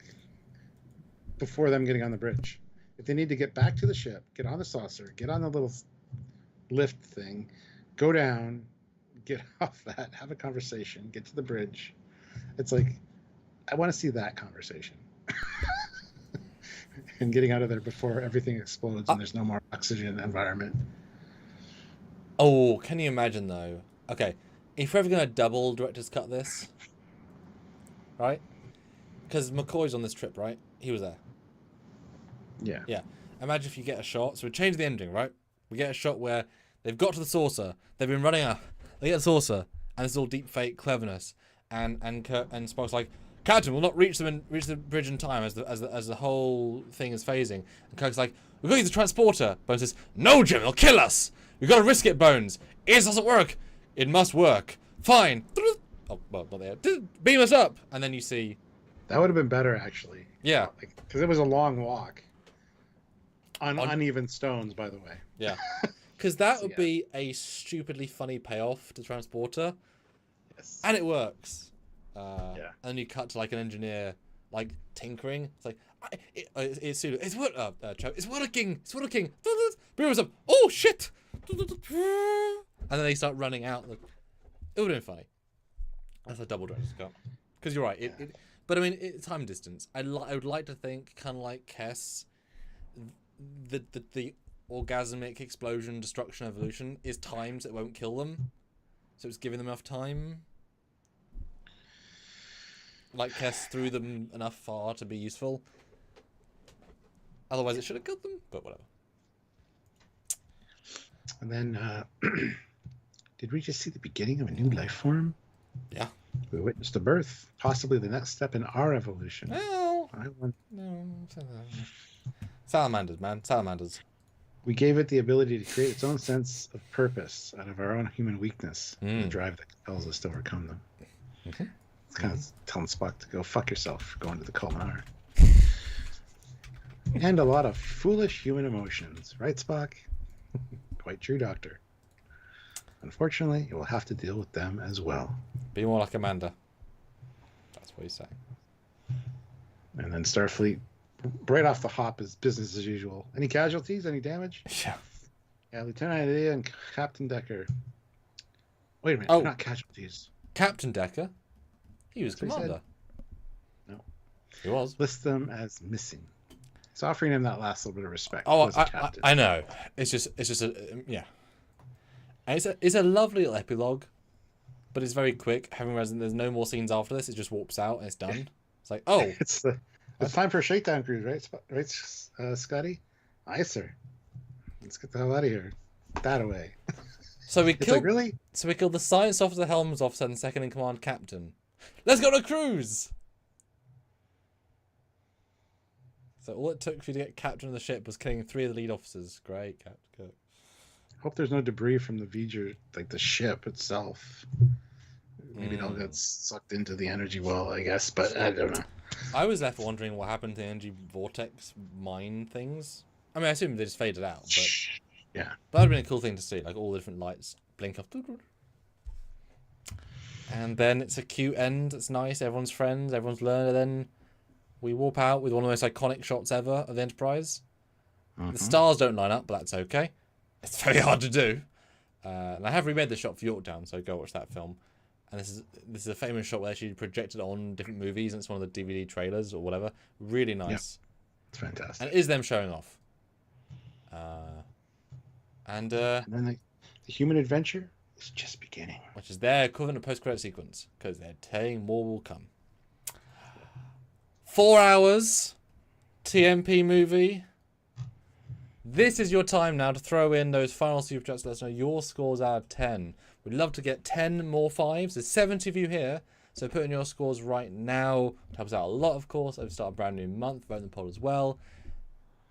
before them getting on the bridge. If they need to get back to the ship, get on the saucer, get on the little lift thing, go down, get off that, have a conversation, get to the bridge. It's like, I want to see that conversation. And getting out of there before everything explodes and there's no more oxygen in the environment. Oh, can you imagine though? Okay, if we're ever going to double director's cut this, right? Because McCoy's on this trip, right? He was there. Yeah. Yeah. Imagine if you get a shot. So we change the ending, right? We get a shot where they've got to the saucer. They've been running up. They get the saucer, and it's all deep fake cleverness. And Spock's like, Captain, we'll not reach the bridge in time as the whole thing is phasing. And Kirk's like, we've got to use the transporter. Bones says, no, Jim, they'll kill us. We've got to risk it, Bones. It doesn't work. It must work. Fine. Oh, well, not there. Beam us up. And then you see... That would have been better, actually. Yeah. Because it was a long walk. On uneven stones, by the way. Yeah. Because that would be a stupidly funny payoff to Transporter. Yes. And it works. Yeah. And then you cut to like an engineer like tinkering. It's like, it's working. It's working. Beam us up. Oh, shit. And then they start running out. It would have been funny. That's a double director's cut. Because you're right. But I mean, it's time distance. I would like to think, kind of like Kess, the orgasmic explosion, destruction, evolution is timed so it won't kill them. So it's giving them enough time. Like Kess threw them enough far to be useful. Otherwise, it should have killed them. But whatever. And then, did we just see the beginning of a new life form? Yeah. We witnessed the birth, possibly the next step in our evolution. No. Salamanders, man. Salamanders. We gave it the ability to create its own sense of purpose out of our own human weakness, the drive that compels us to overcome them. Mm-hmm. It's kind of telling Spock to go fuck yourself for going to the Kolnar. And a lot of foolish human emotions, right, Spock? Quite true, Doctor. Unfortunately, you will have to deal with them as well. Be more like Amanda. That's what he's saying. And then Starfleet, right off the hop, is business as usual. Any casualties? Any damage? Yeah. Yeah, Lieutenant Ilia and Captain Decker. Wait a minute, Oh. they're not casualties. Captain Decker? He was That's what he commander. No. He was. List them as missing. He's offering him that last little bit of respect. Oh, as a captain. I know. It's just a yeah. And it's a lovely little epilogue, but it's very quick. Having realized there's no more scenes after this, it just warps out and it's done. It's like, oh, It's the It's time for a shakedown cruise, right, Scotty? Aye, sir. Let's get the hell out of here. That away. So we It's killed. like, really? So we killed the science officer, Helms officer, and second in command captain. Let's go on a cruise. So all it took for you to get captain of the ship was killing 3 of the lead officers. Great, Captain Kirk. Hope there's no debris from the V'ger, like the ship itself. Maybe it all got sucked into the energy well, I guess, but I don't know. I was left wondering what happened to the energy vortex mine things. I mean, I assume they just faded out, but yeah, that would have been a cool thing to see, like all the different lights blink off. And then it's a cute end. It's nice. Everyone's friends. Everyone's learned. And then we warp out with one of the most iconic shots ever of the Enterprise. The stars don't line up, but that's okay. It's very hard to do. And I have remade the shot for Yorktown, so go watch that film. And this is a famous shot where she projected on different movies, and it's one of the DVD trailers or whatever. Really nice. Yep. It's fantastic. And it is them showing off. And then the human adventure is just beginning. Which is their equivalent of post-credit sequence, because they're telling more will come. 4 hours, TMP movie. This is your time now to throw in those final super chats. Let us know your scores out of 10. We'd love to get 10 more 5s. There's 70 of you here, so put in your scores right now. It helps out a lot, of course. I've started a brand new month, vote in the poll as well.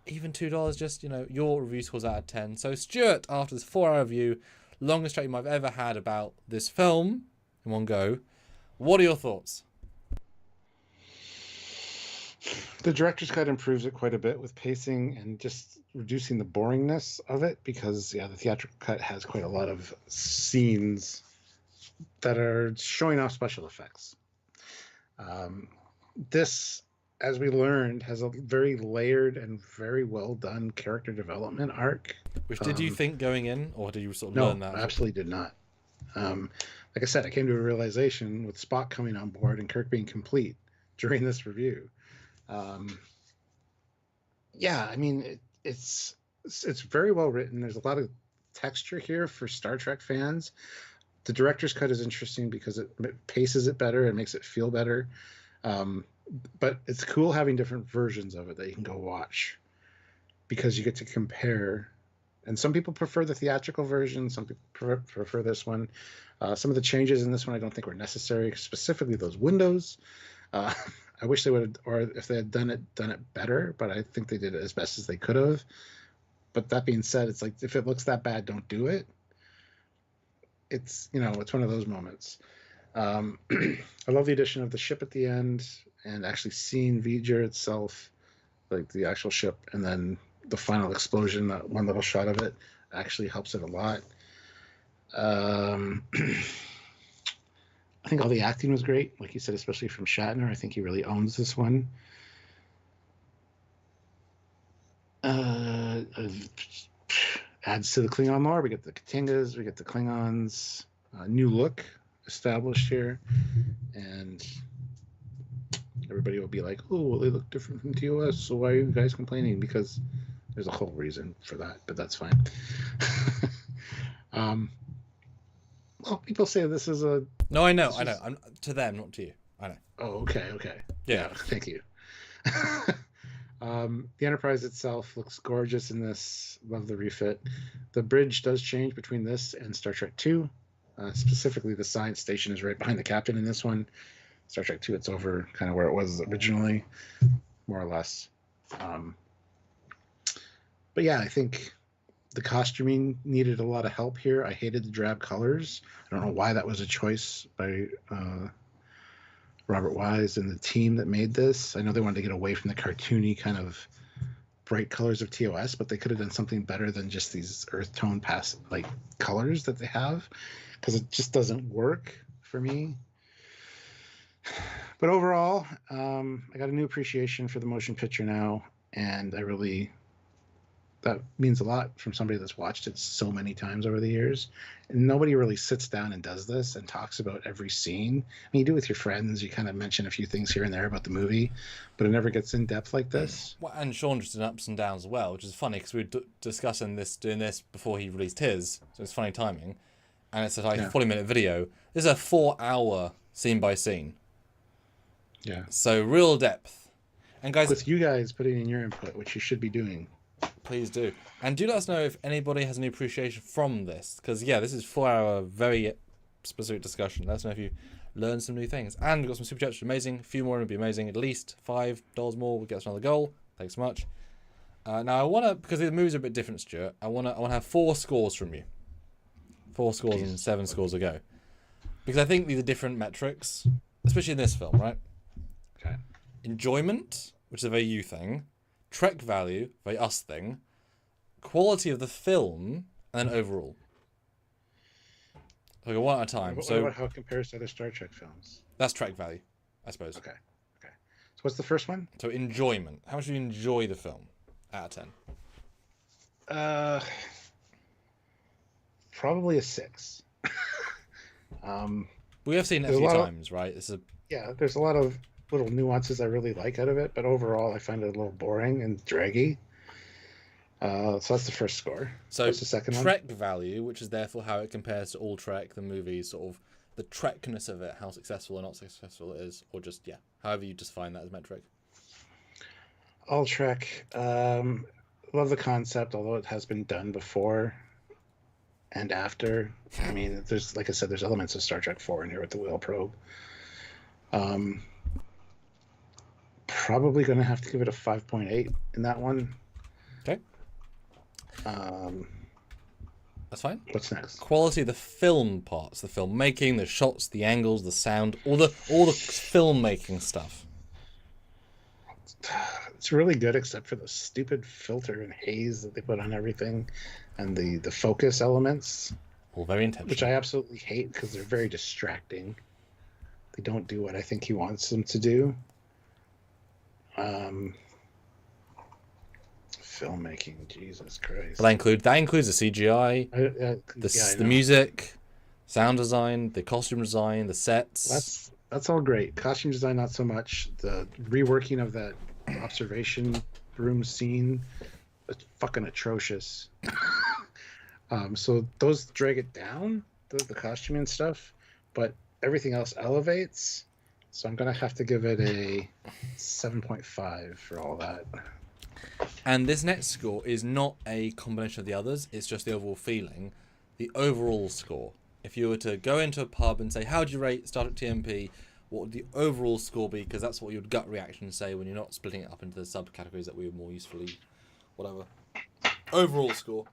Even $2, just, you know, your review scores out of 10. So Stuart, after this 4-hour review, longest chat I've ever had about this film in one go, what are your thoughts? The director's cut improves it quite a bit with pacing and just reducing the boringness of it, because the theatrical cut has quite a lot of scenes that are showing off special effects. This, as we learned, has a very layered and very well done character development arc. Which did you think going in, or did you sort of learn that? No, absolutely did not. Like I said, I came to a realization with Spock coming on board and Kirk being complete during this review. I mean, it's very well written. There's a lot of texture here for Star Trek fans. The director's cut is interesting because it paces it better and makes it feel better. But it's cool having different versions of it that you can go watch, because you get to compare. And some people prefer the theatrical version. Some people prefer this one. Some of the changes in this one I don't think were necessary, specifically those windows. I wish they would, or if they had done it better, but I think they did it as best as they could have. But that being said, it's like, if it looks that bad, don't do it. It's, it's one of those moments. I love the addition of the ship at the end, and actually seeing V'ger itself, like the actual ship, and then the final explosion, that one little shot of it actually helps it a lot. I think all the acting was great, like you said, especially from Shatner. I think he really owns this one. Adds to the Klingon lore. We get the Katingas, we get the Klingons. New look established here, and everybody will be like, "Oh, well, they look different from TOS, so why are you guys complaining?" Because there's a whole reason for that, but that's fine. Well, people say this is a... No, I know. I'm to them, not to you. I know. Oh, okay. Yeah. Thank you. The Enterprise itself looks gorgeous in this. Love the refit. The bridge does change between this and Star Trek II. Specifically, the science station is right behind the captain in this one. Star Trek II, it's over kind of where it was originally, more or less. But yeah, I think the costuming needed a lot of help here. I hated the drab colors. I don't know why that was a choice by Robert Wise and the team that made this. I know they wanted to get away from the cartoony kind of bright colors of TOS, but they could have done something better than just these earth tone colors that they have, because it just doesn't work for me. But overall, I got a new appreciation for the motion picture now, and that means a lot from somebody that's watched it so many times over the years. And nobody really sits down and does this and talks about every scene. I mean, you do it with your friends, you kind of mention a few things here and there about the movie, but it never gets in depth like this. Well, and Sean just did ups and downs as well, which is funny because we were doing this before he released his, so it's funny timing. And it's a 40-minute video. This is a 4-hour scene by scene. Yeah. So real depth. And guys, with you guys putting in your input, which you should be doing. Please do. And do let us know if anybody has any appreciation from this. Because, yeah, this is 4-hour, very specific discussion. Let us know if you learned some new things. And we've got some super chats, which are amazing. A few more would be amazing. At least $5 more would get us another goal. Thanks so much. Now, I want to, because the moves are a bit different, Stuart, I want to have 4 scores from you. 4 scores and 7 scores a go. Because I think these are different metrics, especially in this film, right? Okay. Enjoyment, which is a very you thing. Trek value, very us thing. Quality of the film, and then overall. So we go one at a time. What So about how it compares to other Star Trek films? that's Trek value, I suppose. Okay. So what's the first one? So enjoyment. How much do you enjoy the film out of 10? Probably a 6. We have seen it a few times, right? Yeah, there's a lot of little nuances I really like out of it, but overall I find it a little boring and draggy. So that's the first score. So what's the second one? Trek value, which is therefore how it compares to all Trek, the movies, sort of the Trekness of it, how successful or not successful it is, or just, yeah, however you define that as metric. All Trek. Love the concept, although it has been done before and after. I mean, there's, like I said, there's elements of Star Trek 4 in here with the wheel probe. Probably going to have to give it a 5.8 in that one. Okay. That's fine. What's next? Quality of the film parts, the filmmaking, the shots, the angles, the sound, all the filmmaking stuff. It's really good, except for the stupid filter and haze that they put on everything, and the focus elements. All very intentional. Which I absolutely hate because they're very distracting. They don't do what I think he wants them to do. Filmmaking, Jesus Christ. But that includes the CGI, the music, sound design, the costume design, the sets. That's all great. Costume design, not so much. The reworking of that observation room scene, it's fucking atrocious. So those drag it down, the costume and stuff, but everything else elevates. So I'm gonna have to give it a 7.5 for all that. And this next score is not a combination of the others, it's just the overall feeling. The overall score. If you were to go into a pub and say, how do you rate Star Trek TMP, what would the overall score be? Because that's what your gut reaction say when you're not splitting it up into the subcategories that we would more usefully, whatever. Overall score.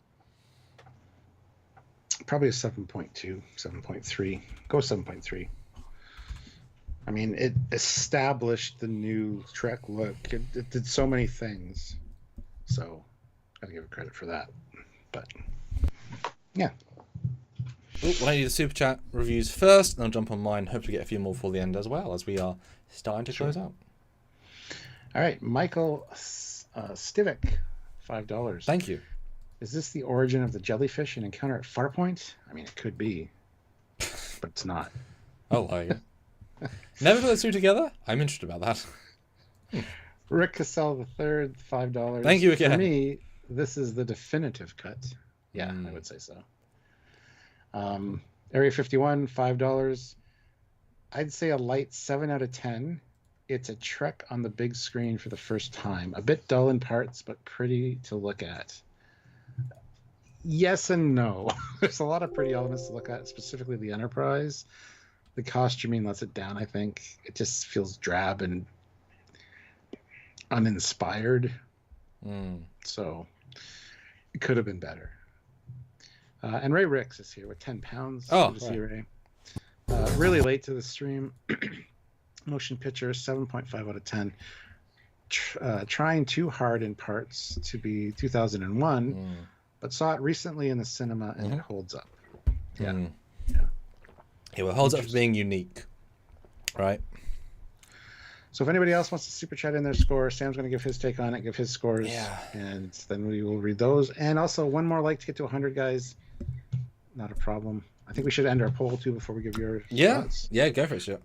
Probably a 7.2, 7.3. Go 7.3. I mean, it established the new Trek look. It did so many things. So, gotta give it credit for that. But, yeah. Well, I need the super chat reviews first, then I'll jump on mine. Hopefully get a few more before the end as well, as we are starting to close out. All right, Michael Stivic, $5. Thank you. Is this the origin of the jellyfish and encounter at Farpoint? I mean, it could be, but it's not. Oh, are you? Never put those two together? I'm interested about that. Rick Cassell III, $5. Thank you again. For me, this is the definitive cut. Yeah, I would say so. Area 51, $5. I'd say a light 7 out of 10. It's a Trek on the big screen for the first time. A bit dull in parts, but pretty to look at. Yes and no. There's a lot of pretty elements to look at, specifically the Enterprise. The costuming lets it down, I think. It just feels drab and uninspired. So it could have been better. And Ray Ricks is here with 10 pounds. Oh, good to see Ray. Really late to the stream. Motion picture, 7.5 out of 10. Trying too hard in parts to be 2001, but saw it recently in the cinema and it holds up. Yeah. Yeah, well, it holds up for being unique, right? So if anybody else wants to super chat in their score, Sam's going to give his take on it, give his scores, and then we will read those. And also, one more like to get to 100, guys. Not a problem. I think we should end our poll too before we give your thoughts. Yeah, go for it, sure.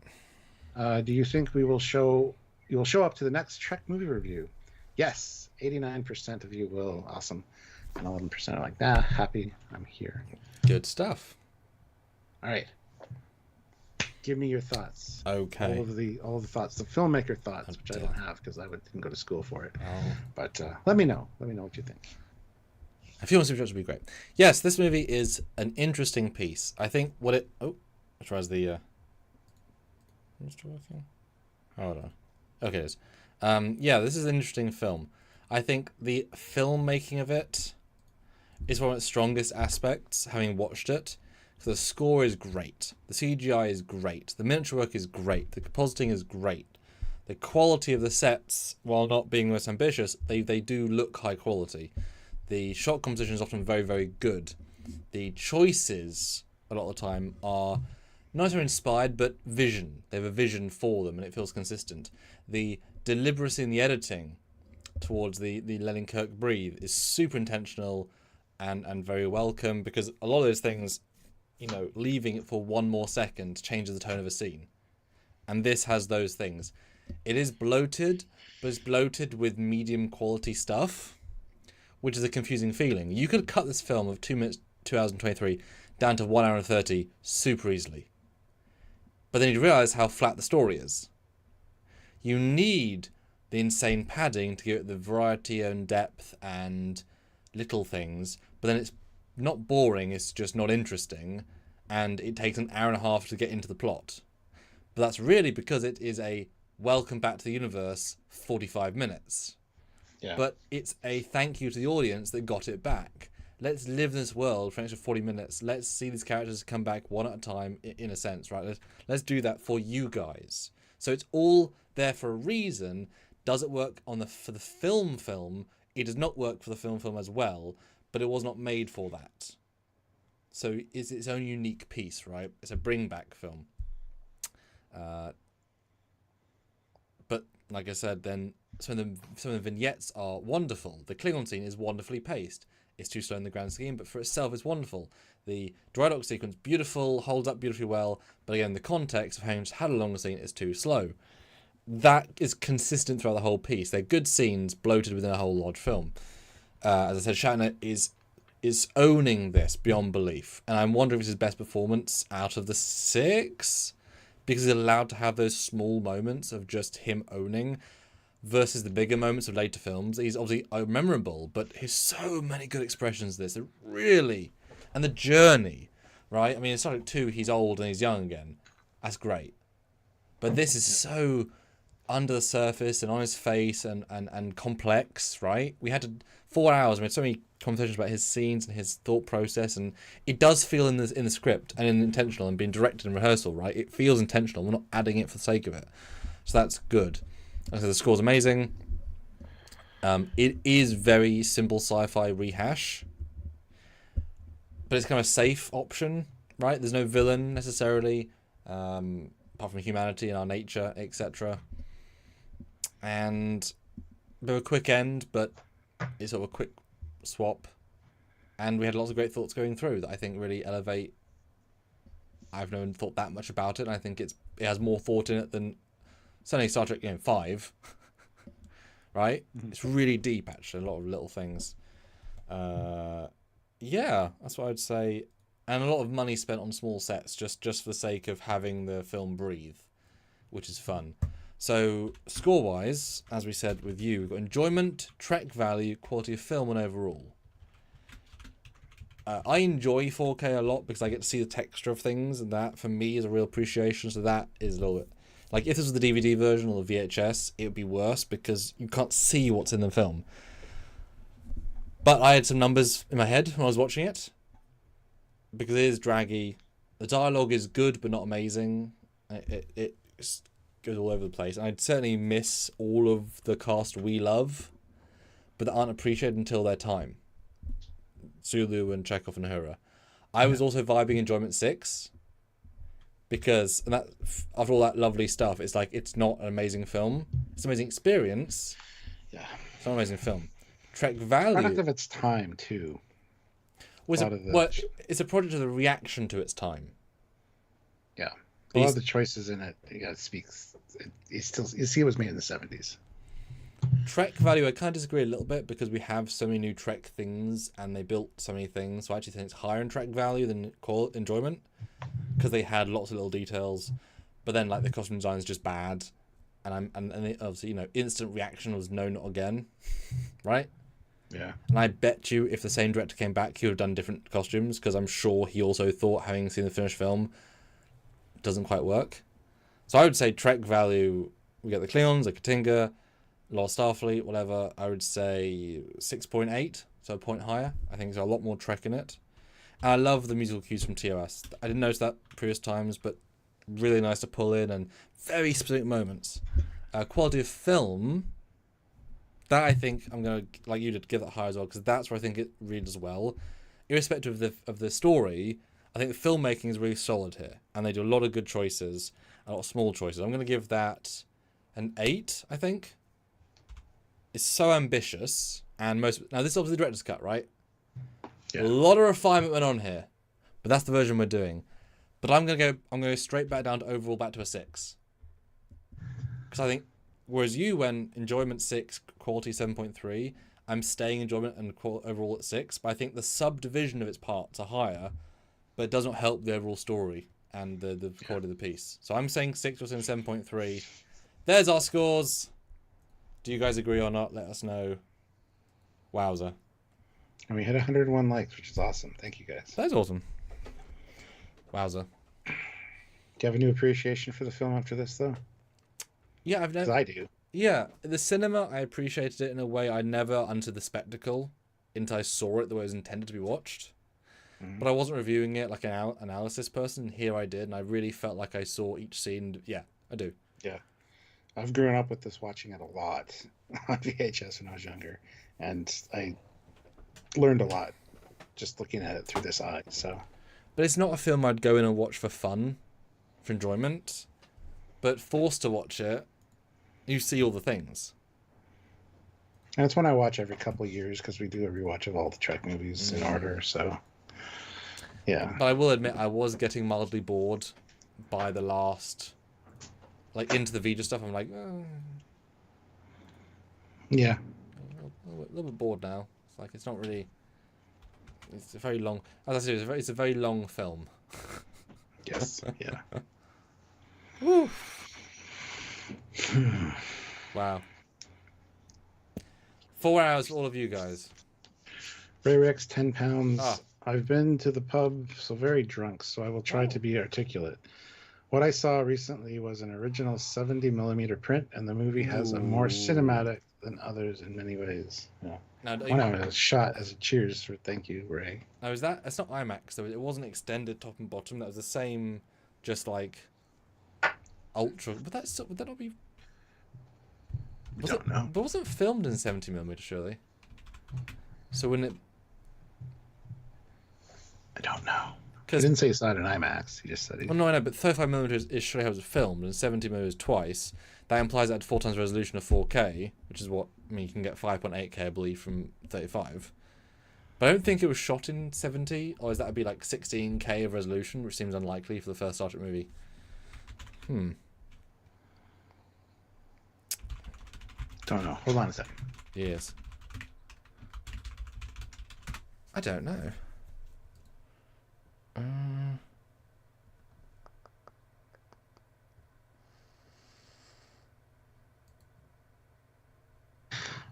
Do you think you will show up to the next Trek movie review? Yes, 89% of you will. Awesome. And 11% are like, happy I'm here. Good stuff. All right. Give me your thoughts. Okay. All of the thoughts, the filmmaker thoughts, which I don't have because I didn't go to school for it. Oh. But let me know. Let me know what you think. I feel Superchat would be great. Yes, this movie is an interesting piece. I think what it... Oh, I tries the... Is it working? Hold on. Okay, it is. Yeah, this is an interesting film. I think the filmmaking of it is one of its strongest aspects, having watched it. So the score is great. The CGI is great. The miniature work is great. The compositing is great. The quality of the sets, while not being most ambitious, they do look high quality. The shot composition is often very, very good. The choices, a lot of the time, are not necessarily inspired, but vision. They have a vision for them, and it feels consistent. The deliberacy in the editing towards the letting Kirk breathe is super intentional and very welcome, because a lot of those things, you know, leaving it for one more second changes the tone of a scene. And this has those things. It is bloated, but it's bloated with medium quality stuff, which is a confusing feeling. You could cut this film of 2 minutes, 2 hours and 23 down to 1 hour and 30 super easily. But then you realise how flat the story is. You need the insane padding to give it the variety and depth and little things, but then it's not boring, it's just not interesting, and it takes an hour and a half to get into the plot. But that's really because it is a welcome back to the universe 45 minutes. Yeah. But it's a thank you to the audience that got it back. Let's live in this world for an extra 40 minutes. Let's see these characters come back one at a time, in a sense, right? Let's do that for you guys. So it's all there for a reason. Does it work for the film? It does not work for the film as well, but it was not made for that. So it's its own unique piece, right? It's a bring back film. But like I said, then some of the vignettes are wonderful. The Klingon scene is wonderfully paced. It's too slow in the grand scheme, but for itself it's wonderful. The dry dock sequence, beautiful, holds up beautifully well, but again, the context of having just had a longer scene is too slow. That is consistent throughout the whole piece. They're good scenes bloated within a whole large film. As I said, Shatner is owning this beyond belief, and I'm wondering if it's his best performance out of the 6, because he's allowed to have those small moments of just him owning versus the bigger moments of later films. He's obviously memorable, but he's so many good expressions in this. It really, and the journey, right? I mean, in Star Trek 2, he's old and he's young again. That's great. But this is so under the surface and on his face and complex, right? We had 4 hours. We had so many conversations about his scenes and his thought process, and it does feel in the script and intentional and being directed in rehearsal, right? It feels intentional. We're not adding it for the sake of it. So that's good. Like I said, the score's amazing. It is very simple sci-fi rehash, but it's kind of a safe option, right? There's no villain necessarily, apart from humanity and our nature, etc. And a bit of a quick end, but it's sort of a quick swap. And we had lots of great thoughts going through that I think really elevate. I've never thought that much about it, and I think it has more thought in it than certainly Star Trek 5. Right? It's really deep, actually, a lot of little things. Yeah, that's what I'd say. And a lot of money spent on small sets just for the sake of having the film breathe, which is fun. So, score-wise, as we said with you, we've got enjoyment, Trek value, quality of film, and overall. I enjoy 4K a lot because I get to see the texture of things, and that, for me, is a real appreciation. So that is a little bit... Like, if this was the DVD version or the VHS, it would be worse because you can't see what's in the film. But I had some numbers in my head when I was watching it, because it is draggy. The dialogue is good, but not amazing. It goes all over the place. And I'd certainly miss all of the cast we love, but that aren't appreciated until their time. Sulu and Chekhov and Uhura. I was also vibing Enjoyment 6, because and that after all that lovely stuff, it's like it's not an amazing film. It's an amazing experience. Yeah. It's not an amazing film. Trek value. Product of its time too. It's a product of the reaction to its time. Yeah. A lot of the choices in it, speaks. You see, it was made in the 70s. Trek value, I kind of disagree a little bit because we have so many new Trek things and they built so many things. So I actually think it's higher in Trek value than enjoyment because they had lots of little details. but then like the costume design is just bad, and obviously instant reaction was no, not again, right? Yeah. And I bet you if the same director came back, he would have done different costumes, because I'm sure he also thought, having seen the finished film, it doesn't quite work. So I would say Trek value, we get the Klingons, the Katinga, Lost Starfleet, whatever. I would say 6.8, so a point higher. I think there's a lot more Trek in it. And I love the musical cues from TOS. I didn't notice that previous times, but really nice to pull in, and very specific moments. Quality of film, that I think I'm going to, like you did, give that high as well, because that's where I think it reads well. Irrespective of the story, I think the filmmaking is really solid here, and they do a lot of good choices, a lot of small choices. I'm going to give that an 8, I think. It's so ambitious, and now this is obviously the director's cut, right? Yeah. A lot of refinement went on here, but that's the version we're doing. But I'm gonna go straight back down to overall, back to a 6, because I think, whereas you went enjoyment 6, quality 7.3, I'm staying enjoyment and overall at 6. But I think the subdivision of its parts are higher, but it does not help the overall story and the quality of the piece. So I'm saying 6, or saying 7.3. There's our scores. Do you guys agree or not? Let us know. Wowza. And we hit 101 likes, which is awesome. Thank you, guys. That's awesome. Wowza. Do you have a new appreciation for the film after this, though? Yeah, Because I do. Yeah, the cinema, I appreciated it in a way I never understood the spectacle until I saw it the way it was intended to be watched. But I wasn't reviewing it like an analysis person. Here I did, and I really felt like I saw each scene. Yeah, I do. Yeah. I've grown up with this, watching it a lot on VHS when I was younger, and I learned a lot just looking at it through this eye. So, but it's not a film I'd go in and watch for fun, for enjoyment. But forced to watch it, you see all the things. And it's one I watch every couple of years, because we do a rewatch of all the Trek movies in order. So, yeah. But I will admit, I was getting mildly bored by the last, like, into the Vija stuff. I'm like, yeah, a little bit bored now. It's like, it's not really. It's a very long. As I said, it's a very long film. Yes. Yeah. Woo. Wow. 4 hours for all of you guys. Ray Rex, 10 pounds. Ah. I've been to the pub, so very drunk, so I will try to be articulate. What I saw recently was an original 70mm print, and the movie has a more cinematic than others in many ways. Yeah. Now, one I was shot as a cheers for thank you, Ray. Now, is that, it's not IMAX, though. It wasn't extended top and bottom. That was the same, just like ultra. Would that not be? I don't know. But it wasn't filmed in 70mm, surely. So wouldn't it? I don't know. He didn't say it's not an IMAX. He just said he... Well, no, I know, but 35mm is surely how it was filmed, and 70mm twice. That implies that 4 times resolution of 4K, which is what, I mean, you can get 5.8K, I believe, from 35. But I don't think it was shot in 70, or is that would be like 16K of resolution, which seems unlikely for the first Star Trek movie. Don't know. Hold on a second. Yes. I don't know.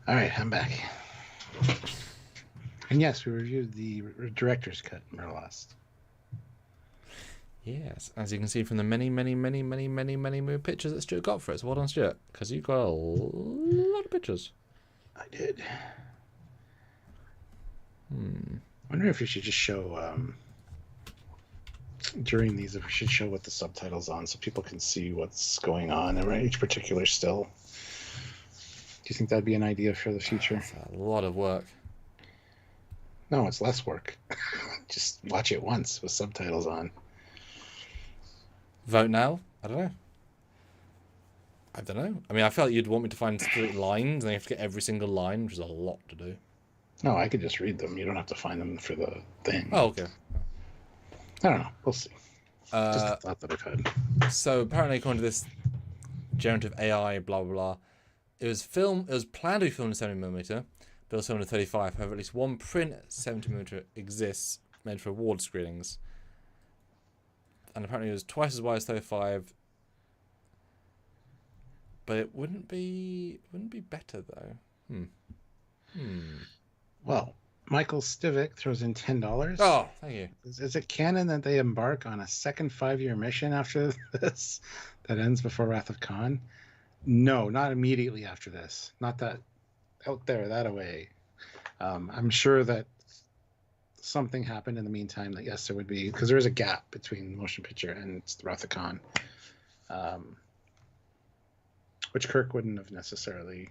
All right, I'm back. And yes, we reviewed the director's cut more or less. Yes, as you can see from the many movie pictures that Stuart got for us. Well done, Stuart, because you got a lot of pictures. I did. I wonder if we should just show during these, if we should show what the subtitles on, so people can see what's going on in each particular still. Do you think that'd be an idea for the future? That's a lot of work. No, it's less work. Just watch it once with subtitles on. Vote now? I don't know. I mean, I felt like you'd want me to find specific lines, and you have to get every single line, which is a lot to do. No, I could just read them. You don't have to find them for the thing. Oh, okay. I don't know. We'll see. Just a thought that I've had. So apparently, according to this generative AI, blah blah blah, it was planned to be filmed in 70mm, but it was filmed in 35. However, at least one print 70mm exists, made for award screenings. And apparently, it was twice as wide as 35, but it wouldn't be better though. Well, Michael Stivic throws in $10. Oh, thank you. Is it canon that they embark on a second 5-year mission after this that ends before Wrath of Khan? No, not immediately after this. Not that out there, that away. I'm sure that something happened in the meantime that, yes, there would be, because there is a gap between the motion picture and the Wrath of Khan, which Kirk wouldn't have necessarily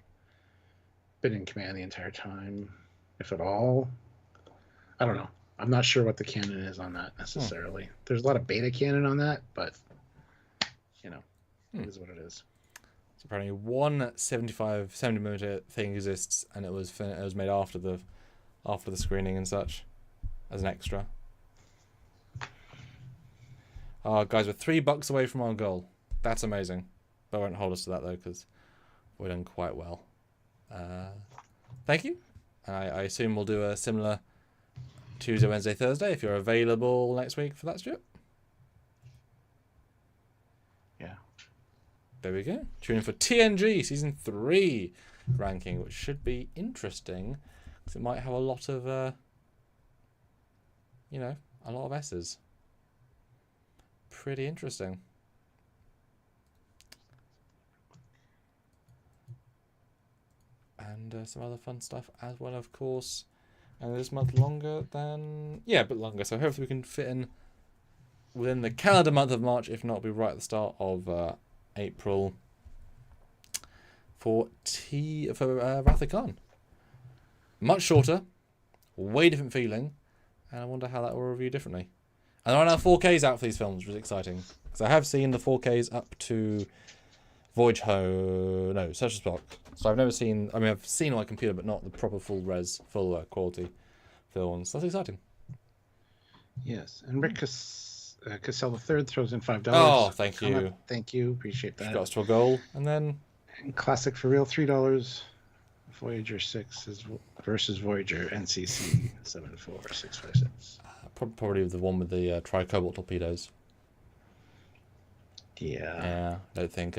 been in command the entire time, if at all. I don't know. I'm not sure what the canon is on that necessarily. There's a lot of beta canon on that, but it is what it is. So apparently one 70mm thing exists, and it was made after the screening and such, as an extra. Oh, guys, we're $3 away from our goal. That's amazing. But I won't hold us to that though, because we're done quite well. Thank you. I assume we'll do a similar Tuesday, Wednesday, Thursday if you're available next week for that, Stuart. Yeah. There we go. Tune in for TNG Season 3 ranking, which should be interesting because it might have a lot of, a lot of S's. Pretty interesting. And some other fun stuff as well, of course. And this month longer than... Yeah, a bit longer. So hopefully we can fit in within the calendar month of March. If not, we'll be right at the start of April for Wrath of Khan. Much shorter, way different feeling, and I wonder how that will review differently. And there are now 4Ks out for these films, which is exciting. Because I have seen the 4Ks up to Search for Spock. So I've never seen... I mean, I've seen on my computer, but not the proper full quality film ones. That's exciting. Yes, and Rick Cassell III throws in $5. Oh, thank you. Thank you. Appreciate that. Got us to a goal. And then... And Classic for Real, $3. Voyager 6 versus Voyager NCC 74656. Probably the one with the tri-cobalt torpedoes. Yeah. I don't think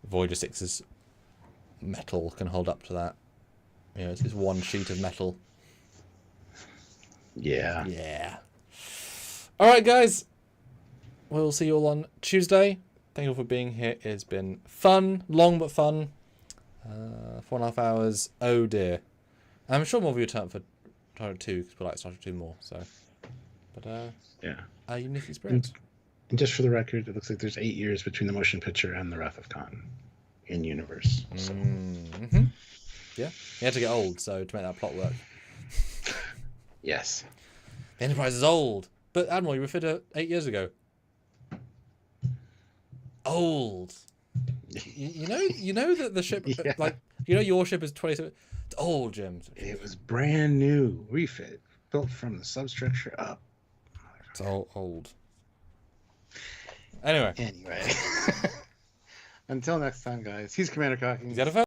Voyager 6's metal can hold up to that. It's one sheet of metal. Yeah. All right, guys. We'll see you all on Tuesday. Thank you all for being here. It's been fun, long but fun. 4.5 hours. Oh dear. I'm sure more of you turn for Star Trek 2 because we like Star Trek 2 more. So, but yeah. Unique experience. And just for the record, it looks like there's 8 years between the motion picture and the Wrath of Khan in universe. So. Mm-hmm. Yeah, he had to get old so to make that plot work. Yes. The Enterprise is old, but Admiral, you were fitter 8 years ago. Old. You know that the ship, your ship is 27. It's old, Jim. It was brand new, refit, built from the substructure up. It's all old. Anyway. Until next time, guys. He's Commander Cocky. He's got a phone.